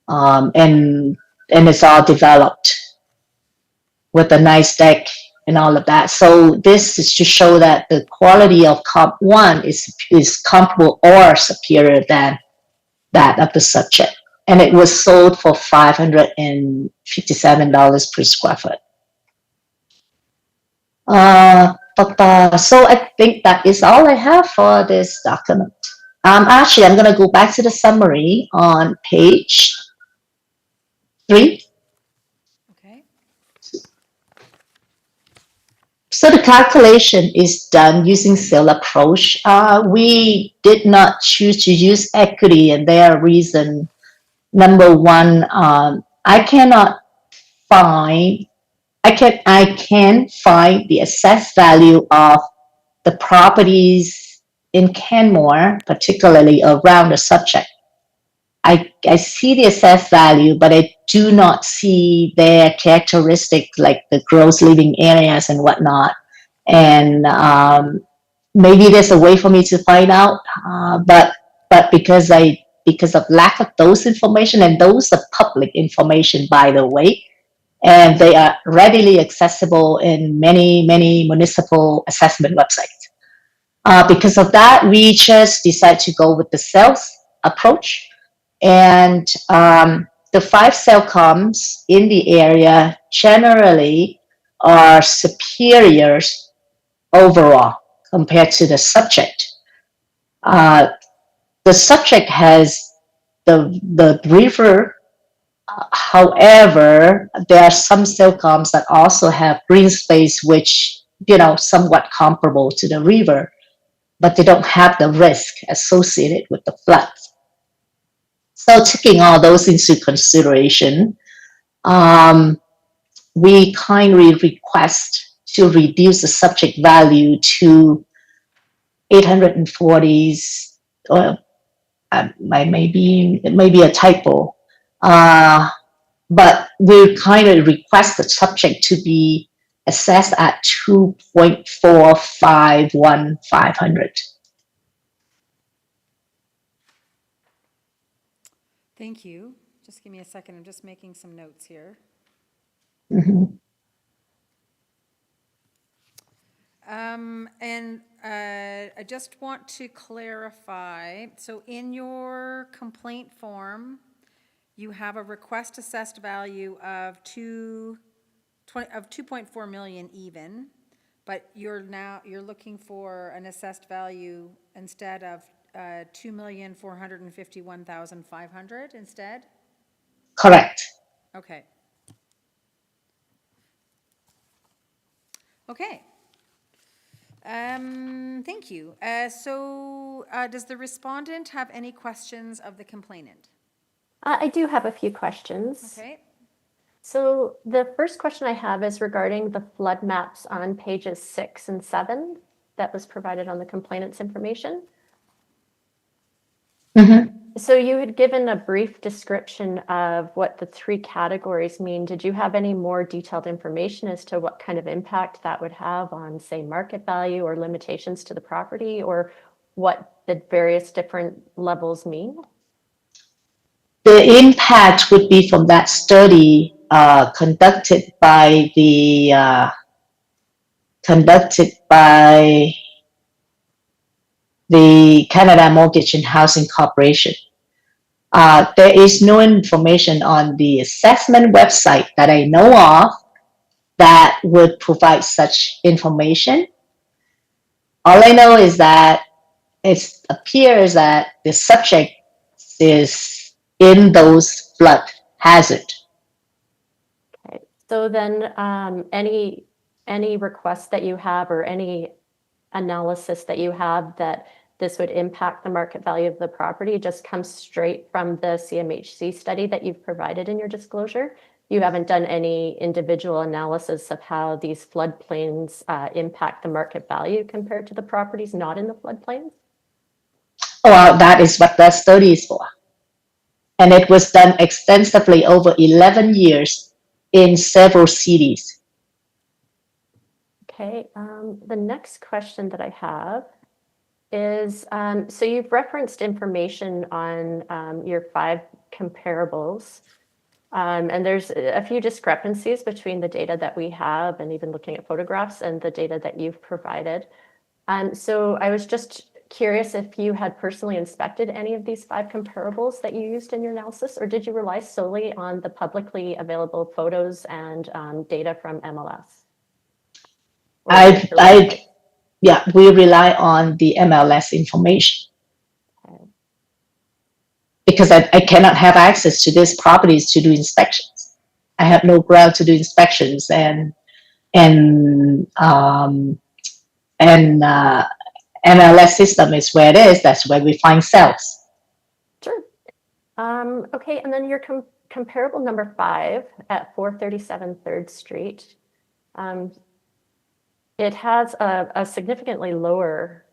and it's all developed with a nice deck and all of that. So this is to show that the quality of comp 1 is comparable or superior than that of the subject. And it was sold for $557 per square foot. So I think that is all I have for this document. Actually, I'm going to go back to the summary on page 3. Okay. So the calculation is done using sale approach. We did not choose to use equity, and their reason, number one, I can find the assessed value of the properties in Canmore, particularly around the subject. I see the assessed value, but I do not see their characteristics like the gross living areas and whatnot. And maybe there's a way for me to find out, but because of lack of those information, and those are public information, by the way, and they are readily accessible in many municipal assessment websites. Because of that, we just decided to go with the sales approach. And the 5 cell comps in the area generally are superiors overall compared to the subject. The subject has the river. However, there are some cell comps that also have green space, which, somewhat comparable to the river, but they don't have the risk associated with the floods. So taking all those into consideration, we kindly request to reduce the subject value to 840s, or it may be a typo, but we kind of request the subject to be assessed at 2.451500. Thank you. Just give me a second. I'm just making some notes here. Mm-hmm. I just want to clarify, so in your complaint form, you have a request assessed value of 2.4 million even, but you're looking for an assessed value instead of 2,451,500 instead? Correct. Okay. Okay. Thank you. So does the respondent have any questions of the complainant? I do have a few questions. Okay. So the first question I have is regarding the flood maps on pages 6 and 7 that was provided on the complainant's information. Mm-hmm. So you had given a brief description of what the 3 categories mean. Did you have any more detailed information as to what kind of impact that would have on, say, market value or limitations to the property, or what the various different levels mean? The impact would be from that study conducted by the Canada Mortgage and Housing Corporation. There is no information on the assessment website that I know of that would provide such information. All I know is that it appears that the subject is in those flood hazard. Okay. So then any requests that you have or any analysis that you have that this would impact the market value of the property just comes straight from the CMHC study that you've provided in your disclosure. You haven't done any individual analysis of how these floodplains impact the market value compared to the properties not in the floodplains? Well, that is what that study is for. And it was done extensively over 11 years in several cities. Okay, the next question that I have is, so you've referenced information on your 5 comparables. And there's a few discrepancies between the data that we have and even looking at photographs and the data that you've provided. So I was just curious if you had personally inspected any of these 5 comparables that you used in your analysis, or did you rely solely on the publicly available photos and data from MLS? Yeah, we rely on the MLS information. Because I cannot have access to these properties to do inspections. I have no ground to do inspections, and MLS system is where it is. That's where we find sales. Sure. Okay, and then your comparable number 5 at 437 3rd Street. It has a significantly lower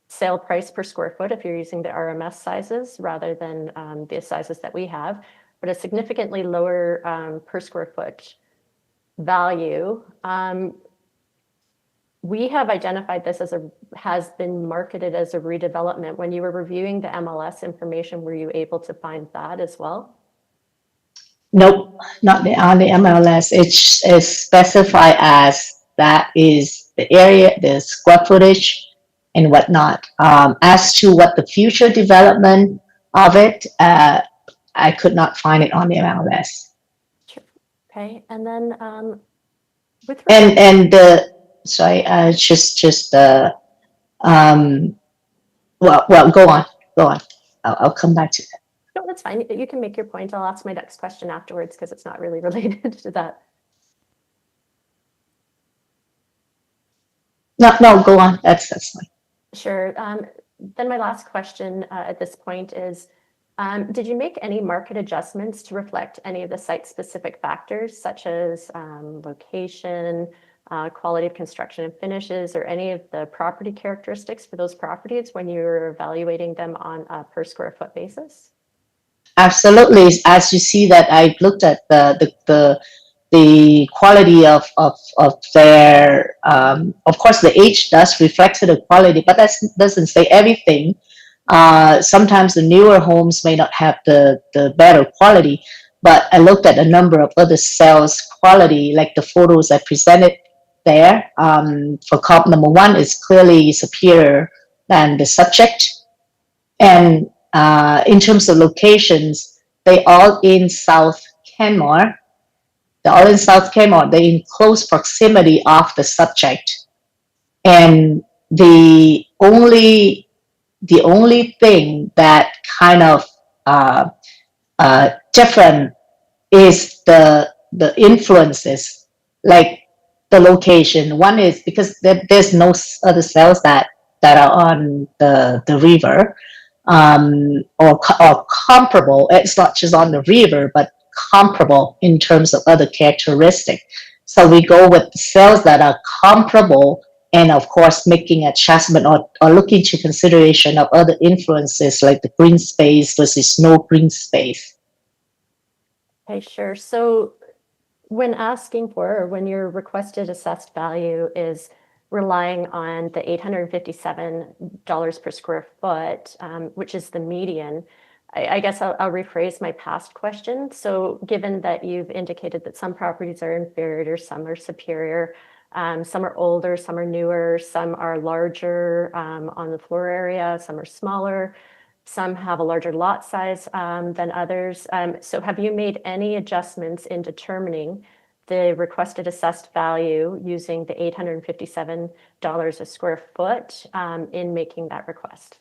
sale price per square foot if you're using the RMS sizes rather than the sizes that we have, but a significantly lower per square foot value. We have identified this as has been marketed as a redevelopment. When you were reviewing the MLS information, were you able to find that as well? Nope, not on the MLS. It's specified as that is the area, the square footage, and whatnot. As to what the future development of it, I could not find it on the MLS. Sure. Okay, and then with well, go on. I'll come back to that. No, that's fine. You can make your point. I'll ask my next question afterwards because it's not really related to that. No, go on. That's fine. Sure. Then my last question at this point is, did you make any market adjustments to reflect any of the site-specific factors, such as location, quality of construction and finishes, or any of the property characteristics for those properties when you were evaluating them on a per square foot basis? Absolutely. As you see that I looked at the quality of their, of course, the age does reflect the quality, but that doesn't say everything. Sometimes the newer homes may not have the better quality, but I looked at a number of other sales quality, like the photos I presented there. For comp number 1 is clearly superior than the subject. And in terms of locations, they all in South Canmore. They're all in South Canmore. They're in close proximity of the subject. And the only thing that kind of different is the influences, like the location. One is because there's no other cells that are on the river, or comparable. It's not just on the river, but comparable in terms of other characteristics. So we go with the cells that are comparable, and of course making adjustment or looking to consideration of other influences like the green space versus no green space. Okay, sure. So when asking for, or when your requested assessed value is relying on the $857 per square foot, which is the median, I guess I'll rephrase my past question. So given that you've indicated that some properties are inferior, some are superior, some are older, some are newer, some are larger on the floor area, some are smaller, some have a larger lot size than others. So have you made any adjustments in determining the requested assessed value using the $857 a square foot in making that request?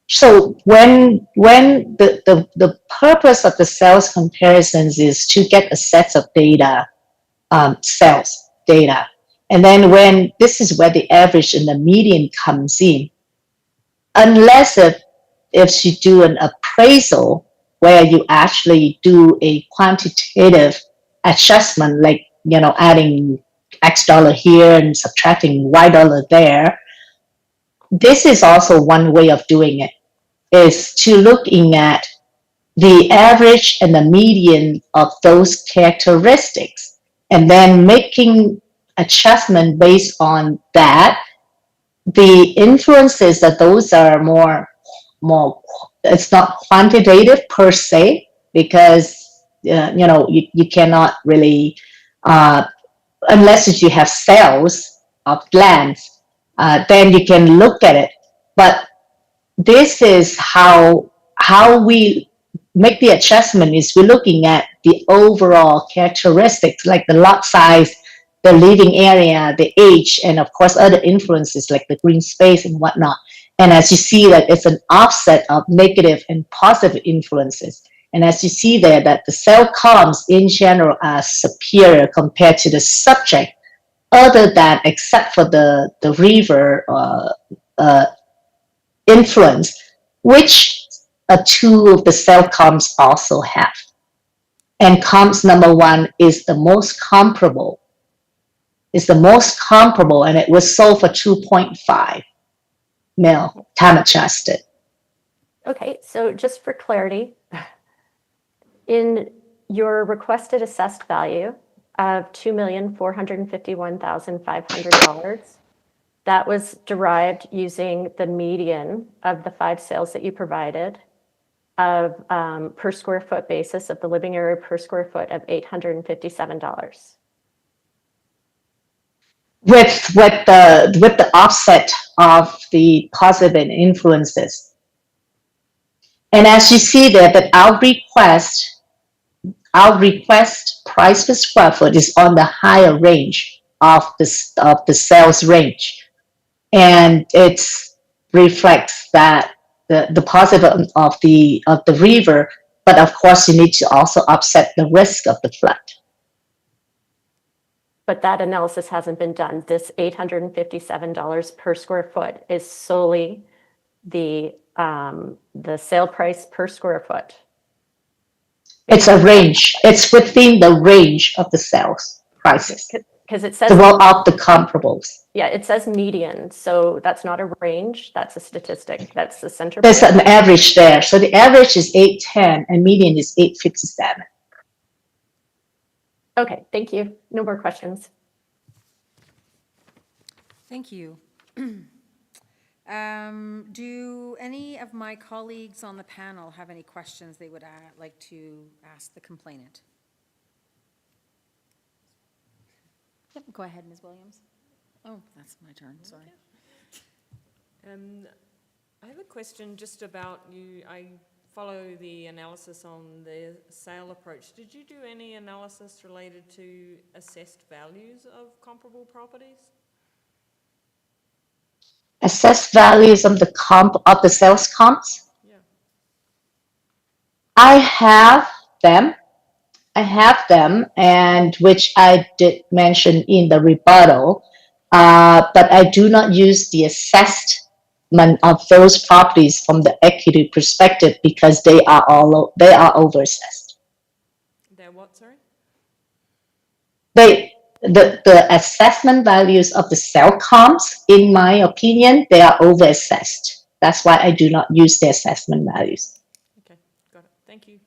So when the purpose of the sales comparisons is to get a set of data, sales data, and then when this is where the average and the median comes in, unless if you do an appraisal where you actually do a quantitative adjustment, like, adding X dollar here and subtracting Y dollar there. This is also one way of doing it, is to looking at the average and the median of those characteristics, and then making adjustment based on that. The influences that those are more, it's not quantitative per se, because you cannot really, unless you have sales of land, then you can look at it. But this is how we make the adjustment, is we're looking at the overall characteristics, like the lot size, the living area, the age, and of course other influences like the green space and whatnot. And as you see, that it's an offset of negative and positive influences. And as you see there, that the cell columns in general are superior compared to the subject, other than except for the river influence, which two of the cell columns also have. And columns number 1 is the most comparable. And it was sold for 2.5 mil, time adjusted. Okay, so just for clarity, in your requested assessed value of $2,451,500, that was derived using the median of the 5 sales that you provided of per square foot basis of the living area per square foot of $857. With the offset of the positive influences. And as you see there, that our request price per square foot is on the higher range of the sales range, and it reflects that the positive of the river, but of course you need to also offset the risk of the flood. But that analysis hasn't been done. This $857 per square foot is solely the sale price per square foot. It's a range. It's within the range of the sales prices. Because it says to roll out the comparables. Yeah, it says median, so that's not a range. That's a statistic. That's the center. There's an average there. So the average is 810 and median is 857. Okay, thank you. No more questions. Thank you. Do any of my colleagues on the panel have any questions they would like to ask the complainant? Yep, go ahead, Ms. Williams. Oh, that's my turn, sorry. I have a question just about you. I follow the analysis on the sale approach. Did you do any analysis related to assessed values of comparable properties? Assessed values of the sales comps? Yeah. I have them, and which I did mention in the rebuttal, but I do not use the assessment of those properties from the equity perspective because they are overassessed. They're what, sorry? The assessment values of the cell comps, in my opinion, they are overassessed. That's why I do not use the assessment values. Okay, got it. Thank you.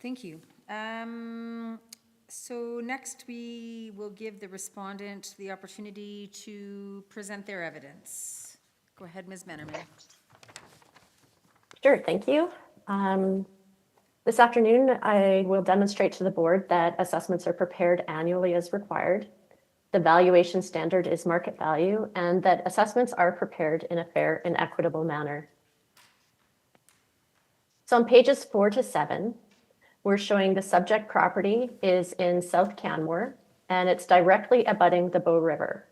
Thank you. So next we will give the respondent the opportunity to present their evidence. Go ahead, Ms. Mennerman. Sure, thank you. This afternoon, I will demonstrate to the board that assessments are prepared annually as required. The valuation standard is market value, and that assessments are prepared in a fair and equitable manner. So on pages 4 to 7, we're showing the subject property is in South Canmore, and it's directly abutting the Bow River.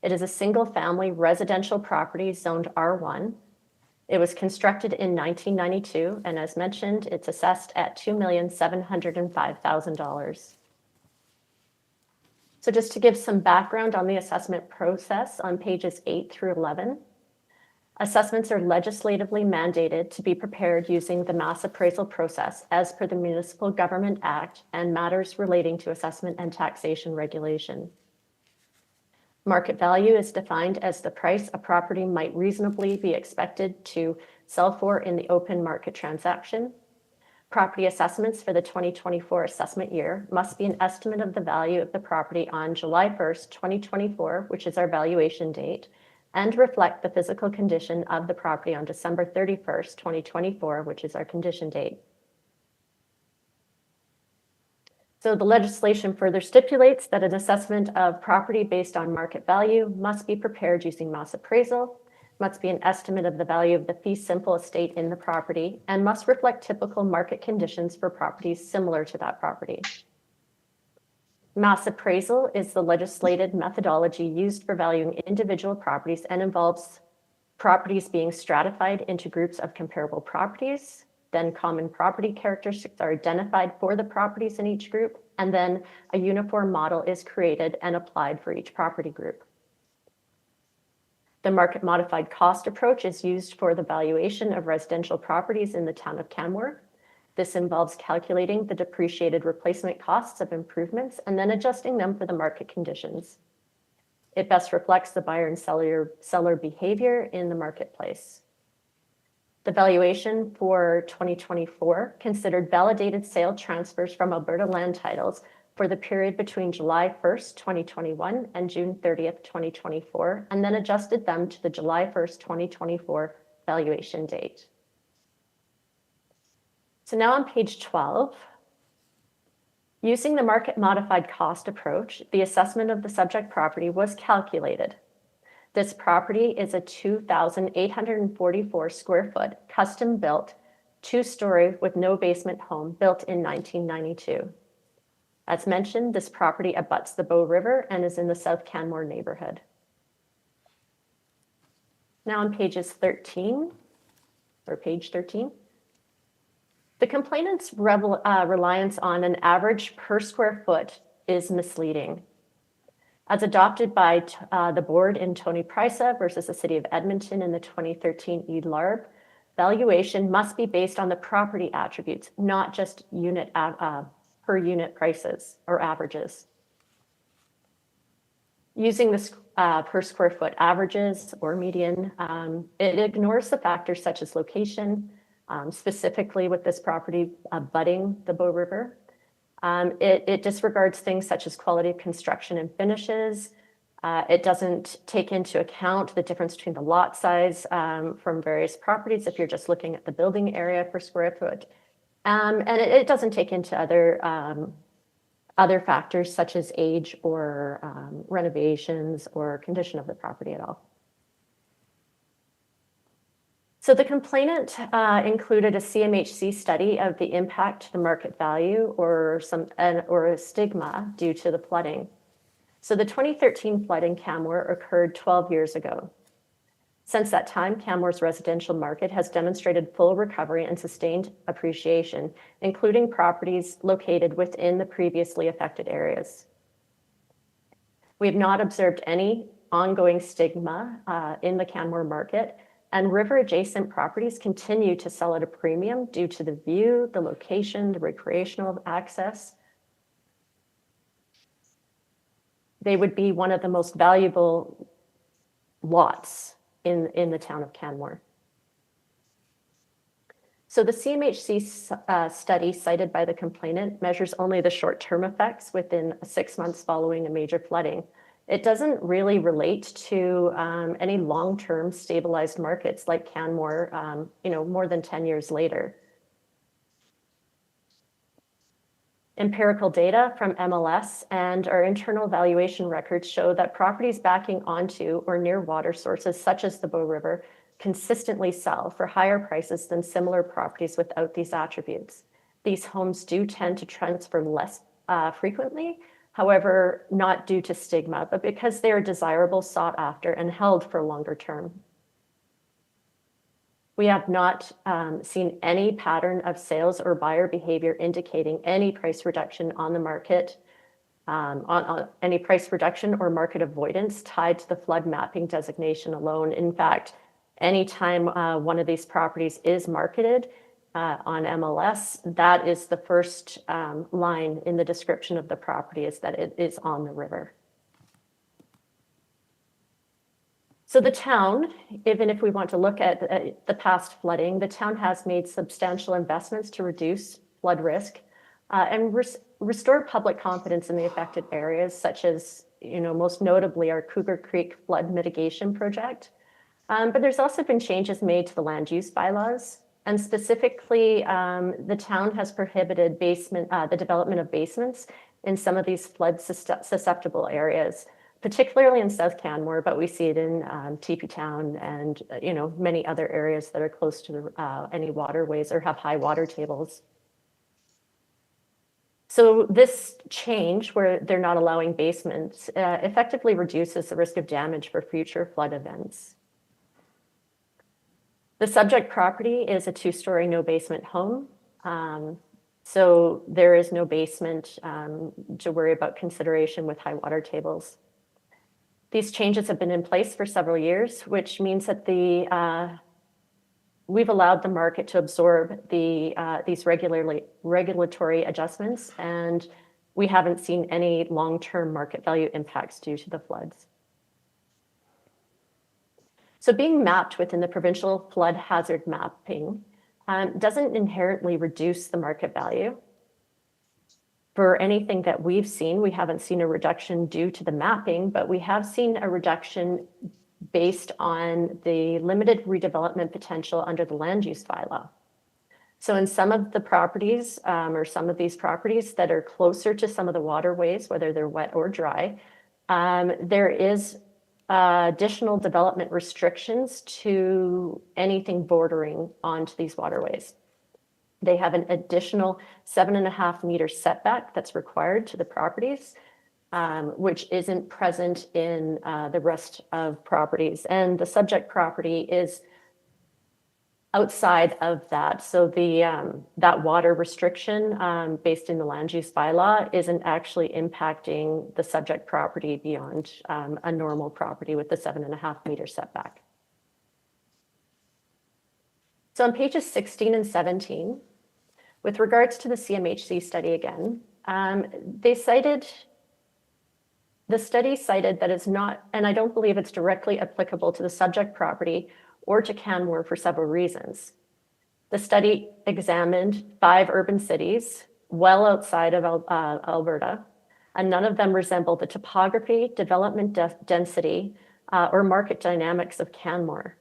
It is a single-family residential property zoned R1. It was constructed in 1992, and as mentioned, it's assessed at $2,705,000. So just to give some background on the assessment process on pages 8 through 11, assessments are legislatively mandated to be prepared using the mass appraisal process as per the Municipal Government Act and matters relating to assessment and taxation regulation. Market value is defined as the price a property might reasonably be expected to sell for in the open market transaction. Property assessments for the 2024 assessment year must be an estimate of the value of the property on July 1st, 2024, which is our valuation date, and reflect the physical condition of the property on December 31st, 2024, which is our condition date. So the legislation further stipulates that an assessment of property based on market value must be prepared using mass appraisal, must be an estimate of the value of the fee simple estate in the property, and must reflect typical market conditions for properties similar to that property. Mass appraisal is the legislated methodology used for valuing individual properties and involves properties being stratified into groups of comparable properties. Then common property characteristics are identified for the properties in each group, and then a uniform model is created and applied for each property group. The market modified cost approach is used for the valuation of residential properties in the town of Canmore. This involves calculating the depreciated replacement costs of improvements and then adjusting them for the market conditions. It best reflects the buyer and seller behavior in the marketplace. The valuation for 2024 considered validated sale transfers from Alberta Land Titles for the period between July 1st, 2021 and June 30th, 2024, and then adjusted them to the July 1st, 2024 valuation date. So now on page 12, using the market modified cost approach, the assessment of the subject property was calculated. This property is a 2,844 square foot, custom built, 2-story with no basement home built in 1992. As mentioned, this property abuts the Bow River and is in the South Canmore neighborhood. Now on page 13, the complainant's reliance on an average per square foot is misleading. As adopted by the board in Tony Prysa versus the City of Edmonton in the 2013 EDLARB, valuation must be based on the property attributes, not just per unit prices or averages. Using this per square foot averages or median, it ignores the factors such as location, specifically with this property abutting the Bow River. It disregards things such as quality of construction and finishes. It doesn't take into account the difference between the lot size from various properties if you're just looking at the building area per square foot. And it doesn't take into other factors such as age or renovations or condition of the property at all. So the complainant included a CMHC study of the impact to the market value or a stigma due to the flooding. So the 2013 flood in Canmore occurred 12 years ago. Since that time, Canmore's residential market has demonstrated full recovery and sustained appreciation, including properties located within the previously affected areas. We have not observed any ongoing stigma in the Canmore market, and river-adjacent properties continue to sell at a premium due to the view, the location, the recreational access. They would be one of the most valuable lots in the town of Canmore. So the CMHC study cited by the complainant measures only the short-term effects within 6 months following a major flooding. It doesn't really relate to any long-term stabilized markets like Canmore, more than 10 years later. Empirical data from MLS and our internal valuation records show that properties backing onto or near water sources such as the Bow River consistently sell for higher prices than similar properties without these attributes. These homes do tend to transfer less frequently, however, not due to stigma, but because they are desirable, sought after, and held for longer term. We have not seen any pattern of sales or buyer behavior indicating any price reduction on the market on any price reduction or market avoidance tied to the flood mapping designation alone. In fact, anytime one of these properties is marketed on MLS, that is the first line in the description of the property, is that it is on the river. So the town, even if we want to look at the past flooding, the town has made substantial investments to reduce flood risk and restore public confidence in the affected areas, such as, most notably our Cougar Creek flood mitigation project. But there's also been changes made to the land use bylaws. And specifically, the town has prohibited the development of basements in some of these flood susceptible areas, particularly in South Canmore, but we see it in TP Town and many other areas that are close to any waterways or have high water tables. So this change, where they're not allowing basements, effectively reduces the risk of damage for future flood events. The subject property is a 2-story, no basement home. So there is no basement to worry about consideration with high water tables. These changes have been in place for several years, which means that we've allowed the market to absorb these regulatory adjustments, and we haven't seen any long-term market value impacts due to the floods. So being mapped within the provincial flood hazard mapping doesn't inherently reduce the market value. For anything that we've seen, we haven't seen a reduction due to the mapping, but we have seen a reduction based on the limited redevelopment potential under the land use bylaw. So in some of the properties, or some of these properties that are closer to some of the waterways, whether they're wet or dry, there is additional development restrictions to anything bordering onto these waterways. They have an additional 7.5 meter setback that's required to the properties, which isn't present in the rest of properties. And the subject property is outside of that. So that water restriction based in the land use bylaw isn't actually impacting the subject property beyond a normal property with the 7.5 meter setback. So on pages 16 and 17, with regards to the CMHC study again, the study cited that it's not, and I don't believe it's directly applicable to the subject property or to Canmore for several reasons. The study examined 5 urban cities well outside of Alberta, and none of them resemble the topography, development density, or market dynamics of Canmore.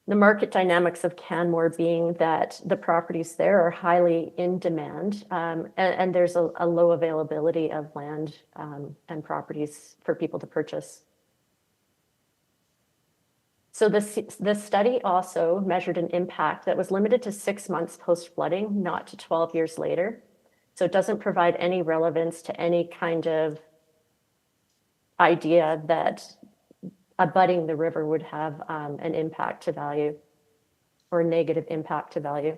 The market dynamics of Canmore being that the properties there are highly in demand, and there's a low availability of land and properties for people to purchase. So this study also measured an impact that was limited to 6 months post-flooding, not to 12 years later. So it doesn't provide any relevance to any kind of idea that abutting the river would have an impact to value or a negative impact to value.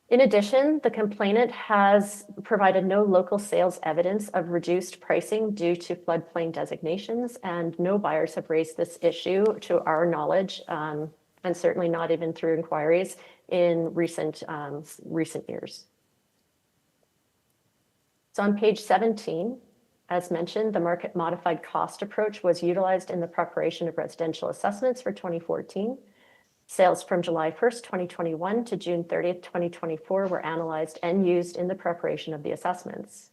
In addition, the complainant has provided no local sales evidence of reduced pricing due to floodplain designations, and no buyers have raised this issue to our knowledge, and certainly not even through inquiries in recent years. So on page 17, as mentioned, the market modified cost approach was utilized in the preparation of residential assessments for 2014. Sales from July 1st, 2021 to June 30th, 2024 were analyzed and used in the preparation of the assessments.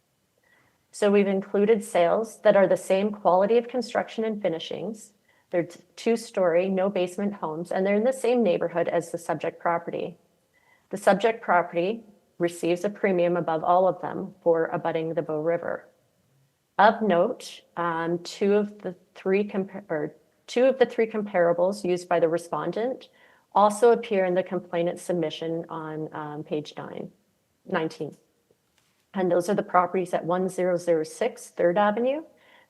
So we've included sales that are the same quality of construction and finishings. They're 2-story, no basement homes, and they're in the same neighborhood as the subject property. The subject property receives a premium above all of them for abutting the Bow River. Of note, 2 of the 3 comparables used by the respondent also appear in the complainant submission on page 19. And those are the properties at 1006 3rd Avenue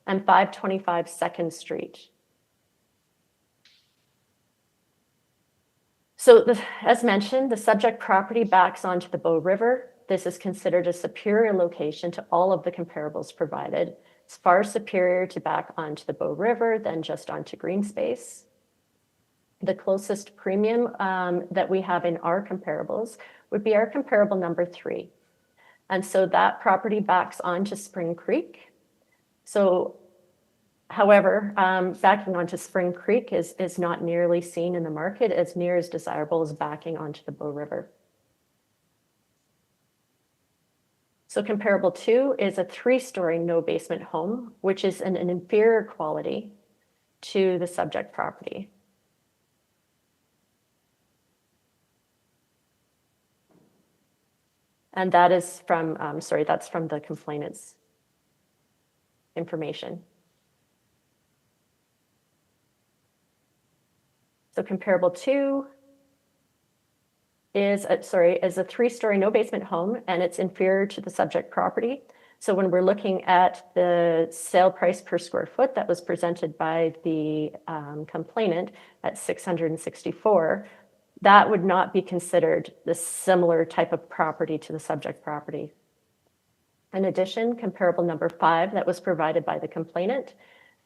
and 525 2nd Street. So as mentioned, the subject property backs onto the Bow River. This is considered a superior location to all of the comparables provided. It's far superior to back onto the Bow River than just onto green space. The closest premium that we have in our comparables would be our comparable number 3. And so that property backs onto Spring Creek. So, however, backing onto Spring Creek is not nearly seen in the market as near as desirable as backing onto the Bow River. So comparable 2 is a 3-story no basement home, which is an inferior quality to the subject property. And that is from, that's from the complainant's information. So comparable 2 is a 3-story no basement home, and it's inferior to the subject property. So when we're looking at the sale price per square foot that was presented by the complainant at $664, that would not be considered the similar type of property to the subject property. In addition, comparable number 5 that was provided by the complainant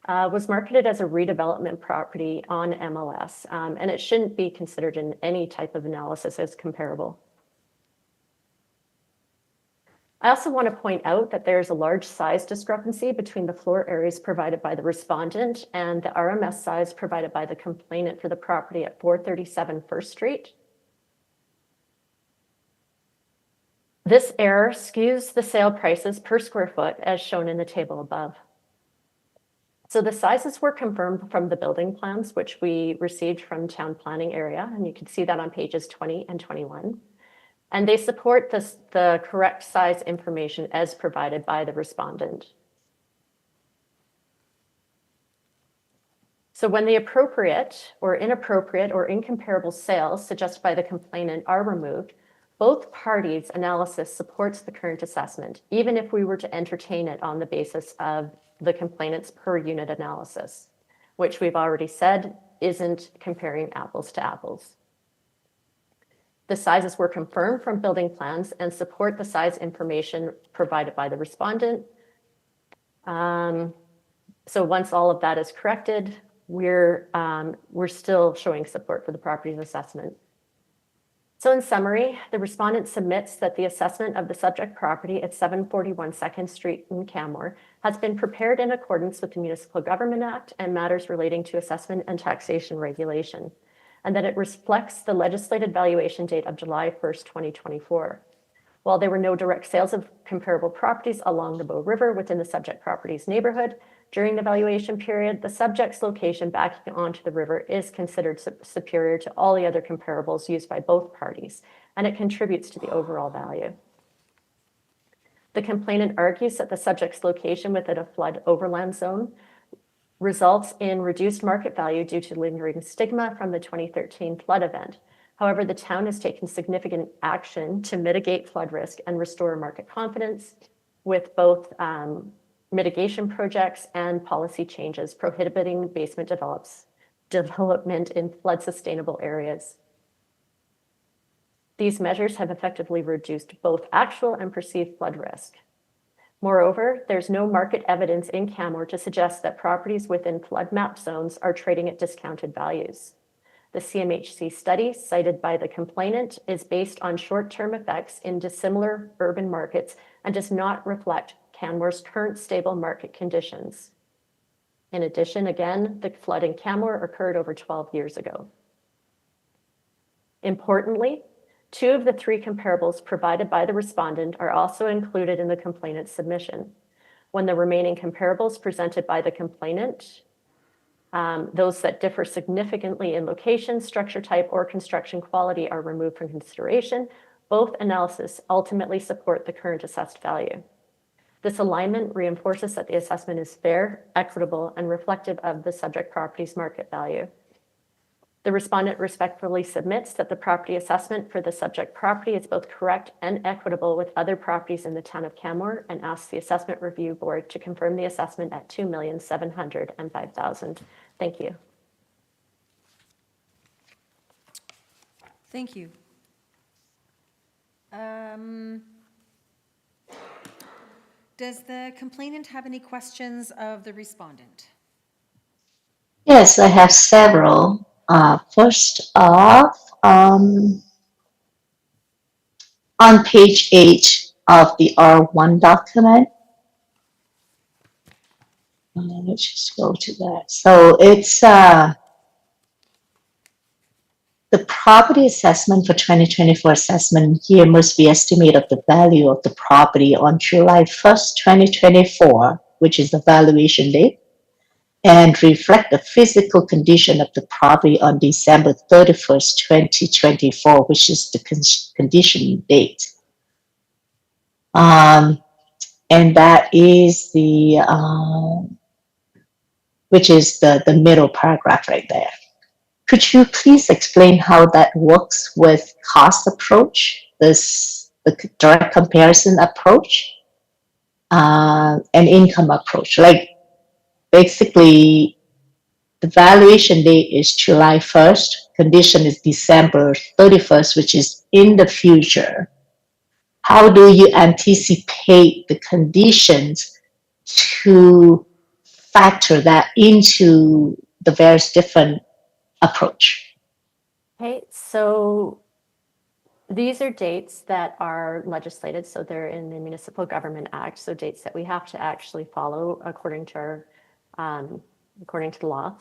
was marketed as a redevelopment property on MLS, and it shouldn't be considered in any type of analysis as comparable. I also want to point out that there's a large size discrepancy between the floor areas provided by the respondent and the RMS size provided by the complainant for the property at 437 First Street. This error skews the sale prices per square foot as shown in the table above. So the sizes were confirmed from the building plans, which we received from town planning area, and you can see that on pages 20 and 21. And they support the correct size information as provided by the respondent. So when the appropriate or inappropriate or incomparable sales suggested by the complainant are removed, both parties' analysis supports the current assessment, even if we were to entertain it on the basis of the complainant's per unit analysis, which we've already said isn't comparing apples to apples. The sizes were confirmed from building plans and support the size information provided by the respondent. So once all of that is corrected, we're still showing support for the property's assessment. So in summary, the respondent submits that the assessment of the subject property at 741 2nd Street in Canmore has been prepared in accordance with the Municipal Government Act and matters relating to assessment and taxation regulation, and that it reflects the legislated valuation date of July 1st, 2024. While there were no direct sales of comparable properties along the Bow River within the subject property's neighborhood, during the valuation period, the subject's location backing onto the river is considered superior to all the other comparables used by both parties, and it contributes to the overall value. The complainant argues that the subject's location within a flood overland zone results in reduced market value due to lingering stigma from the 2013 flood event. However, the town has taken significant action to mitigate flood risk and restore market confidence with both mitigation projects and policy changes prohibiting basement development in flood sustainable areas. These measures have effectively reduced both actual and perceived flood risk. Moreover, there's no market evidence in Canmore to suggest that properties within flood map zones are trading at discounted values. The CMHC study cited by the complainant is based on short-term effects in dissimilar urban markets and does not reflect Canmore's current stable market conditions. In addition, again, the flood in Canmore occurred over 12 years ago. Importantly, 2 of the 3 comparables provided by the respondent are also included in the complainant's submission. When the remaining comparables presented by the complainant, those that differ significantly in location, structure type, or construction quality are removed from consideration, both analyses ultimately support the current assessed value. This alignment reinforces that the assessment is fair, equitable, and reflective of the subject property's market value. The respondent respectfully submits that the property assessment for the subject property is both correct and equitable with other properties in the town of Canmore and asks the Assessment Review Board to confirm the assessment at $2,705,000. Thank you. Thank you. Does the complainant have any questions of the respondent? Yes, I have several. First off, on page 8 of the R1 document, let's just go to that. So it's the property assessment for 2024 assessment year must be estimated of the value of the property on July 1st, 2024, which is the valuation date, and reflect the physical condition of the property on December 31st, 2024, which is the condition date. And that is which is the middle paragraph right there. Could you please explain how that works with cost approach, the direct comparison approach, and income approach? Like basically, the valuation date is July 1st, condition is December 31st, which is in the future. How do you anticipate the conditions to factor that into the various different approach? Okay, so these are dates that are legislated, so they're in the Municipal Government Act, so dates that we have to actually follow according to the law.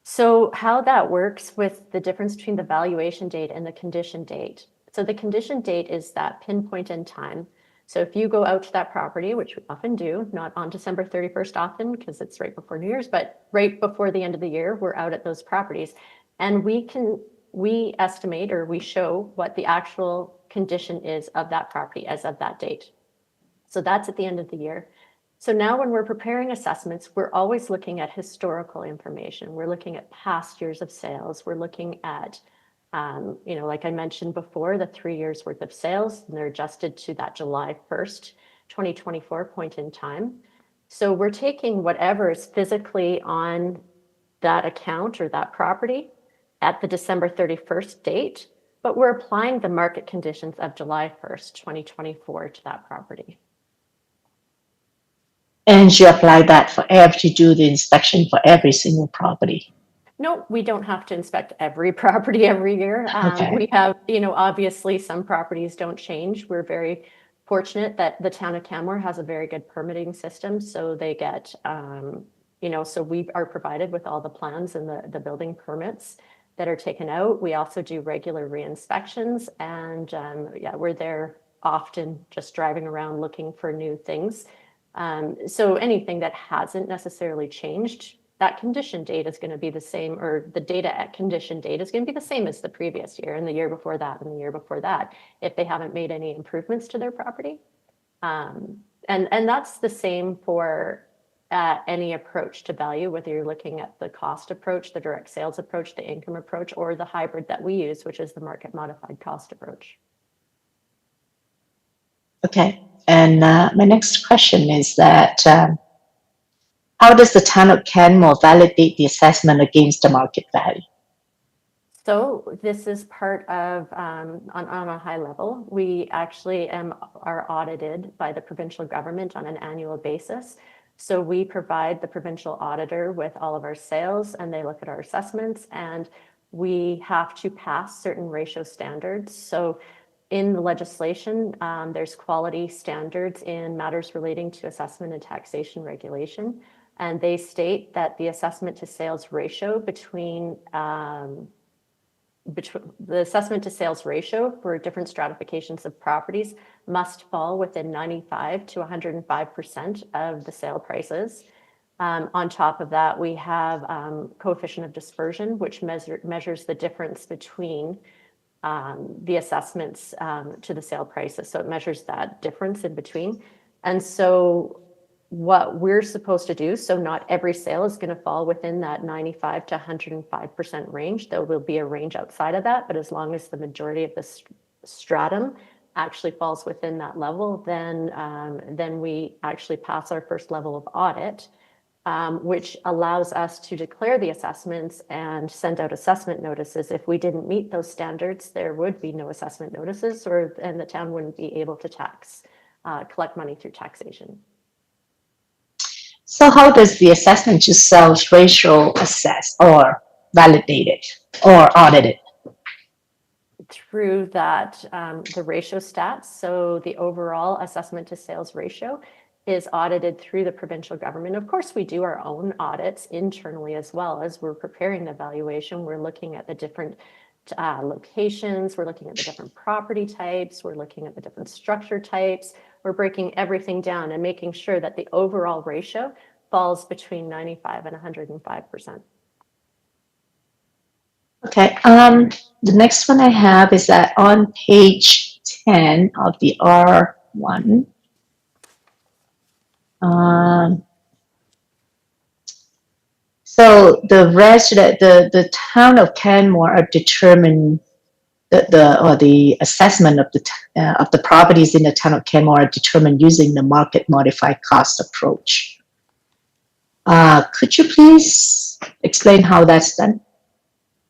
So how that works with the difference between the valuation date and the condition date. So the condition date is that pinpoint in time. So if you go out to that property, which we often do, not on December 31st often because it's right before New Year's, but right before the end of the year, we're out at those properties. And we estimate or we show what the actual condition is of that property as of that date. So that's at the end of the year. So now when we're preparing assessments, we're always looking at historical information. We're looking at past years of sales. We're looking at, like I mentioned before, the 3 years worth of sales, and they're adjusted to that July 1st, 2024 point in time. So we're taking whatever is physically on that account or that property at the December 31st date, but we're applying the market conditions of July 1st, 2024 to that property. And you apply that for to do the inspection for every single property? No, we don't have to inspect every property every year. Okay. We have, obviously some properties don't change. We're very fortunate that the town of Canmore has a very good permitting system. So they get, so we are provided with all the plans and the building permits that are taken out. We also do regular re-inspections, and we're there often just driving around looking for new things. So anything that hasn't necessarily changed, that condition date is going to be the same, or the data at condition date is going to be the same as the previous year and the year before that and the year before that, if they haven't made any improvements to their property. And that's the same for any approach to value, whether you're looking at the cost approach, the direct sales approach, the income approach, or the hybrid that we use, which is the market modified cost approach. Okay, and my next question is that how does the town of Canmore validate the assessment against the market value? So this is part of, on a high level, we actually are audited by the provincial government on an annual basis. So we provide the provincial auditor with all of our sales, and they look at our assessments, and we have to pass certain ratio standards. So in the legislation, there's quality standards in matters relating to assessment and taxation regulation. And they state that the assessment to sales ratio between the assessment to sales ratio for different stratifications of properties must fall within 95 to 105% of the sale prices. On top of that, we have coefficient of dispersion, which measures the difference between the assessments to the sale prices. So it measures that difference in between. And so what we're supposed to do, so not every sale is going to fall within that 95 to 105% range. There will be a range outside of that, but as long as the majority of the stratum actually falls within that level, then we actually pass our first level of audit. which allows us to declare the assessments and send out assessment notices. If we didn't meet those standards, there would be no assessment notices, and the town wouldn't be able to collect money through taxation. So how does the assessment to sales ratio assess or validate it or audit it? Through that, the ratio stats, so the overall assessment to sales ratio is audited through the provincial government. Of course, we do our own audits internally as well. As we're preparing the valuation, we're looking at the different locations, we're looking at the different property types, we're looking at the different structure types. We're breaking everything down and making sure that the overall ratio falls between 95 and 105%. Okay, the next one I have is that on page 10 of the R1, so the town of Canmore are determined the assessment of the properties in the town of Canmore are determined using the market modified cost approach. Could you please explain how that's done?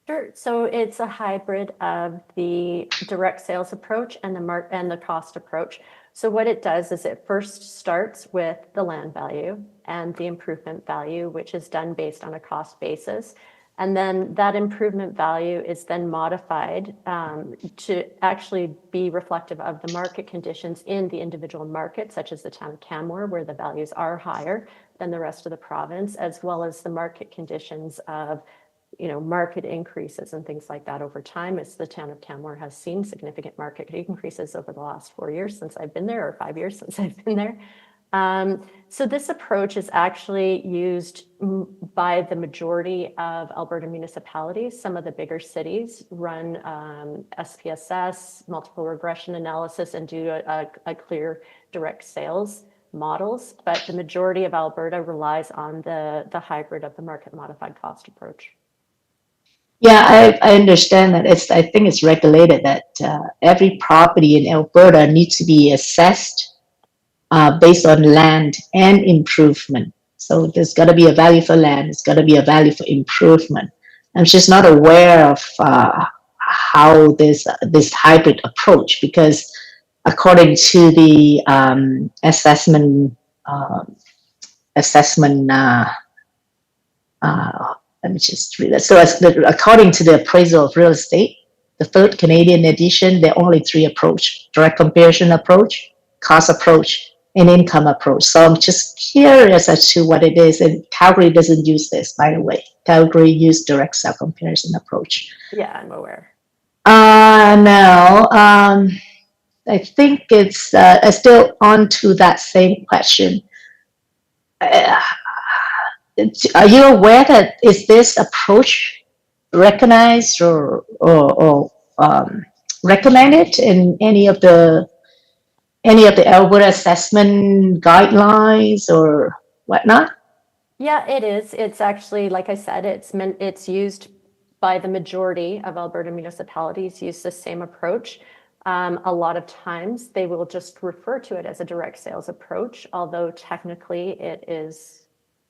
Sure. So it's a hybrid of the direct sales approach and the cost approach. So what it does is it first starts with the land value and the improvement value, which is done based on a cost basis. And then that improvement value is then modified to actually be reflective of the market conditions in the individual market, such as the town of Canmore, where the values are higher than the rest of the province, as well as the market conditions of market increases and things like that over time, as the town of Canmore has seen significant market increases over the last 4 years since I've been there, or 5 years since I've been there. So this approach is actually used by the majority of Alberta municipalities. Some of the bigger cities run SPSS, multiple regression analysis, and do a clear direct sales models, but the majority of Alberta relies on the hybrid of the market modified cost approach. Yeah, I understand that. I think it's regulated that every property in Alberta needs to be assessed based on land and improvement. So there's got to be a value for land. There's got to be a value for improvement. I'm just not aware of how this hybrid approach, because according to the assessment. Let me just read that. So according to the appraisal of real estate, the third Canadian edition, there are only 3 approaches: direct comparison approach, cost approach, and income approach. So I'm just curious as to what it is. And Calgary doesn't use this, by the way. Calgary used direct sale comparison approach. Yeah, I'm aware. Now, I think it's still on to that same question. Are you aware that is this approach recognized or recommended in any of the Alberta assessment guidelines or whatnot? Yeah, it is. It's actually, like I said, it's used by the majority of Alberta municipalities. Use the same approach. A lot of times they will just refer to it as a direct sales approach, although technically it is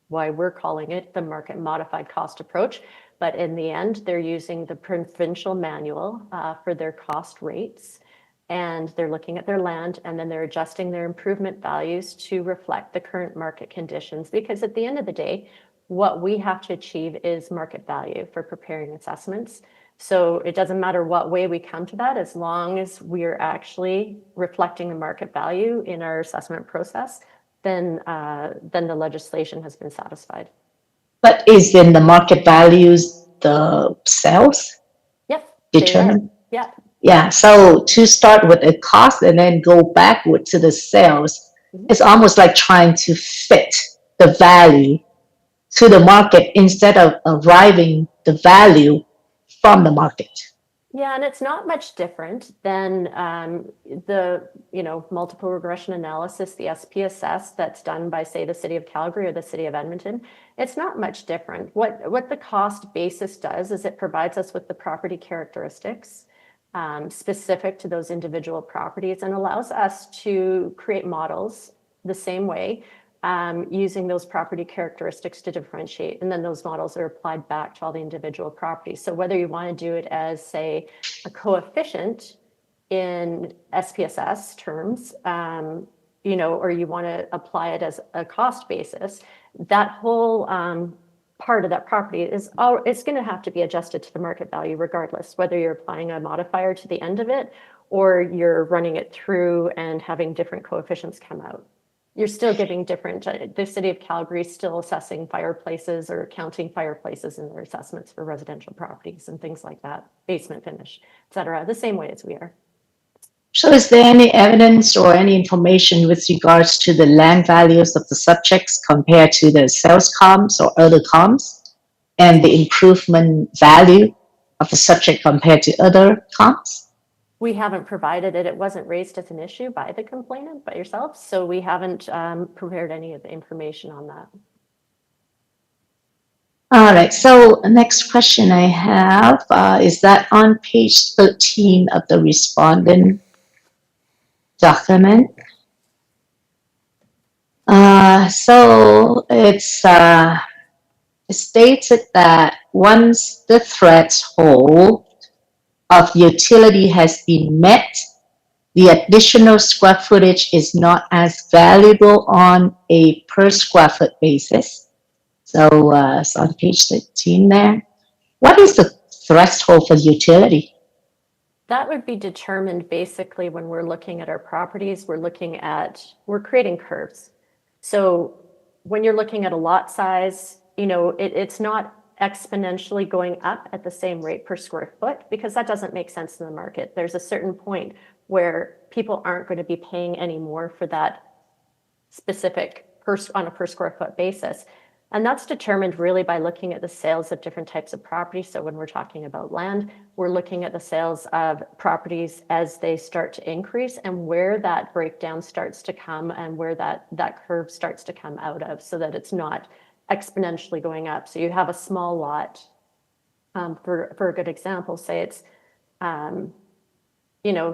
why we're calling it the market modified cost approach. But in the end, they're using the provincial manual for their cost rates, and they're looking at their land, and then they're adjusting their improvement values to reflect the current market conditions. Because at the end of the day, what we have to achieve is market value for preparing assessments. So it doesn't matter what way we come to that, as long as we're actually reflecting the market value in our assessment process, then the legislation has been satisfied. But is in the market values the sales? Yep. Determined? Yeah. Yeah. So to start with a cost and then go backward to the sales, it's almost like trying to fit the value to the market instead of arriving the value from the market. Yeah, and it's not much different than the multiple regression analysis, the SPSS, that's done by, say, the City of Calgary or the City of Edmonton. It's not much different. What the cost basis does is it provides us with the property characteristics specific to those individual properties, and allows us to create models the same way using those property characteristics to differentiate. And then those models are applied back to all the individual properties. So whether you want to do it as, say, a coefficient in SPSS terms, or you want to apply it as a cost basis, that whole part of that property it's going to have to be adjusted to the market value regardless, whether you're applying a modifier to the end of it or you're running it through and having different coefficients come out. You're still giving different, the city of Calgary is still assessing fireplaces or counting fireplaces in their assessments for residential properties and things like that, basement finish, et cetera, the same way as we are. So is there any evidence or any information with regards to the land values of the subjects compared to the sales comps or other comps, and the improvement value of the subject compared to other comps? We haven't provided it. It wasn't raised as an issue by the complainant, by yourself, so we haven't prepared any of the information on that. All right, so the next question I have is that on page 13 of the respondent document. So it's stated that once the threshold of utility has been met, the additional square footage is not as valuable on a per square foot basis. So it's on page 13 there. What is the threshold for utility? That would be determined basically when we're looking at our properties, we're creating curves. So when you're looking at a lot size, it's not exponentially going up at the same rate per square foot, because that doesn't make sense in the market. There's a certain point where people aren't going to be paying any more for that specific on a per square foot basis. And that's determined really by looking at the sales of different types of properties. So when we're talking about land, we're looking at the sales of properties as they start to increase and where that breakdown starts to come and where that curve starts to come out of, so that it's not exponentially going up. So you have a small lot, for a good example, say it's,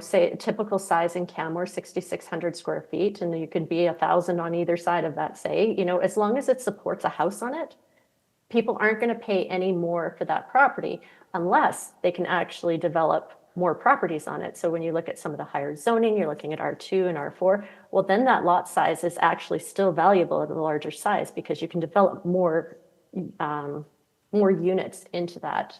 say a typical size in Canmore, 6,600 square feet, and you could be 1,000 on either side of that, say, as long as it supports a house on it, people aren't going to pay any more for that property unless they can actually develop more properties on it. So when you look at some of the higher zoning, you're looking at R2 and R4, well, then that lot size is actually still valuable at a larger size because you can develop more units into that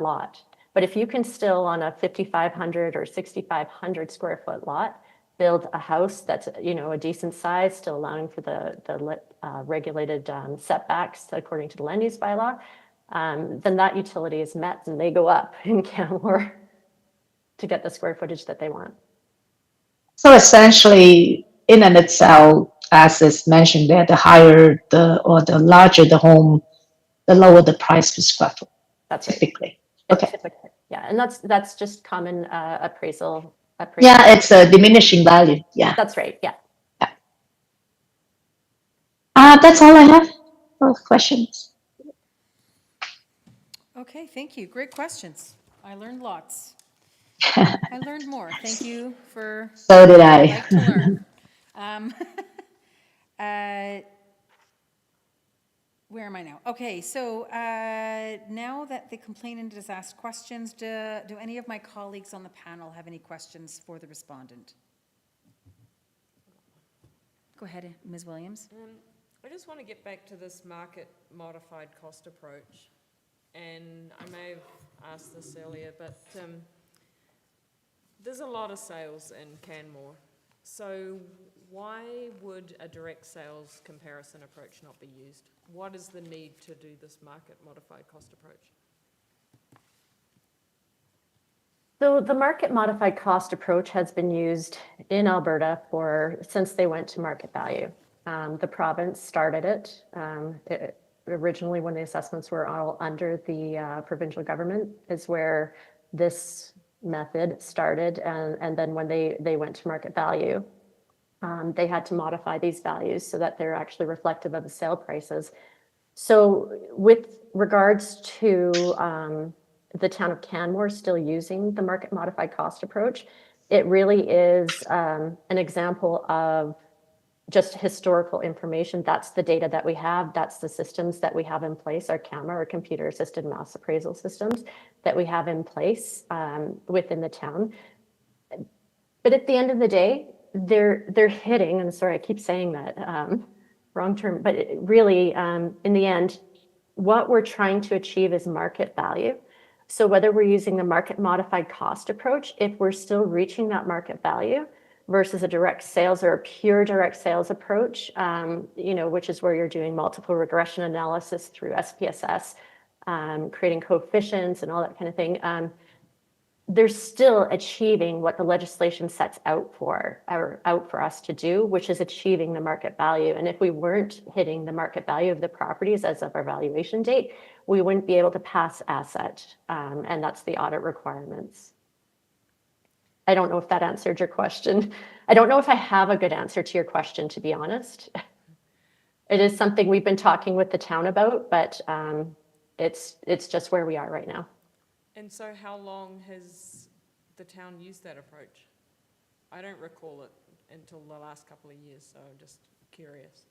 lot. But if you can still on a 5,500 or 6,500 square foot lot, build a house that's, a decent size, still allowing for the regulated setbacks according to the land use bylaw, then that utility is met and they go up in Canmore to get the square footage that they want. So essentially, in and itself, as is mentioned there, the higher the larger the home, the lower the price per square foot. That's right. Typically. Okay. Typically, yeah, and that's just common appraisal. Yeah, it's a diminishing value. Yeah. That's right. Yeah. That's all I have for questions. Okay, thank you. Great questions. I learned lots. I learned more. Thank you for. So did I. Like to learn. Where am I now? Okay, so now that the complainant has asked questions, do any of my colleagues on the panel have any questions for the respondent? Go ahead, Ms. Williams. I just want to get back to this market modified cost approach. And I may have asked this earlier, but there's a lot of sales in Canmore. So why would a direct sales comparison approach not be used? What is the need to do this market modified cost approach? So the market modified cost approach has been used in Alberta since they went to market value. The province started it. Originally, when the assessments were all under the provincial government, is where this method started. And then when they went to market value, they had to modify these values so that they're actually reflective of the sale prices. So with regards to the town of Canmore still using the market modified cost approach, it really is an example of just historical information. That's the data that we have. That's the systems that we have in place, our CAMA, our computer assisted mass appraisal systems that we have in place within the town. But at the end of the day, they're hitting, and sorry, I keep saying that, wrong term, but really, in the end, what we're trying to achieve is market value. So whether we're using the market modified cost approach, if we're still reaching that market value versus a direct sales or a pure direct sales approach, which is where you're doing multiple regression analysis through SPSS, creating coefficients and all that kind of thing, they're still achieving what the legislation sets out for us to do, which is achieving the market value. And if we weren't hitting the market value of the properties as of our valuation date, we wouldn't be able to pass asset, and that's the audit requirements. I don't know if that answered your question. I don't know if I have a good answer to your question, to be honest. It is something we've been talking with the town about, but it's just where we are right now. And so how long has the town used that approach? I don't recall it until the last couple of years, so I'm just curious.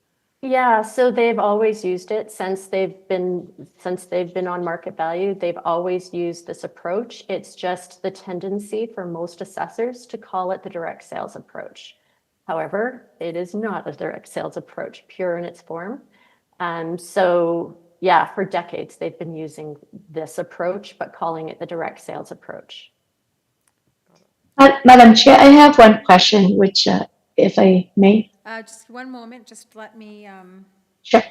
Yeah, so they've always used it since they've been on market value. They've always used this approach. It's just the tendency for most assessors to call it the direct sales approach. However, it is not a direct sales approach, pure in its form. So yeah, for decades they've been using this approach, but calling it the direct sales approach. Madam Chair, I have one question, which, if I may. Just one moment, just let me, Sure.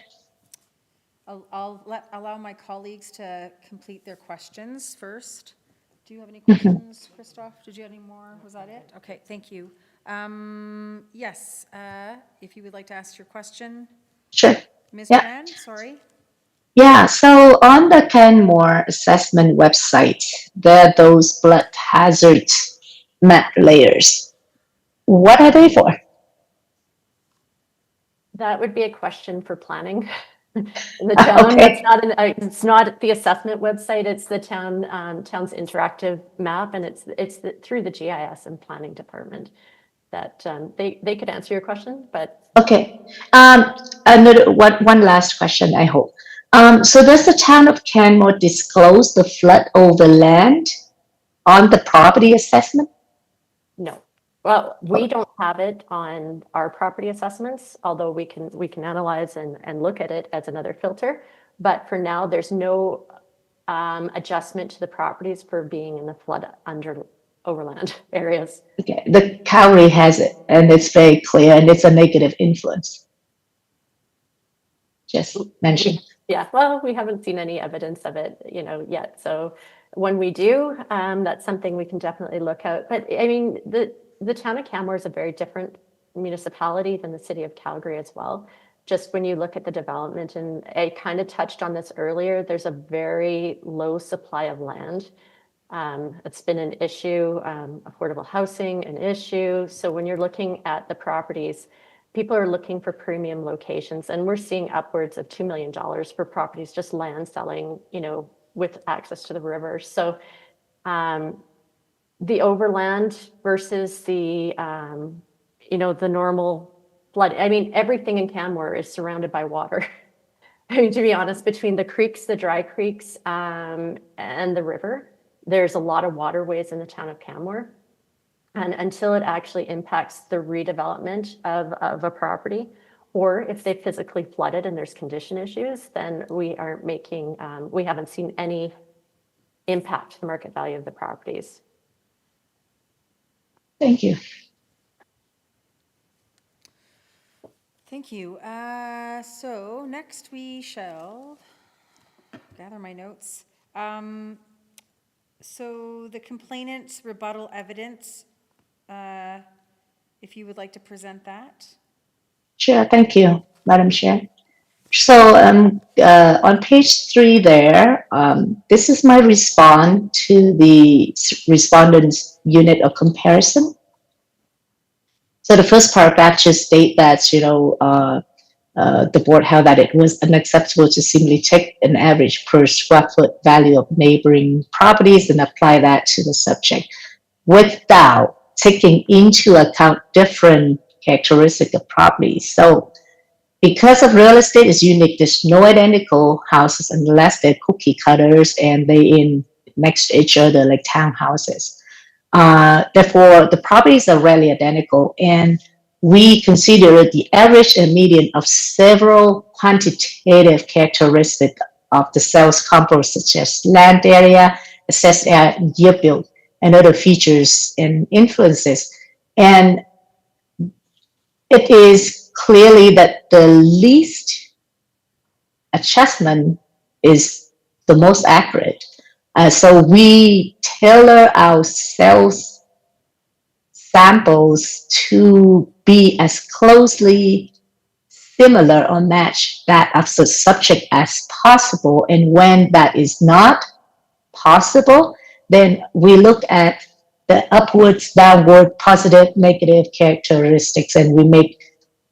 allow my colleagues to complete their questions first. Do you have any questions, Christoph? Did you have any more? Was that it? Okay, thank you. Yes, if you would like to ask your question. Sure. Ms. Yeah. Brand, sorry. Yeah, so on the Canmore assessment website, there are those blood hazard map layers. What are they for? That would be a question for planning. In the town, Okay. It's not the assessment website. It's the town's interactive map, and it's through the GIS and planning department that they could answer your question. But Okay. Another one last question, I hope. So does the town of Canmore disclose the flood over land on the property assessment? no. Well, we don't have it on our property assessments, although we can analyze and look at it as another filter. But for now, there's no adjustment to the properties for being in the flood under overland areas. Okay, the county has it, and it's very clear, and it's a negative influence. Just mention. Yeah, well, we haven't seen any evidence of it, yet. So when we do, that's something we can definitely look at. But I mean, the town of Canmore is a very different municipality than the city of Calgary as well. Just when you look at the development, and I kind of touched on this earlier, there's a very low supply of land. It's been an issue, affordable housing, an issue. So when you're looking at the properties, people are looking for premium locations, and we're seeing upwards of $2 million for properties, just land selling, with access to the river. So the overland versus the, the normal flood. I mean, everything in Canmore is surrounded by water. I mean, to be honest, between the creeks, the dry creeks, and the river, there's a lot of waterways in the town of Canmore. And until it actually impacts the redevelopment of a property, or if they physically flooded and there's condition issues, then we haven't seen any impact to the market value of the properties. Thank you. Thank you. So next we shall gather my notes. So the complainant's rebuttal evidence, if you would like to present that. Sure, thank you, Madam Chair. So on page 3 there, this is my response to the respondent's unit of comparison. So the first paragraph just states that, the board held that it was unacceptable to simply take an average per square foot value of neighboring properties and apply that to the subject without taking into account different characteristic of properties. So because of real estate is unique, there's no identical houses unless they're cookie cutters and they in next to each other like townhouses. Therefore, the properties are rarely identical, and we consider the average and median of several quantitative characteristics of the sales comparable, such as land area, assessed area, year built, and other features and influences. And it is clearly that the least adjustment is the most accurate. So we tailor our sales samples to be as closely similar or match that of the subject as possible. And when that is not possible, then we look at the upwards, downward, positive, negative characteristics, and we make,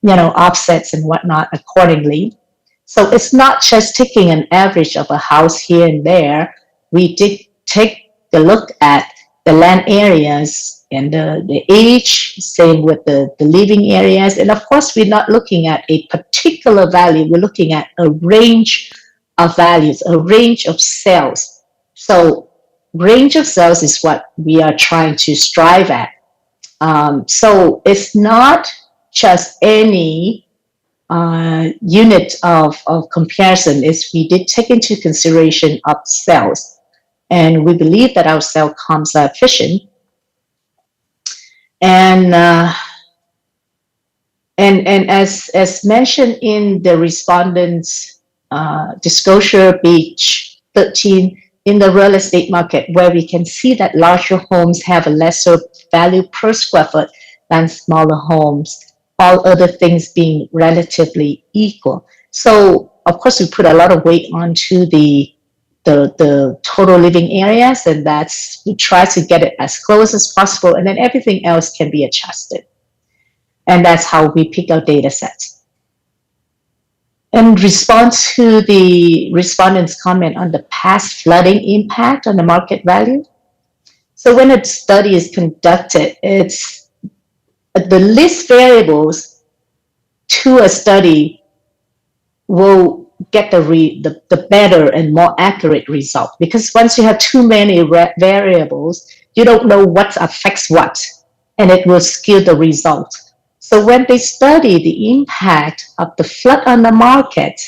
offsets and whatnot accordingly. So it's not just taking an average of a house here and there. We did take a look at the land areas and the age, same with the living areas. And of course, we're not looking at a particular value. We're looking at a range of values, a range of sales. So range of sales is what we are trying to strive at. So it's not just any unit of comparison. We did take into consideration of sales. And we believe that our sales comps are efficient. And as mentioned in the respondents' disclosure, page 13, in the real estate market, where we can see that larger homes have a lesser value per square foot than smaller homes, all other things being relatively equal. So, of course, we put a lot of weight onto the total living areas, and we try to get it as close as possible, and then everything else can be adjusted. And that's how we pick our data sets. In response to the respondents' comment on the past flooding impact on the market value, so when a study is conducted, it's the least variables to a study will get the better and more accurate result. Because once you have too many variables, you don't know what affects what, and it will skew the result. So when they study the impact of the flood on the market,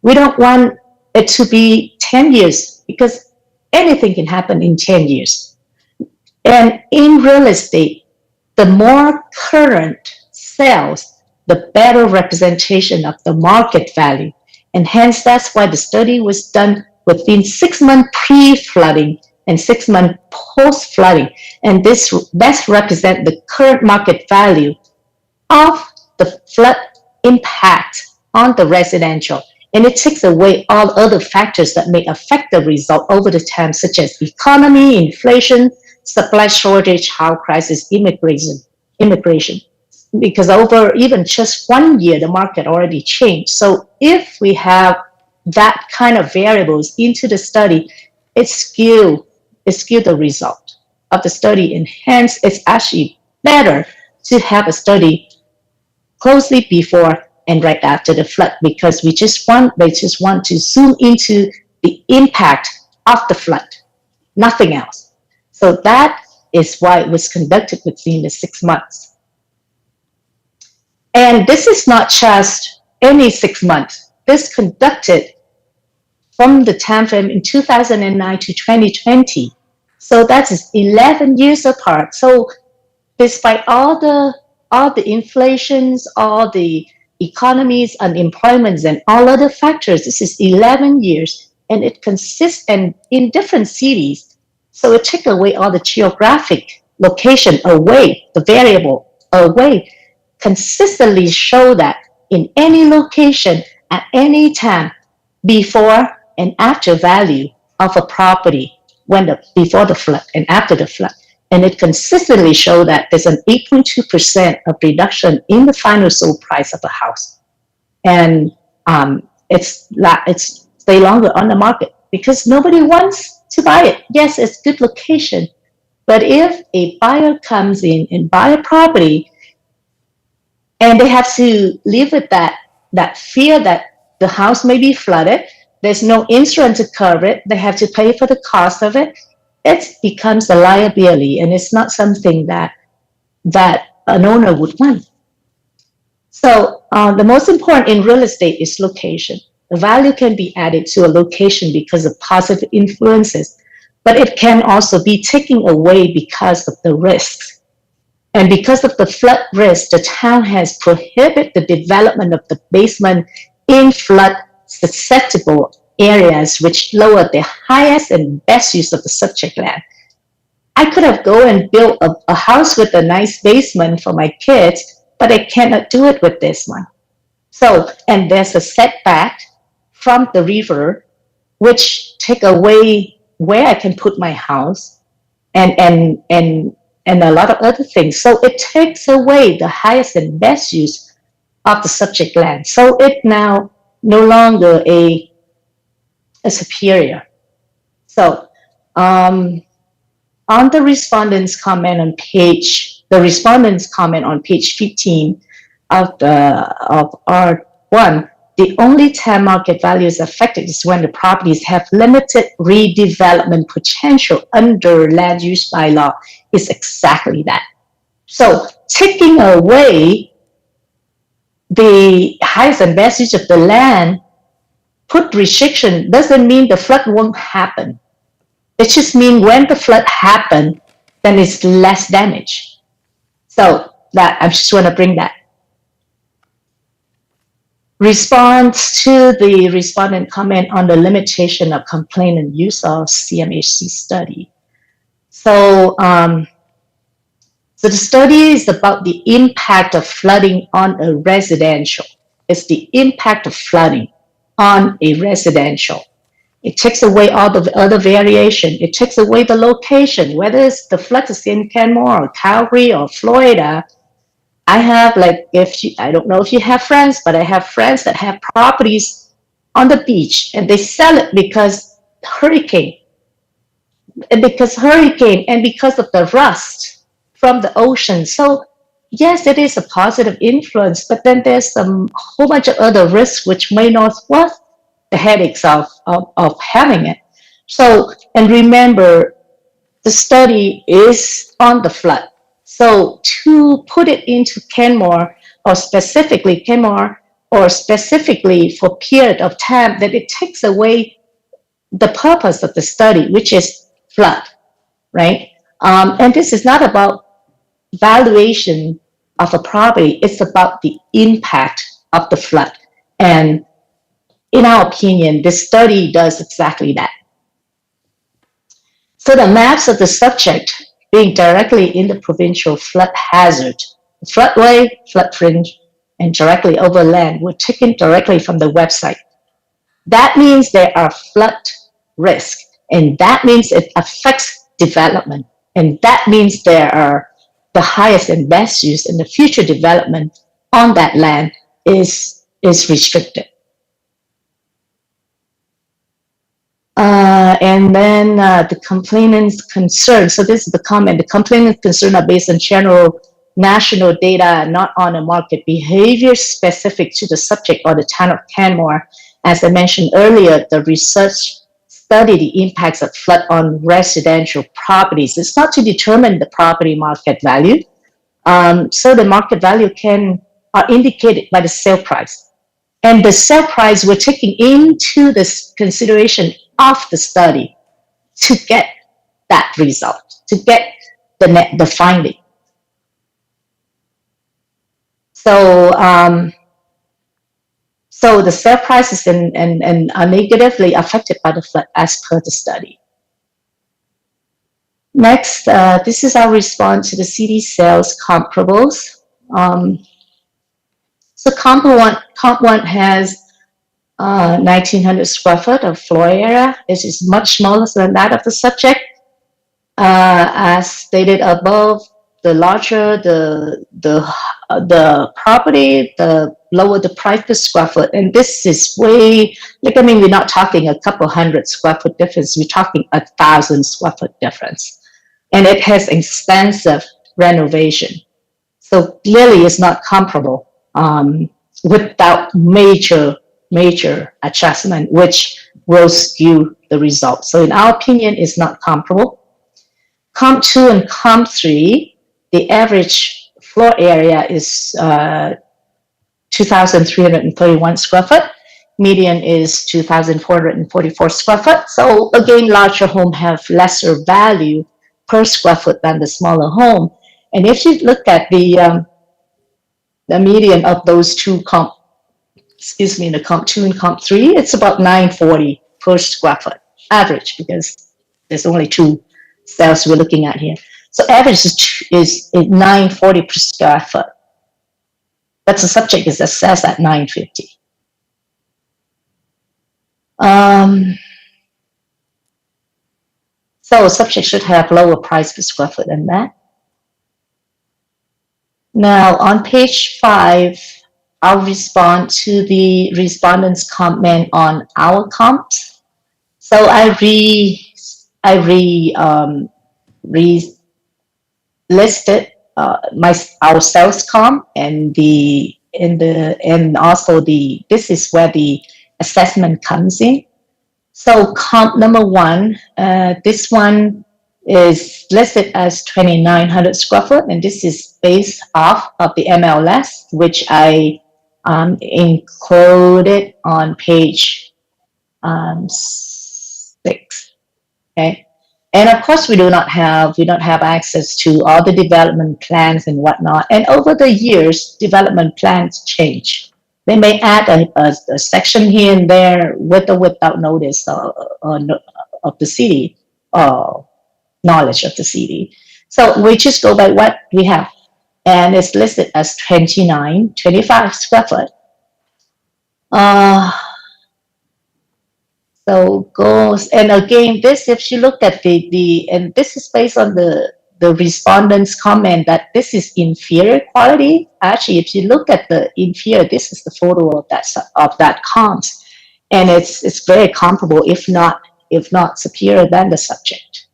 we don't want it to be 10 years because anything can happen in 10 years. And in real estate, the more current sales, the better representation of the market value. And hence, that's why the study was done within 6 months pre-flooding and 6 months post-flooding. And this best represents the current market value of the flood impact on the residential. And it takes away all other factors that may affect the result over the time, such as economy, inflation, supply shortage, house crisis, immigration. Because over even just 1 year, the market already changed. So if we have that kind of variables into the study, it skew the result of the study. And hence, it's actually better to have a study closely before and right after the flood, because they just want to zoom into the impact of the flood, nothing else. So that is why it was conducted within the 6 months. And this is not just any 6 months. This conducted from the time frame in 2009 to 2020. So that's 11 years apart. So despite all the inflations, all the economies, unemployments, and all other factors, this is 11 years, and it consists in different cities. So it took away all the geographic location away, the variable away, consistently show that in any location at any time, before and after value of a property, before the flood and after the flood. And it consistently showed that there's an 8.2% of reduction in the final sold price of a house. And it's stay longer on the market because nobody wants to buy it. Yes, it's good location. But if a buyer comes in and buy a property, And they have to live with that fear that the house may be flooded. There's no insurance to cover it. They have to pay for the cost of it. It becomes a liability, and it's not something that an owner would want. So the most important in real estate is location. The value can be added to a location because of positive influences, but it can also be taken away because of the risks. And because of the flood risk, the town has prohibited the development of the basement in flood susceptible areas, which lower the highest and best use of the subject land. I could have go and built a house with a nice basement for my kids, but I cannot do it with this one. So, and there's a setback from the river, which take away where I can put my house and a lot of other things. So it takes away the highest and best use of the subject land. So it now no longer a superior. So on the respondents' comment on page 15 of R1, the only time market value is affected is when the properties have limited redevelopment potential under land use bylaw. Is exactly that. So taking away the highest and best use of the land, put restriction, doesn't mean the flood won't happen. It just means when the flood happens, then it's less damage. So that I just want to bring that. Response to the respondent comment on the limitation of complainant use of CMHC study. So, so the study is about the impact of flooding on a residential. It's the impact of flooding on a residential. It takes away all the other variation. It takes away the location, whether it's the flood is in Canmore or Calgary or Florida. I have I don't know if you have friends, but I have friends that have properties on the beach and they sell it because hurricane and because of the rust from the ocean. So yes, it is a positive influence, but then there's a whole bunch of other risks which may not worth the headaches of having it. So, and remember, the study is on the flood. So to put it into Canmore, or specifically Canmore, or specifically for period of time, that it takes away the purpose of the study, which is flood, right? And this is not about valuation of a property, it's about the impact of the flood. And in our opinion, this study does exactly that. So the maps of the subject being directly in the provincial flood hazard, floodway, flood fringe, and directly over land were taken directly from the website. That means there are flood risk, and that means it affects development, and that means there are the highest and best use in the future development on that land is restricted. And then the complainant's concern. So this is the comment. The complainant's concern are based on general national data, not on a market behavior specific to the subject or the town of Canmore. As I mentioned earlier, the research studied the impacts of flood on residential properties. It's not to determine the property market value. So the market value are indicated by the sale price. And the sale price we're taking into this consideration of the study to get that result, to get the finding. So, so the sale prices and are negatively affected by the flood as per the study. Next, this is our response to the CD sales comparables. So comp one has 1,900 square foot of floor area. It is much smaller than that of the subject. As stated above, the larger the property, the lower the price per square foot. And this is way, like, I mean, we're not talking a couple hundred square foot difference. We're talking 1,000 square foot difference. And it has extensive renovation. So clearly it's not comparable. without major adjustment, which will skew the results. So in our opinion, it's not comparable. Comp 2 and Comp 3, the average floor area is 2,331 square foot. Median is 2,444 square foot. So again, larger home have lesser value per square foot than the smaller home. And if you look at the median of those two the Comp 2 and Comp 3, it's about 940 per square foot average, because there's only two sales we're looking at here. So average is 940 per square foot. But the subject is assessed at 950. So subject should have lower price per square foot than that. Now on page 5, I'll respond to the respondents' comment on our comps. So I listed our sales comp and also this is where the assessment comes in. So comp number 1, this one is listed as 2,900 square foot, and this is based off of the MLS, which I included on page 6. Okay, and of course we don't have access to all the development plans and whatnot. And over the years, development plans change. They may add a section here and there with or without notice of the city, knowledge of the city. So we just go by what we have, and it's listed as 25 square foot. So goes, and again, this, if you look at and this is based on the respondents' comment that this is inferior quality. Actually, if you look at the inferior, this is the photo of that comps, and it's very comparable, if not superior than the subject.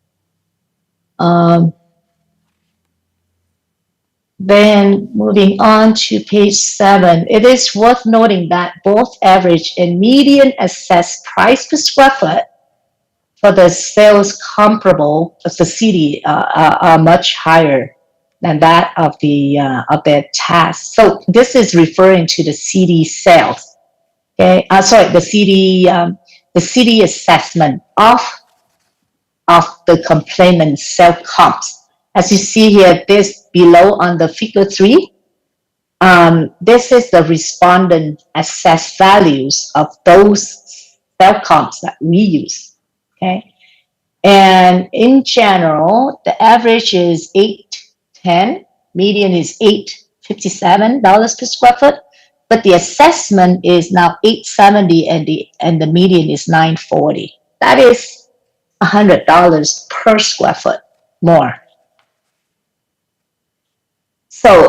Then moving on to page 7, it is worth noting that both average and median assessed price per square foot for the sales comparable of the city are much higher than that of their task. So this is referring to the CD sales. Okay, the CD assessment of the complainant sale comps. As you see here, this below on the figure 3, this is the respondent assessed values of those sale comps that we use. Okay, and in general, the average is $810, median is $857 per square foot, but the assessment is now $870, and the median is $940. That is $100 per square foot more. So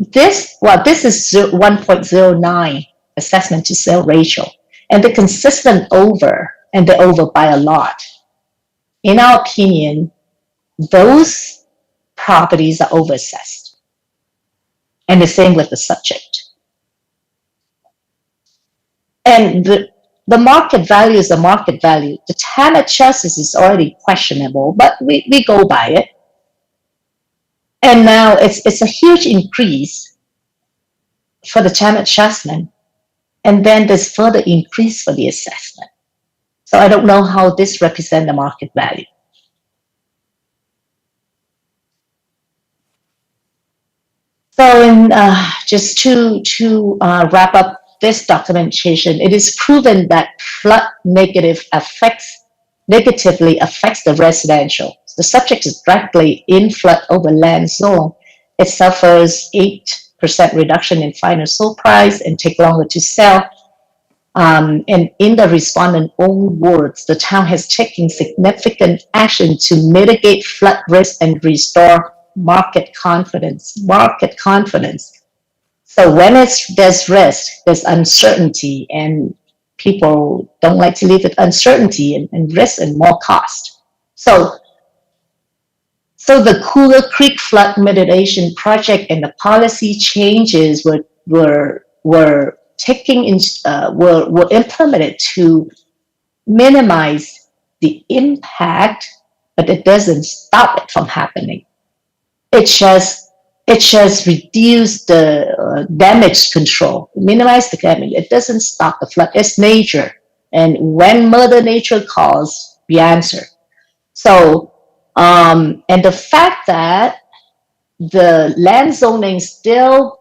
this is 1.09 assessment to sale ratio, and the consistent over, and they're over by a lot. In our opinion, those properties are overassessed. And the same with the subject. And the market value is the market value. The time adjusted is already questionable, but we go by it. And now it's a huge increase for the time adjustment. And then there's further increase for the assessment. So I don't know how this represents the market value. So in, just to wrap up this documentation, it is proven that flood negatively affects the residential. The subject is directly in flood over land zone. It suffers 8% reduction in final sold price and take longer to sell. And in the respondent own words, the town has taken significant action to mitigate flood risk and restore market confidence. So when there's risk, there's uncertainty, and people don't like to live with uncertainty and risk and more cost. So So the Cooler Creek Flood Mitigation Project and the policy changes were taking in, were implemented to minimize the impact, but it doesn't stop it from happening. It just reduce the damage control, minimize the damage. It doesn't stop the flood. It's nature, and when Mother Nature calls, we answer. So, and the fact that the land zoning still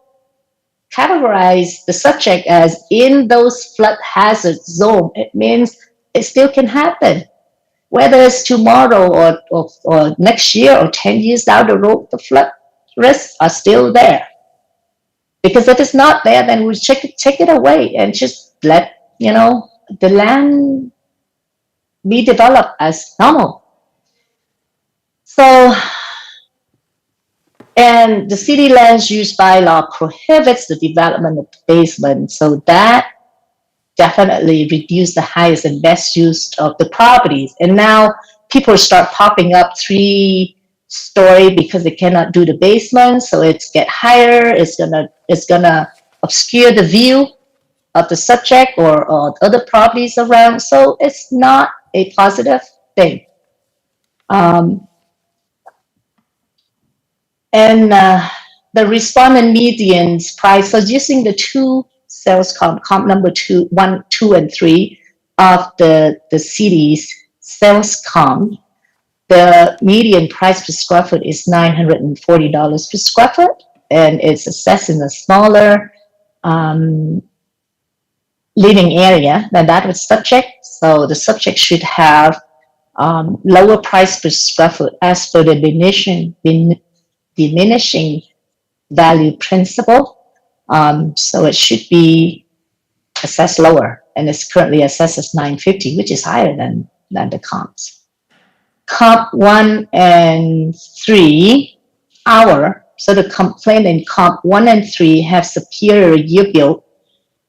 categorize the subject as in those flood hazard zone, it means it still can happen. Whether it's tomorrow or next year or 10 years down the road, the flood risks are still there. Because if it's not there, then we take it away and just let, the land be developed as normal. So, and the city land use bylaw prohibits the development of basement. So that definitely reduce the highest and best use of the properties. And now people start popping up 3-story because they cannot do the basement. So it's get higher. It's gonna obscure the view of the subject or other properties around. So it's not a positive thing. And the respondent median's price, so using the two sales comp number 1, 2, and 3 of the city's sales comp, the median price per square foot is $940 per square foot, and it's assessed in a smaller living area than that with subject. So the subject should have lower price per square foot as per the diminishing value principle. So it should be assessed lower, and it's currently assessed as $950, which is higher than the comps. Comp 1 and 3, so the complaint in comp 1 and 3 have superior yield build,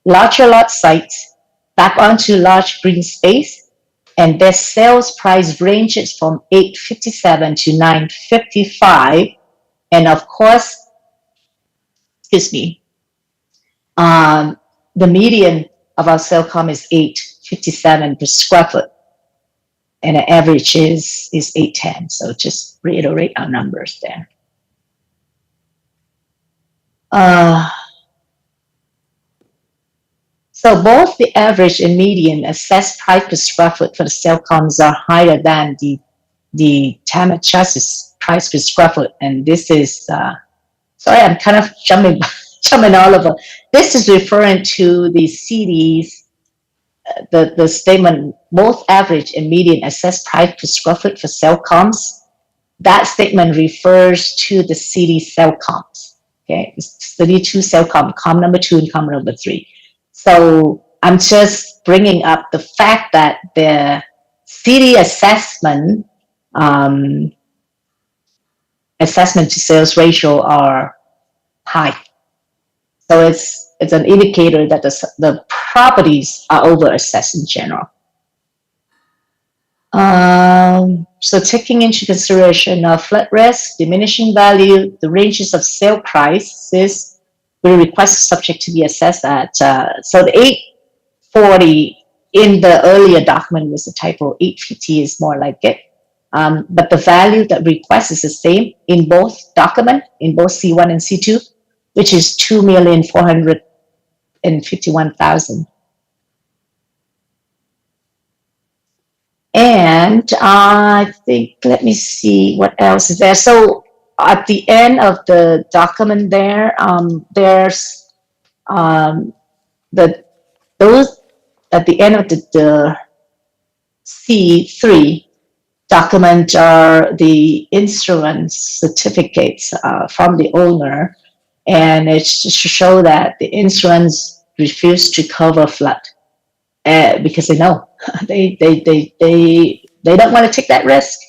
larger lot sites, back onto large green space, and their sales price ranges from $857 to $955. And of course, the median of our sale comp is $857 per square foot, and the average is $810. So just reiterate our numbers there. So both the average and median assessed price per square foot for the sale comps are higher than the Tamachas's price per square foot, and this is sorry, I'm kind of jumping all over. This is referring to the city's the statement, both average and median assessed price per square foot for sale comps. That statement refers to the city sale comps. Okay, it's 32 sale comp number 2 and comp number 3. So I'm just bringing up the fact that the city assessment to sales ratio are high. So it's an indicator that the properties are over-assessed in general. So taking into consideration of flood risk, diminishing value, the ranges of sale prices, we request the subject to be assessed at, so the 840 in the earlier document was a typo, 850 is more like it. But the value that request is the same in both documents, in both C1 and C2, which is $2,451,000. And I think, let me see what else is there. So at the end of the document there, there's those at the end of the C3 document are the insurance certificates from the owner, and it's to show that the insurance refused to cover flood because they know they don't want to take that risk.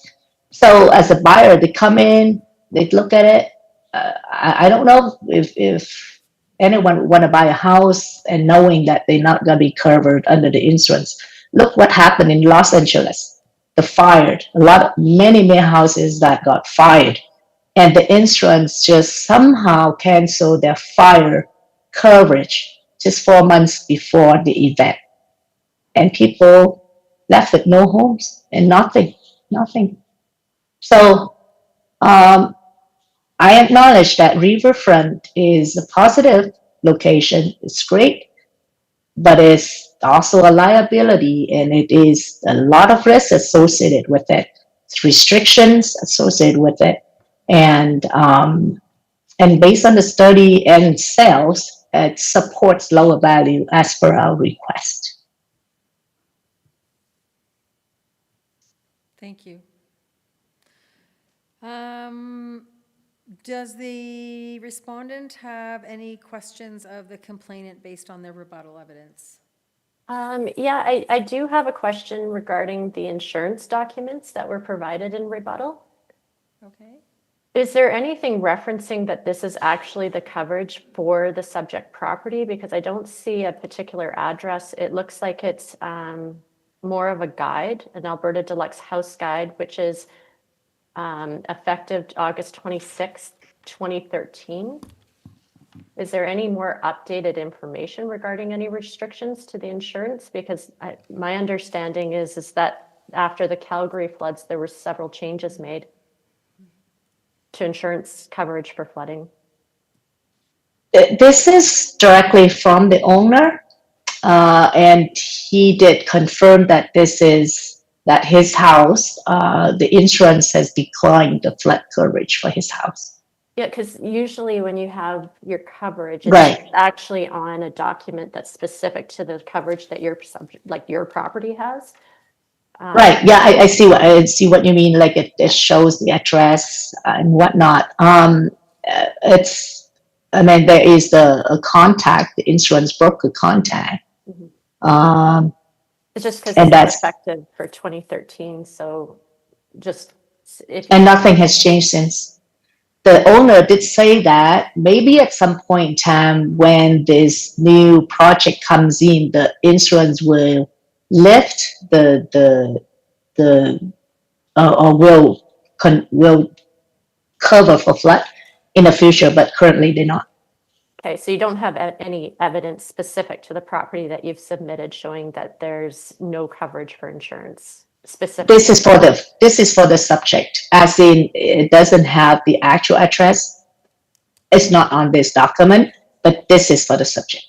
So as a buyer, they come in, they look at it. I don't know if anyone want to buy a house and knowing that they're not going to be covered under the insurance. Look what happened in Los Angeles. the fired, many houses that got fired, and the insurance just somehow canceled their fire coverage just 4 months before the event. And people left with no homes and nothing. So I acknowledge that Riverfront is a positive location. It's great, but it's also a liability, and it is a lot of risk associated with it. It's restrictions associated with it, and based on the study and sales, it supports lower value as per our request. Thank you. Does the respondent have any questions of the complainant based on their rebuttal evidence? Yeah, I do have a question regarding the insurance documents that were provided in rebuttal. Okay. Is there anything referencing that this is actually the coverage for the subject property? Because I don't see a particular address. It looks like it's more of a guide, an Alberta Deluxe House Guide, which is effective August 26th, 2013. Is there any more updated information regarding any restrictions to the insurance? Because my understanding is that after the Calgary floods, there were several changes made to insurance coverage for flooding. This is directly from the owner, and he did confirm that that his house, the insurance has declined the flood coverage for his house. Yeah, because usually when you have your coverage, it's Right. actually on a document that's specific to the coverage that your property has. Right. Yeah, I see what you mean. Like it shows the address and whatnot. There is a contact, the insurance broker contact. It's just because And it's that's- effective for 2013. So just if and nothing has changed since. The owner did say that maybe at some point in time when this new project comes in, the insurance will lift or will cover for flood in the future, but currently they're not. Okay, so you don't have any evidence specific to the property that you've submitted showing that there's no coverage for insurance specific. This is for the subject, as in it doesn't have the actual address. It's not on this document, but this is for the subject.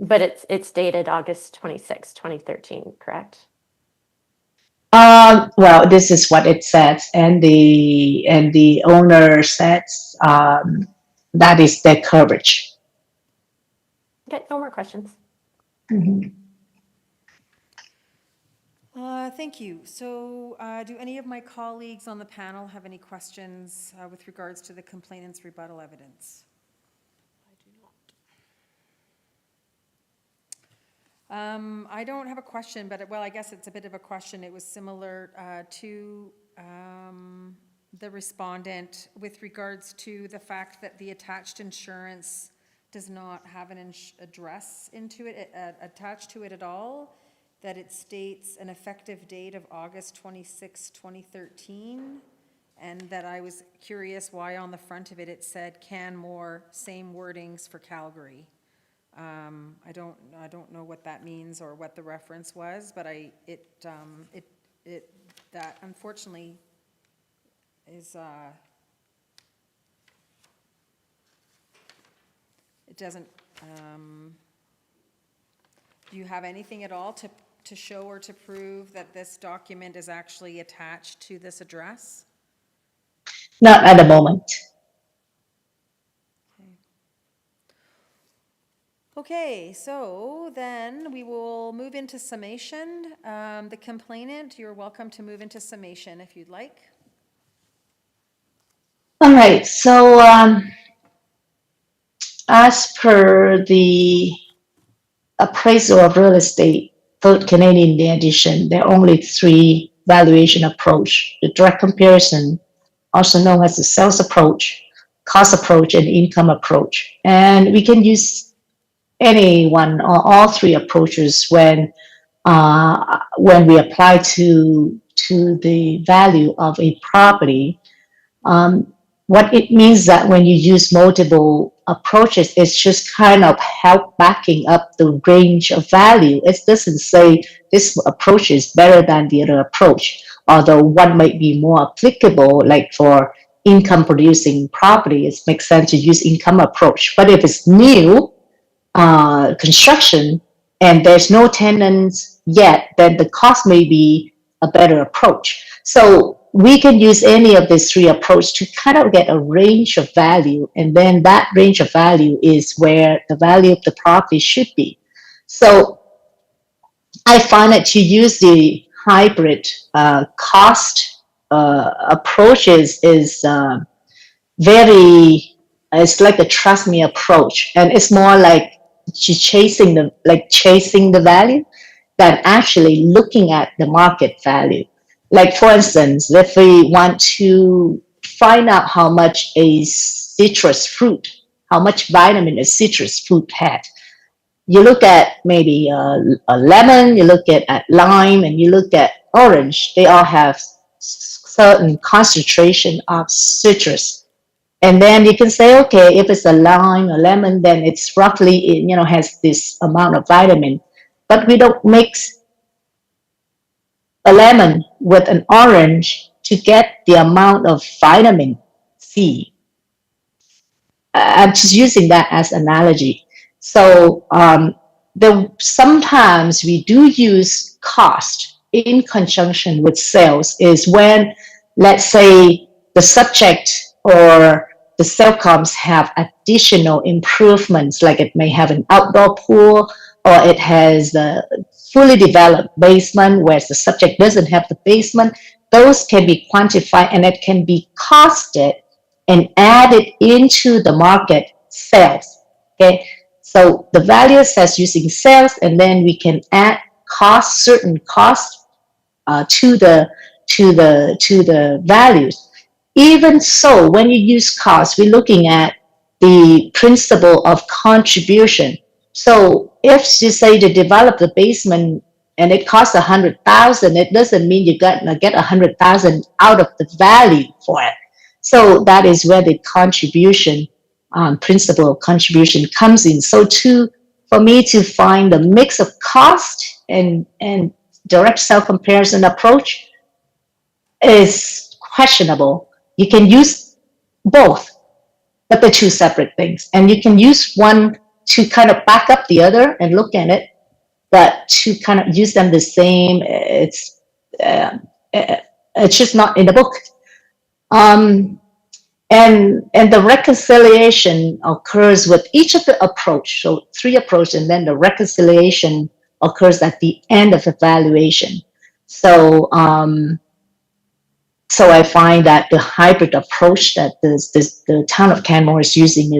But it's dated August 26, 2013, correct? Well, this is what it says, and the owner says that is their coverage. Okay, no more questions. Mhm. Thank you. So do any of my colleagues on the panel have any questions with regards to the complainant's rebuttal evidence? I don't have a question, but I guess it's a bit of a question. It was similar to the respondent with regards to the fact that the attached insurance does not have an address attached to it at all, that it states an effective date of August 26, 2013, and that I was curious why on the front of it it said Canmore, same wordings for Calgary. I don't know what that means or what the reference was, but that unfortunately is it doesn't. Do you have anything at all to show or to prove that this document is actually attached to this address? Not at the moment. Okay, so then we will move into summation. The complainant, you're welcome to move into summation if you'd like. All right, so as per the appraisal of real estate, Third Canadian Day edition, there are only 3 valuation approach: the direct comparison, also known as the sales approach, cost approach, and income approach. And we can use any one or all 3 approaches when we apply to the value of a property. What it means that when you use multiple approaches, it's just kind of help backing up the range of value. It doesn't say this approach is better than the other approach, although one might be more applicable, like for income producing property, it makes sense to use income approach. But if it's new construction and there's no tenants yet, then the cost may be a better approach. So we can use any of these three approaches to kind of get a range of value, and then that range of value is where the value of the property should be. So I find that to use the hybrid cost approaches is it's like a trust me approach, and it's more like chasing the value than actually looking at the market value. Like for instance, if we want to find out how much a citrus fruit, how much vitamin a citrus fruit had, you look at maybe a lemon, you look at lime, and you look at orange. They all have certain concentration of citrus. And then you can say, okay, if it's a lime or lemon, then it's roughly, has this amount of vitamin. But we don't mix a lemon with an orange to get the amount of vitamin C. I'm just using that as analogy. So sometimes we do use cost in conjunction with sales is when, let's say, the subject or the cell comps have additional improvements, like it may have an outdoor pool, or it has a fully developed basement, whereas the subject doesn't have the basement. Those can be quantified and it can be costed and added into the market sales. Okay, so the value says using sales, and then we can add certain costs to the values. Even so, when you use cost, we're looking at the principle of contribution. So if you say to develop the basement and it costs 100,000, it doesn't mean you're gonna get 100,000 out of the value for it. So that is where the contribution principle of contribution comes in. So for me to find the mix of cost and direct sale comparison approach is questionable. You can use both, but they're two separate things. And you can use one to kind of back up the other and look at it, but to kind of use them the same, it's just not in the book. And the reconciliation occurs with each of the approach. So 3 approaches, and then the reconciliation occurs at the end of evaluation. So so I find that the hybrid approach that the town of Canmore is using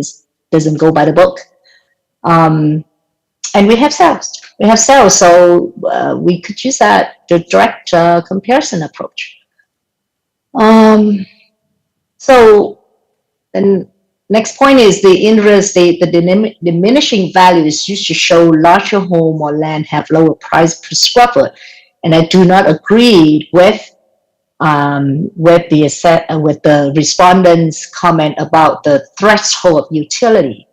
doesn't go by the book. And we have sales. So we could use that, the direct comparison approach. So the next point is the interest rate, the diminishing value is used to show larger home or land have lower price per square foot. And I do not agree with the respondents' comment about the threshold of utility.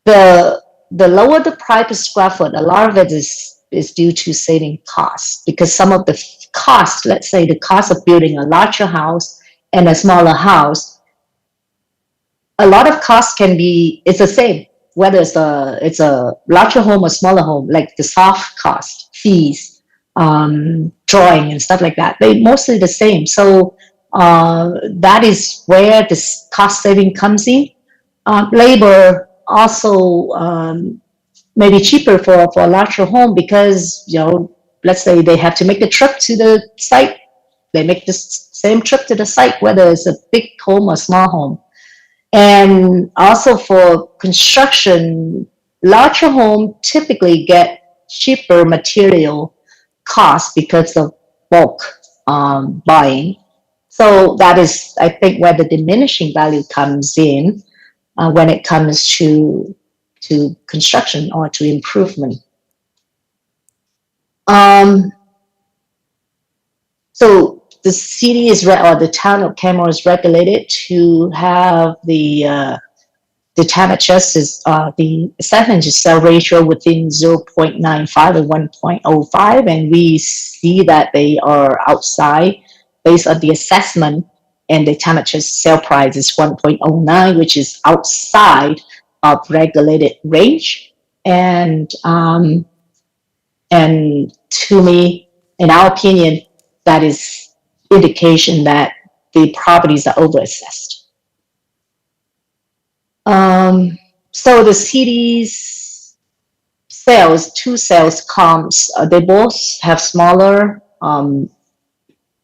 The lower the price per square foot, a lot of it is due to saving costs, because some of the costs, let's say the cost of building a larger house and a smaller house, a lot of costs it's the same, whether it's a larger home or smaller home, like the soft cost, fees, drawing and stuff like that. They're mostly the same. So that is where this cost saving comes in. Labor also may be cheaper for a larger home because, let's say they have to make the trip to the site. They make the same trip to the site, whether it's a big home or small home. And also for construction, larger home typically get cheaper material cost because of bulk buying. So that is, I think, where the diminishing value comes in when it comes to construction or to improvement. So the city is, or the town of Canmore is regulated to have the damages is the assessment to sell ratio within 0.95 and 1.05, and we see that they are outside based on the assessment, and the damages sale price is 1.09, which is outside of regulated range. And to me, in our opinion, that is indication that the properties are overassessed. So the city's sales, two sales comps, they both have smaller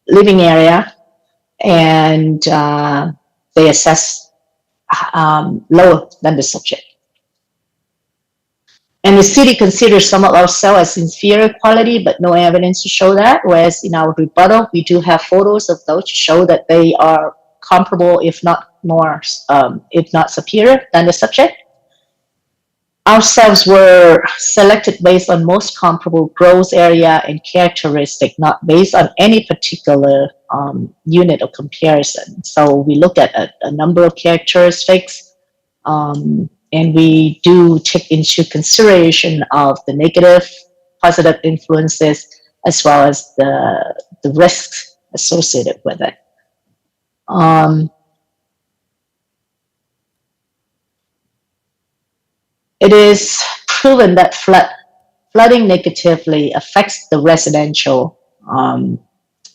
living area, and they assess lower than the subject. And the city considers some of our sales as inferior quality, but no evidence to show that. Whereas in our rebuttal, we do have photos of those to show that they are comparable, if not more, if not superior than the subject. Our sales were selected based on most comparable gross area and characteristic, not based on any particular unit of comparison. So we look at a number of characteristics, and we do take into consideration of the negative, positive influences, as well as the risks associated with it. It is proven that flooding negatively affects the residential, and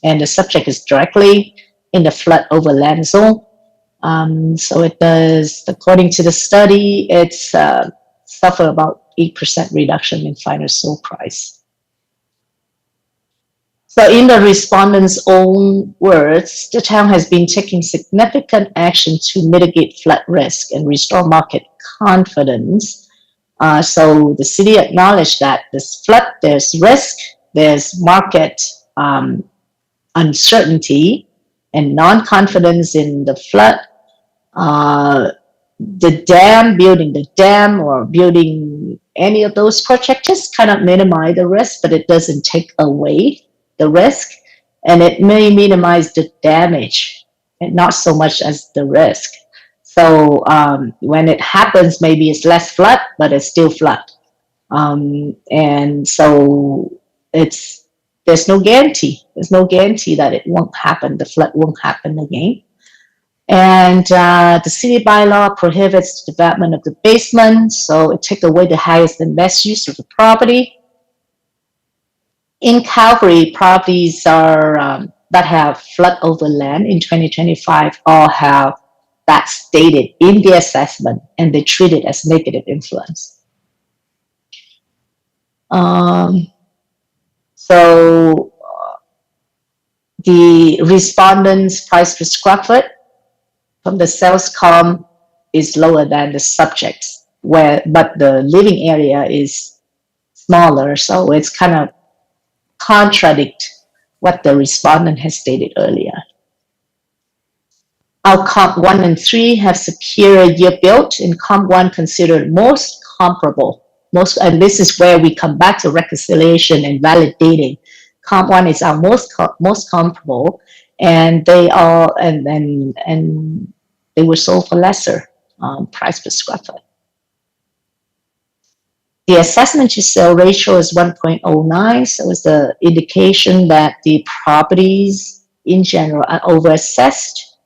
the subject is directly in the flood overland zone. So it does, according to the study, it's suffer about 8% reduction in final sold price. So in the respondents' own words, the town has been taking significant action to mitigate flood risk and restore market confidence. So the city acknowledged that there's flood, there's risk, there's market uncertainty and non-confidence in the flood. Building the dam or building any of those projects just kind of minimize the risk, but it doesn't take away the risk, and it may minimize the damage and not so much as the risk. So when it happens, maybe it's less flood, but it's still flood. And so there's no guarantee. There's no guarantee that it won't happen. The flood won't happen again. And the city bylaw prohibits the development of the basement, so it takes away the highest and best use of the property. In Calgary, properties are that have flood over land in 2025 all have that stated in the assessment, and they treat it as negative influence. So the respondent's price per square foot from the sales column is lower than the subjects, but the living area is smaller, so it's kind of contradict what the respondent has stated earlier. Our comp 1 and 3 have superior year built, and comp 1 considered most comparable. And this is where we come back to reconciliation and validating. Comp 1 is our most comparable, and they are and they were sold for lesser price per square foot. The assessment to sale ratio is 1.09, so it's the indication that the properties in general are overassessed.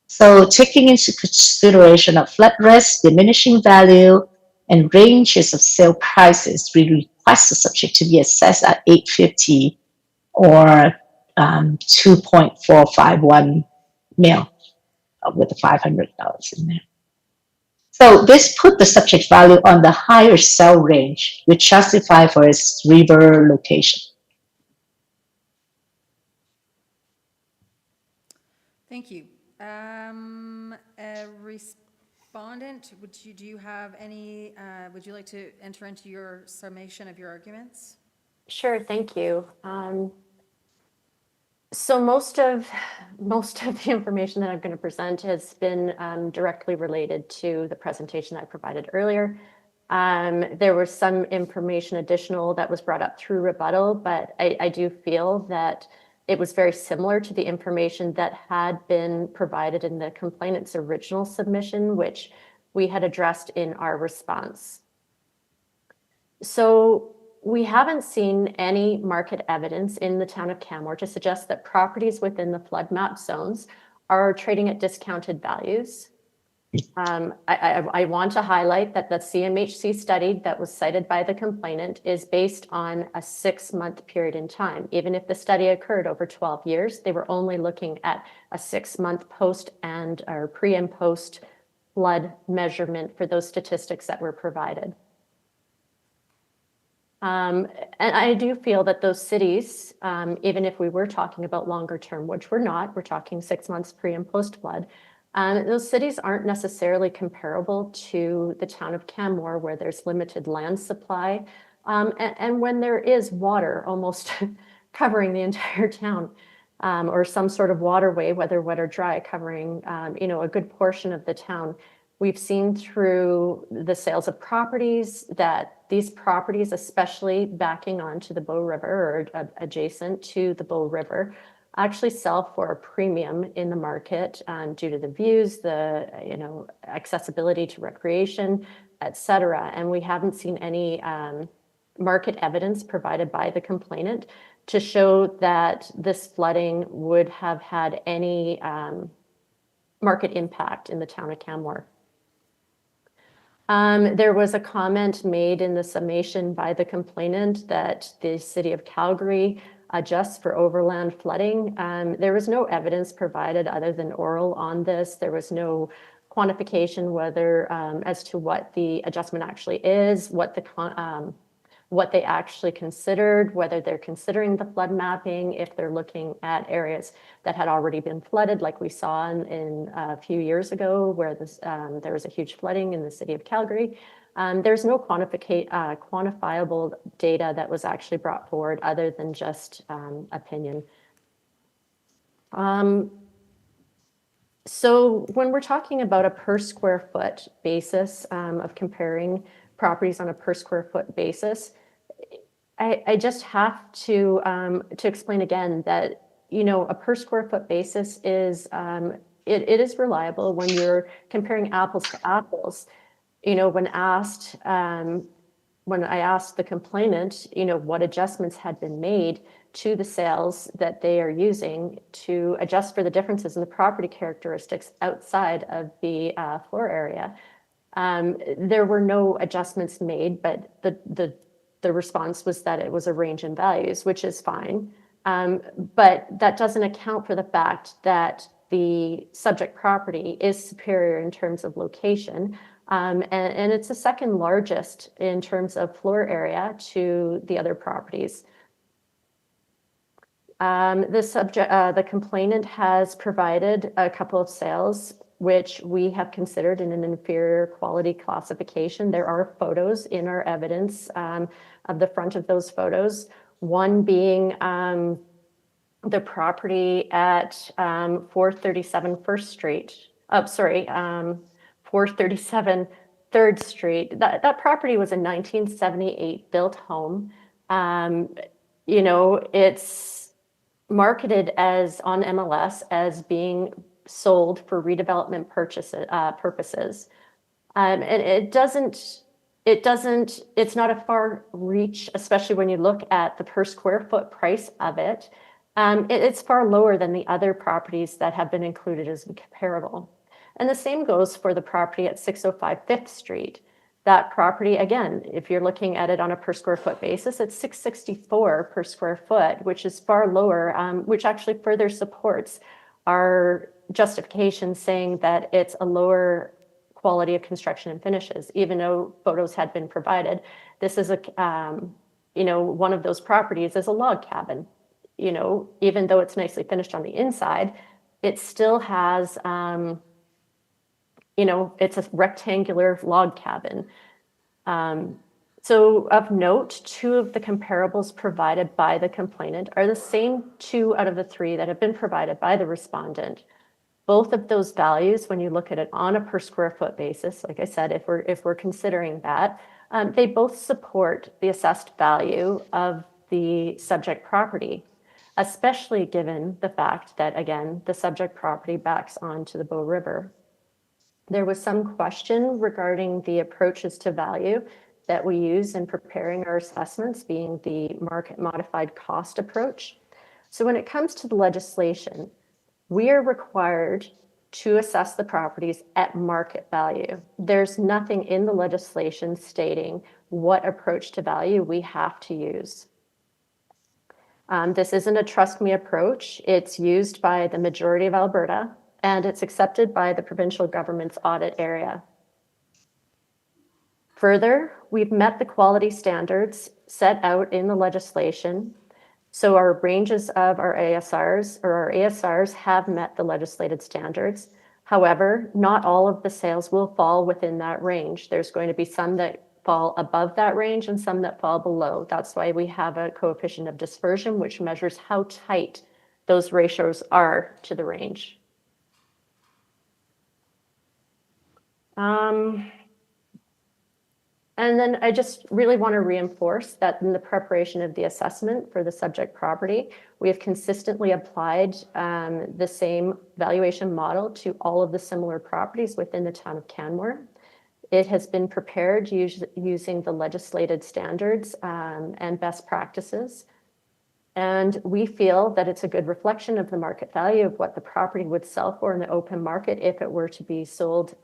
So taking into consideration of flood risk, diminishing value, and ranges of sale prices, we request the subject to be assessed at $850 or $2.451 mil with the $500 in there. So this put the subject value on the higher sale range, which justify for its river location. Thank you. A respondent, do you have any, would you like to enter into your summation of your arguments? Sure, thank you. So most of the information that I'm going to present has been directly related to the presentation I provided earlier. There was some information additional that was brought up through rebuttal, but I do feel that it was very similar to the information that had been provided in the complainant's original submission, which we had addressed in our response. So we haven't seen any market evidence in the town of Canmore to suggest that properties within the flood map zones are trading at discounted values. I want to highlight that the CMHC study that was cited by the complainant is based on a 6-month period in time. Even if the study occurred over 12 years, they were only looking at a 6-month post or pre and post flood measurement for those statistics that were provided. And I do feel that those cities, even if we were talking about longer term, which we're not, we're talking 6 months pre and post flood, those cities aren't necessarily comparable to the town of Canmore, where there's limited land supply, and when there is water almost covering the entire town, or some sort of waterway, whether wet or dry, covering a good portion of the town. We've seen through the sales of properties that these properties, especially backing onto the Bow River or adjacent to the Bow River, actually sell for a premium in the market due to the views, the accessibility to recreation, et cetera. And we haven't seen any market evidence provided by the complainant to show that this flooding would have had any market impact in the town of Canmore. There was a comment made in the summation by the complainant that the city of Calgary adjusts for overland flooding. There was no evidence provided other than oral on this. There was no quantification whether as to what the adjustment actually is, what they actually considered, whether they're considering the flood mapping, if they're looking at areas that had already been flooded, like we saw in a few years ago, where there was a huge flooding in the city of Calgary. There's no quantifiable data that was actually brought forward other than just opinion. So when we're talking about a per square foot basis of comparing properties on a per square foot basis, I just have to explain again that a per square foot basis is it is reliable when you're comparing apples to apples. When I asked the complainant, what adjustments had been made to the sales that they are using to adjust for the differences in the property characteristics outside of the floor area, there were no adjustments made, but the response was that it was a range in values, which is fine. But that doesn't account for the fact that the subject property is superior in terms of location. And it's the second largest in terms of floor area to the other properties. The complainant has provided a couple of sales which we have considered in an inferior quality classification. There are photos in our evidence of the front of those photos, one being the property at 437 First Street. 437 3rd Street. That property was a 1978 built home. It's marketed as on MLS as being sold for redevelopment purposes. And it's not a far reach, especially when you look at the per square foot price of it. It's far lower than the other properties that have been included as comparable. And the same goes for the property at 605 5th Street. That property, again, if you're looking at it on a per square foot basis, it's $664 per square foot, which is far lower, which actually further supports our justification saying that it's a lower quality of construction and finishes, even though photos had been provided. This is one of those properties is a log cabin. Even though it's nicely finished on the inside, it still has it's a rectangular log cabin. So of note, 2 of the comparables provided by the complainant are the same 2 out of the 3 that have been provided by the respondent. Both of those values, when you look at it on a per square foot basis, like I said, if we're considering that, they both support the assessed value of the subject property. especially given the fact that, again, the subject property backs onto the Bow River. There was some question regarding the approaches to value that we use in preparing our assessments, being the market modified cost approach. So when it comes to the legislation, we are required to assess the properties at market value. There's nothing in the legislation stating what approach to value we have to use. This isn't a trust me approach. It's used by the majority of Alberta, and it's accepted by the provincial government's audit area. Further, we've met the quality standards set out in the legislation. So our ranges of our ASRs have met the legislated standards. However, not all of the sales will fall within that range. There's going to be some that fall above that range and some that fall below. That's why we have a coefficient of dispersion, which measures how tight those ratios are to the range. And then I just really want to reinforce that in the preparation of the assessment for the subject property, we have consistently applied the same valuation model to all of the similar properties within the town of Canmore. It has been prepared using the legislated standards and best practices. And we feel that it's a good reflection of the market value of what the property would sell for in the open market if it were to be sold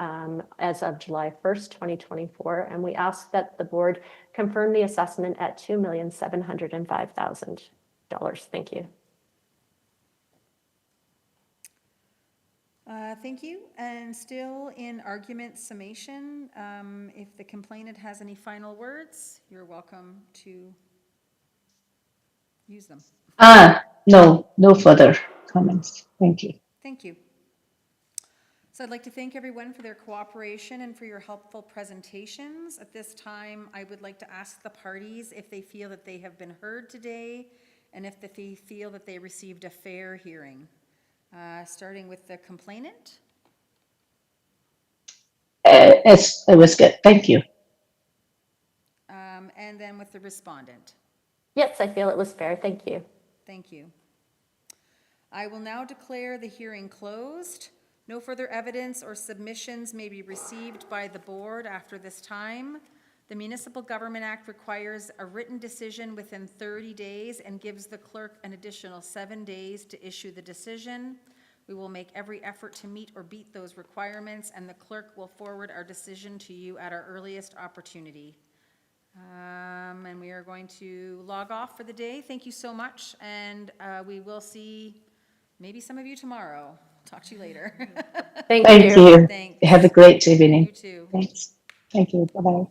as of July 1st, 2024. And we ask that the board confirm the assessment at $2,705,000. Thank you. Thank you. And still in argument summation, if the complainant has any final words, you're welcome to use them. No further comments. Thank you. Thank you. So I'd like to thank everyone for their cooperation and for your helpful presentations. At this time, I would like to ask the parties if they feel that they have been heard today and if they feel that they received a fair hearing. Starting with the complainant. It was good. Thank you. And then with the respondent. Yes, I feel it was fair. Thank you. Thank you. I will now declare the hearing closed. No further evidence or submissions may be received by the board after this time. The Municipal Government Act requires a written decision within 30 days and gives the clerk an additional 7 days to issue the decision. We will make every effort to meet or beat those requirements, and the clerk will forward our decision to you at our earliest opportunity. And we are going to log off for the day. Thank you so much, and we will see maybe some of you tomorrow. Talk to you later. Thank Thank you. Thanks. Have a great evening. You too. Thanks. Thank you. Bye-bye.